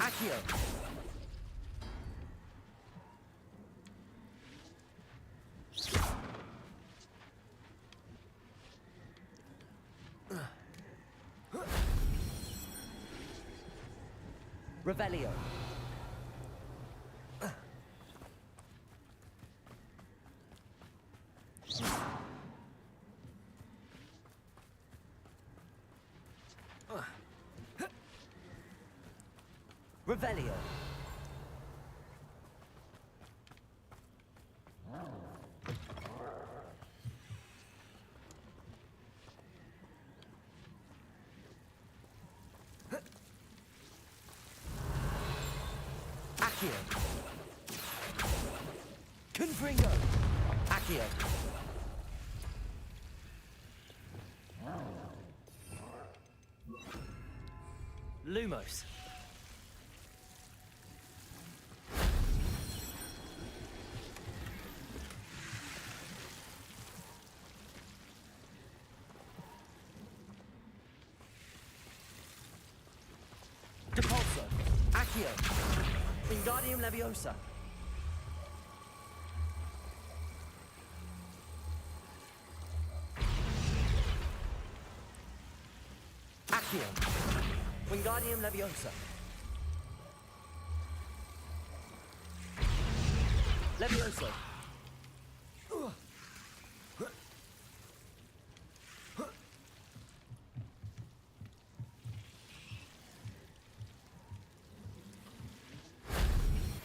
Accio. Revelio. Revelio. Accio. Confringo. Accio. Lumos. Depulso. Accio. Wingardium Leviosa. Accio. Wingardium Leviosa. Leviosa.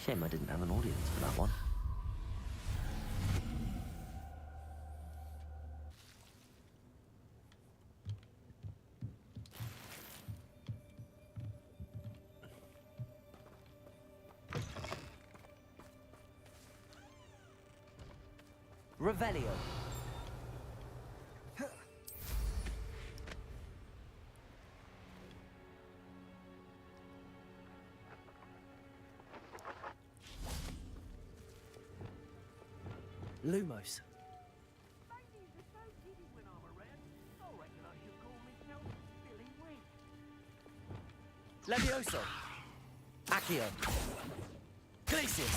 Shame I didn't have an audience for that one. Revelio. Lumos. Levioso. Accio. Glacius.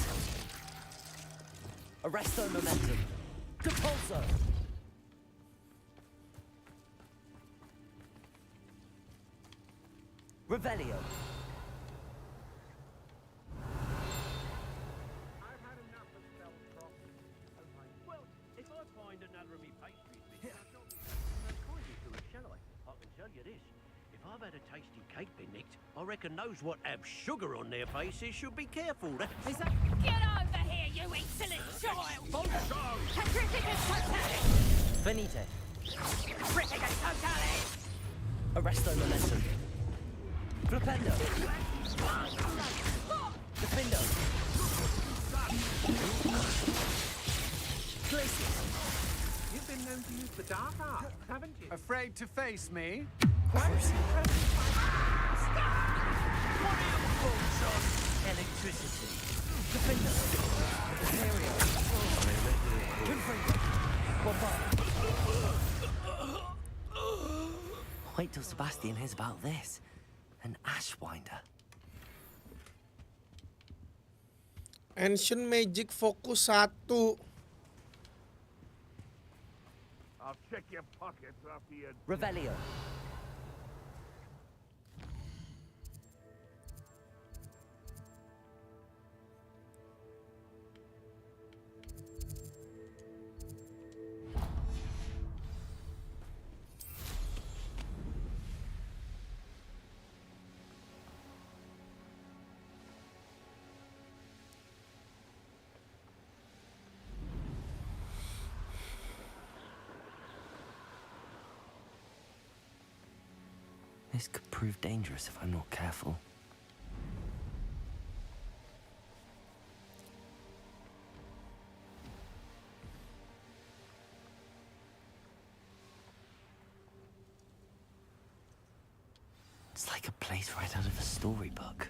Arresto Momentum. Depulso. Revelio. Well, if I find another of me pastries, Miss, I don't think kindly to it, shall I can tell you this. If I've had a tasty cake been nicked, I reckon those what have sugar on their faces should be careful. Is that... Get over here, you insolent child! Sacrificus totalis! Venite. Sacrificus totalis! Arresto Momentum. Flipendo. Defindo. Glacius. You've been known to use the dark arts, haven't you? Afraid to face me? Electricity. Defindo. Aerial. Confringo. Bombard. Wait till Sebastian hears about this. An Ashwinder. Ancient Magic fokus 1. I'll check your pockets after you. Revelio. This could prove dangerous if I'm not careful. It's like a place right out of a storybook.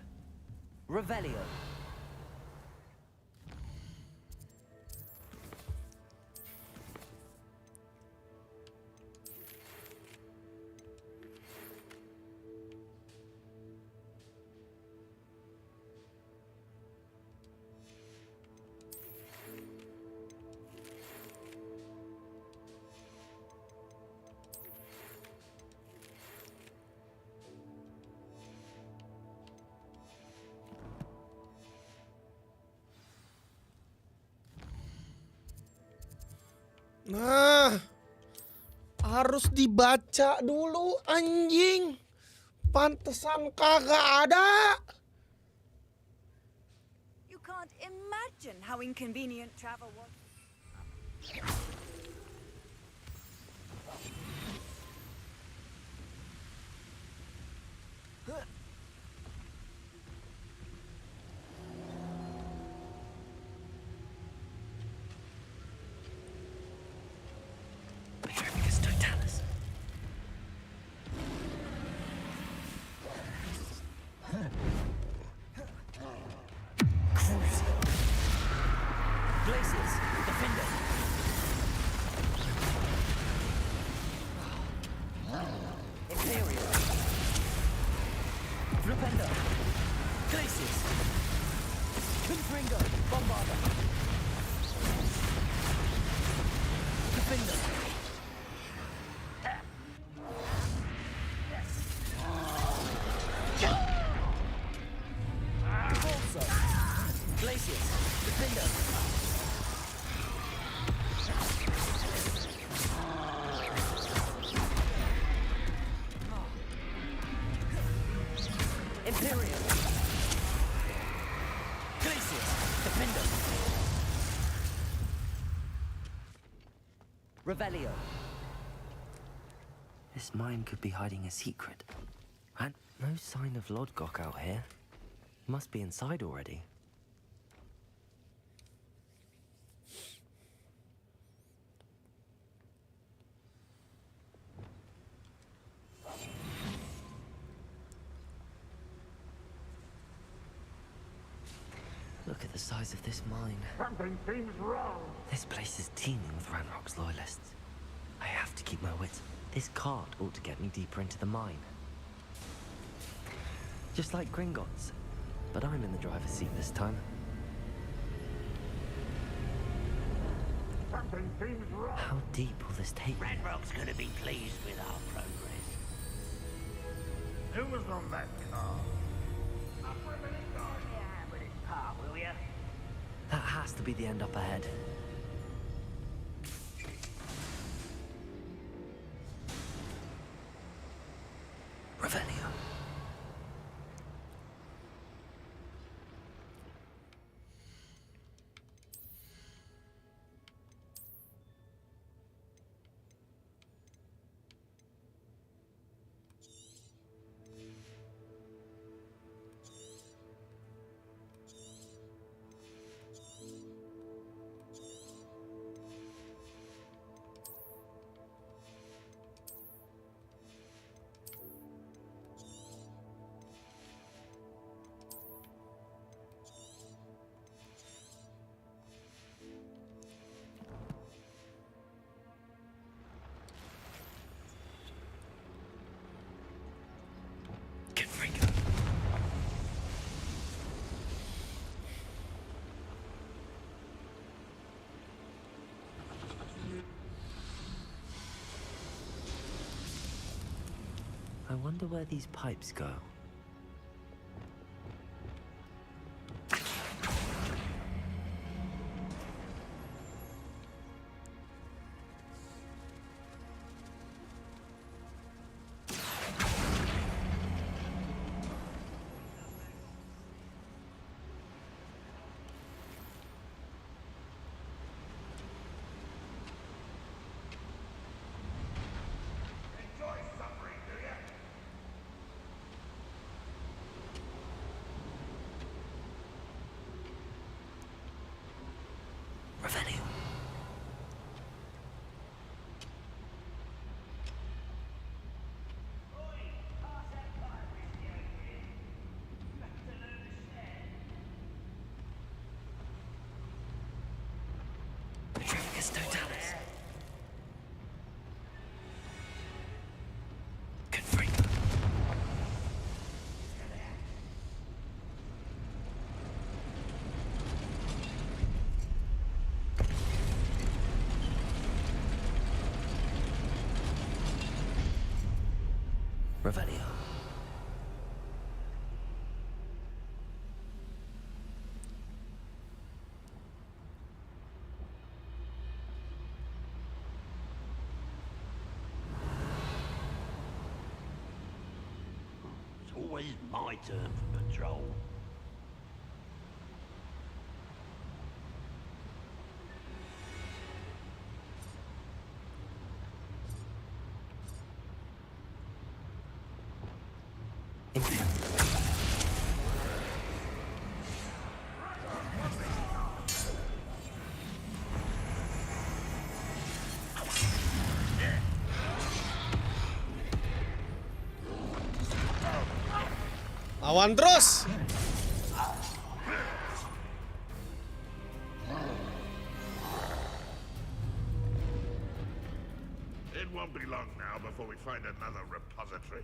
Revelio. Nah, harus dibaca dulu anjing. Pantesan kagak ada. You can't imagine how inconvenient travel was. Revelio. This mine could be hiding a secret. And no sign of Lodgok out here. Must be inside already. Look at the size of this mine. Something seems wrong. This place is teeming with Ranrock's loyalists. I have to keep my wits. This cart ought to get me deeper into the mine. Just like Gringotts, but I'm in the driver's seat this time. Something seems wrong. How deep will this take me? Ranrock's gonna be pleased with our progress. Who was on that car? That has to be the end up ahead. Revelio. I wonder where these pipes go. Impericus Totalis. Confringo. Revelio. It's always my turn for patrol. Lawan terus. It won't be long now before we find another repository.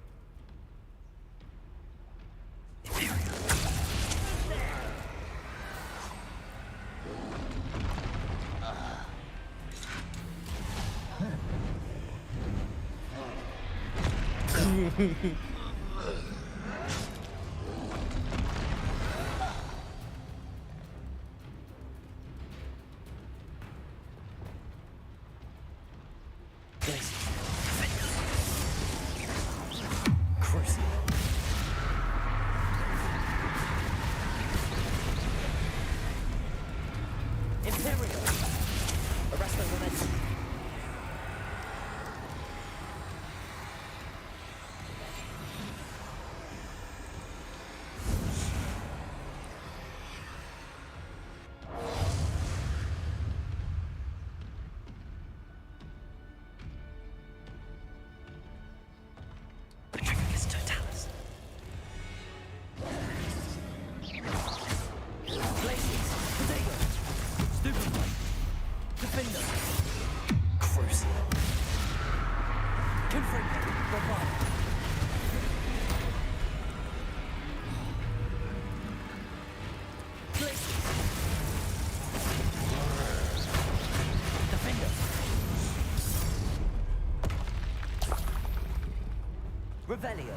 Revelio.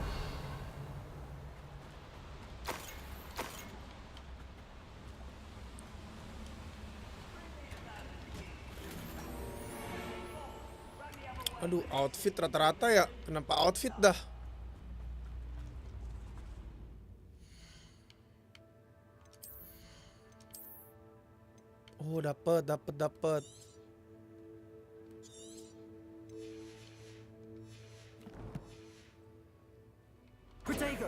Aduh, outfit rata-rata ya. Kenapa outfit dah? Oh, dapet. Protego.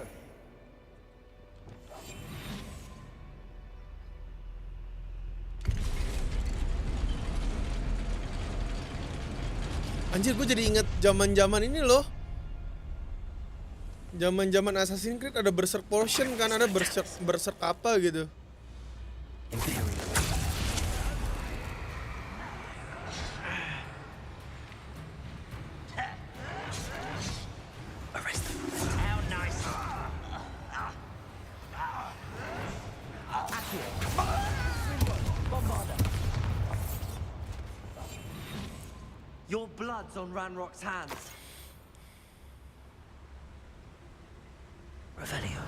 Anjir, gue jadi inget zaman-zaman ini loh. Zaman-zaman Assassin's Creed ada berserk potion kan, ada berserk apa gitu. Your blood's on Ranrock's hands. Revelio.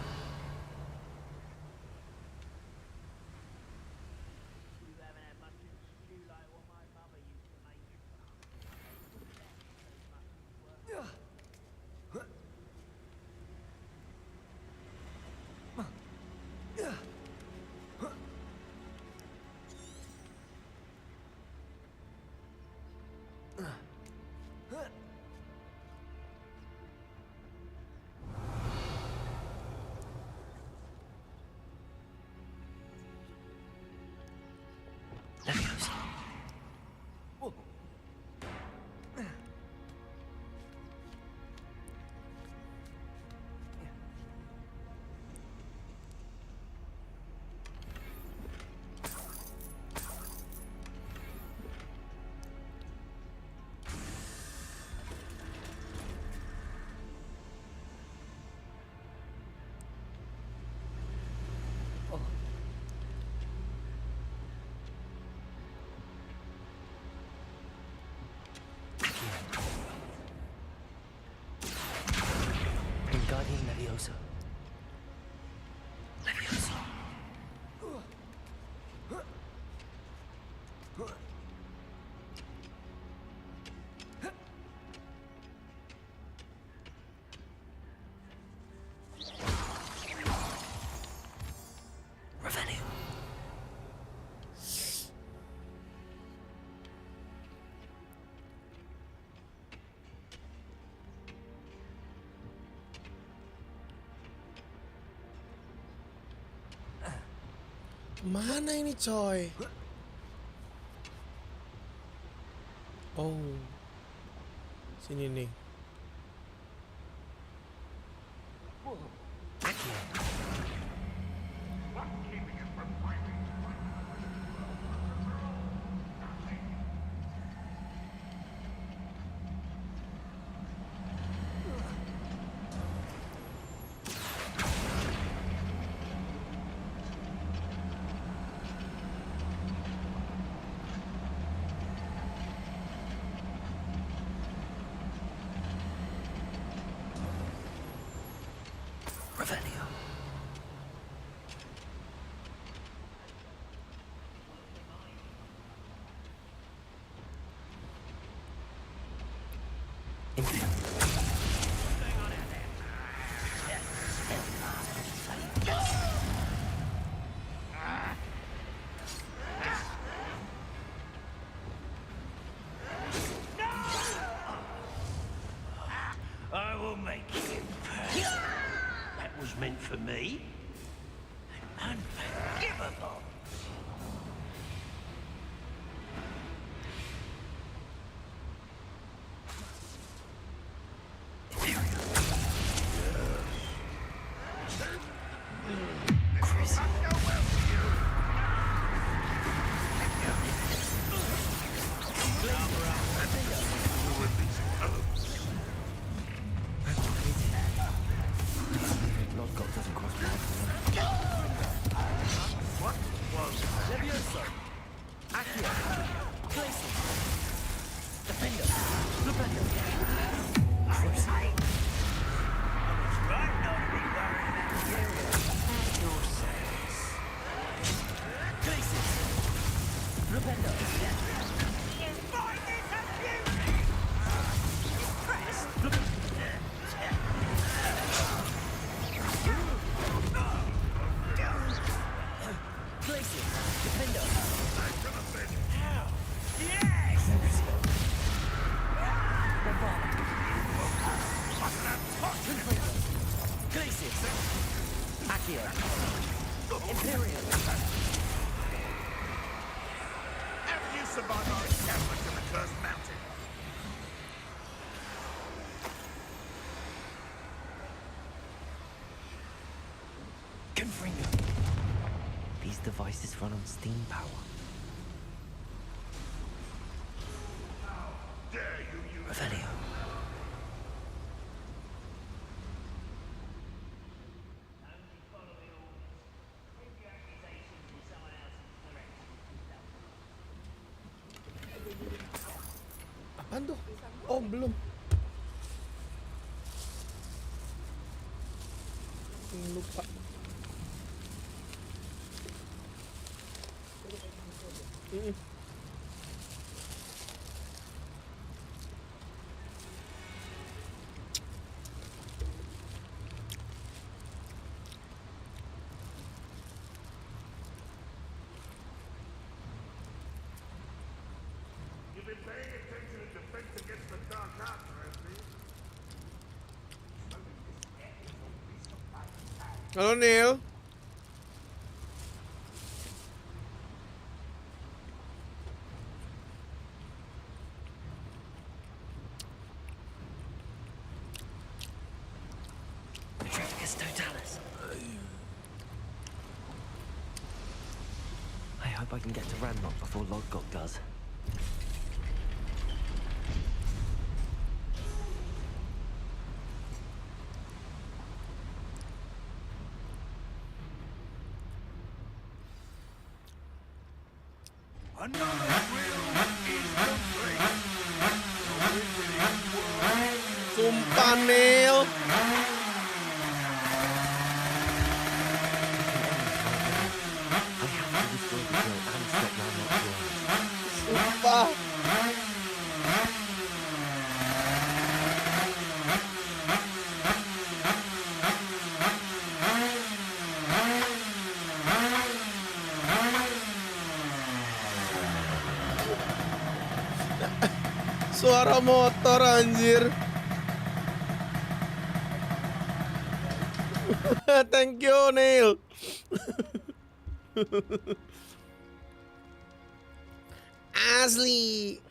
Leviosa. Leviosa. Revelio. Mana ini coy? Oh, sini nih. Revelio. I will make him pay. That was meant for me. Unforgivable. These devices run on steam power. Revelio. Apaan tuh? Oh, belum. Lupa. You've been paying attention to defense against the dark arts, haven't you? Halo Neil. I hope I can get to Ranrock before Lodgok does. Sumpah Neil. Suara motor anjir. Thank you, Neil. Asli.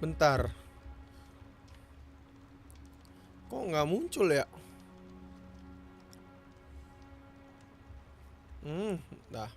Bentar. Kok nggak muncul ya? Dah.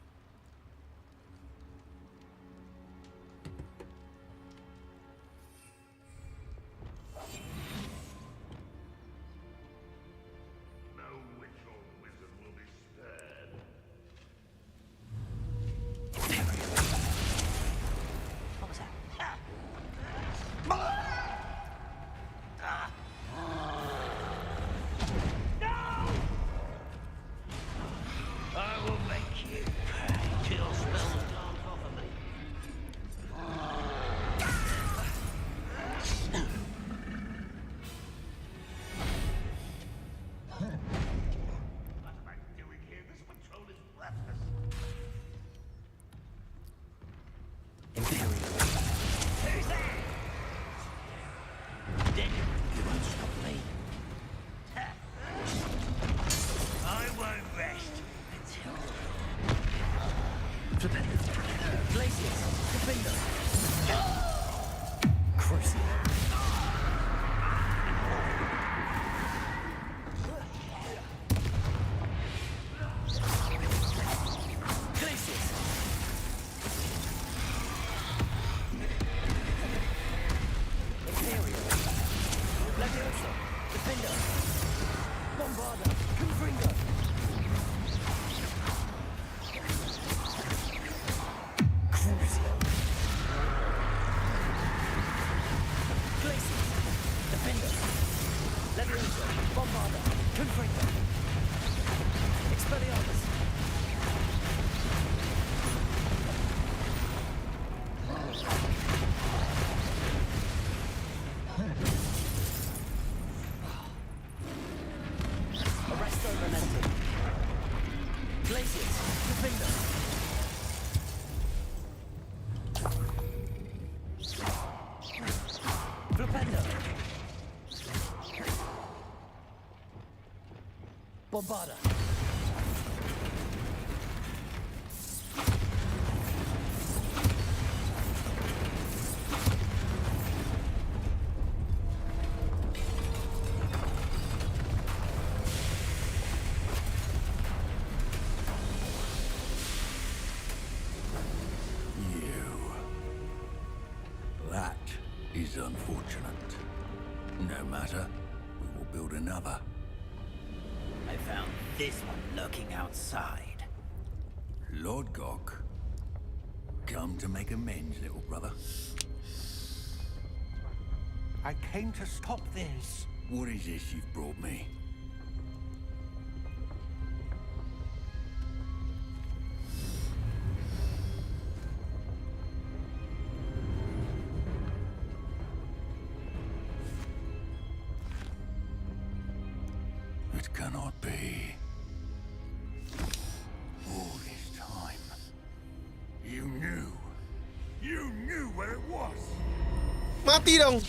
Bombarda. That is unfortunate. No matter, we will build another. I found this one lurking outside. Lord Gok, come to make amends, little brother. I came to stop this. What is this you've brought me? It cannot be. All this time, you knew where it was. Mati dong.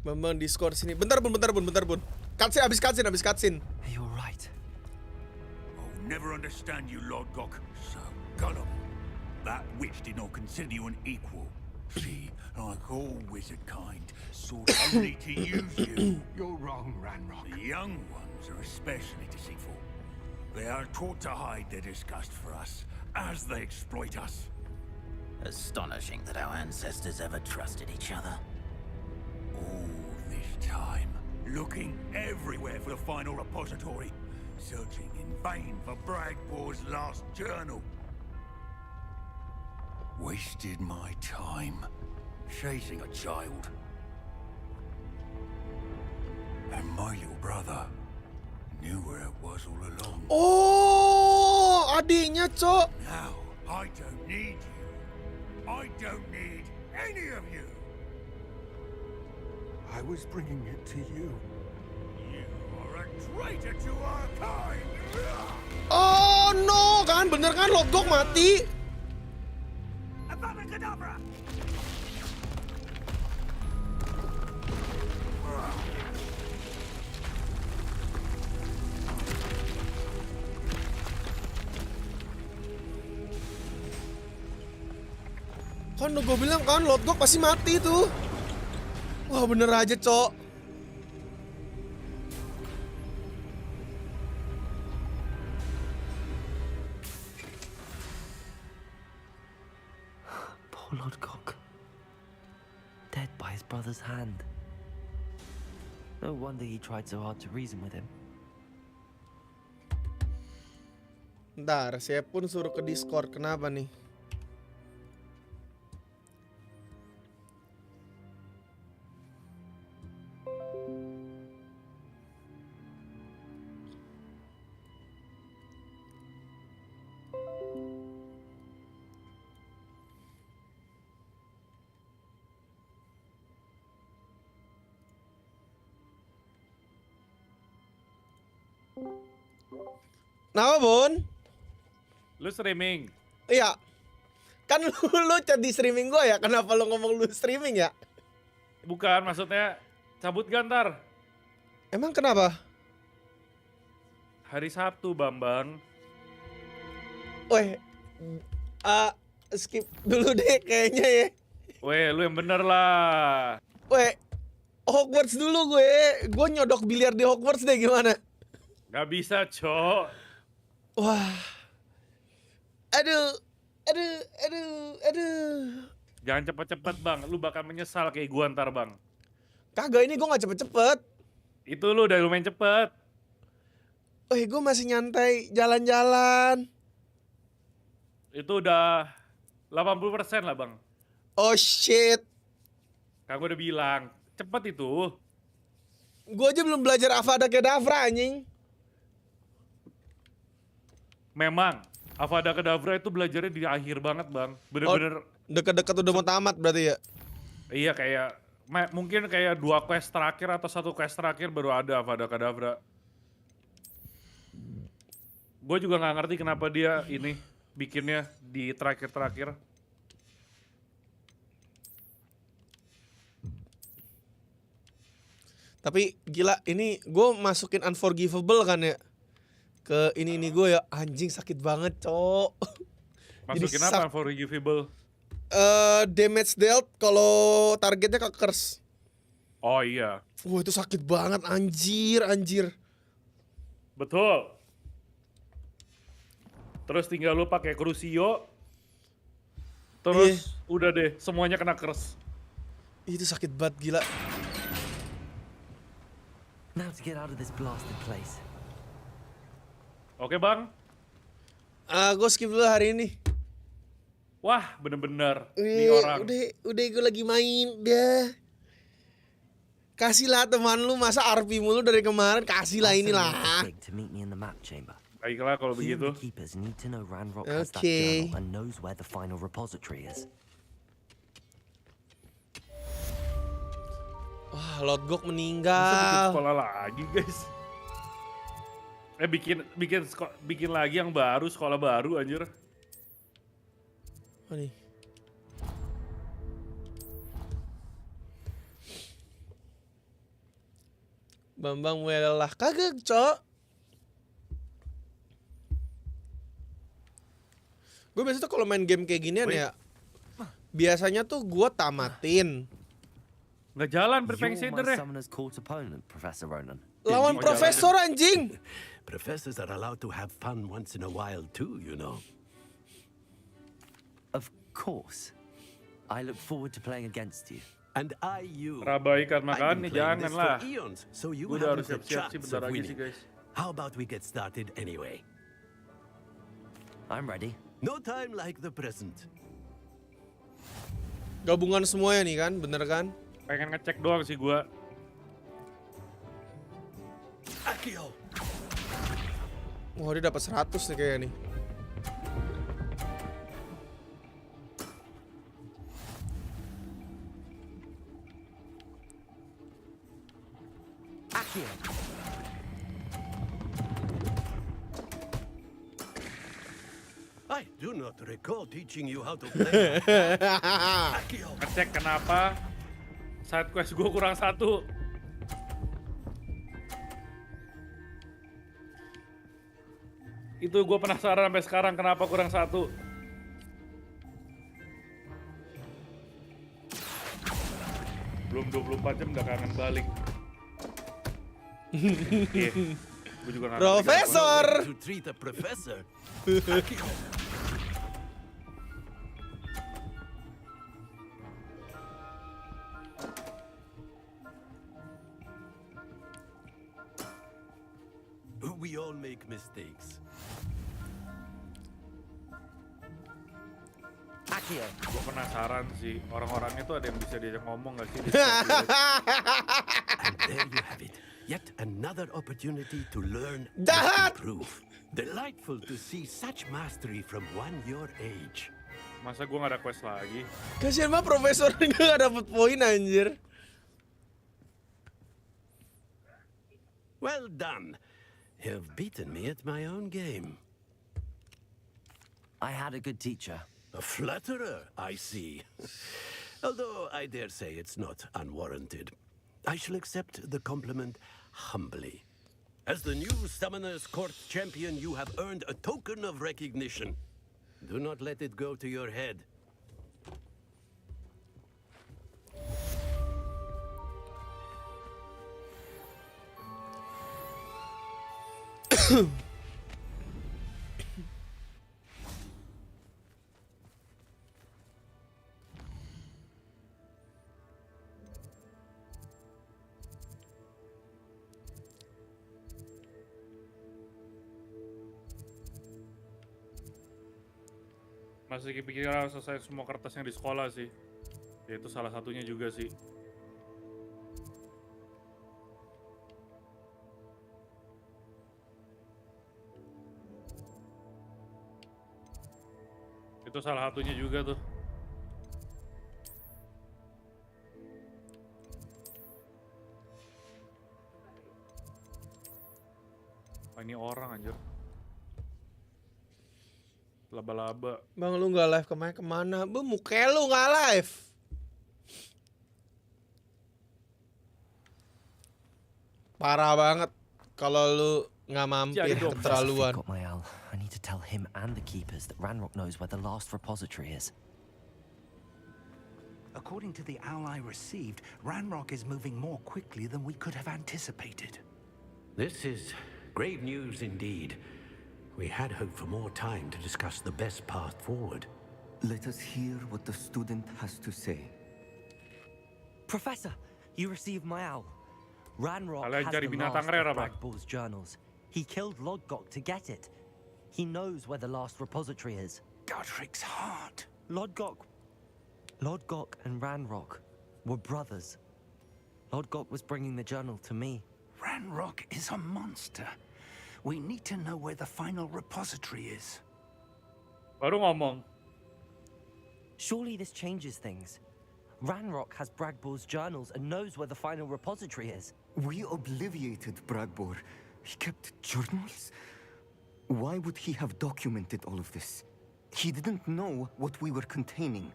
Bambang Discord sini. Bentar bun. Cutscene, habis cutscene. You're right. I'll never understand you, Lord Gok. So gullible. That witch did not consider you an equal. She, like all wizard kind, sought only to use you. You're wrong, Ranrock. The young ones are especially deceitful. They are taught to hide their disgust for us, as they exploit us. Astonishing that our ancestors ever trusted each other. All this time, looking everywhere for the final repository, searching in vain for Bragpor's last journal. Wasted my time chasing a child. And my little brother knew where it was all along. Oh, adiknya, Cok. Now, I don't need you. I don't need any of you. I was bringing it to you. You are a traitor to our kind. Oh no, kan bener kan Lord Gok mati. Avada Kedavra! Kan udah gue bilang kan Lord Gok pasti mati tuh. Wah bener aja, Cok. Poor Lord Cock. Dead by his brother's hand. No wonder he tried so hard to reason with him. Ntar, saya pun suruh ke Discord. Kenapa nih? Kenapa, Bon? Lu streaming? Iya. Kan lu chat di streaming gue ya. Kenapa lu ngomong lu streaming ya? Bukan, maksudnya cabut gantar. Emang kenapa? Hari Sabtu, Bambang. Weh, skip dulu deh kayaknya ya. Weh, lu yang bener lah. Weh, Hogwarts dulu gue. Gue nyodok biliar di Hogwarts deh, gimana? Gak bisa, Cok. Wah. Aduh. Jangan cepet-cepet, Bang. Lu bakal menyesal kayak gua ntar, Bang. Kagak, ini gue gak cepet-cepet. Itu lu udah lumayan cepet. Weh, gue masih nyantai jalan-jalan. Itu udah 80% lah, Bang. Oh shit. Kan gua udah bilang, cepet itu. Gue aja belum belajar Avada Kedavra, anjing. Memang, Avada Kedavra itu belajarnya di akhir banget, Bang. Bener-bener. Deket-deket udah mau tamat berarti ya? Iya, kayak mungkin kayak 2 quest terakhir atau 1 quest terakhir baru ada Avada Kedavra. Gue juga nggak ngerti kenapa dia ini bikinnya di terakhir-terakhir. Tapi gila, ini gue masukin Unforgivable kan ya? Ke ini gue ya, anjing sakit banget, Cok. Masukin apa Unforgivable? Damage dealt kalau targetnya ke curse. Oh iya. Wah, itu sakit banget, anjir. Betul. Terus tinggal lu pakai Crucio. Terus udah deh, semuanya kena curse. Itu sakit banget, gila. Now to get out of this blasted place. Oke, Bang. Gue skip dulu hari ini. Wah, bener-bener. Nih orang. Udah gue lagi main dah. Kasihlah teman lu, masa RP mulu dari kemarin, kasihlah inilah. Baiklah kalau begitu. Oke. Wah, Lord Gok Masa bikin meninggal. sekolah lagi, guys. Bikin lagi yang baru, sekolah baru anjir. Oh, nih. Bambang mulai lelah. Kagak, Cok. Gue biasanya tuh kalau main game kayak ginian ya, biasanya tuh gue tamatin. Nggak jalan berpengsider ya. Lawan profesor, anjing. Professors are allowed to have fun once in a while too, you know. Of course. I look forward to playing against you. And you. Rabaikan makan nih, I've been playing jangan this lah. for eons, so you Udah harus haven't had siap-siap sih chance bentar of lagi winning. sih, guys. How about we get started anyway? I'm ready. No time like the present. Gabungan semuanya nih kan, bener kan? Pengen ngecek doang sih gua. Akio. Wah, dia dapat 100 nih kayaknya nih. I do not recall teaching you how to play. Ngecek kenapa side quest gue kurang 1. Itu gue penasaran sampai sekarang kenapa kurang 1. Belum 24 jam udah kangen balik. Iya, gue juga nggak ngerti Profesor. To treat a professor. We all make mistakes. Akio. Gue penasaran sih, orang-orangnya tuh ada yang bisa diajak ngomong gak sih? And there you have it. Yet another opportunity to learn and Jahat! improve. Delightful to see such mastery from one your age. Masa gue gak ada quest lagi? Kasian banget profesor nggak dapet poin anjir. Well done. You've beaten me at my own game. I had a good teacher. A flatterer, I see. Although I dare say it's not unwarranted. I shall accept the compliment humbly. As the new Summoner's Court champion, you have earned a token of recognition. Do not let it go to your head. Masih kepikiran selesai semua kertasnya di sekolah sih. Ya itu salah satunya juga sih. Itu salah satunya juga tuh. Oh, ini orang anjir. Laba-laba. Bang lu nggak live kemana? Bu muka lu nggak live. Parah banget kalau lu nggak mampir keterlaluan. I need to tell him and the keepers that Ranrock knows where the last repository is. According to the owl I received, Ranrock is moving more quickly than we could have anticipated. This is grave news indeed. We had hoped for more time to discuss the best path forward. Let us hear what the student has to say. Professor, you received my owl. Ranrock Kalian has cari the binatang last rare of apa? Bragball's journals. He killed Lodgok to get it. He knows where the last repository is. Godric's heart. Lodgok and Ranrock were brothers. Lodgok was bringing the journal to me. Ranrock is a monster. We need to know where the final repository is. Baru ngomong. Surely this changes things. Ranrock has Bragball's journals and knows where the final repository is. We obliviated Bragbor. He kept journals? Why would he have documented all of this? He didn't know what we were containing.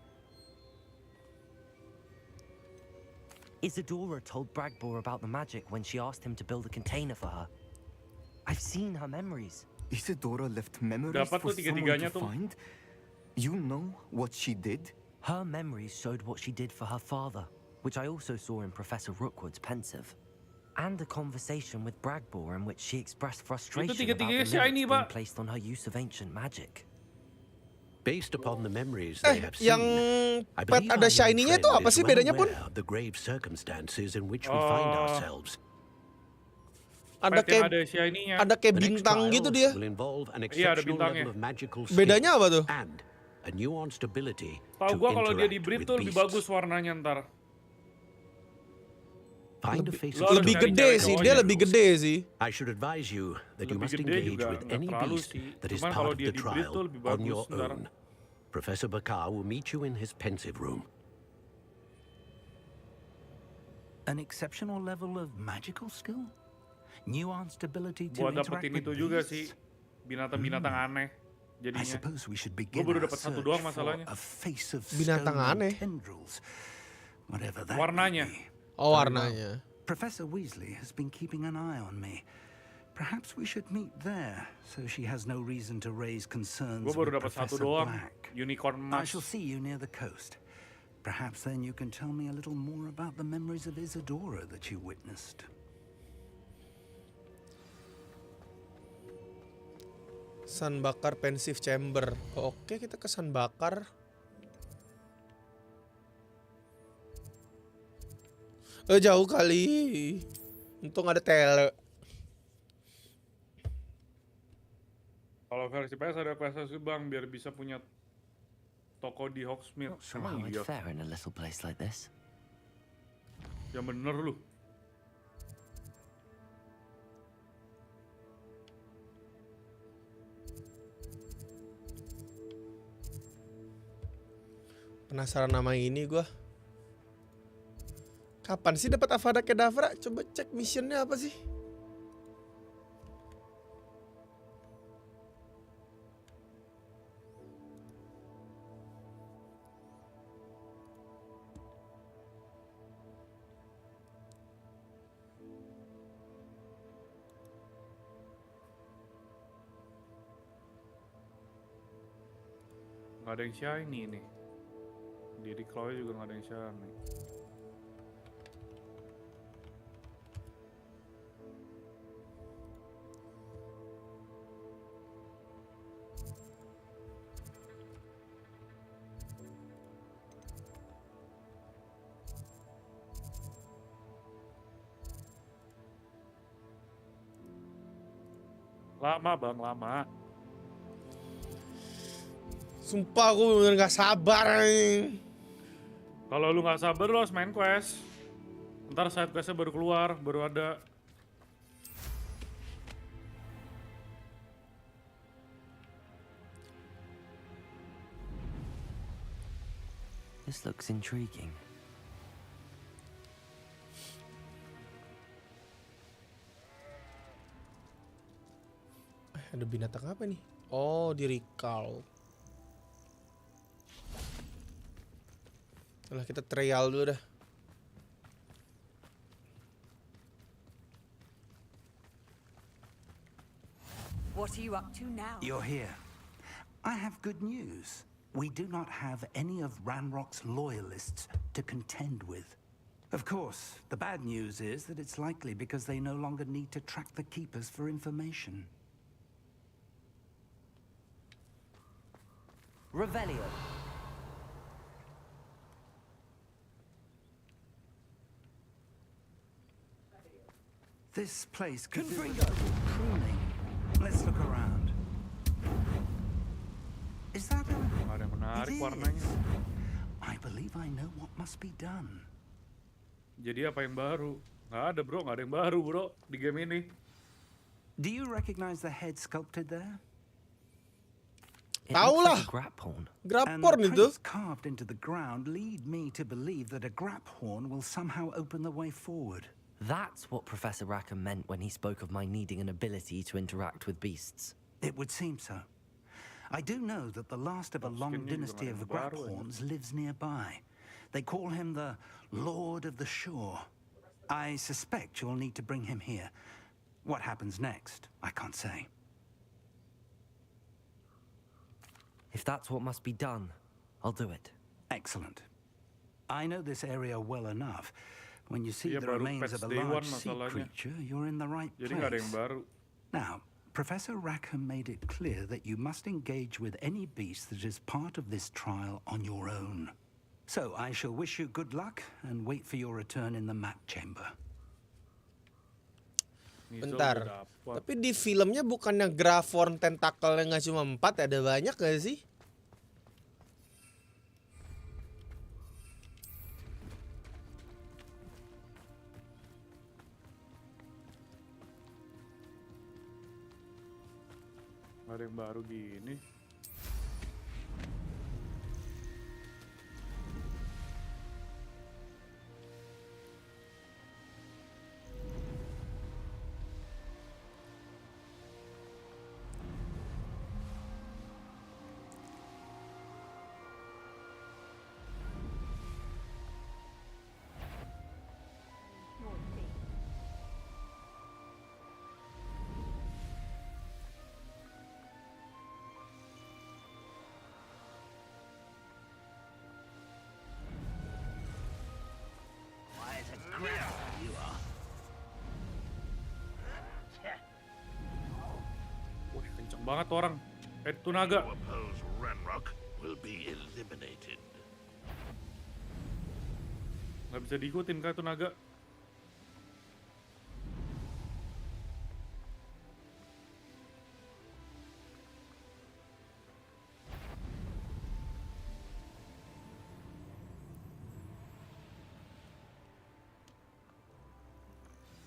Isadora told Bragbor about the magic when she asked him to build a container for her. I've seen her memories. Isadora left memories Dapat for tuh someone tiga-tiganya to tuh. find? You know what she did? Her memories showed what she did for her father, which I also saw in Professor Rookwood's pensive. And a conversation with Bragbor in which she expressed frustration about the limits being placed on her use of ancient magic. Based upon the memories they have yang seen, I pet believe ada our young shiny-nya itu friend apa is sih well bedanya pun? aware of the grave circumstances in which we find ourselves. Ada Pet yang kayak ada shiny-nya. ada kayak The next bintang trial gitu dia. will involve an Iya, ada exceptional bintangnya. level of magical Bedanya skill apa tuh? and a nuanced ability Tahu to gua kalau dia interact di breed with tuh lebih beasts. bagus warnanya ntar. Find a face Lebih gede sih, dia lebih gede sih. I should advise you that you Lebih must gede engage juga, with nggak any terlalu beast sih. that is Cuman kalau part of dia the di breed tuh trial lebih on bagus your ntar. own. Professor Bakar will meet you in his pensive room. An exceptional level of magical skill? Nuanced ability to Buat interact dapetin with itu juga sih, beasts? binatang-binatang aneh. I jadinya. suppose we should Gue begin baru our dapat satu search doang for masalahnya. a face of Binatang stone aneh. tendrils, whatever that Warnanya. may be. Oh, warnanya. Professor Weasley has been keeping an eye on me. Perhaps we should meet there, so she has no reason to raise concerns Gue baru with dapat satu Professor doang. Black. Unicorn I emas. shall see you near the coast. Perhaps then you can tell me a little more about the memories of Isadora that you witnessed. Sun bakar pensive chamber. Oke, kita ke sun bakar. Jauh kali. Untung ada tele. Kalau versi PS ada PSS bang biar bisa punya toko di Hogsmeade. Not sure Emang how I'd iya? fare in a little place like this. Yang bener lu. Penasaran nama ini gua. Kapan sih dapat Avada Kedavra? Coba cek missionnya apa sih? Gak ada yang shiny nih. Di Chloe juga gak ada yang shiny. Lama bang, lama. Sumpah gue bener gak sabar nih. Kalau lu nggak sabar lu harus main quest. Ntar side questnya baru keluar, baru ada. This looks intriguing. Ada binatang apa nih? Oh, di recall. Nah, kita trial dulu dah. What are you up to now? You're here. I have good news. We do not have any of Ranrock's loyalists to contend with. Of course, the bad news is that it's likely because they no longer need to track the Keepers for information. Revelio. This place could do with a little pruning. Let's look around. Is that a... Nggak ada yang menarik It warnanya. is. I believe I know what must be done. Jadi apa yang baru? Nggak ada bro, nggak ada yang baru bro di game ini. Do you recognize the head sculpted there? Tahu lah. Graphorn. Graphorn And the itu. prints carved into the ground lead me to believe that a Graphorn will somehow open the way forward. That's what Professor Rackham meant when he spoke of my needing an ability to interact with beasts. It would seem so. I do know that the last of a long dynasty of Graphorns lives nearby. They call him the Lord of the Shore. I suspect you'll need to bring him here. What happens next, I can't say. If that's what must be done, I'll do it. Excellent. I know this area well enough. When you see Iya, the baru remains patch of a day large one sea masalahnya. creature, you're in the right Jadi nggak ada yang place. baru. Now, Professor Rackham made it clear that you must engage with any beast that is part of this trial on your own. So, I shall wish you good luck and wait for your return in the map chamber. Bentar. Tapi di filmnya bukannya Graphorn tentakelnya nggak cuma 4, ada banyak gak sih? Ada yang baru gini. banget tuh orang. Tuh naga. Nggak bisa diikutin kah tuh naga?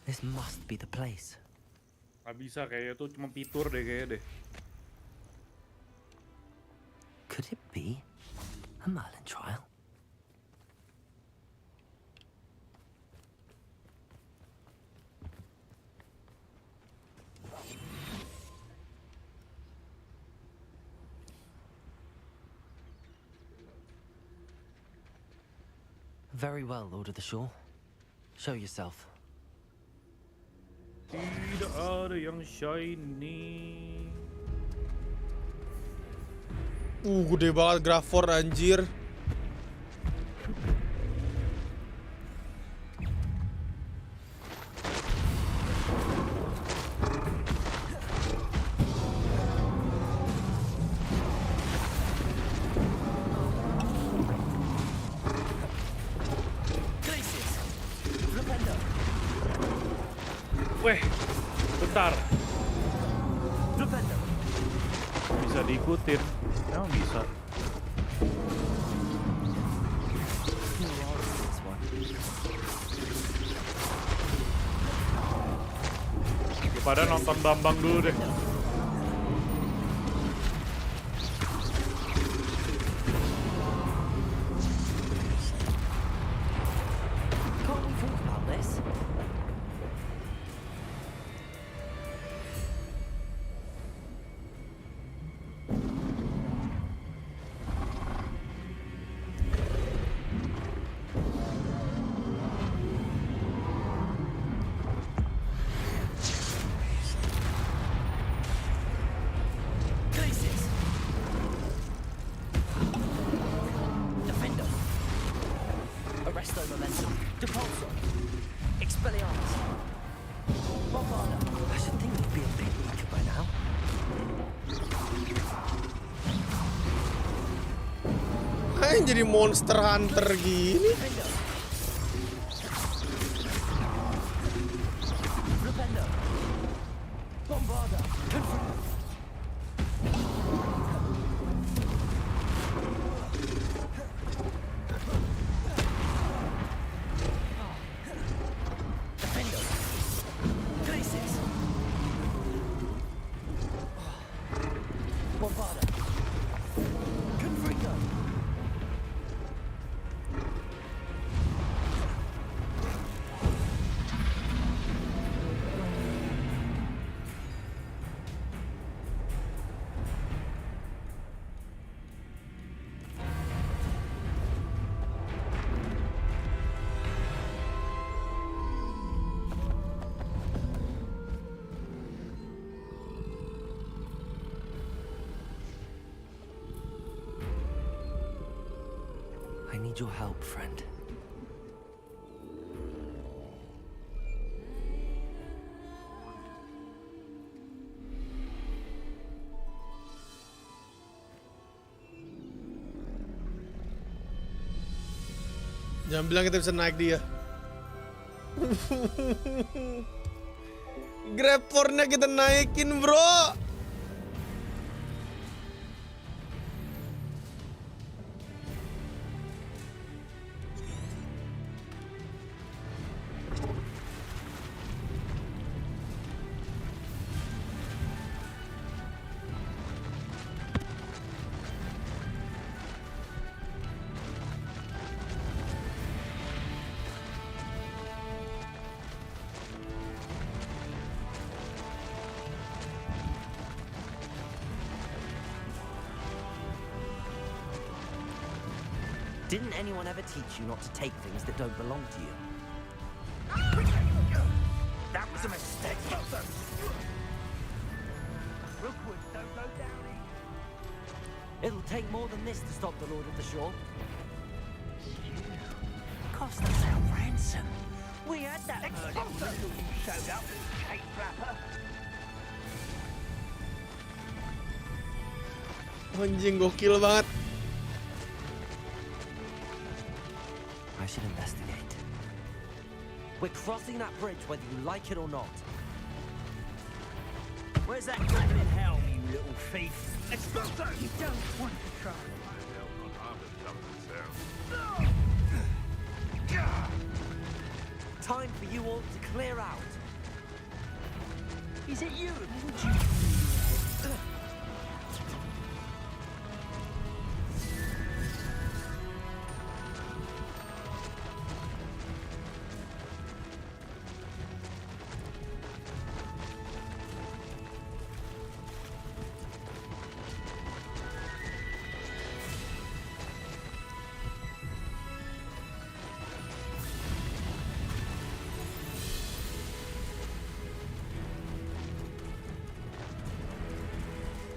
This must be the place. Nggak bisa, kayaknya tuh cuma fitur deh kayaknya deh. Could it be a Merlin trial? Very well, Lord of the Shore. Show yourself. Tidak ada yang shiny. Gede banget Grafor anjir. Weh, bentar. Bisa diikutin. Emang bisa. Pada nonton Bambang dulu deh. Jadi monster hunter gini. I need your help, friend. Jangan bilang kita bisa naik dia. Grabpornya kita naikin, bro. Didn't anyone ever teach you not to take things that don't belong to you? That was a mistake. Rookwood, don't go down here. It'll take more than this to stop the Lord of the Shore. Cost us our ransom. We had that early until you showed up, cake flapper. Anjing gokil banget. I should investigate. We're crossing that bridge whether you like it or not. Where's that goblin helm, you little thief? Expulso! You don't want to try. Time for you all to clear out. Is it you?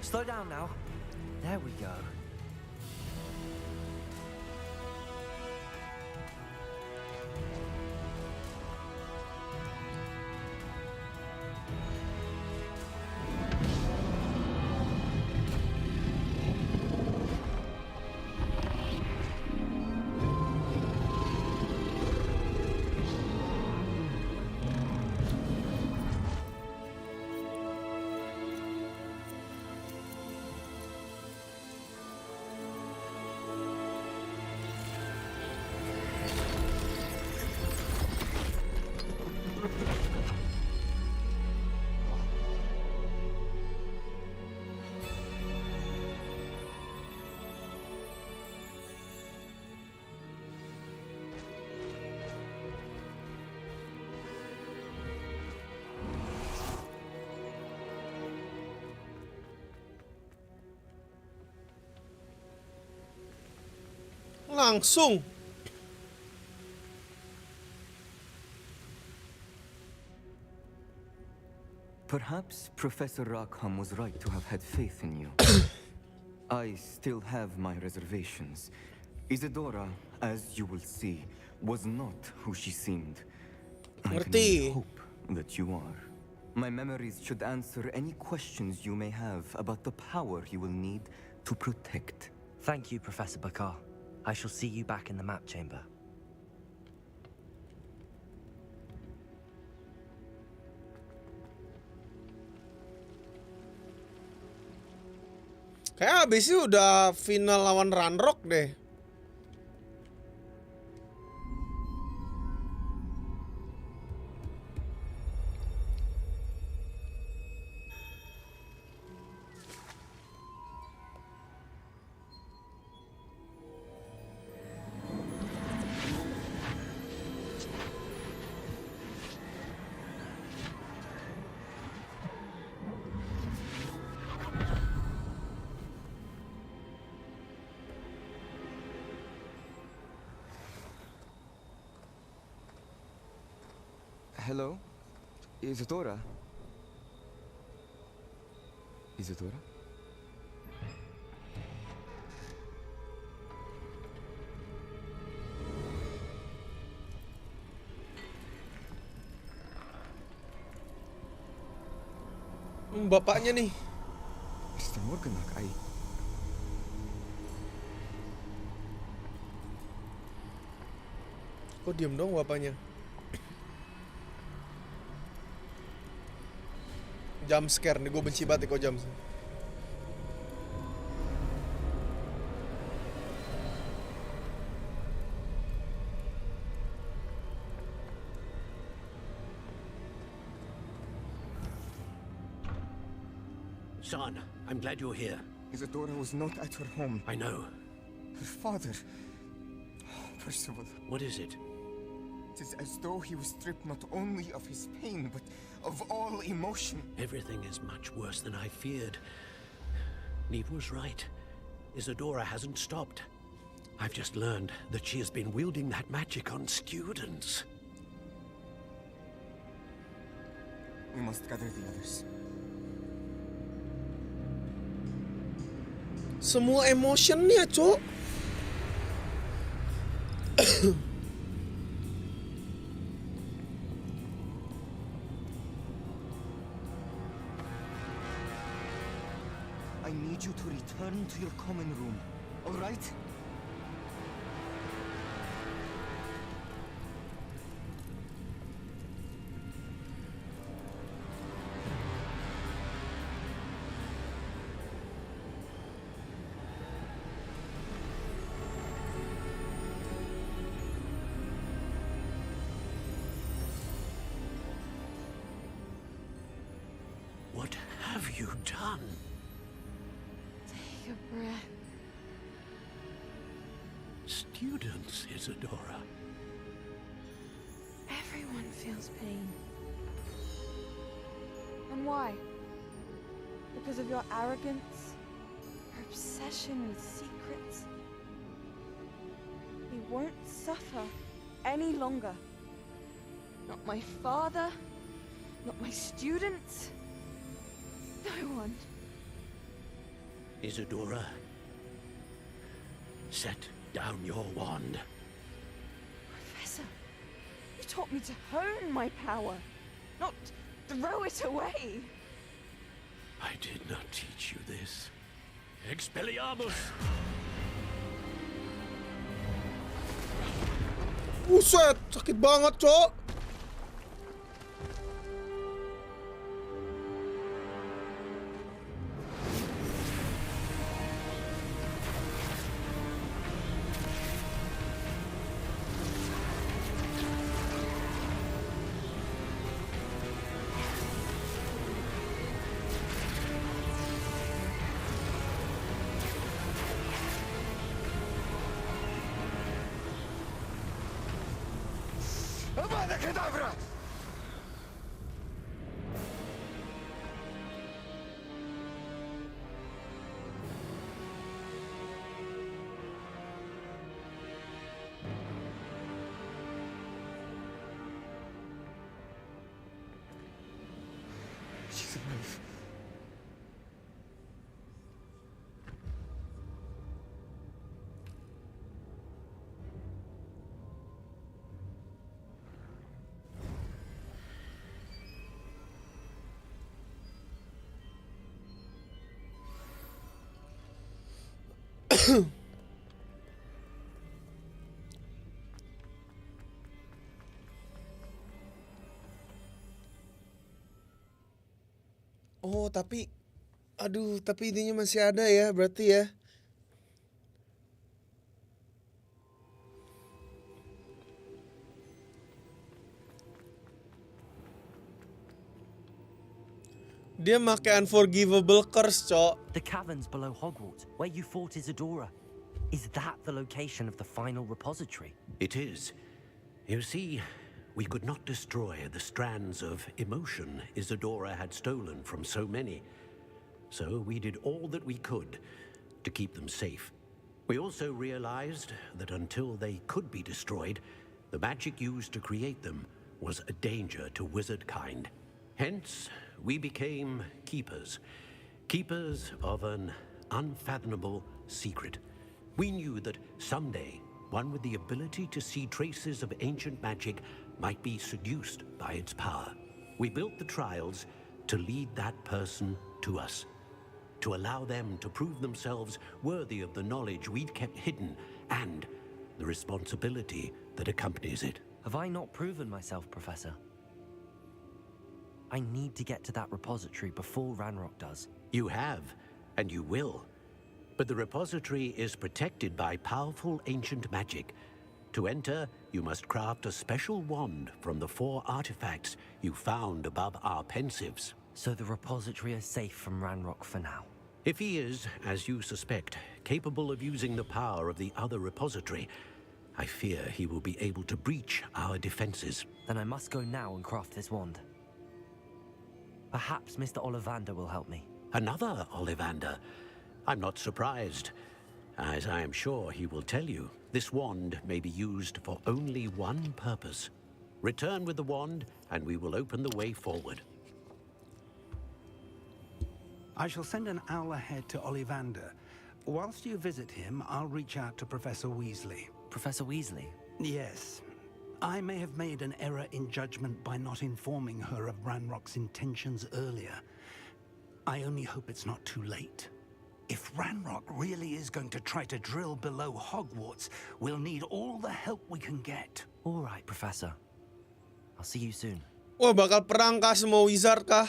Slow down now. There we go. Langsung. Perhaps Professor Rackham was right to have had faith in you. I still have my reservations. Isadora, as you will see, was not who she seemed. I can only hope that you are. My memories should answer any questions you may have about the power you will need to protect. Thank you, Professor Bakar. I shall see you back in the map chamber. Kayak abis itu udah final lawan Ranrock deh. Hello? Isadora? Isadora? Bapaknya nih. Mr. Morganach, Kok diem dong bapaknya? Jump scare nih, gue benci banget kok jump. Son, I'm glad you're here. Isadora was not at her home. I know. Her father... Percival. What is it? It is as though he was stripped not only of his pain, but of all emotion. Everything is much worse than I feared. Neve was right. Isadora hasn't stopped. I've just learned that she has been wielding that magic on students. We must gather the others. Semua emotionnya, Cuk. I I need you to return to your common room, all right? What have you done? Take a breath. Students, Isadora. Everyone feels pain. And why? Because of your arrogance? Your obsession with secrets? He won't suffer any longer. Not my father, not my students. No one. Isadora, set down your wand. Professor, you taught me to hone my power, not throw it away. I did not teach you this. Expelliarmus! Buset, sakit banget, Cok. Avada Kedavra! She's alive. Oh, tapi tapi ininya masih ada ya, berarti ya. Dia make unforgivable curse, Cok. The caverns below Hogwarts, where you fought Isadora. Is that the location of the final repository? It is. You see, we could not destroy the strands of emotion Isadora had stolen from so many. So we did all that we could to keep them safe. We also realized that until they could be destroyed, the magic used to create them was a danger to wizard kind. Hence, we became keepers. Keepers of an unfathomable secret. We knew that someday, one with the ability to see traces of ancient magic might be seduced by its power. We built the trials to lead that person to us, to allow them to prove themselves worthy of the knowledge we'd kept hidden and the responsibility that accompanies it. Have I not proven myself, Professor? I need to get to that repository before Ranrock does. You have, and you will. But the repository is protected by powerful ancient magic. To enter, you must craft a special wand from the 4 artifacts you found above our pensives. So the repository is safe from Ranrock for now. If he is, as you suspect, capable of using the power of the other repository, I fear he will be able to breach our defenses. Then I must go now and craft this wand. Perhaps Mr. Ollivander will help me. Another Ollivander? I'm not surprised. As I am sure he will tell you, this wand may be used for only one purpose. Return with the wand, and we will open the way forward. I shall send an owl ahead to Ollivander. Whilst you visit him, I'll reach out to Professor Weasley. Professor Weasley? Yes. I may have made an error in judgment by not informing her of Ranrock's intentions earlier. I only hope it's not too late. If Ranrock really is going to try to drill below Hogwarts, we'll need all the help we can get. All right, Professor. I'll see you soon. Wah, bakal perang kah semua wizard kah?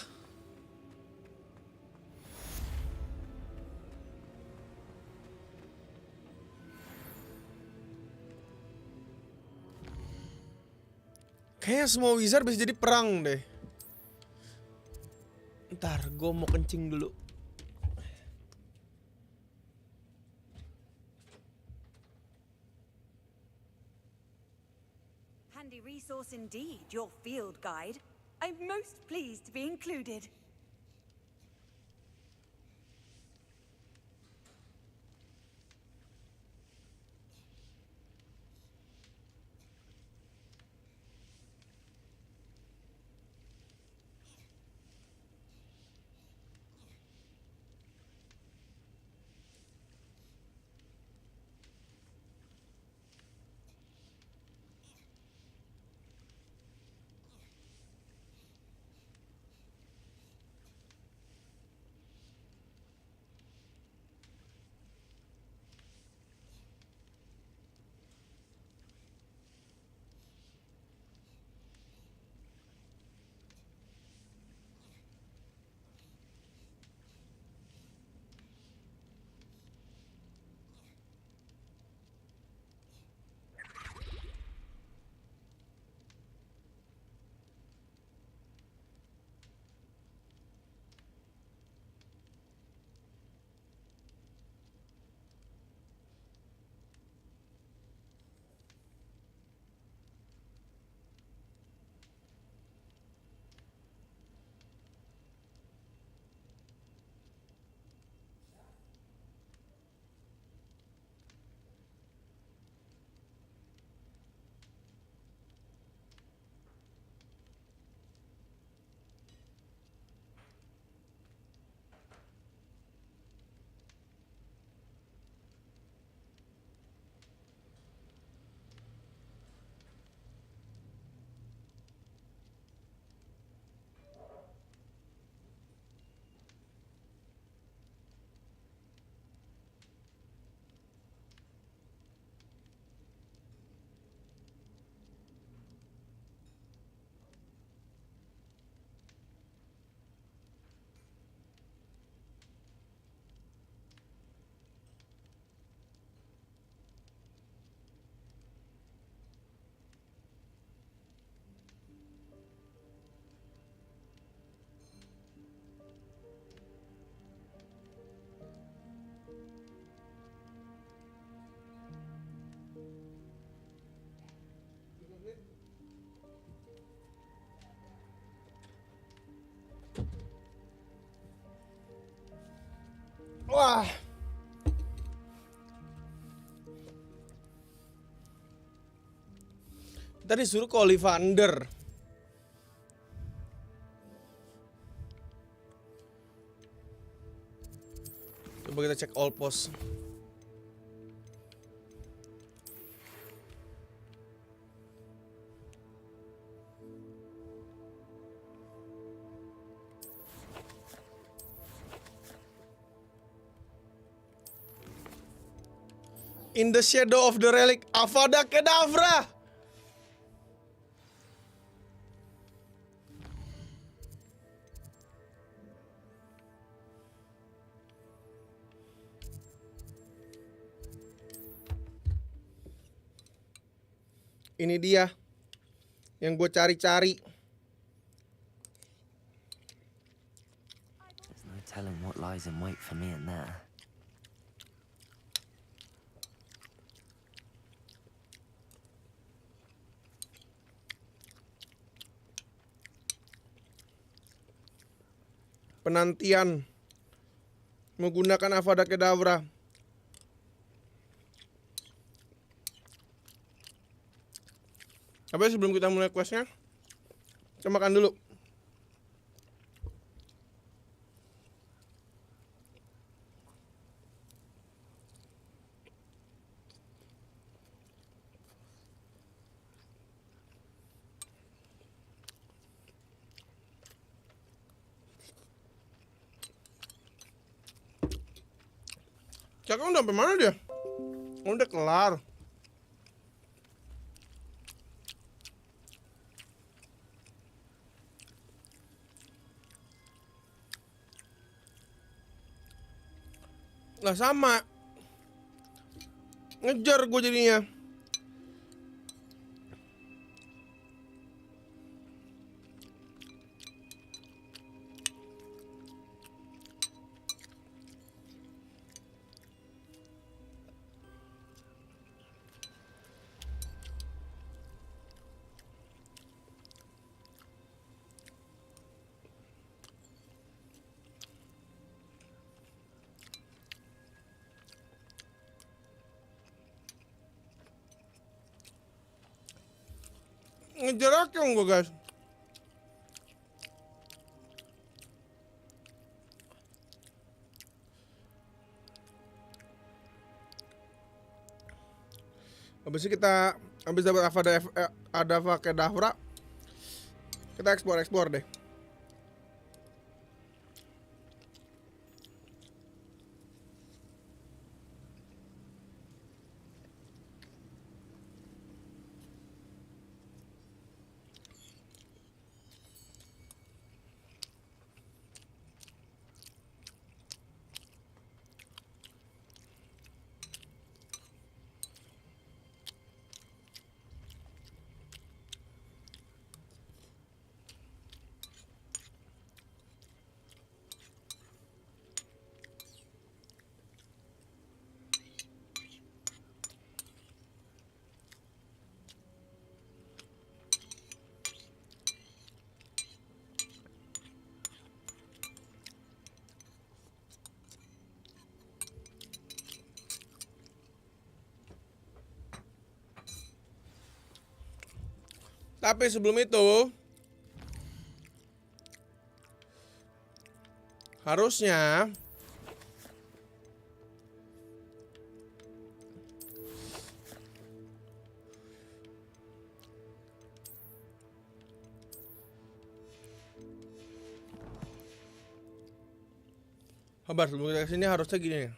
Kayaknya semua wizard bisa jadi perang deh. Ntar, gue mau kencing dulu. Handy resource indeed, your field guide. I'm most pleased to be included. Wah. Tadi suruh ke Ollivander. Coba kita cek all post. In the shadow of the relic, Avada Kedavra. Ini dia yang gue cari-cari. There's no telling what lies in wait for me in there. Penantian menggunakan Avada Kedavra. Tapi sebelum kita mulai questnya, kita makan dulu. Cakep udah sampai mana dia? Udah kelar. Lah sama. Ngejar gue jadinya. Ngejar Akeng gue guys. Habis itu kita habis dapat ada Kedavra, kita ekspor deh. Tapi sebelum itu harusnya sebelum kita kesini harusnya gini.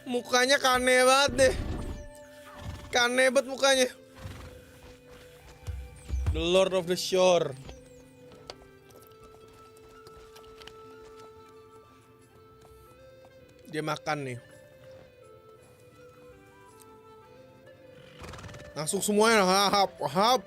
Mukanya kane banget deh. Kane banget mukanya. The Lord of the Shore. Dia makan nih. Langsung semuanya hap.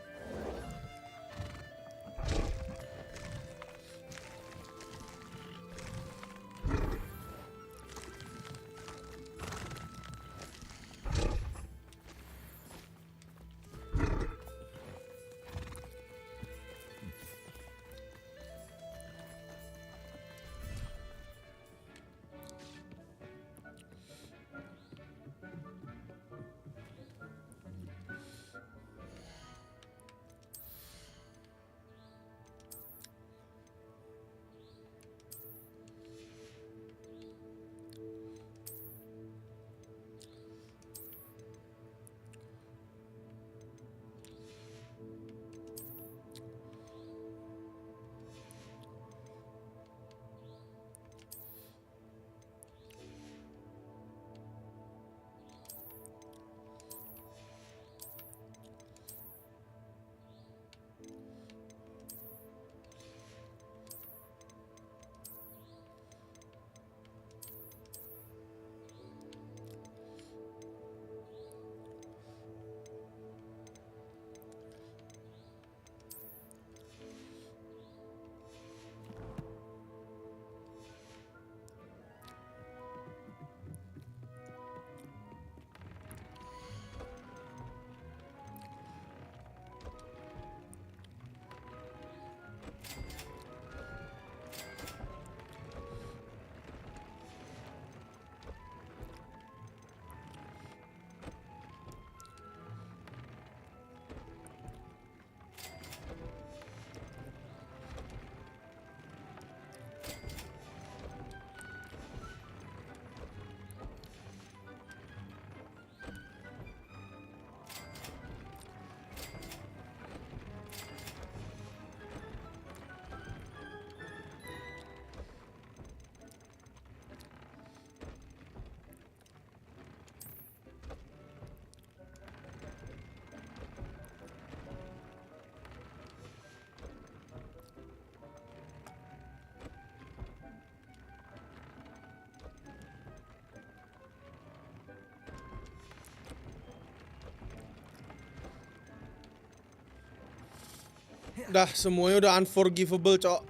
Dah semuanya udah unforgivable, Cok.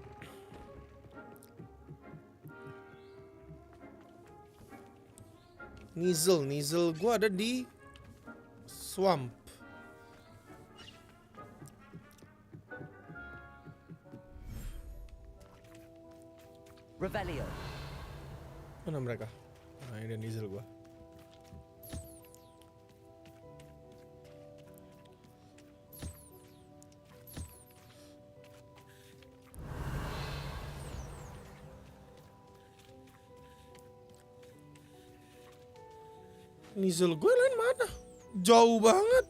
Nizel gua ada di swamp. Revelio. Mana mereka? Nah, ini Nizel gua. Nizel gue lain mana? Jauh banget.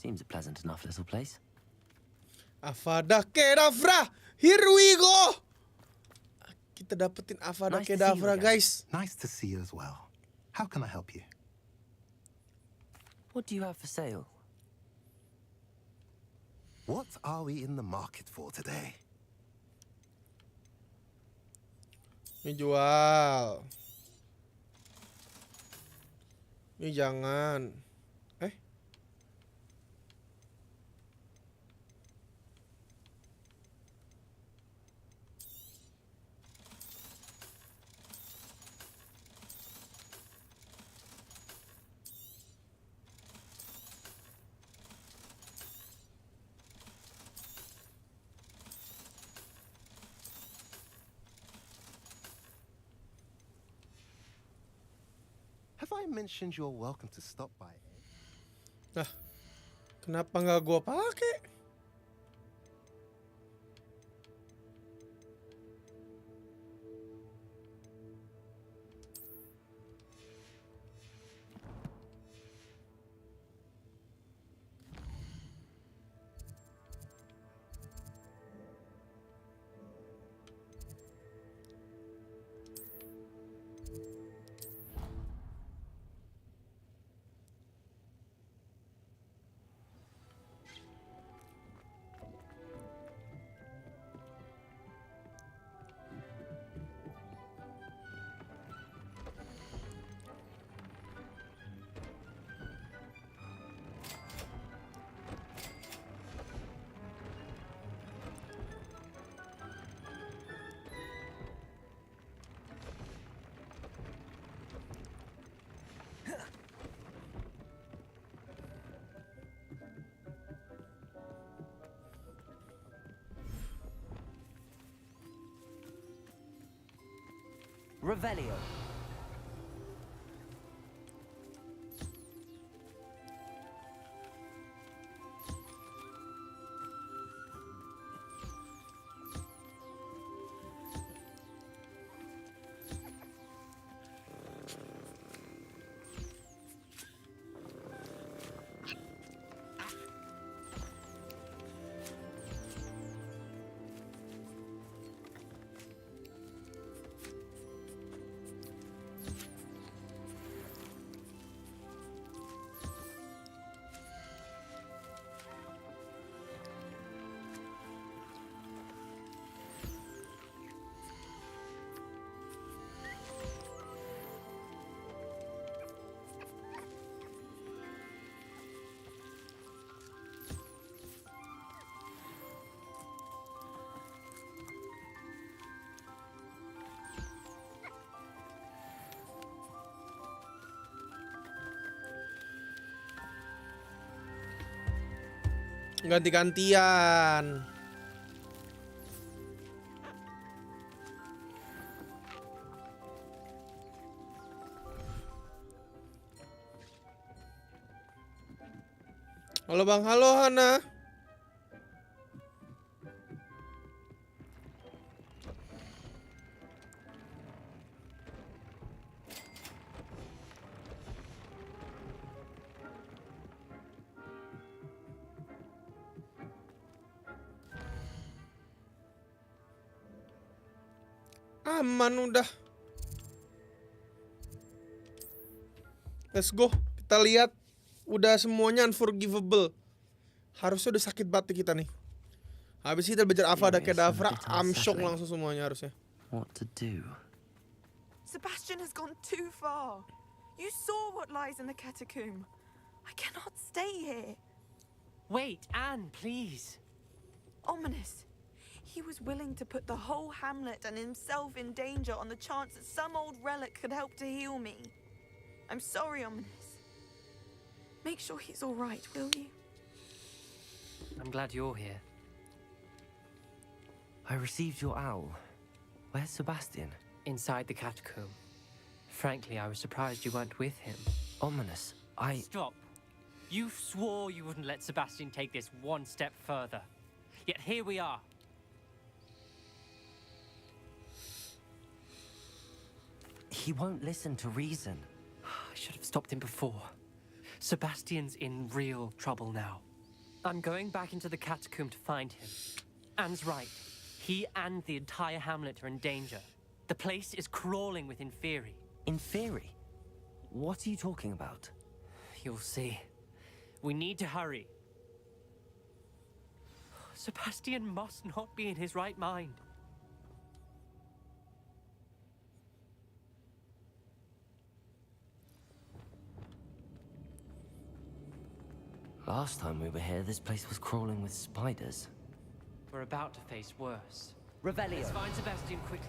Seems a pleasant enough little place. Avada Kedavra, here we go. Kita dapetin Avada Kedavra, guys. Nice to see you as well. How can I help you? What do you have for sale? What are we in the market for today? Ini jual. Ini jangan. Have I mentioned you're welcome to stop by? Nah, kenapa nggak gua pakai? Revelio. Ganti-gantian. Halo Bang, halo Hana. Aman udah. Let's go. Kita lihat udah semuanya unforgivable. Harusnya udah sakit banget kita nih. Habis kita belajar Ava ada Kedavra, I'm shock langsung semuanya harusnya. What to do? Sebastian has gone too far. You saw what lies in the catacomb. I cannot stay here. Wait, Anne, please. Ominous. He was willing to put the whole hamlet and himself in danger on the chance that some old relic could help to heal me. I'm sorry, Ominous. Make sure he's all right, will you? I'm glad you're here. I received your owl. Where's Sebastian? Inside the catacomb. Frankly, I was surprised you weren't with him. Ominous, Stop. You swore you wouldn't let Sebastian take this one step further. Yet here we are. He won't listen to reason. I should have stopped him before. Sebastian's in real trouble now. I'm going back into the catacomb to find him. Anne's right. He and the entire hamlet are in danger. The place is crawling with Inferi. Inferi? What are you talking about? You'll see. We need to hurry. Sebastian must not be in his right mind. Last time we were here, this place was crawling with spiders. We're about to face worse. Revelio. Let's find Sebastian quickly.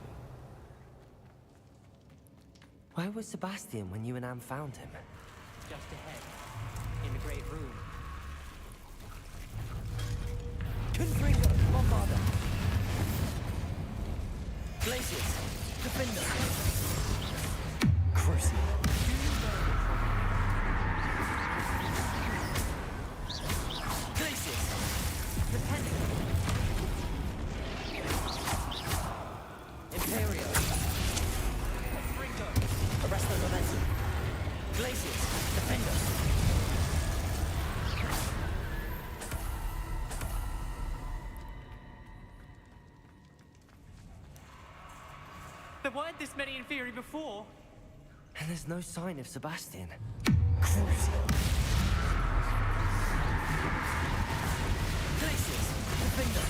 Where was Sebastian when you and Anne found him? Just ahead. In the great room. Confringo, Bombarda. Glacius, Defender. Crucial. Glacius, Defender. Imperio. Confringo. Arresto Momentum. Glacius, Defender. There weren't this many Inferi before. And there's no sign of Sebastian. Glacius, Defender.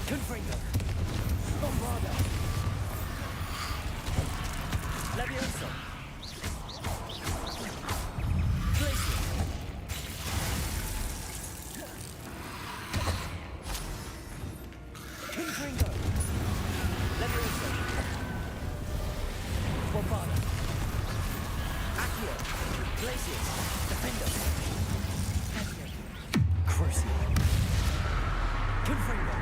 Confringo. Bombarda. Levioso. Glacius. Confringo. Levioso. Bombarda. Accio. Glacius. Defender. Crucial. Confringo.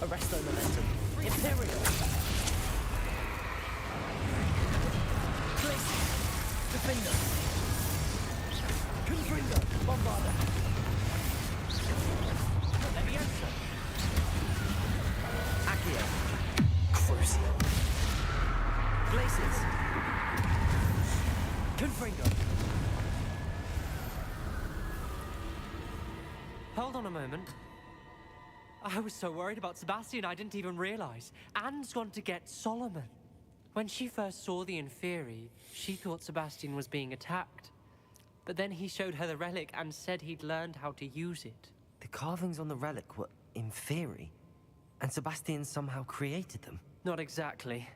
Arresto Momentum. Imperial. Glacius. Defender. Confringo. Bombarda. Levioso. Accio. Crucial. Glacius. Confringo. Hold on a moment. I was so worried about Sebastian I didn't even realize. Anne's gone to get Solomon. When she first saw the Inferi, she thought Sebastian was being attacked. But then he showed her the relic and said he'd learned how to use it. The carvings on the relic were Inferi, and Sebastian somehow created them. Not exactly.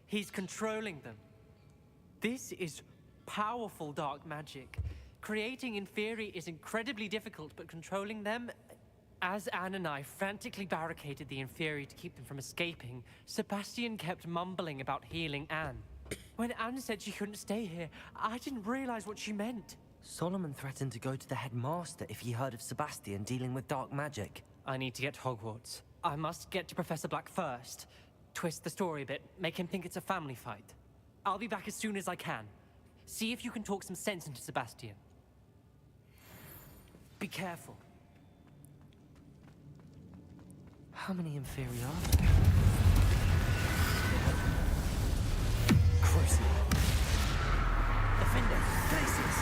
He's controlling them. This is powerful dark magic. Creating Inferi is incredibly difficult, but controlling them... As Anne and I frantically barricaded the Inferi to keep them from escaping, Sebastian kept mumbling about healing Anne. When Anne said she couldn't stay here, I didn't realize what she meant. Solomon threatened to go to the headmaster if he heard of Sebastian dealing with dark magic. I need to get to Hogwarts. I must get to Professor Black first. Twist the story a bit, make him think it's a family fight. I'll be back as soon as I can. See if you can talk some sense into Sebastian. Be careful. How many inferior are there? Crucial. Defender, Glacius.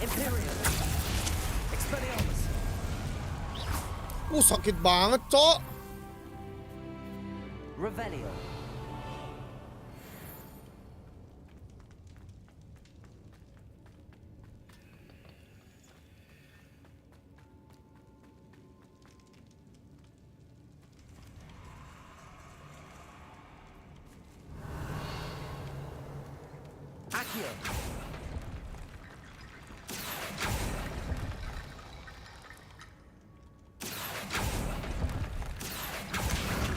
Imperial. Expelliarmus. Sakit banget, Cok. Revelio. Accio.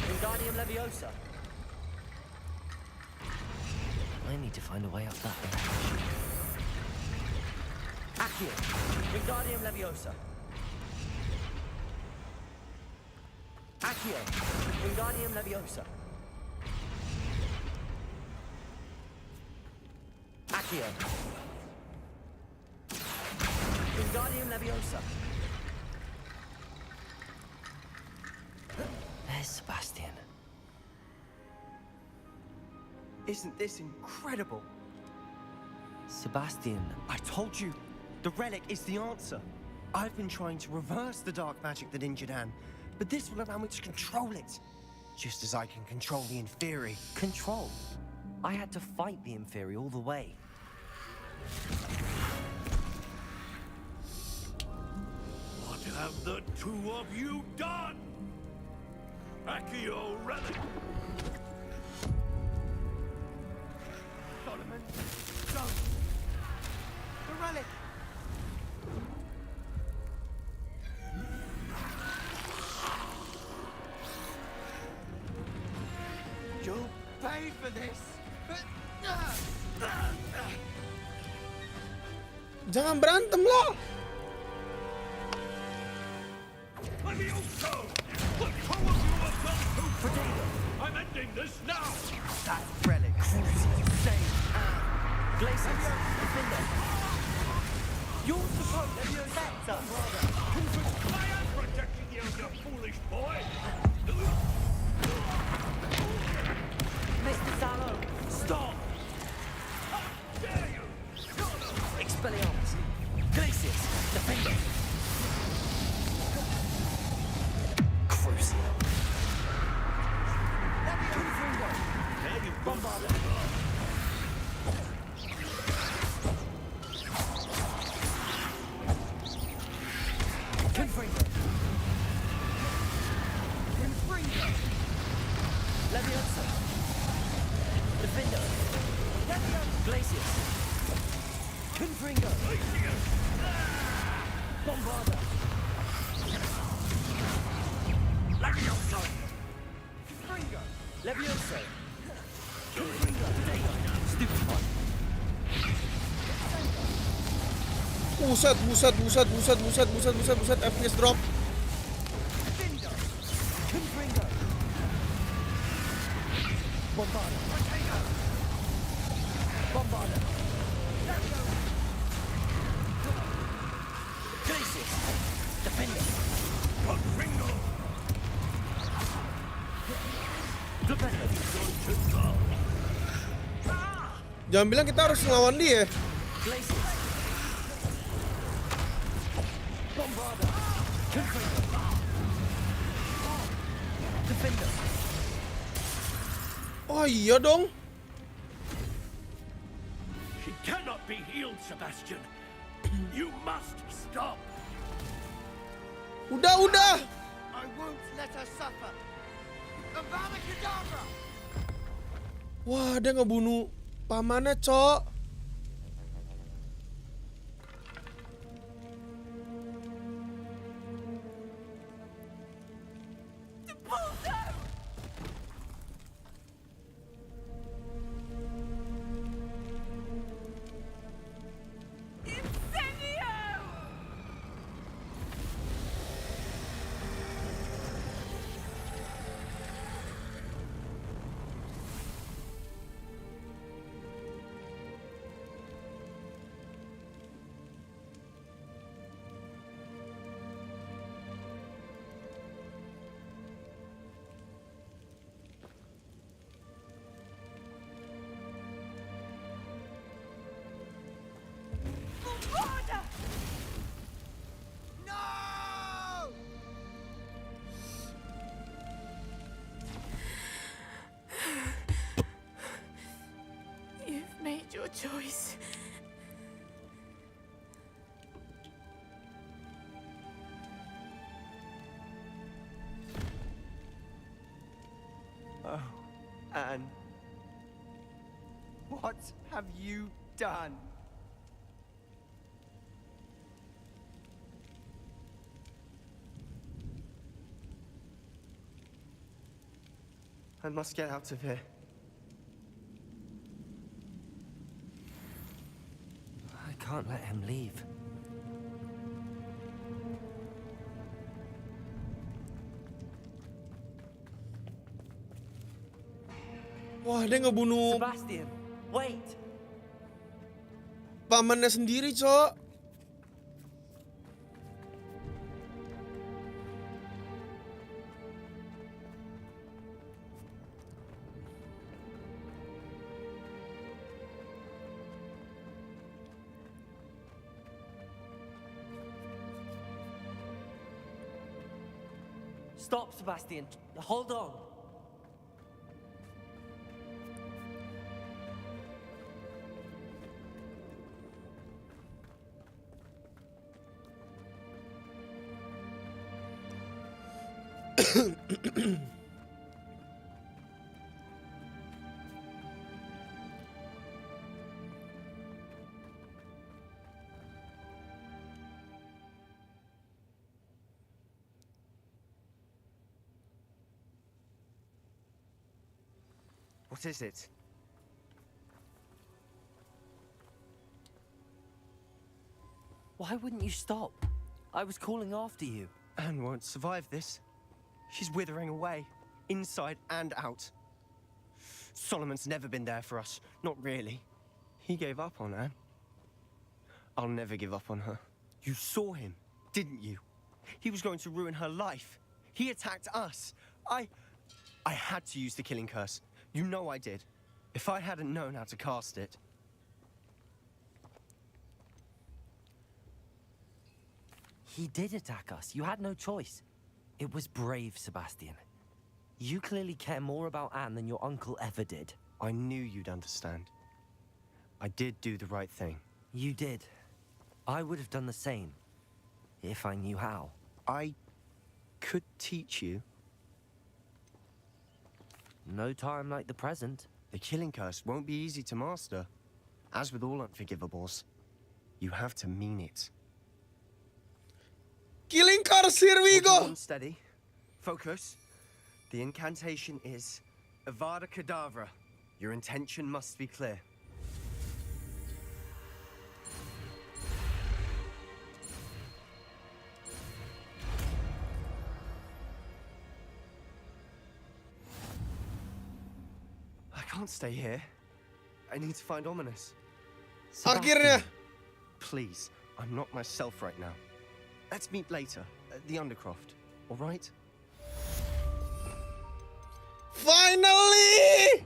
Wingardium Leviosa. I need to find a way up that way. Accio. Wingardium Leviosa. Accio. Wingardium Leviosa. Accio. Wingardium Leviosa. There's Sebastian. Isn't this incredible? Sebastian. I told you, the relic is the answer. I've been trying to reverse the dark magic that injured Anne, but this will allow me to control it. Just as I can control the Inferi. Control? I had to fight the Inferi all the way. What have the two of you done? Accio relic! Solomon, don't! The relic! You'll pay for this! Jangan berantem lah. Levioso! The two of you have gone too far! I'm ending this now! That relic crucial save Anne. Glacius, Defender. You're supposed to be a sector! I am protecting you, you foolish boy! Mr. Sallow, stop! How dare you! Expelliarmus. Glacius, Defender. Crucial. Confringo. Bombarder. Confringo. Confringo. Leviosa. Defender. Glacius. Confringo. Bombarder. Levioso! Confringo. Leviosa. Confringo. Stupefy. Buset, buset, buset, buset, buset, buset, buset, buset, FPS drop. Confringo. Bombarder. Bombarder. Glacius. Defender. Confringo! Defender. Jangan bilang kita harus ngelawan dia. Glacius. Bombarder. Confringo. Defender. Oh iya dong. She cannot be healed, Sebastian. You must stop. Udah. I won't let her suffer! Avada Kedavra! Wah, dia ngebunuh pamannya, Cok. choice. Oh, Anne. What have you done? I must get out of here. I can't let him leave. Wah, dia ngebunuh Sebastian, wait. pamannya sendiri, Cok. Stop, Sebastian. Hold on. What is it? Why wouldn't you stop? I was calling after you. Anne won't survive this. She's withering away, inside and out. Solomon's never been there for us. Not really. He gave up on Anne. I'll never give up on her. You saw him, didn't you? He was going to ruin her life. He attacked us. I had to use the killing curse. You know I did. If I hadn't known how to cast it... He did attack us. You had no choice. It was brave, Sebastian. You clearly care more about Anne than your uncle ever did. I knew you'd understand. I did do the right thing. You did. I would have done the same, if I knew how. I could teach you. No time like the present. The killing curse won't be easy to master. As with all unforgivables, you have to mean it. Killing curse, here we go! Steady. Focus. The incantation is Avada Kedavra. Your intention must be clear. I can't stay here. I need to find Ominous. Akhirnya. Please, I'm not myself right now. Let's meet later at the Undercroft, all right? Finally!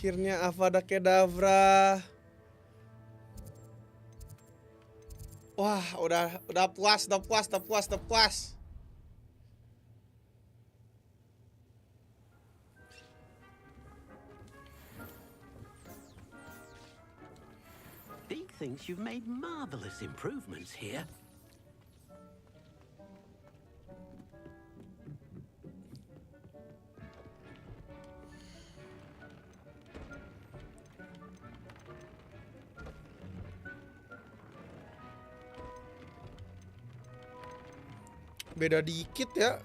Akhirnya Avada Kedavra. Wah, udah puas. Deke thinks you've made marvelous improvements here. Beda dikit ya.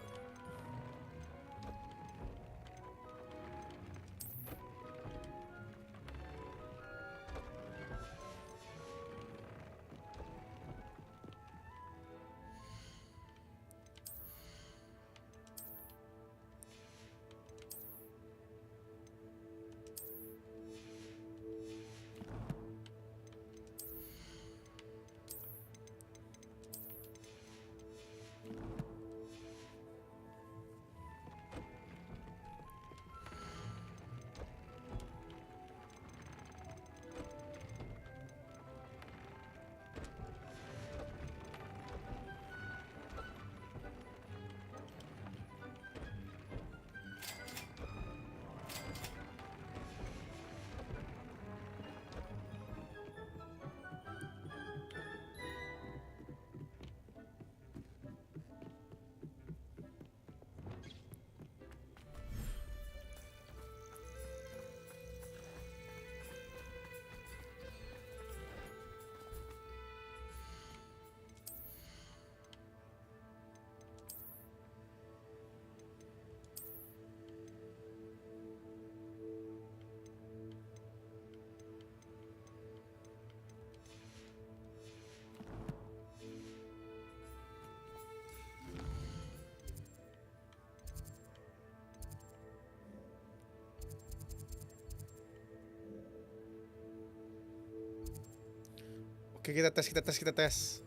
Oke, kita tes.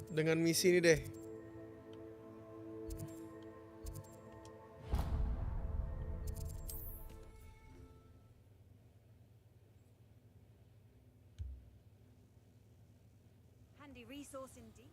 Dengan misi ini deh. Handy resource indeed.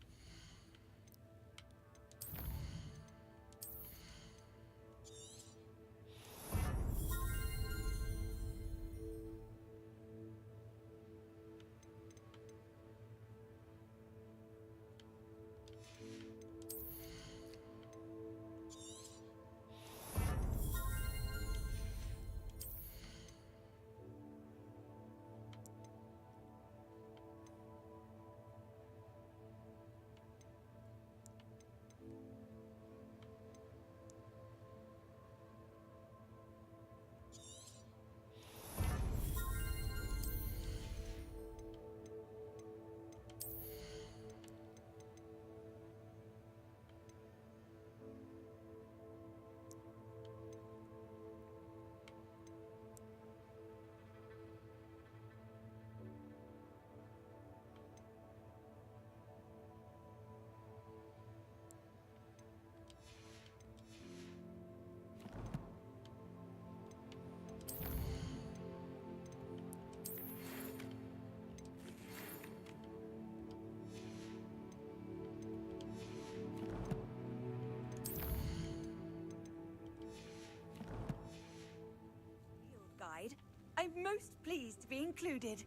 I'm most pleased to be included.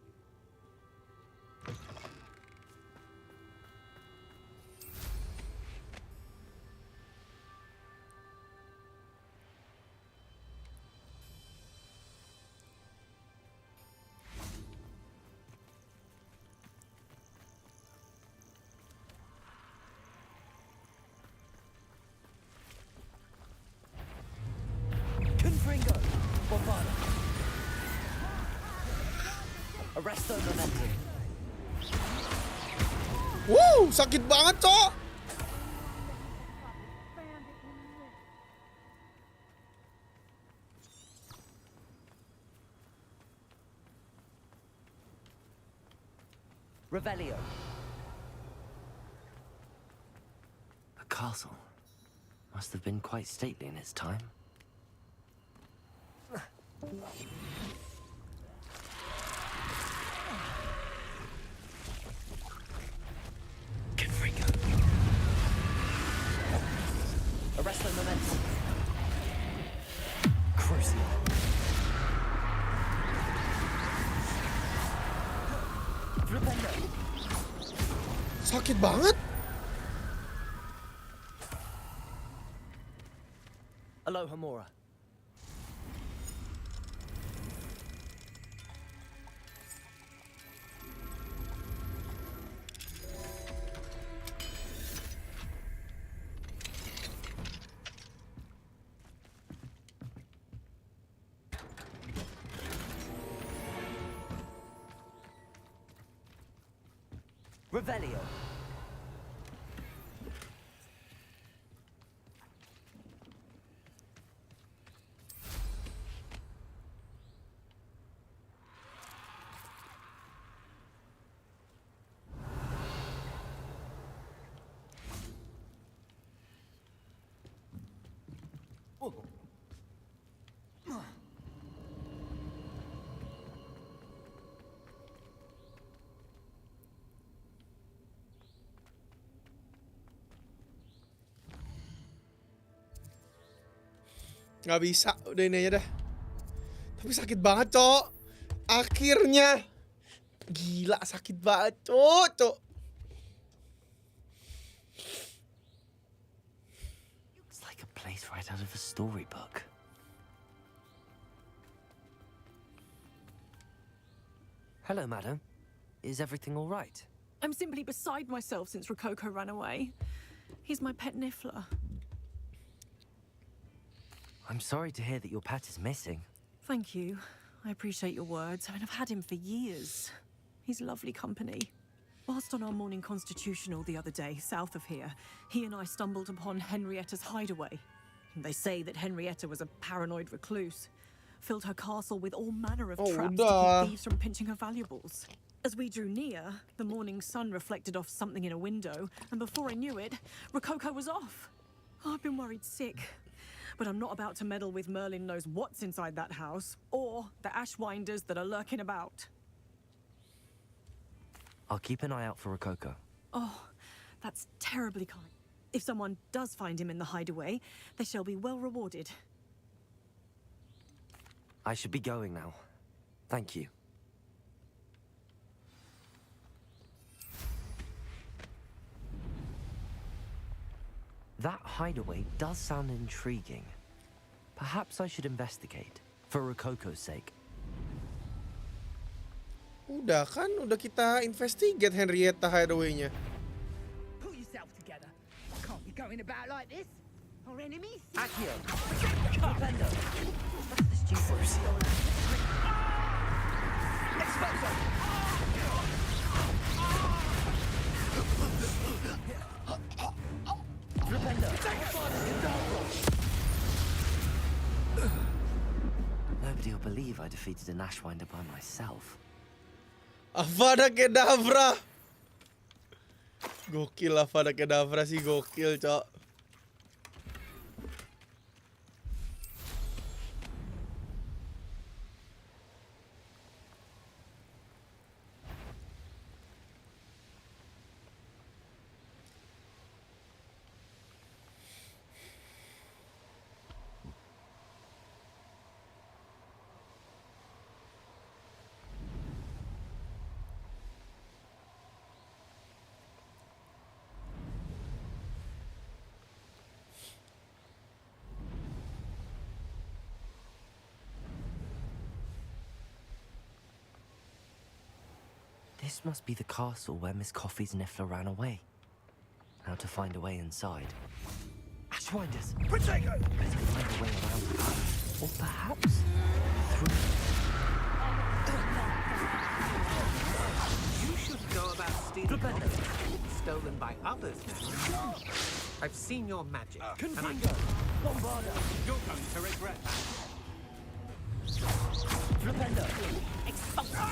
Confringo, Bovada. Arresto momentum. Sakit banget, Cok. Revelio. The castle must have been quite stately in its time. Arresto momentum. Crucial. Sakit banget. Aloha Mora. Revelio. Nggak bisa, udah ini aja dah. Tapi sakit banget, Cok. Akhirnya. Gila, sakit banget, Cok. It's like a place right out of a storybook. Hello, madam. Is everything all right? I'm simply beside myself since Rococo ran away. He's my pet niffler. I'm sorry to hear that your pet is missing. Thank you. I appreciate your words. I mean, I've had him for years. He's lovely company. Whilst on our morning constitutional the other day, south of here, he and I stumbled upon Henrietta's hideaway. They say that Henrietta was a paranoid recluse. Filled her castle with all manner of traps to keep thieves from pinching her valuables. As we drew near, the morning sun reflected off something in a window, and before I knew it, Rococo was off. Oh, I've been worried sick. But I'm not about to meddle with Merlin knows what's inside that house, or the Ashwinders that are lurking about. I'll keep an eye out for Rococo. Oh, that's terribly kind. If someone does find him in the hideaway, they shall be well rewarded. I should be going now. Thank you. That hideaway does sound intriguing. Perhaps I should investigate, for Rococo's sake. Udah kan, udah kita investigate Henrietta hideaway-nya. Pull yourself together. Can't be going about like this. Our enemies. Accio. Propendo. What's this juice? Exposo. Nobody will believe I defeated an Ashwinder by myself. Avada Kedavra. Gokil, Avada Kedavra sih gokil, Cok. This must be the castle where Miss Coffee's Niffler ran away. Now to find a way inside. Ashwinders! Protego! Let's find a way around the path. Or perhaps through. You shouldn't go about stealing objects stolen by others. I've seen your magic. Confringo! Bombarda! You're going to regret that. Flipendo! Expulso!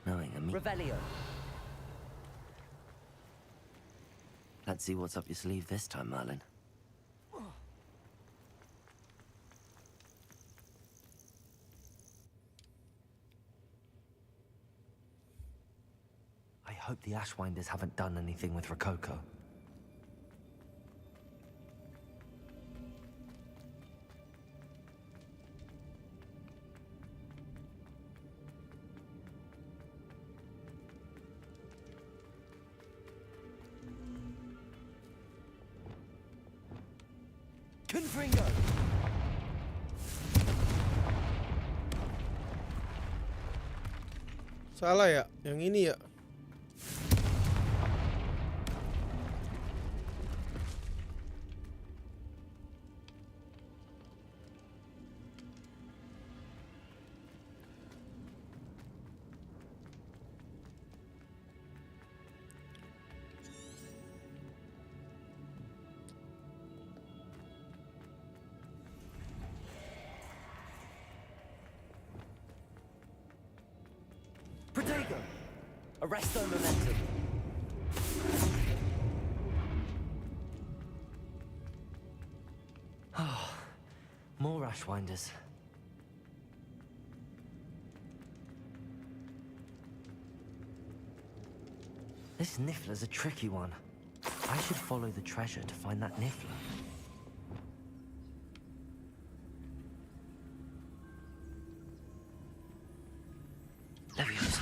Knowing a me. Revelio. Let's see what's up your sleeve this time, Merlin. I hope the Ashwinders haven't done anything with Rococo. Confringo! Salah ya? Yang ini ya? go. Arresto momentum. Ah, more Ashwinders. This Niffler's a tricky one. I should follow the treasure to find that Niffler. There he goes.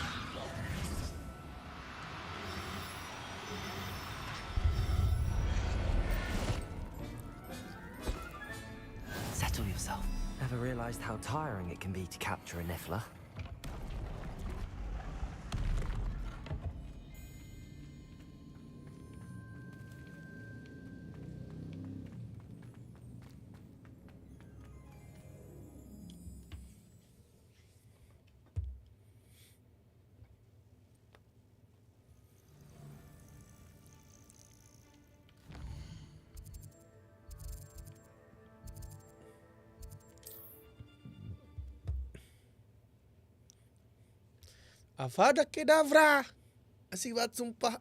Settle yourself. Never realized how tiring it can be to capture a Niffler. Avada Kedavra. Asik banget sumpah.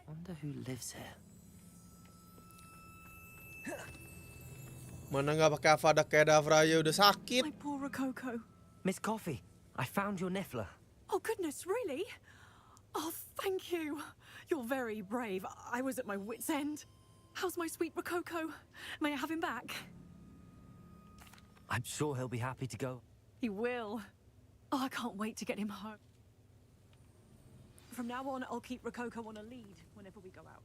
Wonder who lives here. Mana nggak pakai Avada Kedavra aja udah sakit. My poor Rococo. Miss Coffee, I found your Niffler. Oh, goodness, really? Oh, thank you. You're very brave. I was at my wit's end. How's my sweet Rococo? May I have him back? I'm sure he'll be happy to go. He will. Oh, I can't wait to get him home. From now on, I'll keep Rococo on a lead whenever we go out.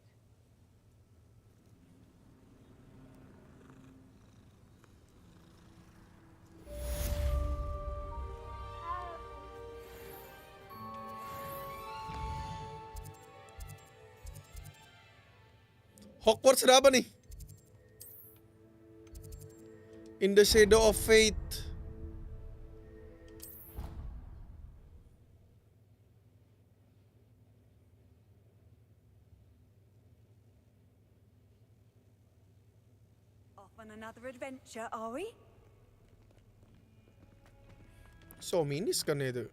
Hogwarts ada apa nih? In the Shadow of Fate. Off on another adventure, are we? So minis kan itu.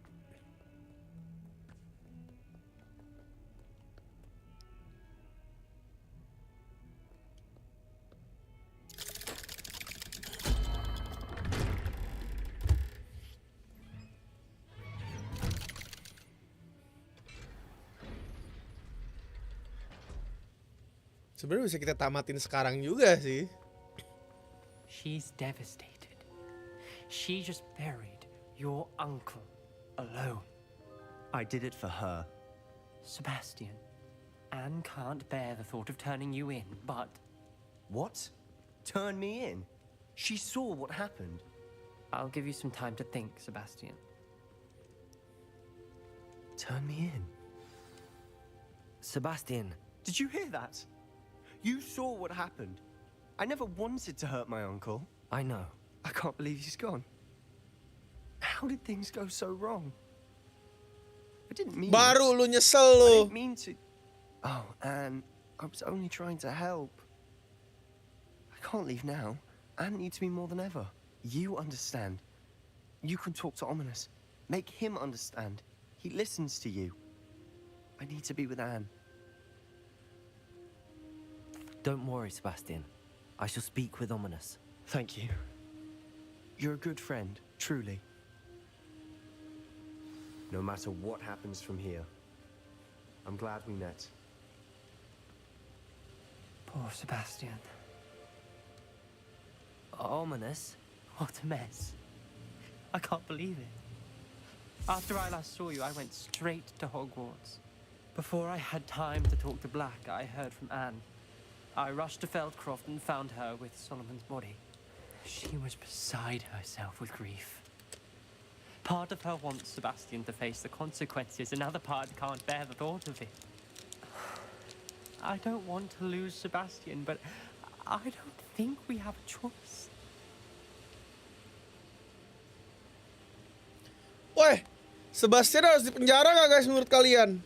Sebenarnya bisa kita tamatin sekarang juga sih. She's devastated. She just buried your uncle alone. I did it for her. Sebastian, Anne can't bear the thought of turning you in, but... What? Turn me in? She saw what happened. I'll give you some time to think, Sebastian. Turn me in? Sebastian. Did you hear that? You saw what happened. I never wanted to hurt my uncle. I know. I can't believe he's gone. How did things go so wrong? I didn't mean Baru it. lu nyesel I lu. didn't mean to. Oh, Anne, I was only trying to help. I can't leave now. Anne needs me more than ever. You understand. You can talk to Ominous. Make him understand. He listens to you. I need to be with Anne. Don't worry, Sebastian. I shall speak with Ominous. Thank you. You're a good friend, truly. No matter what happens from here, I'm glad we met. Poor Sebastian. Ominous? What a mess. I can't believe it. After I last saw you, I went straight to Hogwarts. Before I had time to talk to Black, I heard from Anne. I rushed to Feldcroft and found her with Solomon's body. She was beside herself with grief. Part of her wants Sebastian to face the consequences, another part can't bear the thought of it. I don't want to lose Sebastian, but I don't think we have a choice. Woi, Sebastian harus dipenjara gak guys menurut kalian?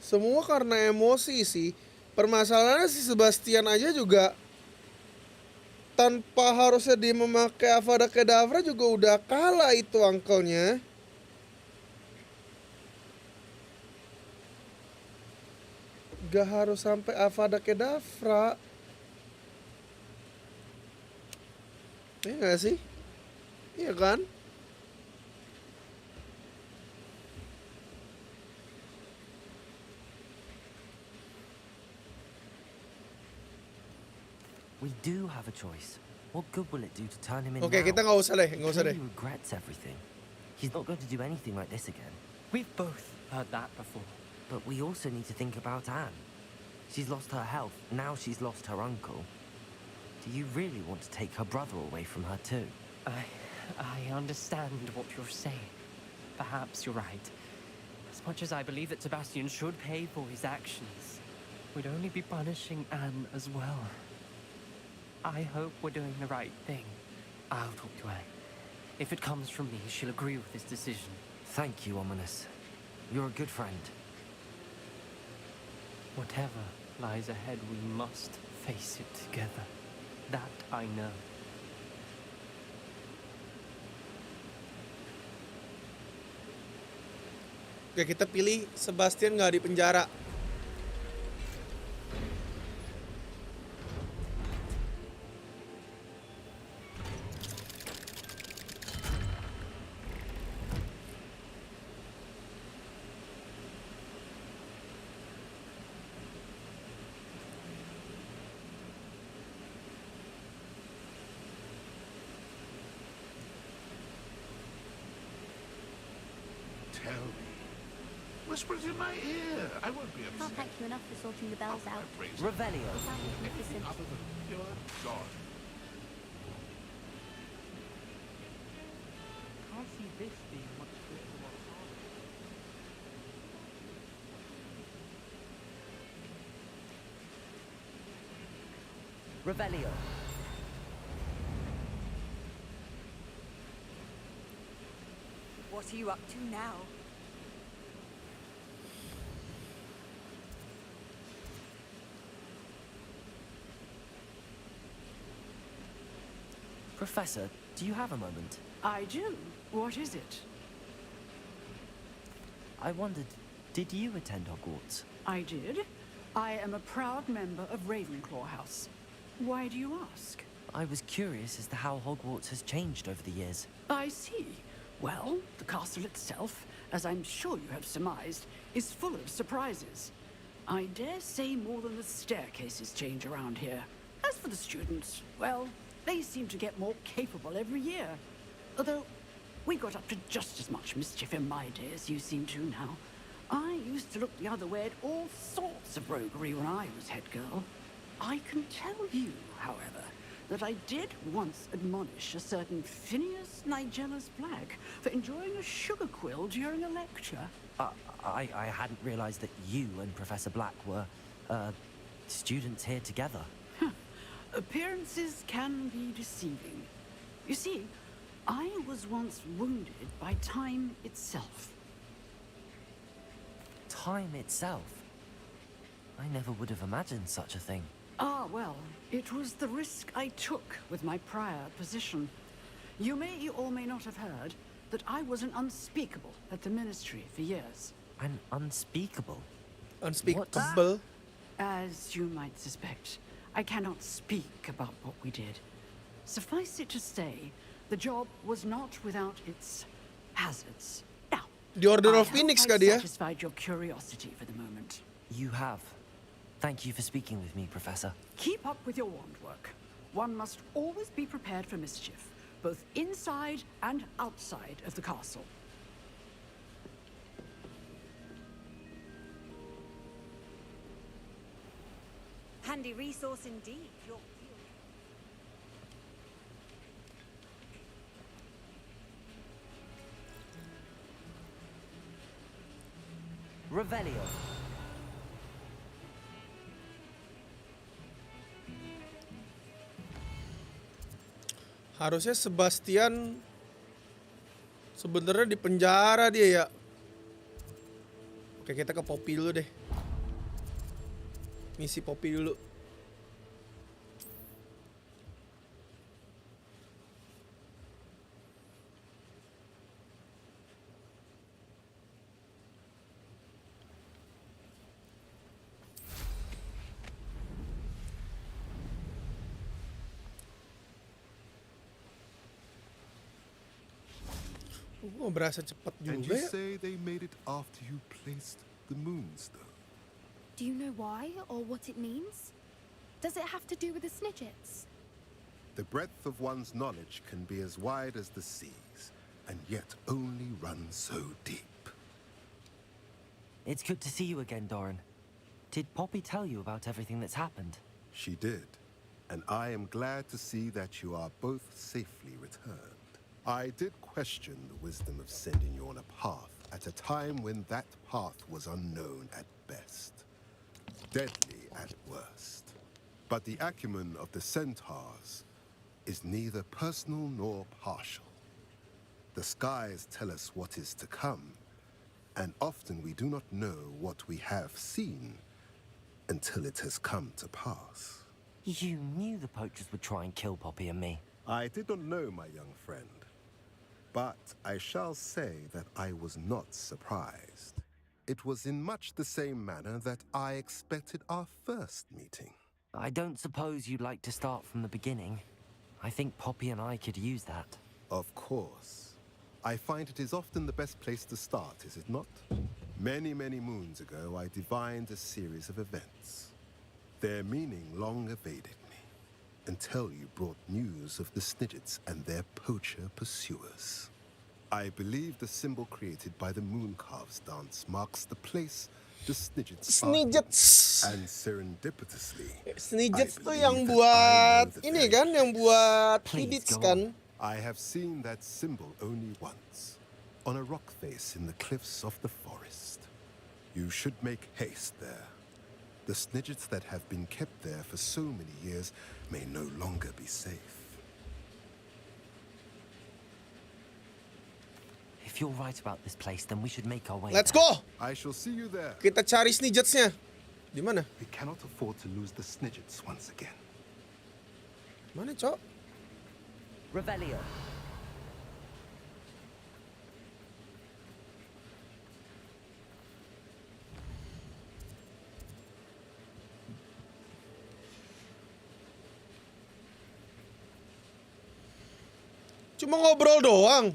Semua karena emosi sih. Permasalahannya si Sebastian aja juga tanpa harusnya dia memakai Avada Kedavra juga udah kalah itu uncle-nya. Gak harus sampai Avada Kedavra. Iya gak sih? Iya kan? We do have a choice. What good will it do to turn him in Oke, now? kita nggak usah deh, nggak usah deh. He regrets everything. He's not going to do anything like this again. We've both heard that before. But we also need to think about Anne. She's lost her health, now she's lost her uncle. Do you really want to take her brother away from her too? I understand what you're saying. Perhaps you're right. As much as I believe that Sebastian should pay for his actions, we'd only be punishing Anne as well. I hope we're doing the right thing. I'll talk to Anne. If it comes from me, she'll agree with this decision. Thank you, Ominous. You're a good friend. Whatever lies ahead, we must face it together. That I know. Oke, kita pilih Sebastian nggak di penjara. Tell me. Whisper it in my ear. I won't be Can't upset. thank you enough for sorting the bells out. Revelio. You sound magnificent. Other than pure joy. Can't see this being much good for what's Revelio. What are you up to now? Professor, do you have a moment? I do. What is it? I wondered, did you attend Hogwarts? I did. I am a proud member of Ravenclaw House. Why do you ask? I was curious as to how Hogwarts has changed over the years. I see. Well, the castle itself, as I'm sure you have surmised, is full of surprises. I dare say more than the staircases change around here. As for the students, well, they seem to get more capable every year. Although, we got up to just as much mischief in my day as you seem to now. I used to look the other way at all sorts of roguery when I was head girl. I can tell you, however, that I did once admonish a certain Phineas Nigella's Black for enjoying a sugar quill during a lecture. I hadn't realized that you and Professor Black were, students here together. Appearances can be deceiving. You see, I was once wounded by time itself. Time itself? I never would have imagined such a thing. Ah, well, it was the risk I took with my prior position. You may or may not have heard that I was an unspeakable at the Ministry for years. An unspeakable? Unspeakable? As you might suspect, I cannot speak about what we did. Suffice it to say, the job was not without its hazards. Now, The Order I of hope Phoenix I've kah dia? satisfied your curiosity for the moment. You have. Thank you for speaking with me, Professor. Keep up with your wand work. One must always be prepared for mischief, both inside and outside of the castle. Handy resource indeed. Revelio. Harusnya Sebastian sebenarnya di penjara dia ya. Oke, kita ke Poppy dulu deh. Misi Poppy dulu. Oh, berasa cepat And juga you ya. say they made it after you placed the moonstone? Do you know why or what it means? Does it have to do with the Snidgets? The breadth of one's knowledge can be as wide as the seas, and yet only run so deep. It's good to see you again, Doran. Did Poppy tell you about everything that's happened? She did, and I am glad to see that you are both safely returned. I did question the wisdom of sending you on a path at a time when that path was unknown at best, deadly at worst. But the acumen of the centaurs is neither personal nor partial. The skies tell us what is to come, and often we do not know what we have seen until it has come to pass. You knew the poachers would try and kill Poppy and me. I did not know, my young friend, but I shall say that I was not surprised. It was in much the same manner that I expected our first meeting. I don't suppose you'd like to start from the beginning. I think Poppy and I could use that. Of course. I find it is often the best place to start, is it not? Many, many moons ago, I divined a series of events. Their meaning long evaded me, until you brought news of the Snidgets and their poacher pursuers. I believe the symbol created by the Mooncalves dance marks the place the Snidgets are in. And serendipitously, Snidgets tuh yang buat ini kan, yang buat Quidditch kan? I have seen that symbol only once, on a rock face in the cliffs of the forest. You should make haste there. The Snidgets that have been kept there for so many years may no longer be safe. If you're right about this place, then we should make our way. Let's go! I shall see you there. Kita cari Snidgetsnya. Di mana? We cannot afford to lose the Snidgets once again. Mana, Cok? Revelio. Cuma ngobrol doang.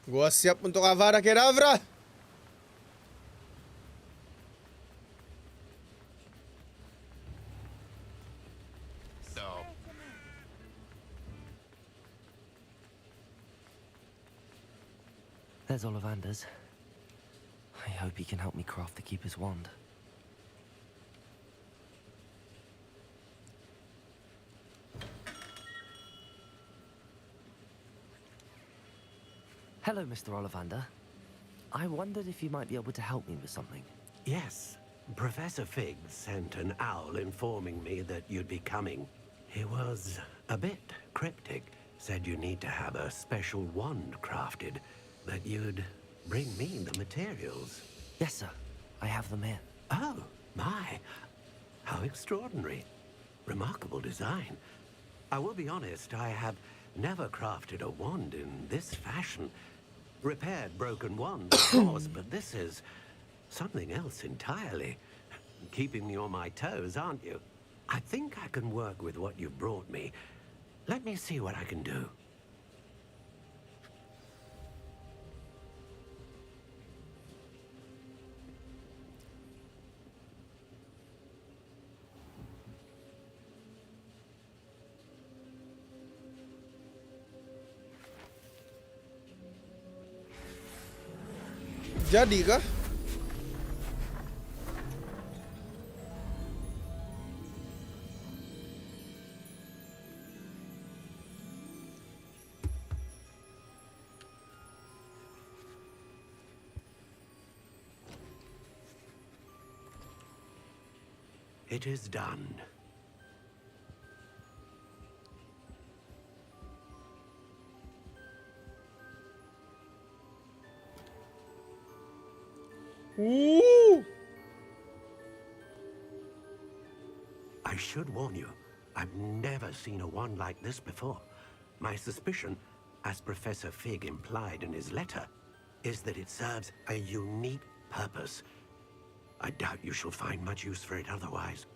Gua siap untuk Avada Kedavra. There's Ollivander's. I hope he can help me craft the Keeper's wand. Hello, Mr. Ollivander. I wondered if you might be able to help me with something. Yes. Professor Fig sent an owl informing me that you'd be coming. He was a bit cryptic. Said you need to have a special wand crafted. That you'd bring me the materials. Yes, sir. I have them here. Oh, my. How extraordinary. Remarkable design. I will be honest, I have never crafted a wand in this fashion. Repaired broken wands, of course, but this is something else entirely. Keeping me on my toes, aren't you? I think I can work with what you've brought me. Let me see what I can do. Jadi kah? It is done. I should warn you, I've never seen a wand like this before. My suspicion, as Professor Fig implied in his letter, is that it serves a unique purpose. I doubt you shall find much use for it otherwise.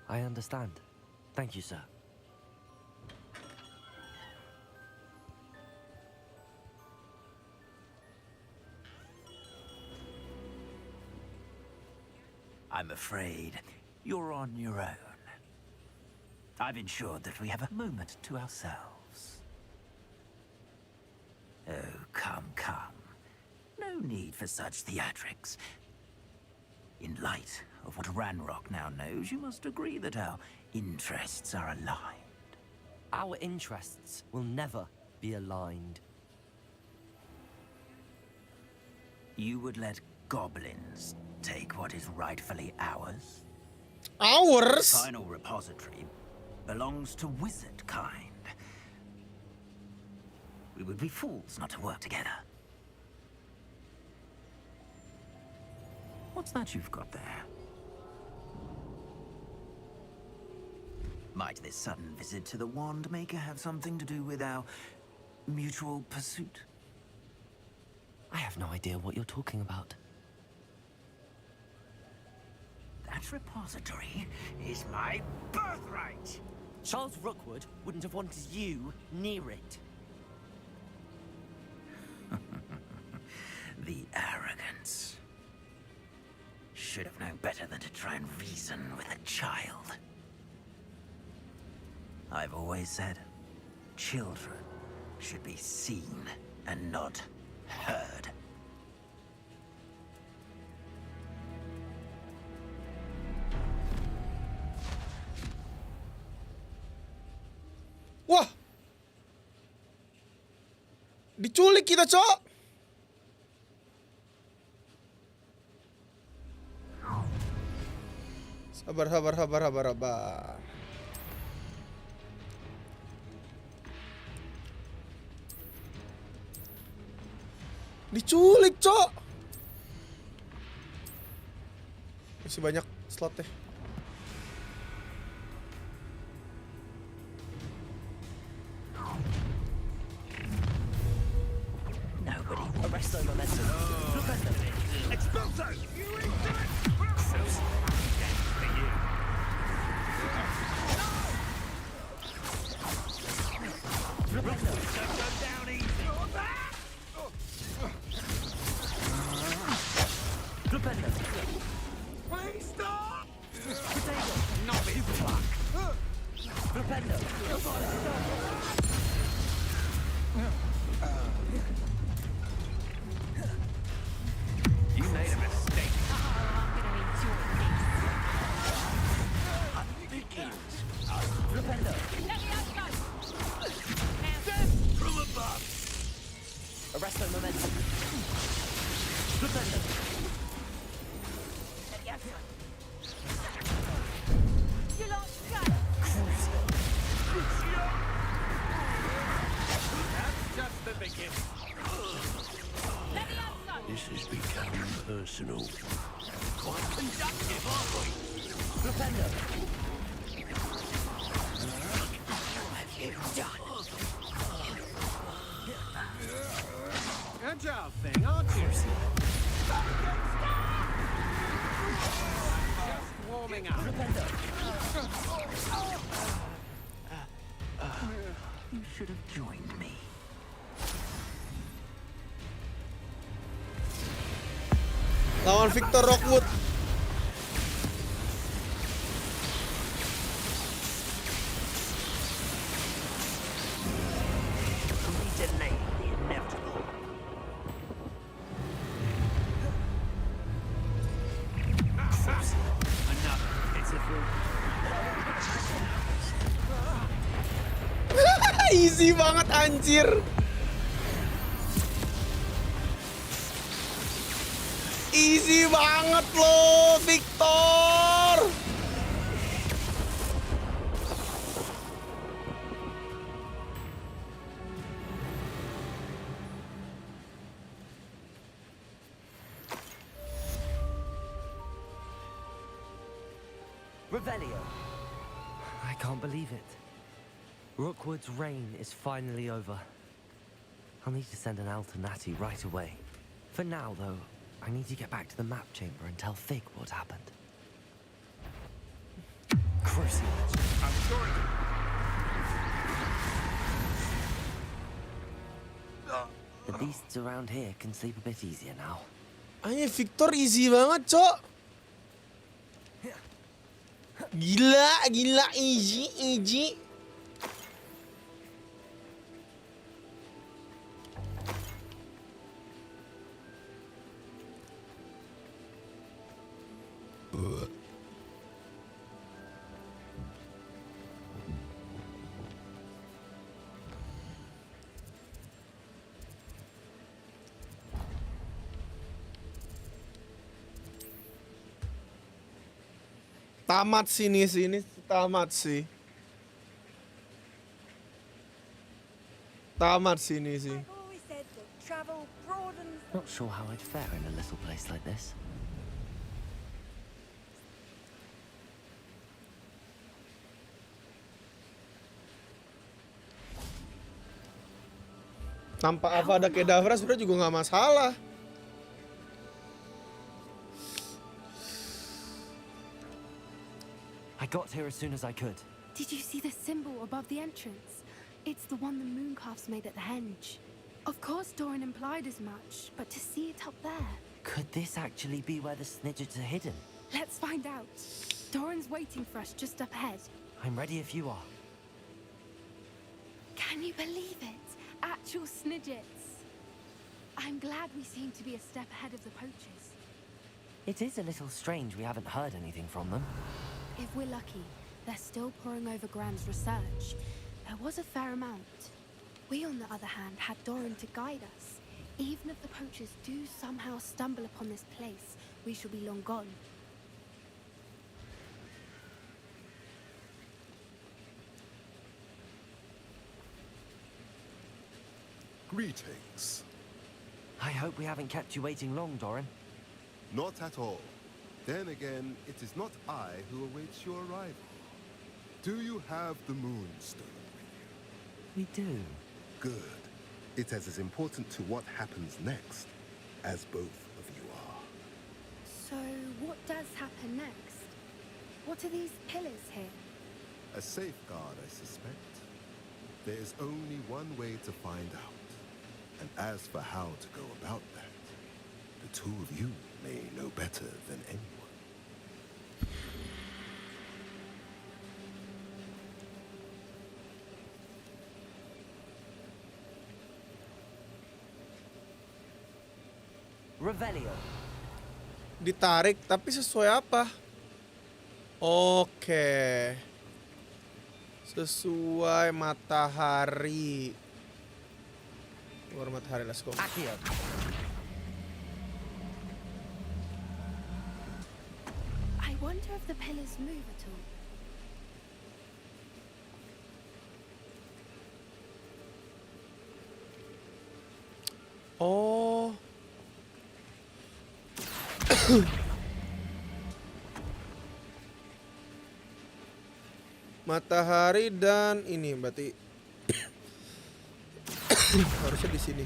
I understand. Thank you, sir. I'm afraid you're on your own. I've ensured that we have a moment to ourselves. Oh, come, come. No need for such theatrics. In light of what Ranrock now knows, you must agree that our interests are aligned. Our interests will never be aligned. You would let goblins take what is rightfully ours? Ours? The final repository belongs to wizard kind. We would be fools not to work together. What's that you've got there? Might this sudden visit to the Wand Maker have something to do with our mutual pursuit? I have no idea what you're talking about. That repository is my birthright! Charles Rookwood wouldn't have wanted you near it. The arrogance. Should have known better than to try and reason with a child. I've always said, children should be seen and not heard. Wah! Diculik kita, Cok! Sabar. Diculik, Cok! Masih banyak slotnya. Nobody arrest them unless look at them. Expulso! You Please stop! Potato! Not this clock! Flipendo! You made a mistake. Flipendo! From above! Arresto momentum. Flipendo! You lost That's just the beginning. This has become personal. Quite conductive, aren't we? Flipendo! What have you done? Agile thing, aren't you? Just warming Hang on. You should have joined me. Lawan Victor Rockwood. We delay the inevitable. Another pitiful. Easy banget anjir. Easy banget loh, Victor. Revelio. I can't believe it. Rookwood's reign is finally over. I'll need to send an Altanati right away. For now, though, I need to get back to the map chamber and tell Fig what happened. Crucial. I'm sorry. The beasts around here can sleep a bit easier now. Hanya Victor easy banget, Cok. Gila easy. Tamat sini tamat sih. Not sure how I'd fare in a little place like this. Tanpa Avada Kedavra sebenarnya juga nggak masalah. I got here as soon as I could. Did you see the symbol above the entrance? It's the one the mooncalves made at the henge. Of course Doran implied as much, but to see it up there... Could this actually be where the Snidgets are hidden? Let's find out. Doran's waiting for us just up ahead. I'm ready if you are. Can you believe it? Actual Snidgets. I'm glad we seem to be a step ahead of the poachers. It is a little strange we haven't heard anything from them. If we're lucky, they're still poring over Graham's research. There was a fair amount. We, on the other hand, had Doran to guide us. Even if the poachers do somehow stumble upon this place, we shall be long gone. Greetings. I hope we haven't kept you waiting long, Doran. Not at all. Then again, it is not I who awaits your arrival. Do you have the moonstone with We do. Good. It is as important to what happens next as both of you are. So, what does happen next? What are these pillars here? A safeguard, I suspect. There is only one way to find out. And as for how to go about that, the two of you may know better than anyone. Revelio. Ditarik, tapi sesuai apa? Oke. Sesuai matahari. Luar matahari, let's go. Accio. I wonder if the pillars move at all. Oh. Matahari dan ini berarti harusnya di sini.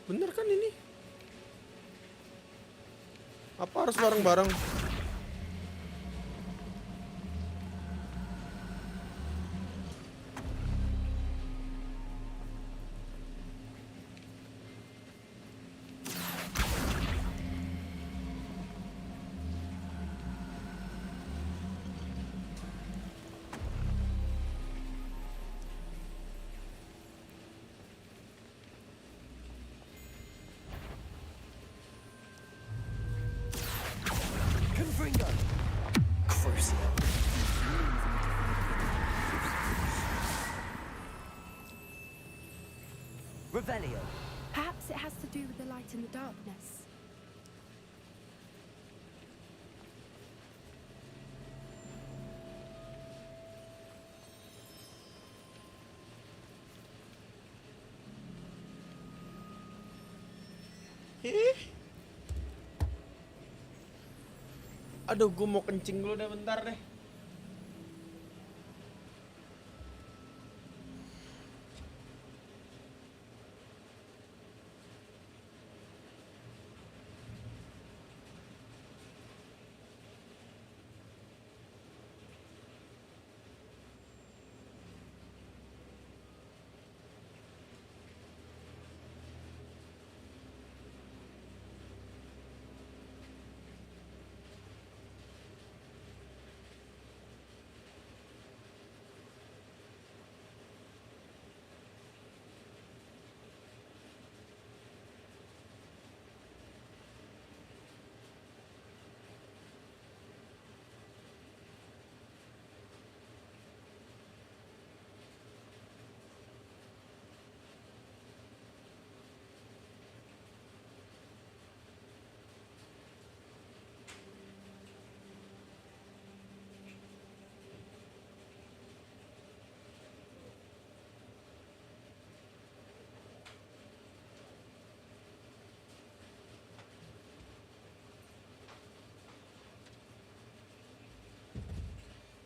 Bener kan ini? Apa harus bareng-bareng? Revelio. Perhaps it has to do with the light in the darkness. Aduh, gue mau kencing dulu deh, bentar deh.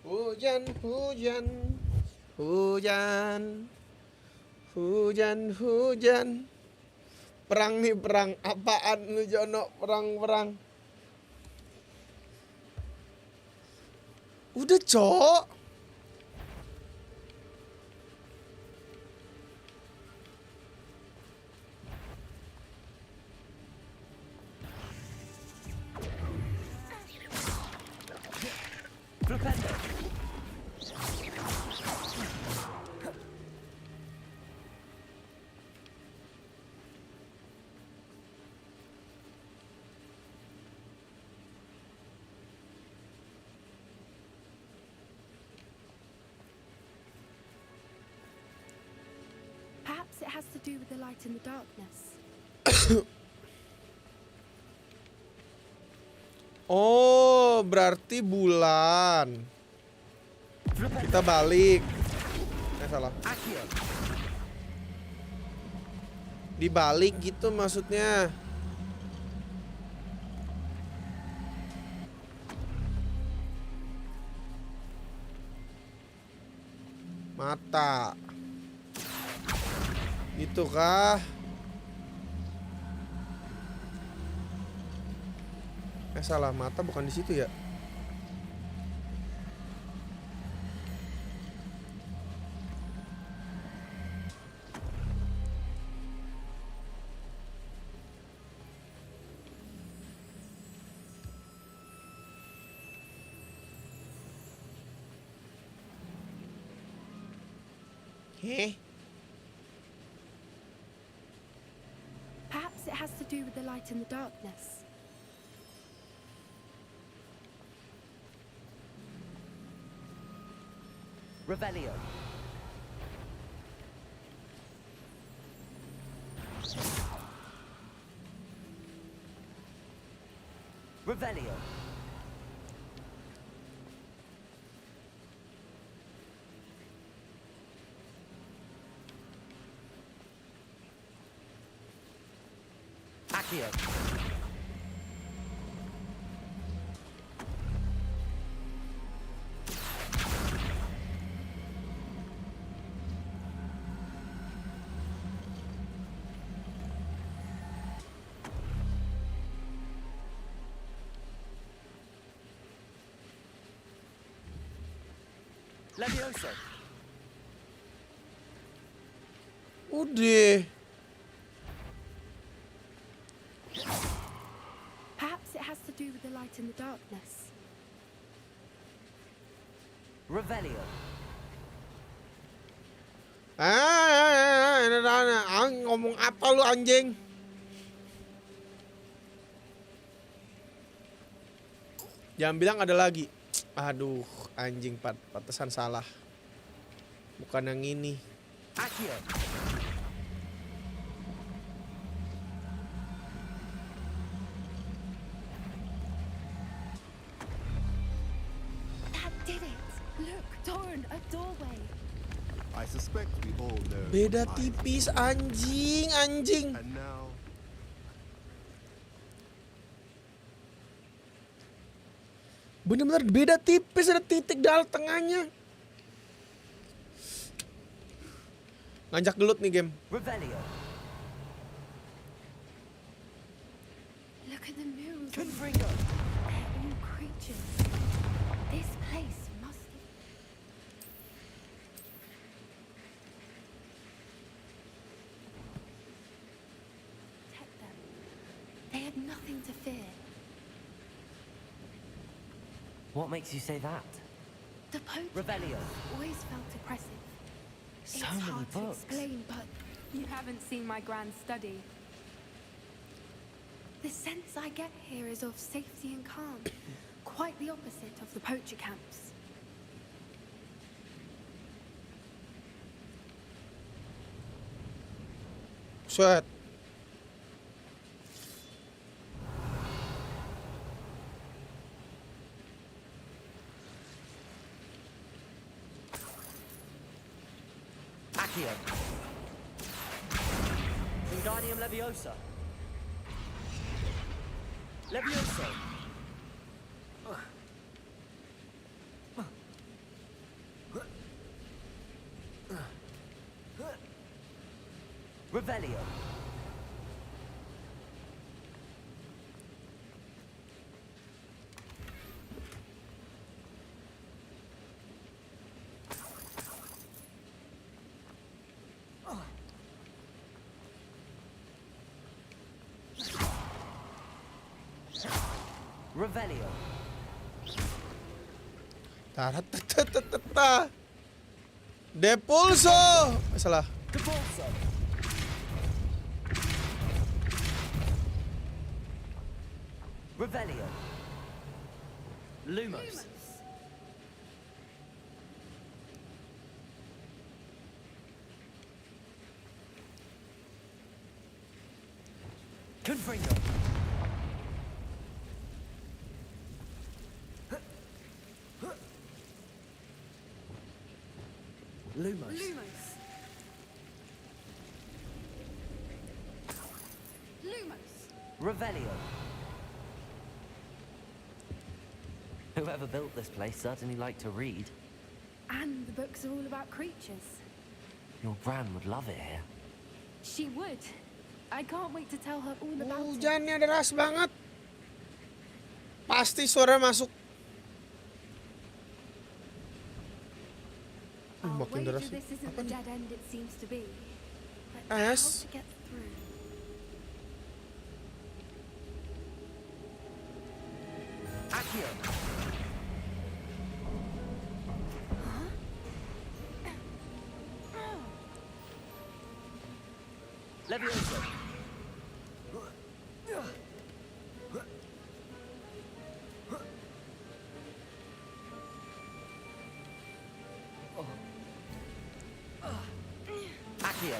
Hujan, hujan, hujan, hujan, hujan. Perang nih, perang. Apaan lu, Jono? Perang. Udah, Cok. Perhaps it has to do with the light in the darkness. Oh, berarti bulan. Kita balik. Salah. Dibalik gitu maksudnya. Mata. Itu kah? Salah, mata bukan di situ ya? Perhaps it has to do with the light in the darkness. Revelio. Revelio. Accio. Levioso. Udah. Perhaps it has to do with the light in the darkness. Revelio. Ngomong apa lu anjing? Jangan bilang ada lagi. Aduh, anjing, pantesan salah. Bukan yang ini. Accio. That did it. Look, Torn, a doorway. I suspect we all know. Beda tipis, anjing. And now, Bener-bener beda tipis, ada titik dalam tengahnya. Ngajak gelut nih game. Revelio. Look at the murals. Confringo. They're all creatures. This place must protect them. They had nothing to fear. What makes you say that? The Pope Revelio. always felt oppressive. So It's many hard to books. explain, but you haven't seen my grand study. The sense I get here is of safety and calm, quite the opposite of the poacher camps. Set. Accio. Wingardium Leviosa. Levioso. Revelio. Revelio. Taratatata. Depulso. Salah. Depulso. Revelio. Lumos. Confringo. Lumos. Lumos. Revelio. Whoever built this place certainly liked to read. And the books are all about creatures. Your Gran would love it here. She would. I can't wait to tell her all about it. Hujannya deras banget. Pasti suara masuk. I'll Makin wager deras. this isn't the dead end it seems to be. But Es. how to get through? Accio. Levioso. Accio.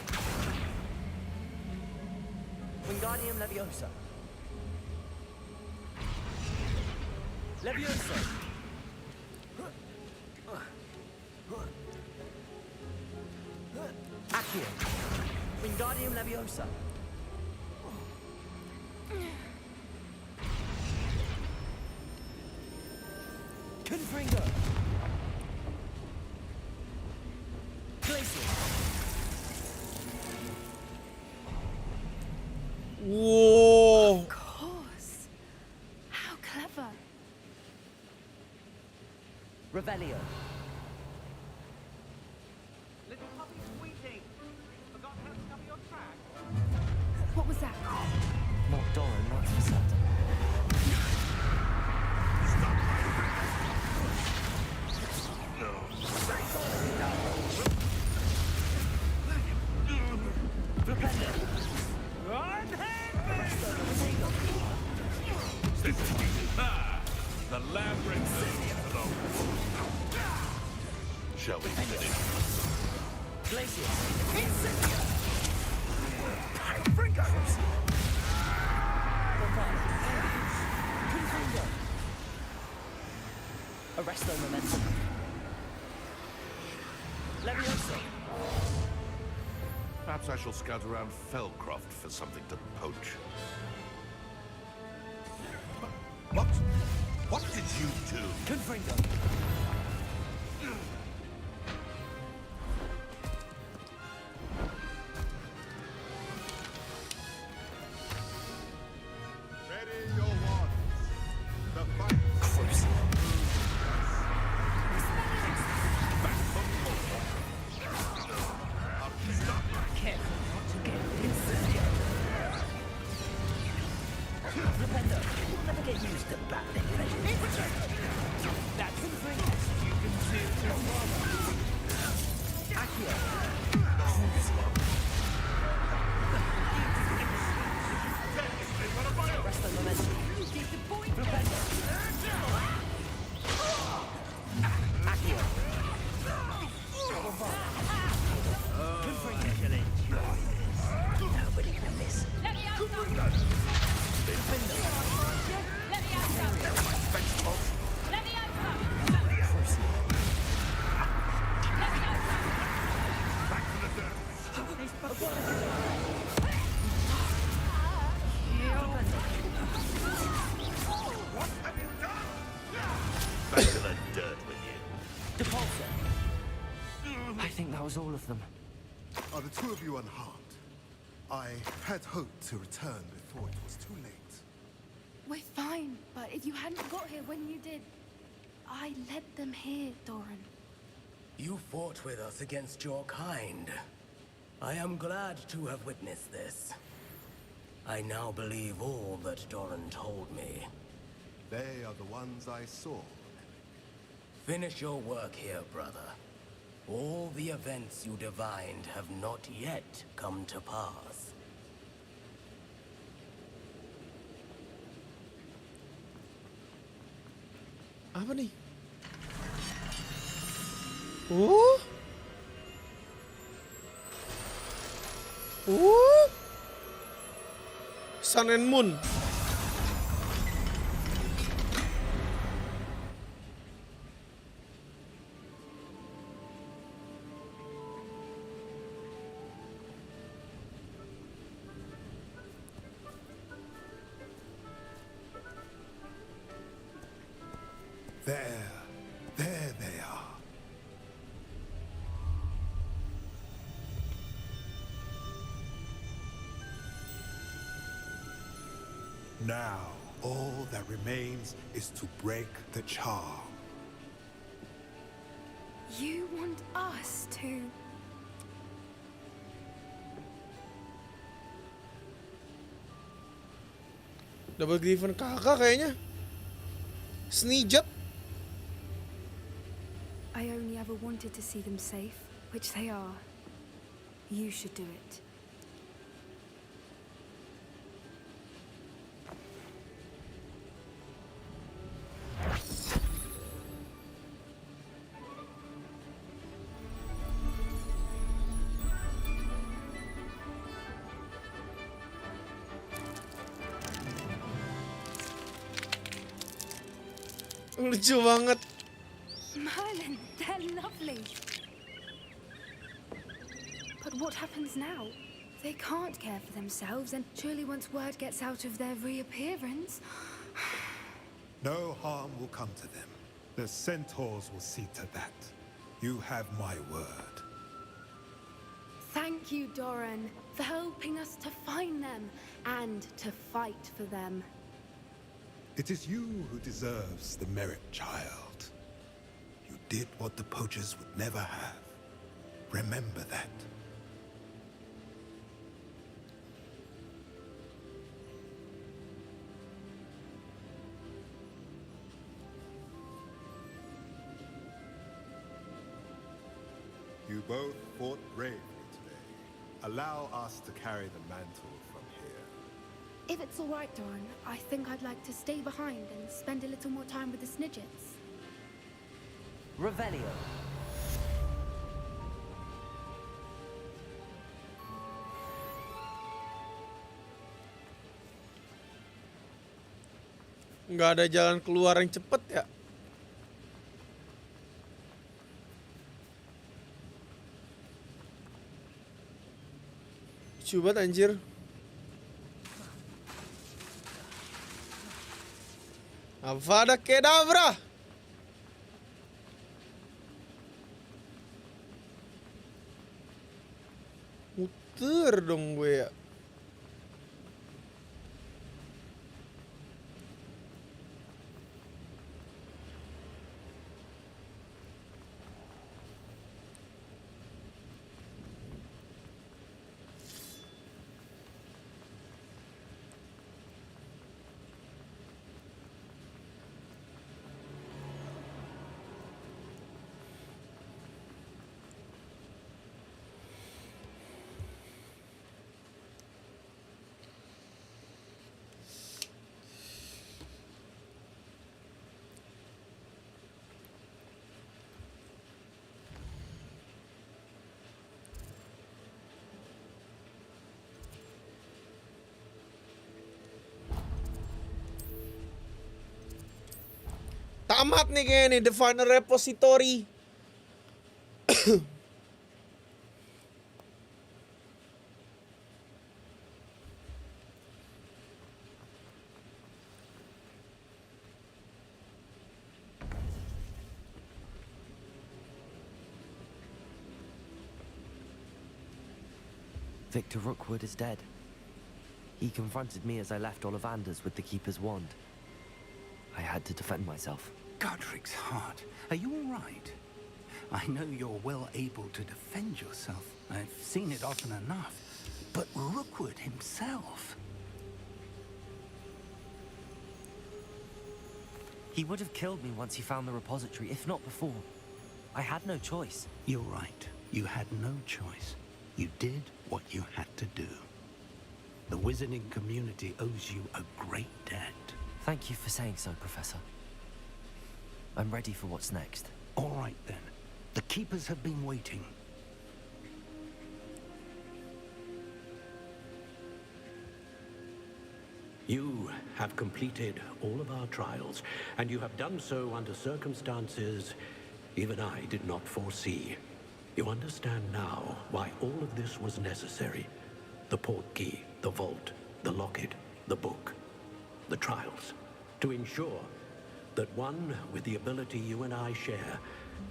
Wingardium Leviosa. Levioso. Accio. Wingardium Leviosa. Confringo. Glacier. Wow. Of course. How clever. Revelio. Shall we finish? Glacius. Arresto momentum. Levioso. Perhaps I shall scout around Fellcroft for something to poach. What? What did you do? Confringo. Ready your wands. The fight. Careful not to get incendiary. Flipendo. You'll never get used to battling legends. That's something you can do tomorrow. Accio. Rest the momentum. Flipendo. Accio. Nobody can miss. Back to the dirt with you. Depulsor. I think that was all of them. Are the two of you unharmed? I had hoped to return before it was too late. We're fine, but if you hadn't got here when you did, I led them here, Doran. You fought with us against your kind. I am glad to have witnessed this. I now believe all that Doran told me. They are the ones I saw. Finish your work here, brother. All the events you divined have not yet come to pass. Apa nih? Sun and Moon. There they are. Now, all that remains is to break the charm. You want us to... Double Griffin kakak kayaknya. Sneejat. I only ever wanted to see them safe, which they are. You should do it. Lucu banget. Merlin, they're lovely. But what happens now? They can't care for themselves, and surely once word gets out of their reappearance... No harm will come to them. The centaurs will see to that. You have my word. Thank you, Doran, for helping us to find them and to fight for them. It is you who deserves the merit, child. You did what the poachers would never have. Remember that. You both fought bravely today. Allow us to carry the mantle from here. If it's all right, Doran, I think I'd like to stay behind and spend a little more time with the Snidgets. Revelio. Nggak ada jalan keluar yang cepet ya. Coba anjir. Avada Kedavra. Muter dong gue ya. Tamat nih kayaknya nih, the final repository. Victor Rookwood is dead. He confronted me as I left Ollivander's with the Keeper's wand. I had to defend myself. Godric's heart. Are you all right? I know you're well able to defend yourself. I've seen it often enough. But Rookwood himself... He would have killed me once he found the repository, if not before. I had no choice. You're right. You had no choice. You did what you had to do. The wizarding community owes you a great debt. Thank you for saying so, Professor. I'm ready for what's next. All right, then. The Keepers have been waiting. You have completed all of our trials, and you have done so under circumstances even I did not foresee. You understand now why all of this was necessary. The portkey, the vault, the locket, the book, the trials. To ensure that one with the ability you and I share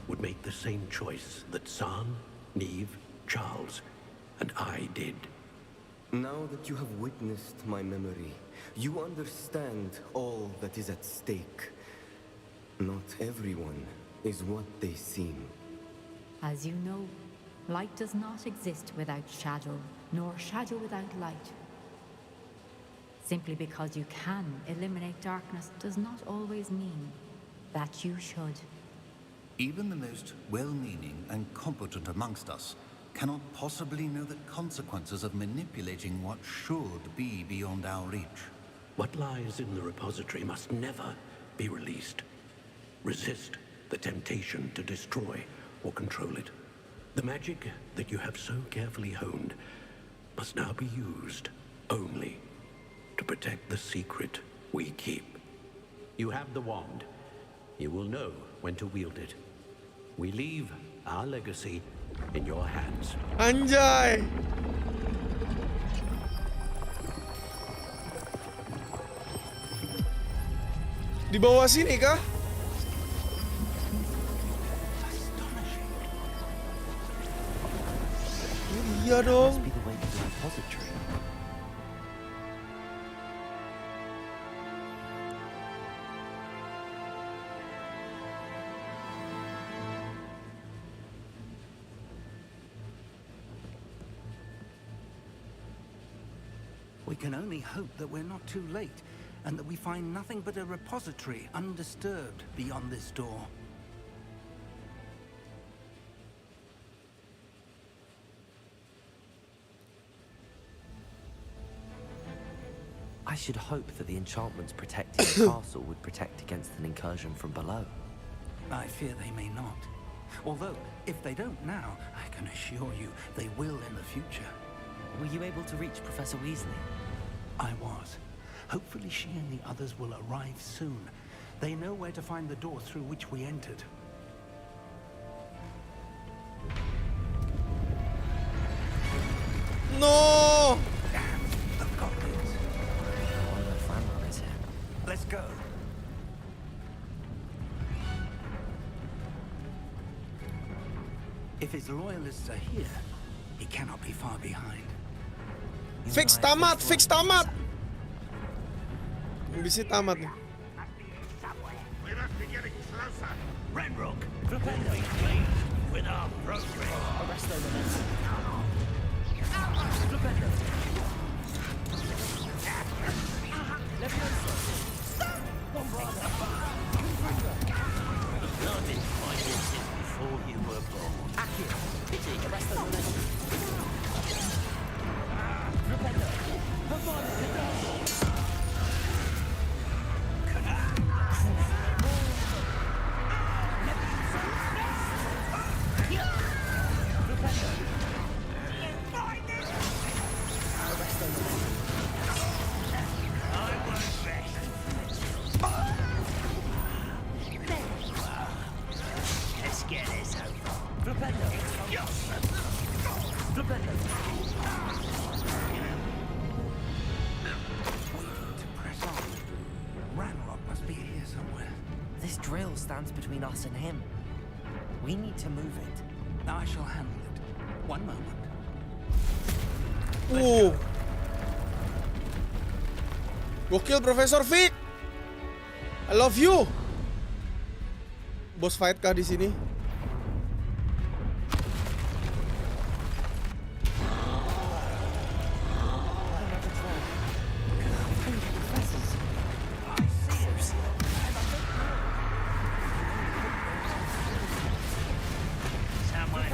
would make the same choice that San, Neve, Charles, and I did. Now that you have witnessed my memory, you understand all that is at stake. Not everyone is what they seem. As you know, light does not exist without shadow, nor shadow without light. Simply because you can eliminate darkness does not always mean that you should. Even the most well-meaning and competent amongst us cannot possibly know the consequences of manipulating what should be beyond our reach. What lies in the repository must never be released. Resist the temptation to destroy or control it. The magic that you have so carefully honed must now be used only to protect the secret we keep. You have the wand. You will know when to wield it. We leave our legacy in your hands. Anjay. Di bawah sini kah? Oh, iya dong. Must be the way to the repository. We can only hope that we're not too late, and that we find nothing but a repository undisturbed beyond this door. I should hope that the enchantments protecting the castle would protect against an incursion from below. I fear they may not. Although, if they don't now, I can assure you they will in the future. Were you able to reach Professor Weasley? I was. Hopefully she and the others will arrive soon. They know where to find the door through which we entered. No! Damn, the goblins. One of the Franrock is here. Let's go. If his loyalists are here, he cannot be far behind. Fix tamat, fix tamat. Bisa tamat nih. We must be getting closer. Renrock, prepare to be pleased with our progress. Arrest those events. I've been fighting since before you were born. Akio, pity, arrest those events. Let's get this over. To press on. Ranrock must be here somewhere. This drill stands between us and him. We need to move it. I shall handle it. One moment. Gokil Profesor Vic. I love you. Boss fight kah di sini? Someone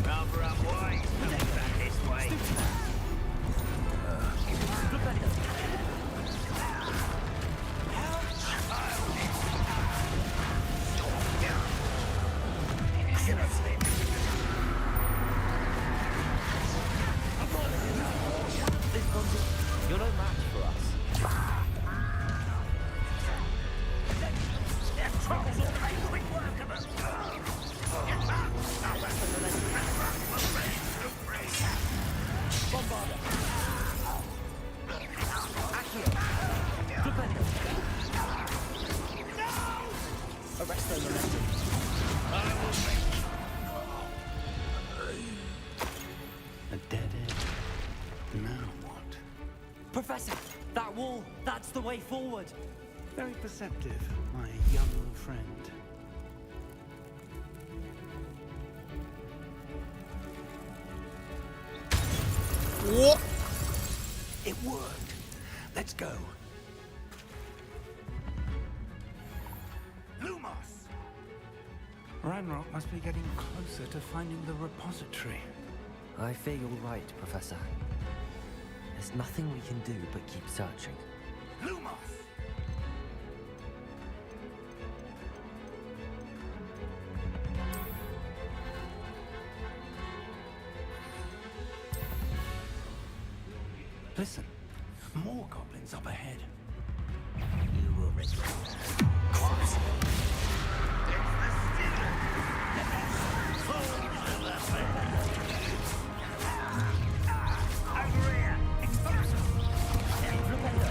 rather unwise to think back this way. You're no match for us. Arrest those momentum. A dead end. Now what? Professor, that wall, that's the way forward. Very perceptive, my young friend. What? It worked. Let's go. Lumos! Ranrock must be getting closer to finding the repository. I fear you're right, Professor. There's nothing we can do but keep searching. Lumos! Listen, more goblins up ahead. You will regret that. It's the student! Over here!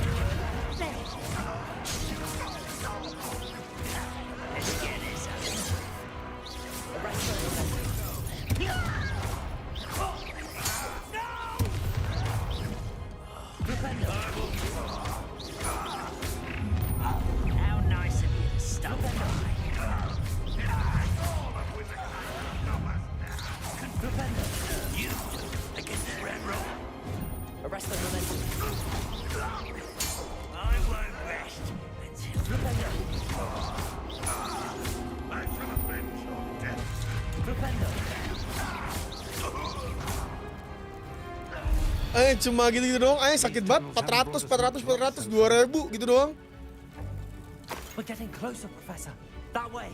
Let's get this How nice of you to stop by. You against Renrock. Arrest those momentum. I won't rest until I shall avenge your death. Cuma gitu-gitu doang. Sakit banget. 400, 2000 gitu doang. We're getting closer, Professor. That way.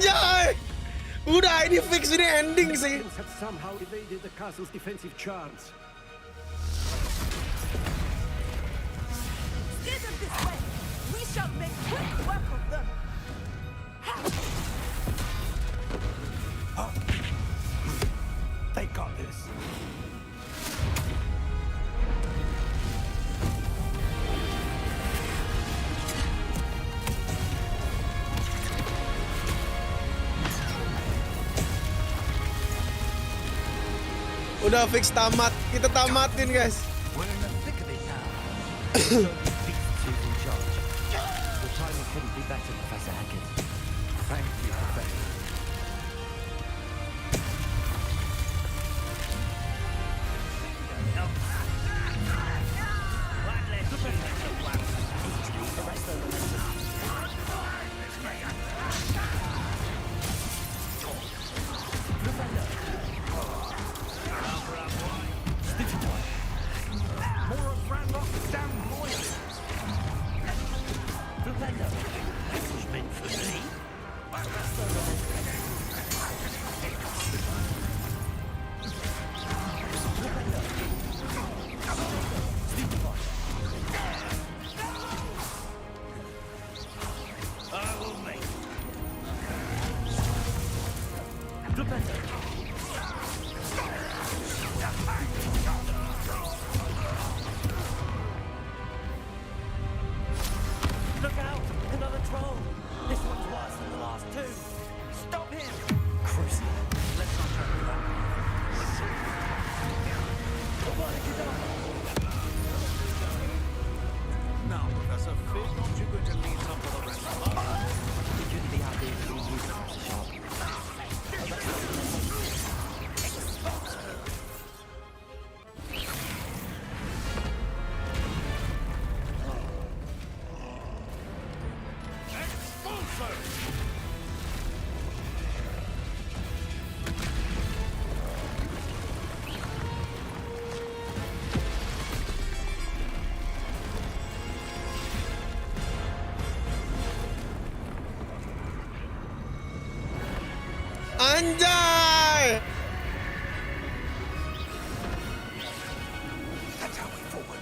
Anjay! Udah ini fix, ini ending sih. Have somehow evaded the castle's defensive charms. Steer them this way. We shall make quick work of them. They got this. Udah fix tamat. Kita tamatin, guys. We're in the thick of it now. Beasts who's in charge. The timing couldn't be better, Professor Hackett. Thank you, Professor. More of Ranrock's damn boys. Propello. This was meant for me. I will make Look out! Another troll! This one's worse than the last two! Stop him! Cruise. Let's not try to that. now, Professor. Fear not, you're going to lead some for the rest of us. We couldn't be out there being used as a shop. Anjay! That's our way forward.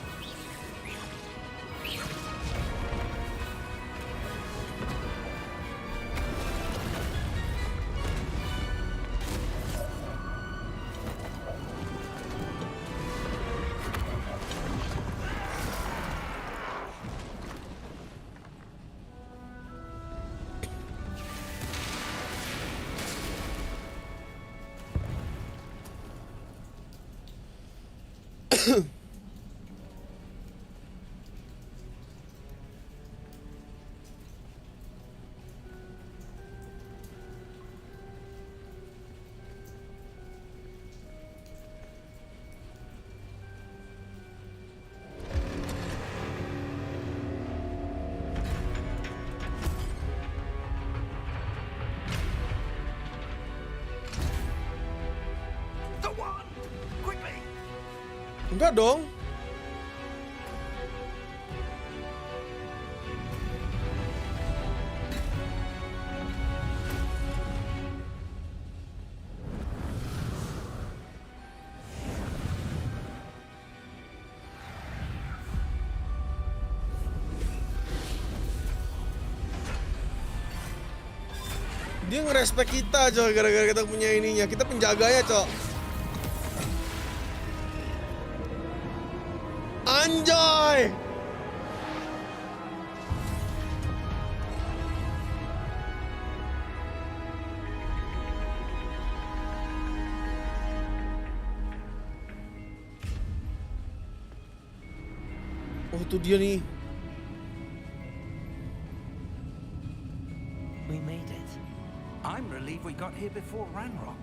The one! Quickly! Enggak dong. Dia ngerespek kita, coy, gara-gara kita punya ininya. Kita penjaganya, cok. Anjay! Oh, itu dia nih. We made it. I'm relieved we got here before Ranrock.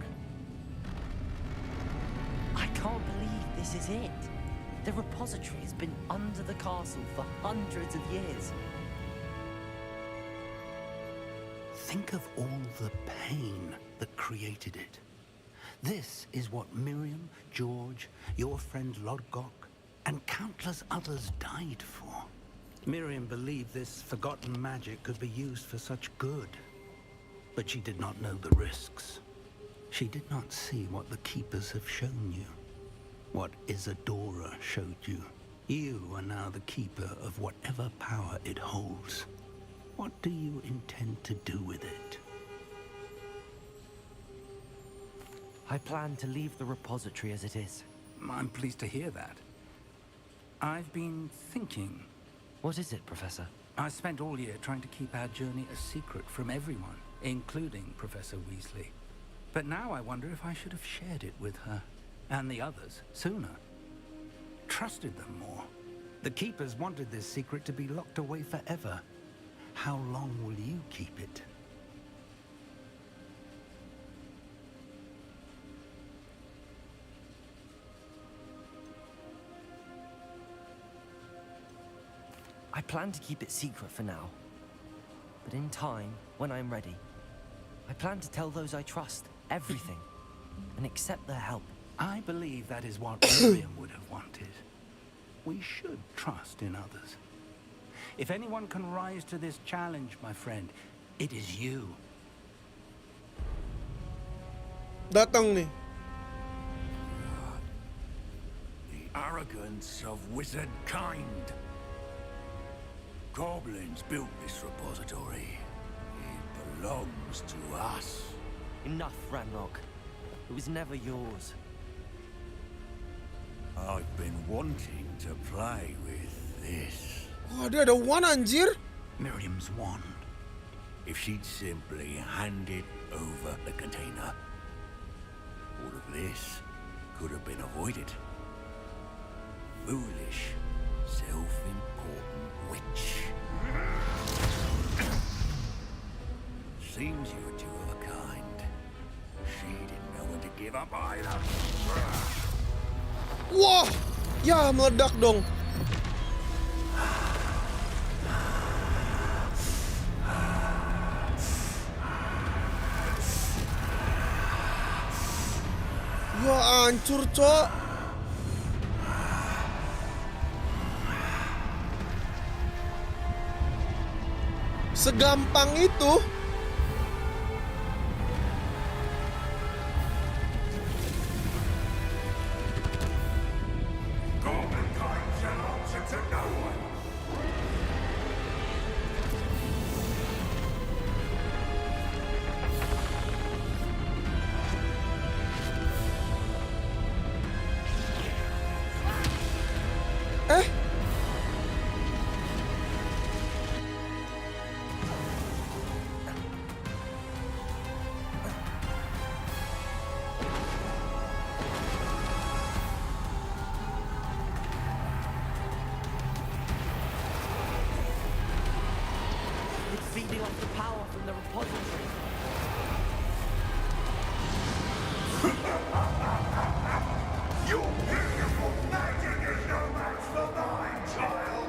I can't believe this is it. The repository has been under the castle for hundreds of years. Think of all the pain that created it. This is what Miriam, George, your friend Lodgok, and countless others died for. Miriam believed this forgotten magic could be used for such good. but she did not know the risks. She did not see what the Keepers have shown you, what Isadora showed you. You are now the Keeper of whatever power it holds. What do you intend to do with it? I plan to leave the repository as it is. I'm pleased to hear that. I've been thinking. What is it, Professor? I spent all year trying to keep our journey a secret from everyone, including Professor Weasley. But now I wonder if I should have shared it with her and the others sooner. Trusted them more. The Keepers wanted this secret to be locked away forever. How long will you keep it? I plan to keep it secret for now. But in time, when I'm ready, I plan to tell those I trust everything and accept their help. I believe that is what Miriam would have wanted. We should trust in others. If anyone can rise to this challenge, my friend, it is you. Datang nih. The arrogance of wizard kind. Goblins built this repository. It belongs to us. Enough, Ranrock. It was never yours. I've been wanting to play with this. Oh, dia ada wand anjir. Miriam's wand. If she'd simply handed over the container, all of this could have been avoided. Foolish, self-important witch. Seems you're two of a kind. She didn't know when to give up either. Wah, ya meledak dong. Ya hancur, Cok. Segampang itu. Feeding off the power from the repository. Your beautiful magic is no match for mine, child.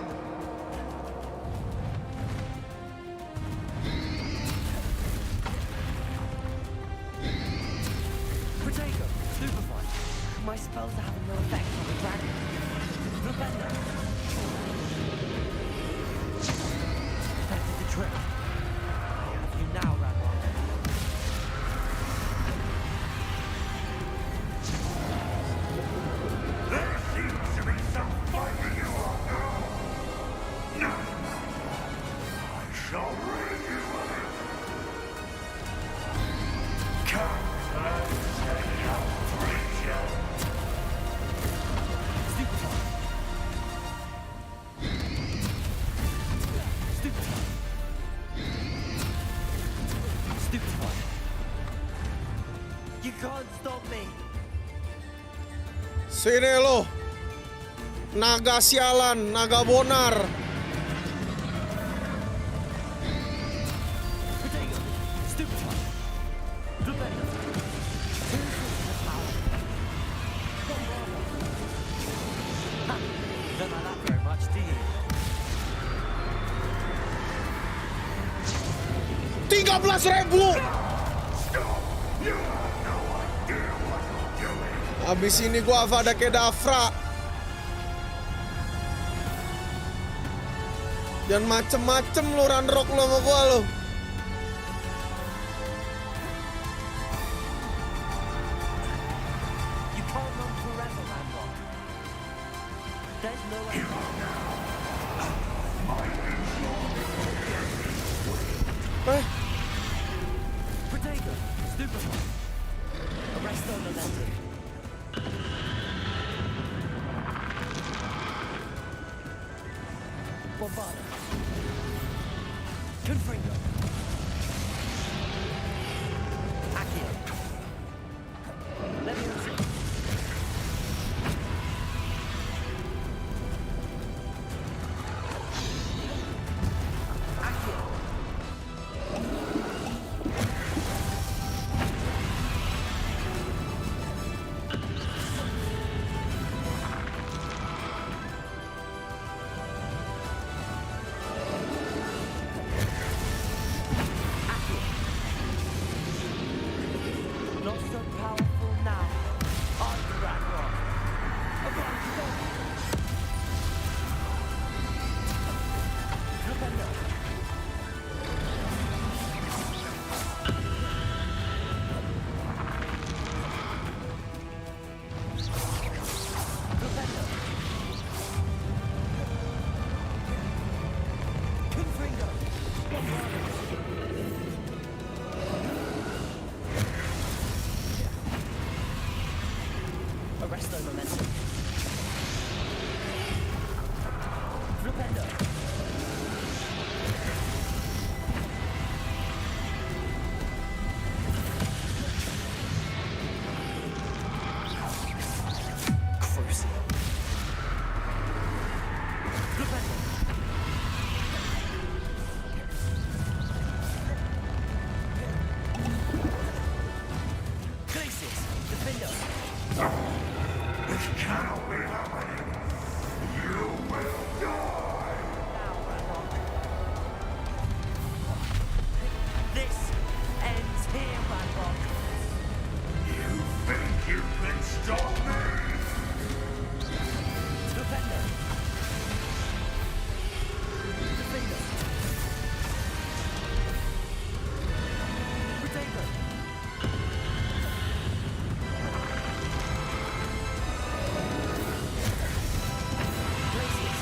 Protego, Superfly. My spells are having no effect on the dragon. Lavender. That did the trick. You now, Ranrock. There seems to be some fighting you are now. No. I shall rid you of it. Come, let's take out creature. You can't stop me. Sini lo. Naga sialan, naga bonar. Protego, Superfly. Lavender. Don't like that very much, do you? 13.000. Abis ini gua Avada Kedavra. Dan macem-macem lu Ranrock lu sama gua lu. There's no way. Protego, stupefy. Arresto momentum. Bombada. Confringo. Accio. Leviosa. Accio. Not so powerful now. On the Ragnarok. Propello. Propello. Confringo. Arresto momentum. Flipendo. Crucial. Flipendo. Glacius. Defendo. This cannot be happening. You will die. This ends here, Ragnarok. You think you can stop me? Defender. Defender. Protego. Glacius.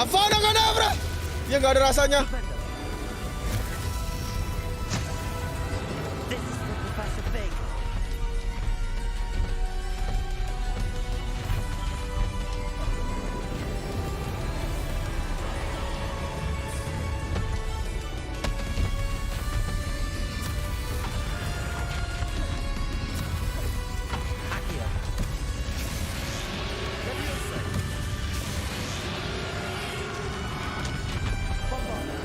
Avada Kedavra. Ya nggak ada rasanya. This is for Professor Fig. Accio. Leviosa. Bombada.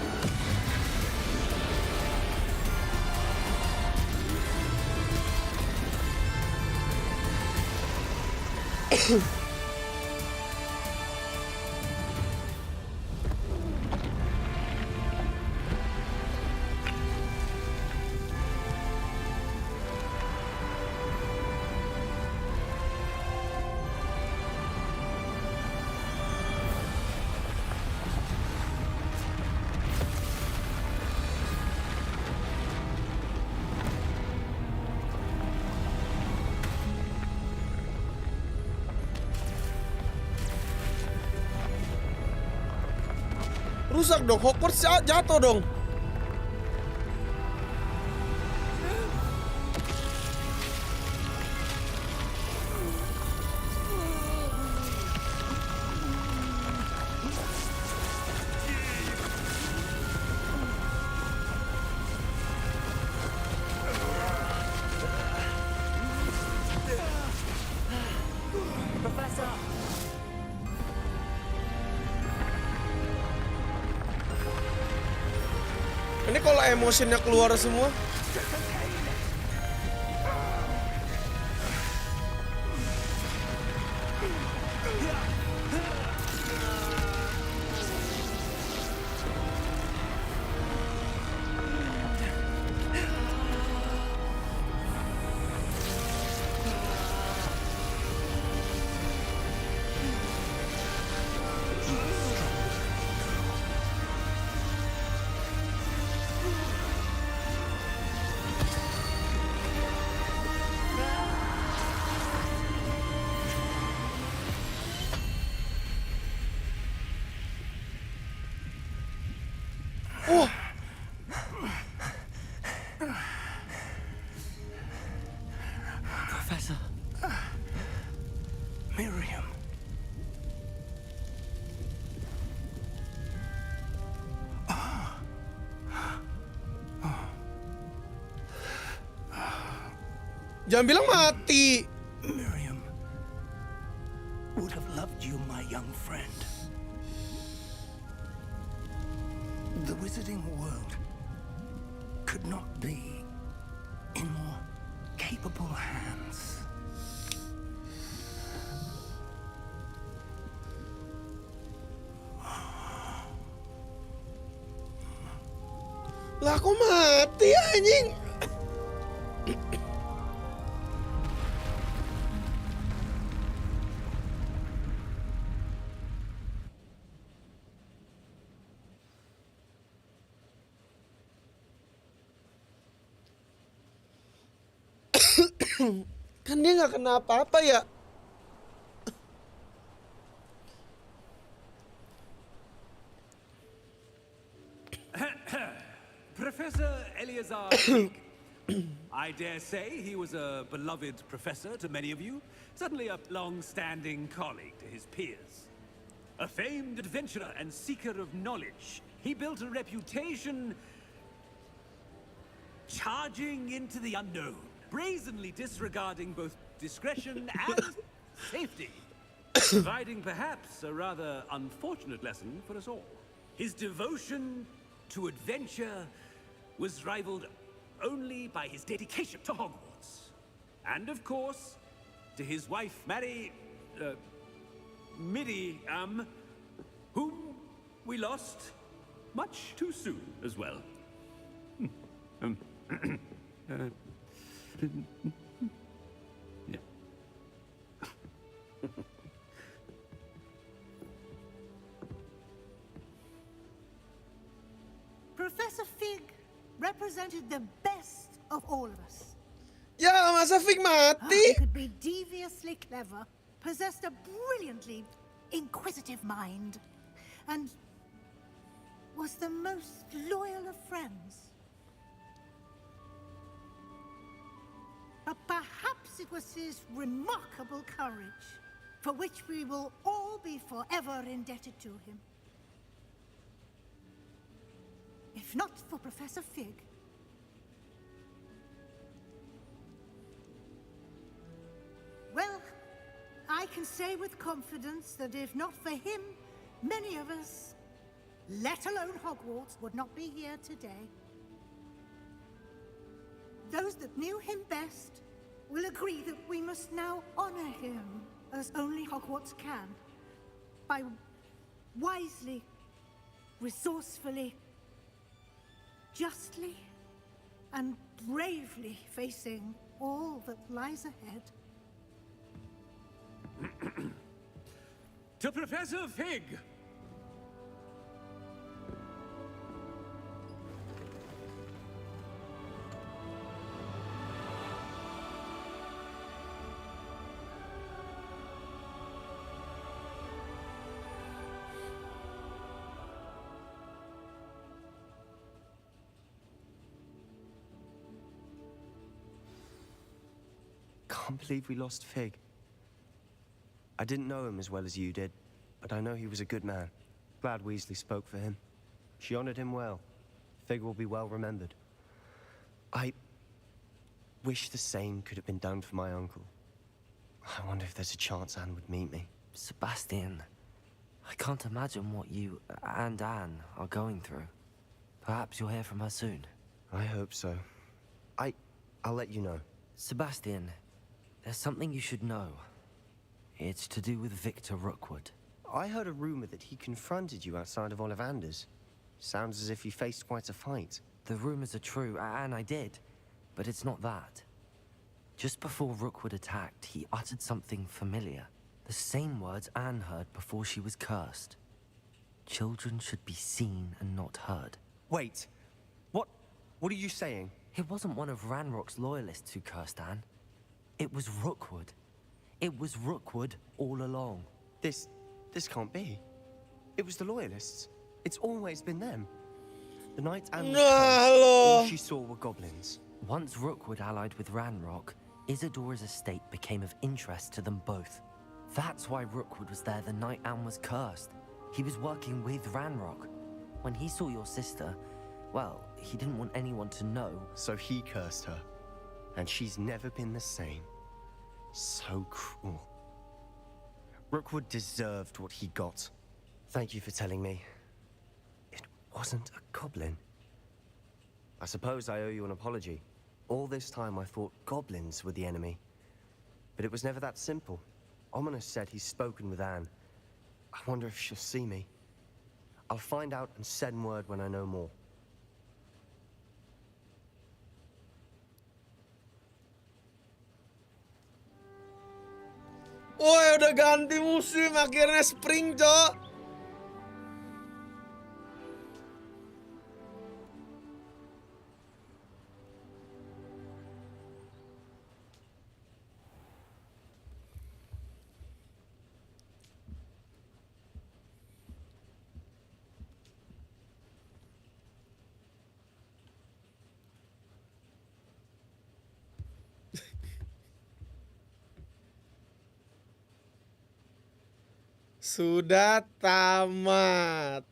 Rusak dong, Hogwarts jatuh dong. Professor. Ini kalau emosinya keluar semua. Oh. Professor. Miriam. Jangan bilang mati. Miriam would have loved you, my young friend. The wizarding world could not be in more capable hands. Lah kok mati anjing? Kan dia nggak kena apa-apa ya? Professor Eleazar. I dare say he was a beloved professor to many of you, certainly a long-standing colleague to his peers. A famed adventurer and seeker of knowledge, he built a reputation charging into the unknown, brazenly disregarding both discretion and safety, providing perhaps a rather unfortunate lesson for us all. His devotion to adventure was rivaled only by his dedication to Hogwarts. And of course, to his wife, Miriam, whom we lost much too soon as well. Yeah. Professor Fig represented the best of all of us. Ya, masa Fig mati? He could be deviously clever, possessed a brilliantly inquisitive mind, and was the most loyal of friends. But perhaps it was his remarkable courage, for which we will all be forever indebted to him. If not for Professor Fig, well, I can say with confidence that if not for him, many of us, let alone Hogwarts, would not be here today. Those that knew him best will agree that we must now honor him as only Hogwarts can, by wisely, resourcefully, justly, and bravely facing all that lies ahead. To Professor Fig! Can't believe we lost Fig. I didn't know him as well as you did, but I know he was a good man. Glad Weasley spoke for him. She honored him well. Fig will be well remembered. I wish the same could have been done for my uncle. I wonder if there's a chance Anne would meet me. Sebastian, I can't imagine what you and Anne are going through. Perhaps you'll hear from her soon. I hope so. I'll let you know. Sebastian, there's something you should know. It's to do with Victor Rookwood. I heard a rumor that he confronted you outside of Ollivander's. Sounds as if he faced quite a fight. The rumors are true, and I did. But it's not that. Just before Rookwood attacked, he uttered something familiar. The same words Anne heard before she was cursed. Children should be seen and not heard. Wait. What are you saying? It wasn't one of Ranrock's loyalists who cursed Anne. It was Rookwood. It was Rookwood all along. This can't be. It was the loyalists. It's always been them. The night Anne was Nah, cursed, hello. all she saw were goblins. Once Rookwood allied with Ranrock, Isadora's estate became of interest to them both. That's why Rookwood was there the night Anne was cursed. He was working with Ranrock. When he saw your sister, well, he didn't want anyone to know. So he cursed her, and she's never been the same. So cruel. Rookwood deserved what he got. Thank you for telling me. It wasn't a goblin. I suppose I owe you an apology. All this time I thought goblins were the enemy. But it was never that simple. Ominous said he's spoken with Anne. I wonder if she'll see me. I'll find out and send word when I know more. Woi, udah ganti musim, akhirnya spring, Cok. Sudah tamat.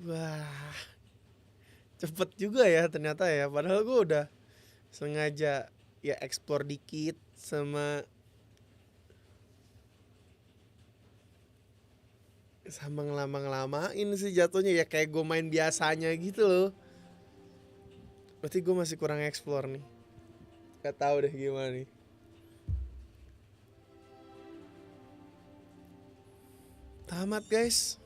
Wah, cepet juga ya ternyata ya. Padahal gue udah sengaja ya explore dikit sama ngelama-ngelamain sih jatuhnya ya, kayak gue main biasanya gitu loh. Berarti gue masih kurang explore nih. Gak tahu deh gimana nih. Tamat guys.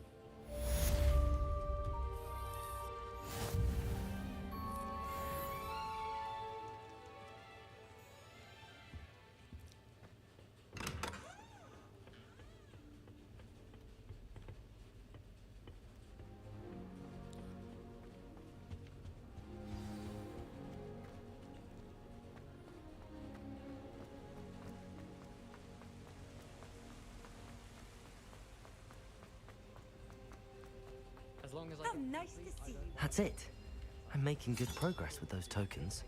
How nice to see you. That's it. I'm making good progress with those tokens.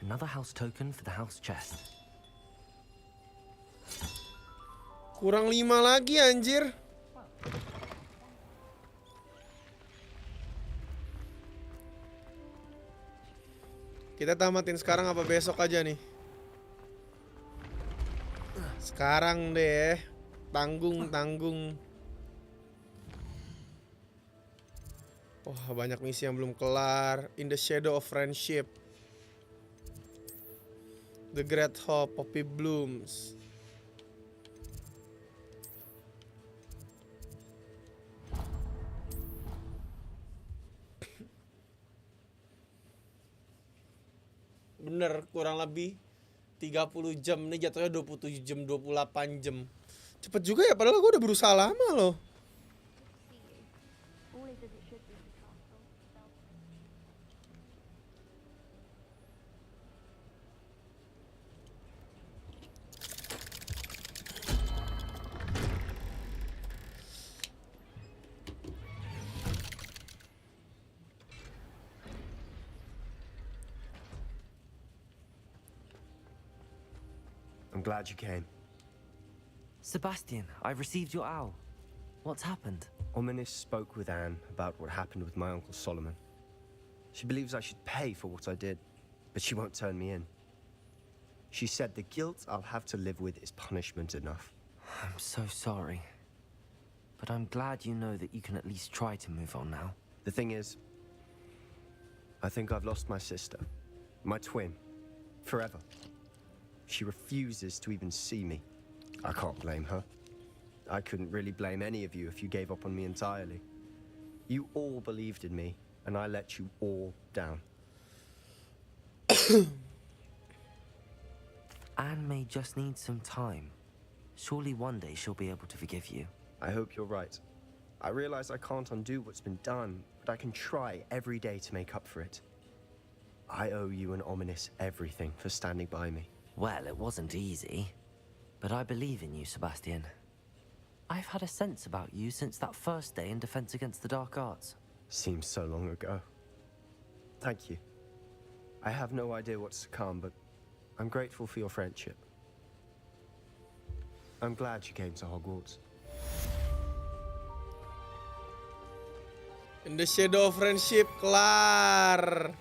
Another house token for the house chest. Kurang 5 lagi anjir. Kita tamatin sekarang apa besok aja nih? Sekarang deh. Tanggung. Wah, banyak misi yang belum kelar. In the Shadow of Friendship, The Great Hope, Poppy Blooms. Bener, kurang lebih 30 jam nih, jatuhnya 27 jam, 28 jam. Cepet juga ya, padahal gue udah berusaha lama loh. I'm glad you came. Sebastian, I received your owl. What's happened? Ominous spoke with Anne about what happened with my Uncle Solomon. She believes I should pay for what I did, but she won't turn me in. She said the guilt I'll have to live with is punishment enough. I'm so sorry. But I'm glad you know that you can at least try to move on now. The thing is, I think I've lost my sister, my twin, forever. She refuses to even see me. I can't blame her. I couldn't really blame any of you if you gave up on me entirely. You all believed in me, and I let you all down. Anne may just need some time. Surely one day she'll be able to forgive you. I hope you're right. I realize I can't undo what's been done, but I can try every day to make up for it. I owe you and Ominous everything for standing by me. Well, it wasn't easy. But I believe in you, Sebastian. I've had a sense about you since that first day in Defense Against the Dark Arts. Seems so long ago. Thank you. I have no idea what's to come, but I'm grateful for your friendship. I'm glad you came to Hogwarts. In the Shadow of Friendship kelar.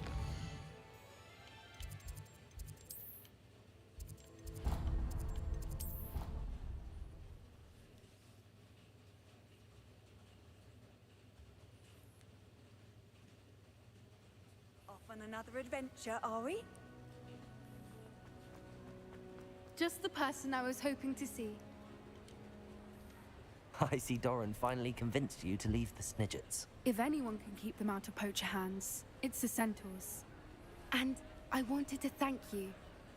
Off on another adventure, are we? Just the person I was hoping to see. I see Doran finally convinced you to leave the Snidgets. If anyone can keep them out of poacher hands, it's the centaurs. And I wanted to thank you.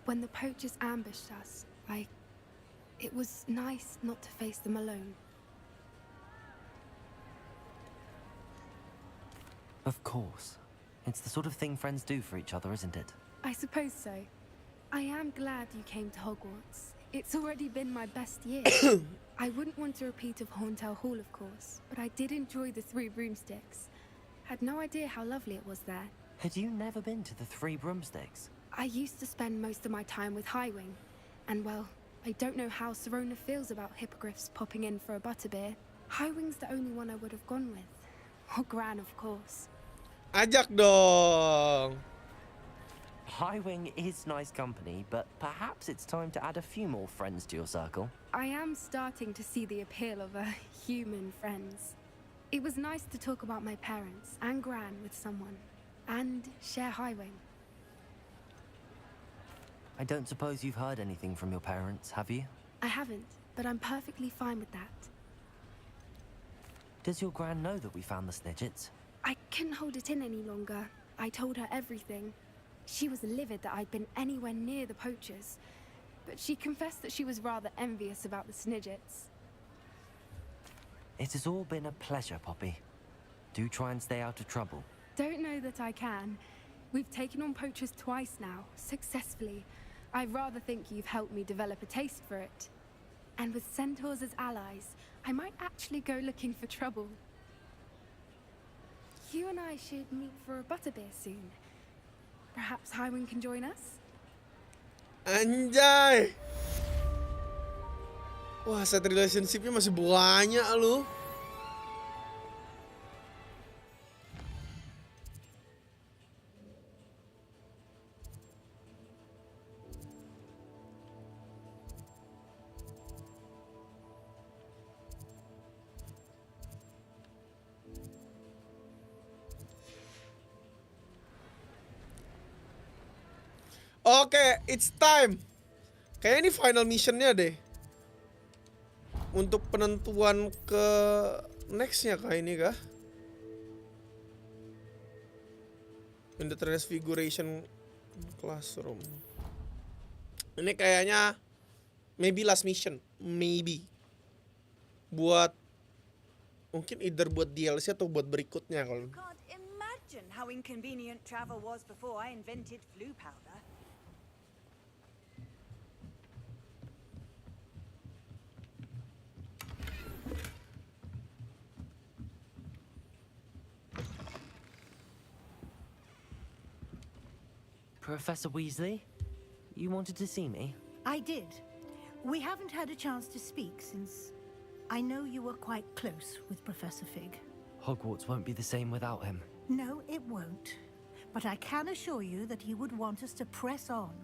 When the poachers ambushed us, it was nice not to face them alone. Of course. It's the sort of thing friends do for each other, isn't it? I suppose so. I am glad you came to Hogwarts. It's already been my best year. I wouldn't want a repeat of Hauntel Hall, of course, but I did enjoy the Three Broomsticks. Had no idea how lovely it was there. Had you never been to the Three Broomsticks? I used to spend most of my time with Highwing, and well, I don't know how Serona feels about hippogriffs popping in for a butterbeer. Highwing's the only one I would have gone with. Or Gran, of course. Ajak dong. Highwing is nice company, but perhaps it's time to add a few more friends to your circle. I am starting to see the appeal of human friends. It was nice to talk about my parents and Gran with someone, and share Highwing. I don't suppose you've heard anything from your parents, have you? I haven't, but I'm perfectly fine with that. Does your Gran know that we found the Snidgets? I couldn't hold it in any longer. I told her everything. She was livid that I'd been anywhere near the poachers, but she confessed that she was rather envious about the Snidgets. It has all been a pleasure, Poppy. Do try and stay out of trouble. Don't know that I can. We've taken on poachers twice now, successfully. I rather think you've helped me develop a taste for it. And with centaurs as allies, I might actually go looking for trouble. You and I should meet for a butterbeer soon. Perhaps Highwing can join us? Anjay. Wah, set relationship-nya masih banyak lu. Oke, it's time. Kayaknya ini final missionnya deh. Untuk penentuan ke nextnya kah ini kah? In the transfiguration classroom. Ini kayaknya maybe last mission, maybe. Buat mungkin either buat DLC atau buat berikutnya kalau. Can't imagine how inconvenient travel was before I invented flu powder. Professor Weasley, you wanted to see me? I did. We haven't had a chance to speak since I know you were quite close with Professor Fig. Hogwarts won't be the same without him. No, it won't. But I can assure you that he would want us to press on,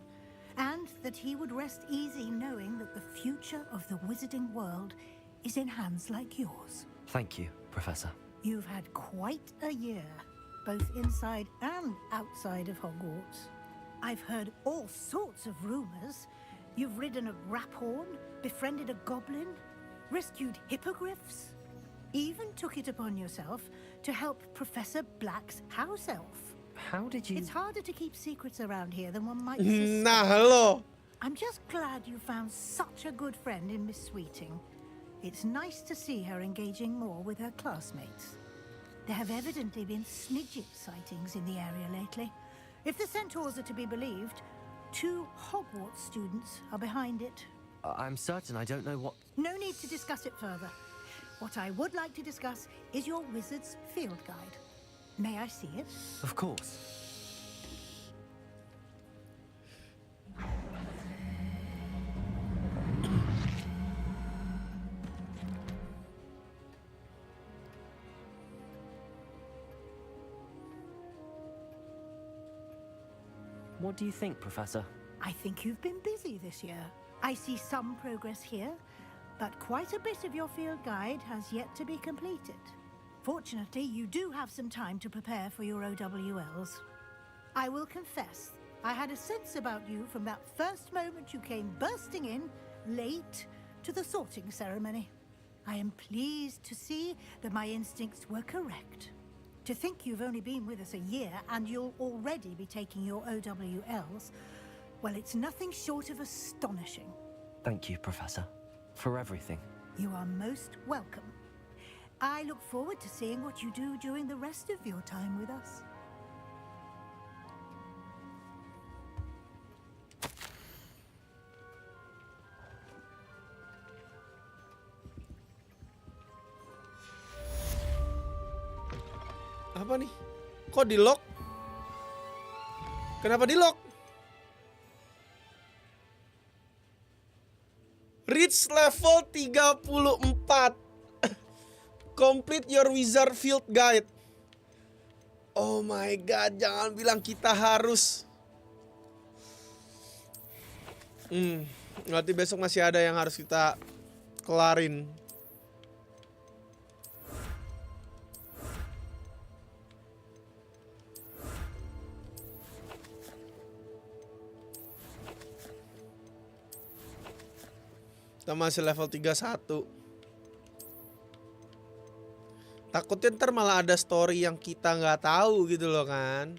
and that he would rest easy knowing that the future of the wizarding world is in hands like yours. Thank you, Professor. You've had quite a year, both inside and outside of Hogwarts. I've heard all sorts of rumors. You've ridden a raphorn, befriended a goblin, rescued hippogriffs, even took it upon yourself to help Professor Black's house elf. How did you... It's harder to keep secrets around here than one might suspect. Nah, hello. I'm just glad you found such a good friend in Miss Sweeting. It's nice to see her engaging more with her classmates. There have evidently been Snidget sightings in the area lately. If the centaurs are to be believed, 2 Hogwarts students are behind it. I'm certain I don't know what... No need to discuss it further. What I would like to discuss is your wizard's field guide. May I see it? Of course. What do you think, Professor? I think you've been busy this year. I see some progress here, but quite a bit of your field guide has yet to be completed. Fortunately, you do have some time to prepare for your OWLs. I will confess, I had a sense about you from that first moment you came bursting in, late, to the sorting ceremony. I am pleased to see that my instincts were correct. To think you've only been with us a year and you'll already be taking your OWLs, well, it's nothing short of astonishing. Thank you, Professor, for everything. You are most welcome. I look forward to seeing what you do during the rest of your time with us. Apa nih? Kok di lock? Kenapa di lock? Reach level 34. Complete your wizard field guide. Oh my god, jangan bilang kita harus. Berarti besok masih ada yang harus kita kelarin. Kita masih level 31. Takutnya ntar malah ada story yang kita nggak tahu gitu loh kan.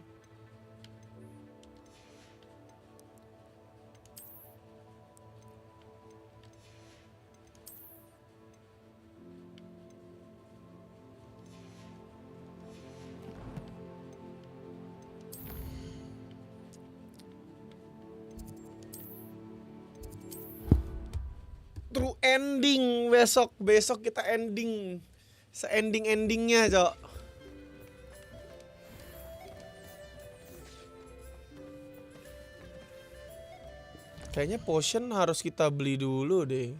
True ending besok kita ending se-ending-endingnya, Cok. Kayaknya potion harus kita beli dulu deh.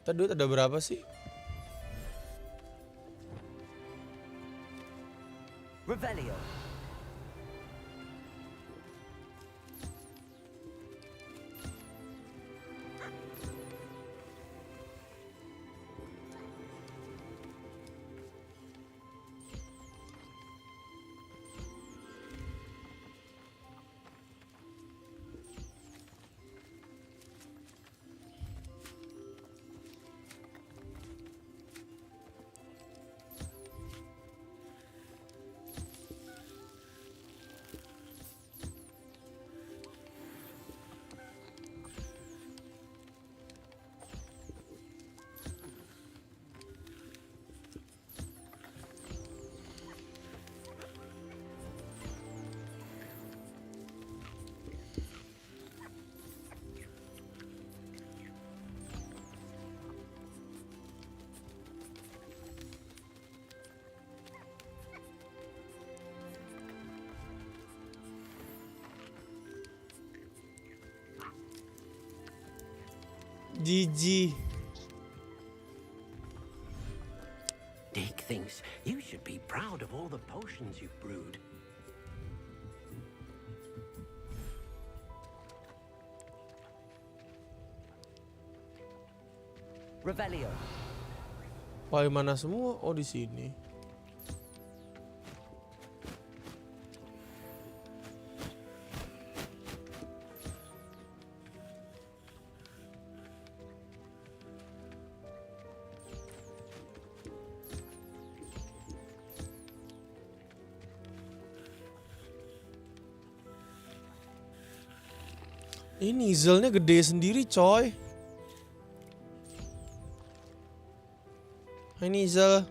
Kita duit ada berapa sih? Revelio. GG. Dick thinks you should be proud of all the potions you've brewed. Revelio. Wah, mana semua? Oh, di sini. Ini nizelnya gede sendiri, coy. Hai nizel.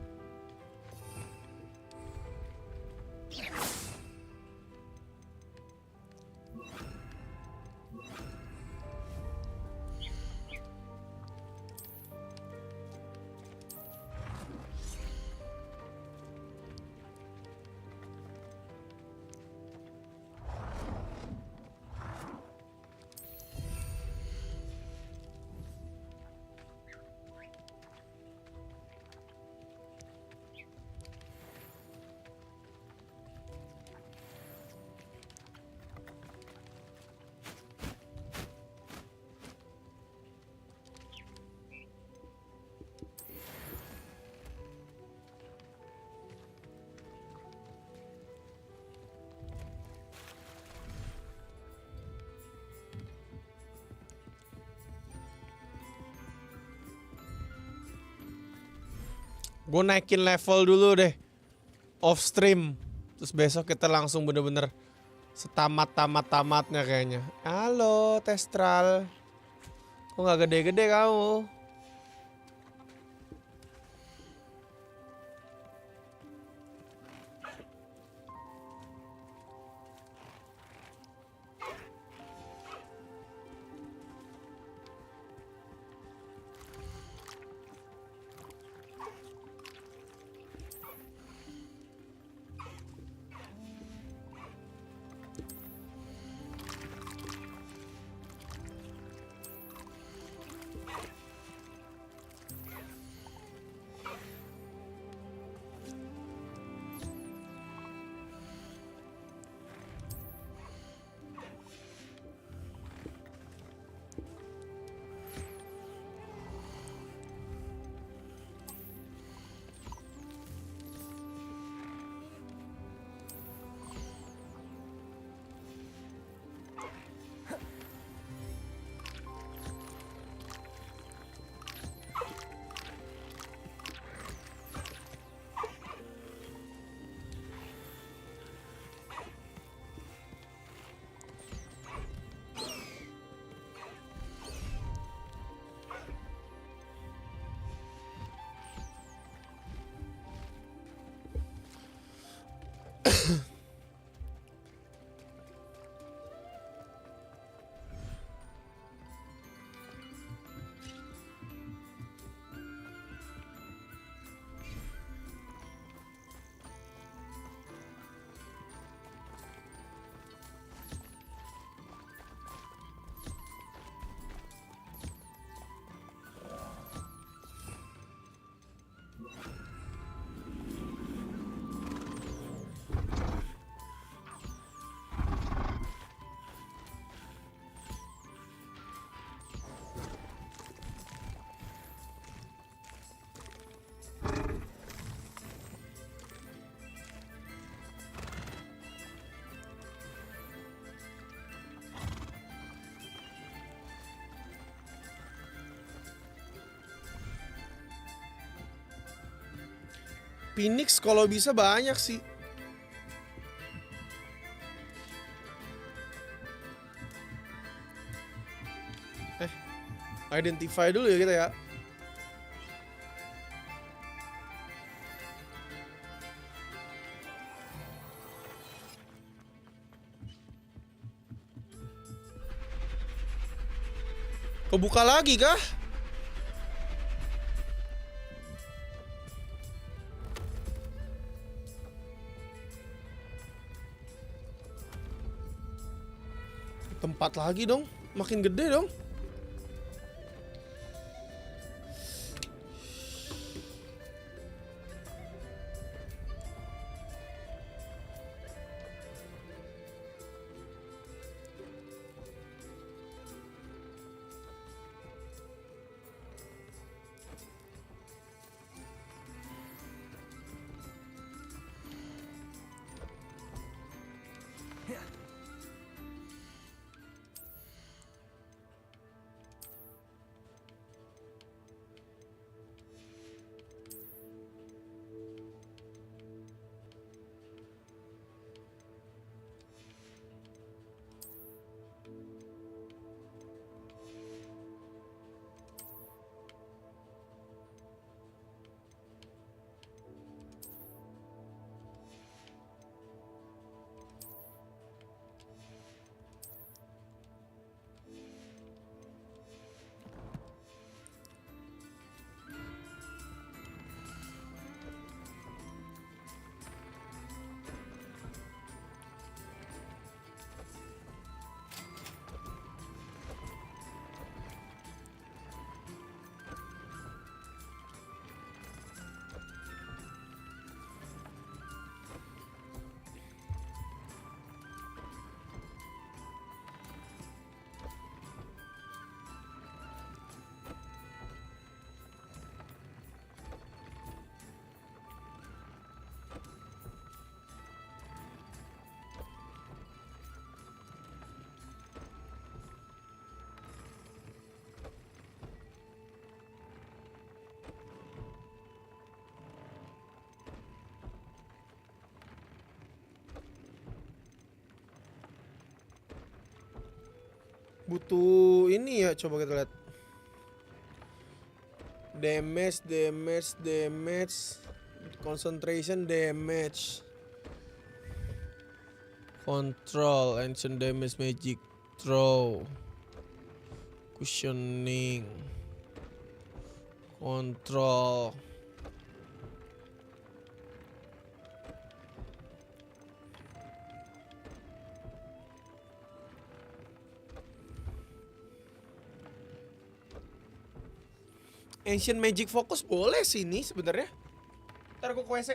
Gue naikin level dulu deh off stream. Terus besok kita langsung bener-bener setamat-tamat-tamatnya kayaknya. Halo Testral. Kok gak gede-gede kamu? Phoenix kalau bisa banyak sih. Identify dulu ya kita ya. Kebuka lagi kah? Tempat lagi dong, makin gede dong. Butuh ini ya, coba kita lihat. Damage, concentration damage, control, ancient damage, magic throw, cushioning, control. Ancient magic focus boleh sih ini sebenarnya. Ntar gue ke WC.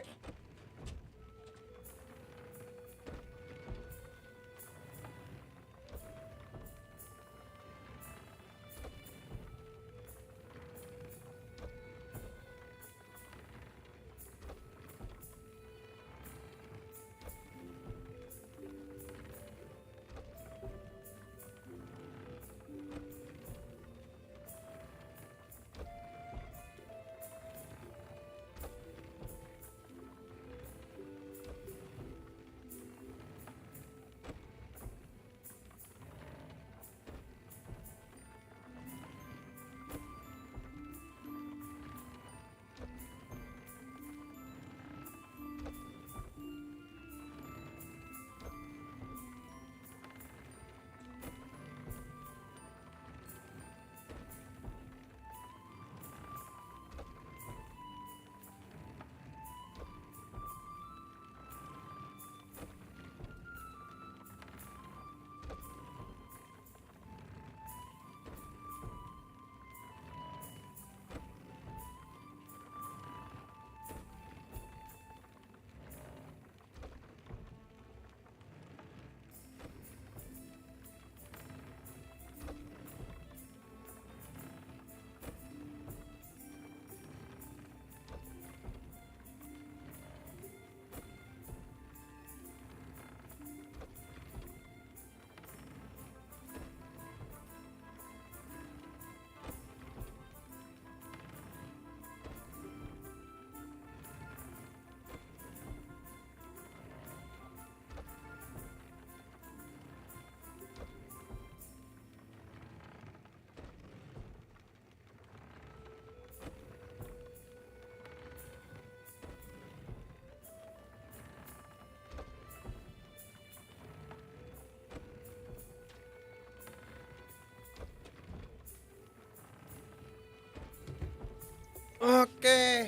Oke.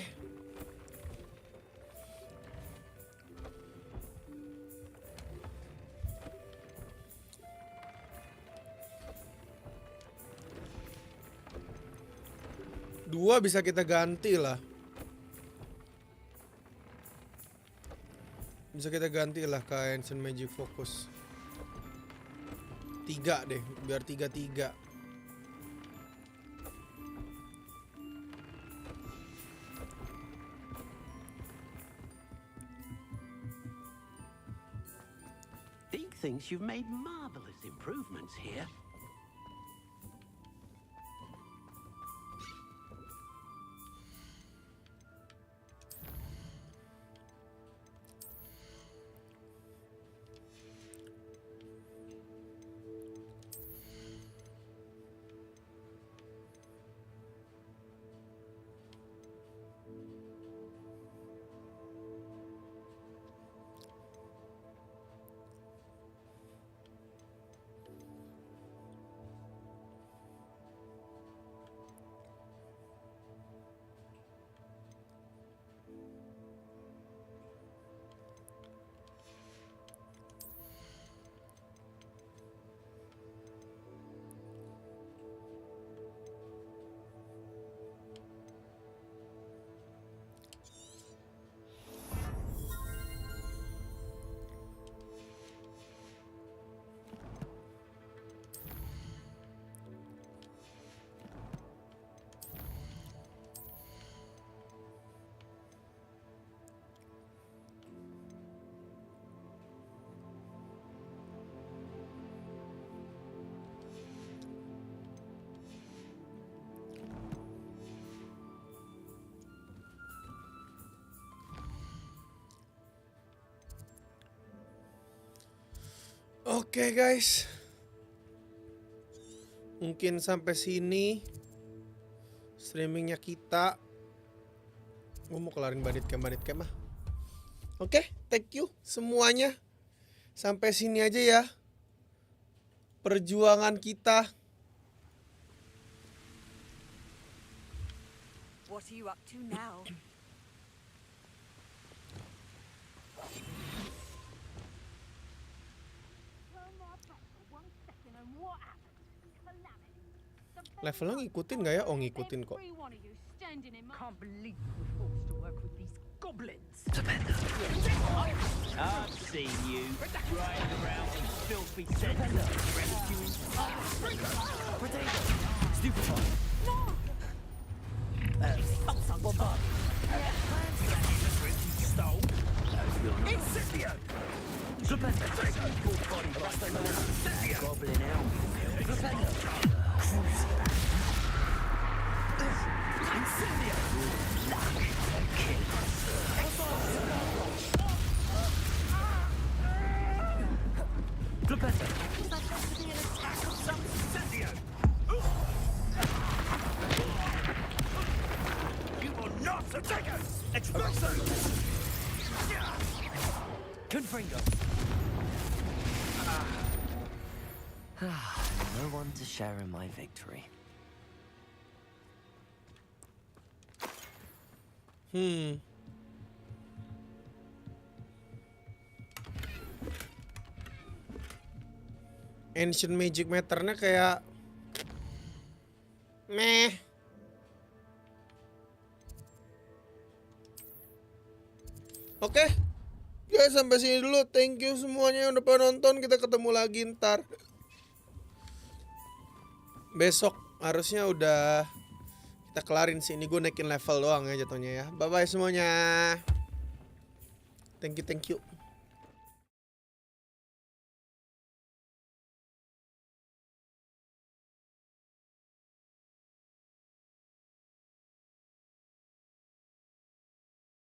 Dua bisa kita ganti lah. Bisa kita ganti lah ke Ancient Magic Focus. 3 deh, biar 3-3. Deke thinks you've made marvelous improvements here. Oke guys. mungkin sampai sini streamingnya kita. Gue mau kelarin bandit camp ah. Oke, thank you semuanya. Sampai sini aja ya perjuangan kita. What are you up to now? Levelnya ngikutin gak ya? Oh ngikutin kok. Can't believe we're forced to work with these goblins. I've seen you riding around in filthy centers, rescuing. Stupefy. Stole. Incendio. Goblin elf. You will not attack us! Expulso! Confringo. No one to share in my victory. Ancient Magic Matternya kayak meh. Oke. Guys, sampai sini dulu. Thank you semuanya yang udah pada nonton. Kita ketemu lagi ntar. Besok harusnya udah kita kelarin sih. Ini gue naikin level doang ya jatuhnya ya. Bye bye semuanya. Thank you.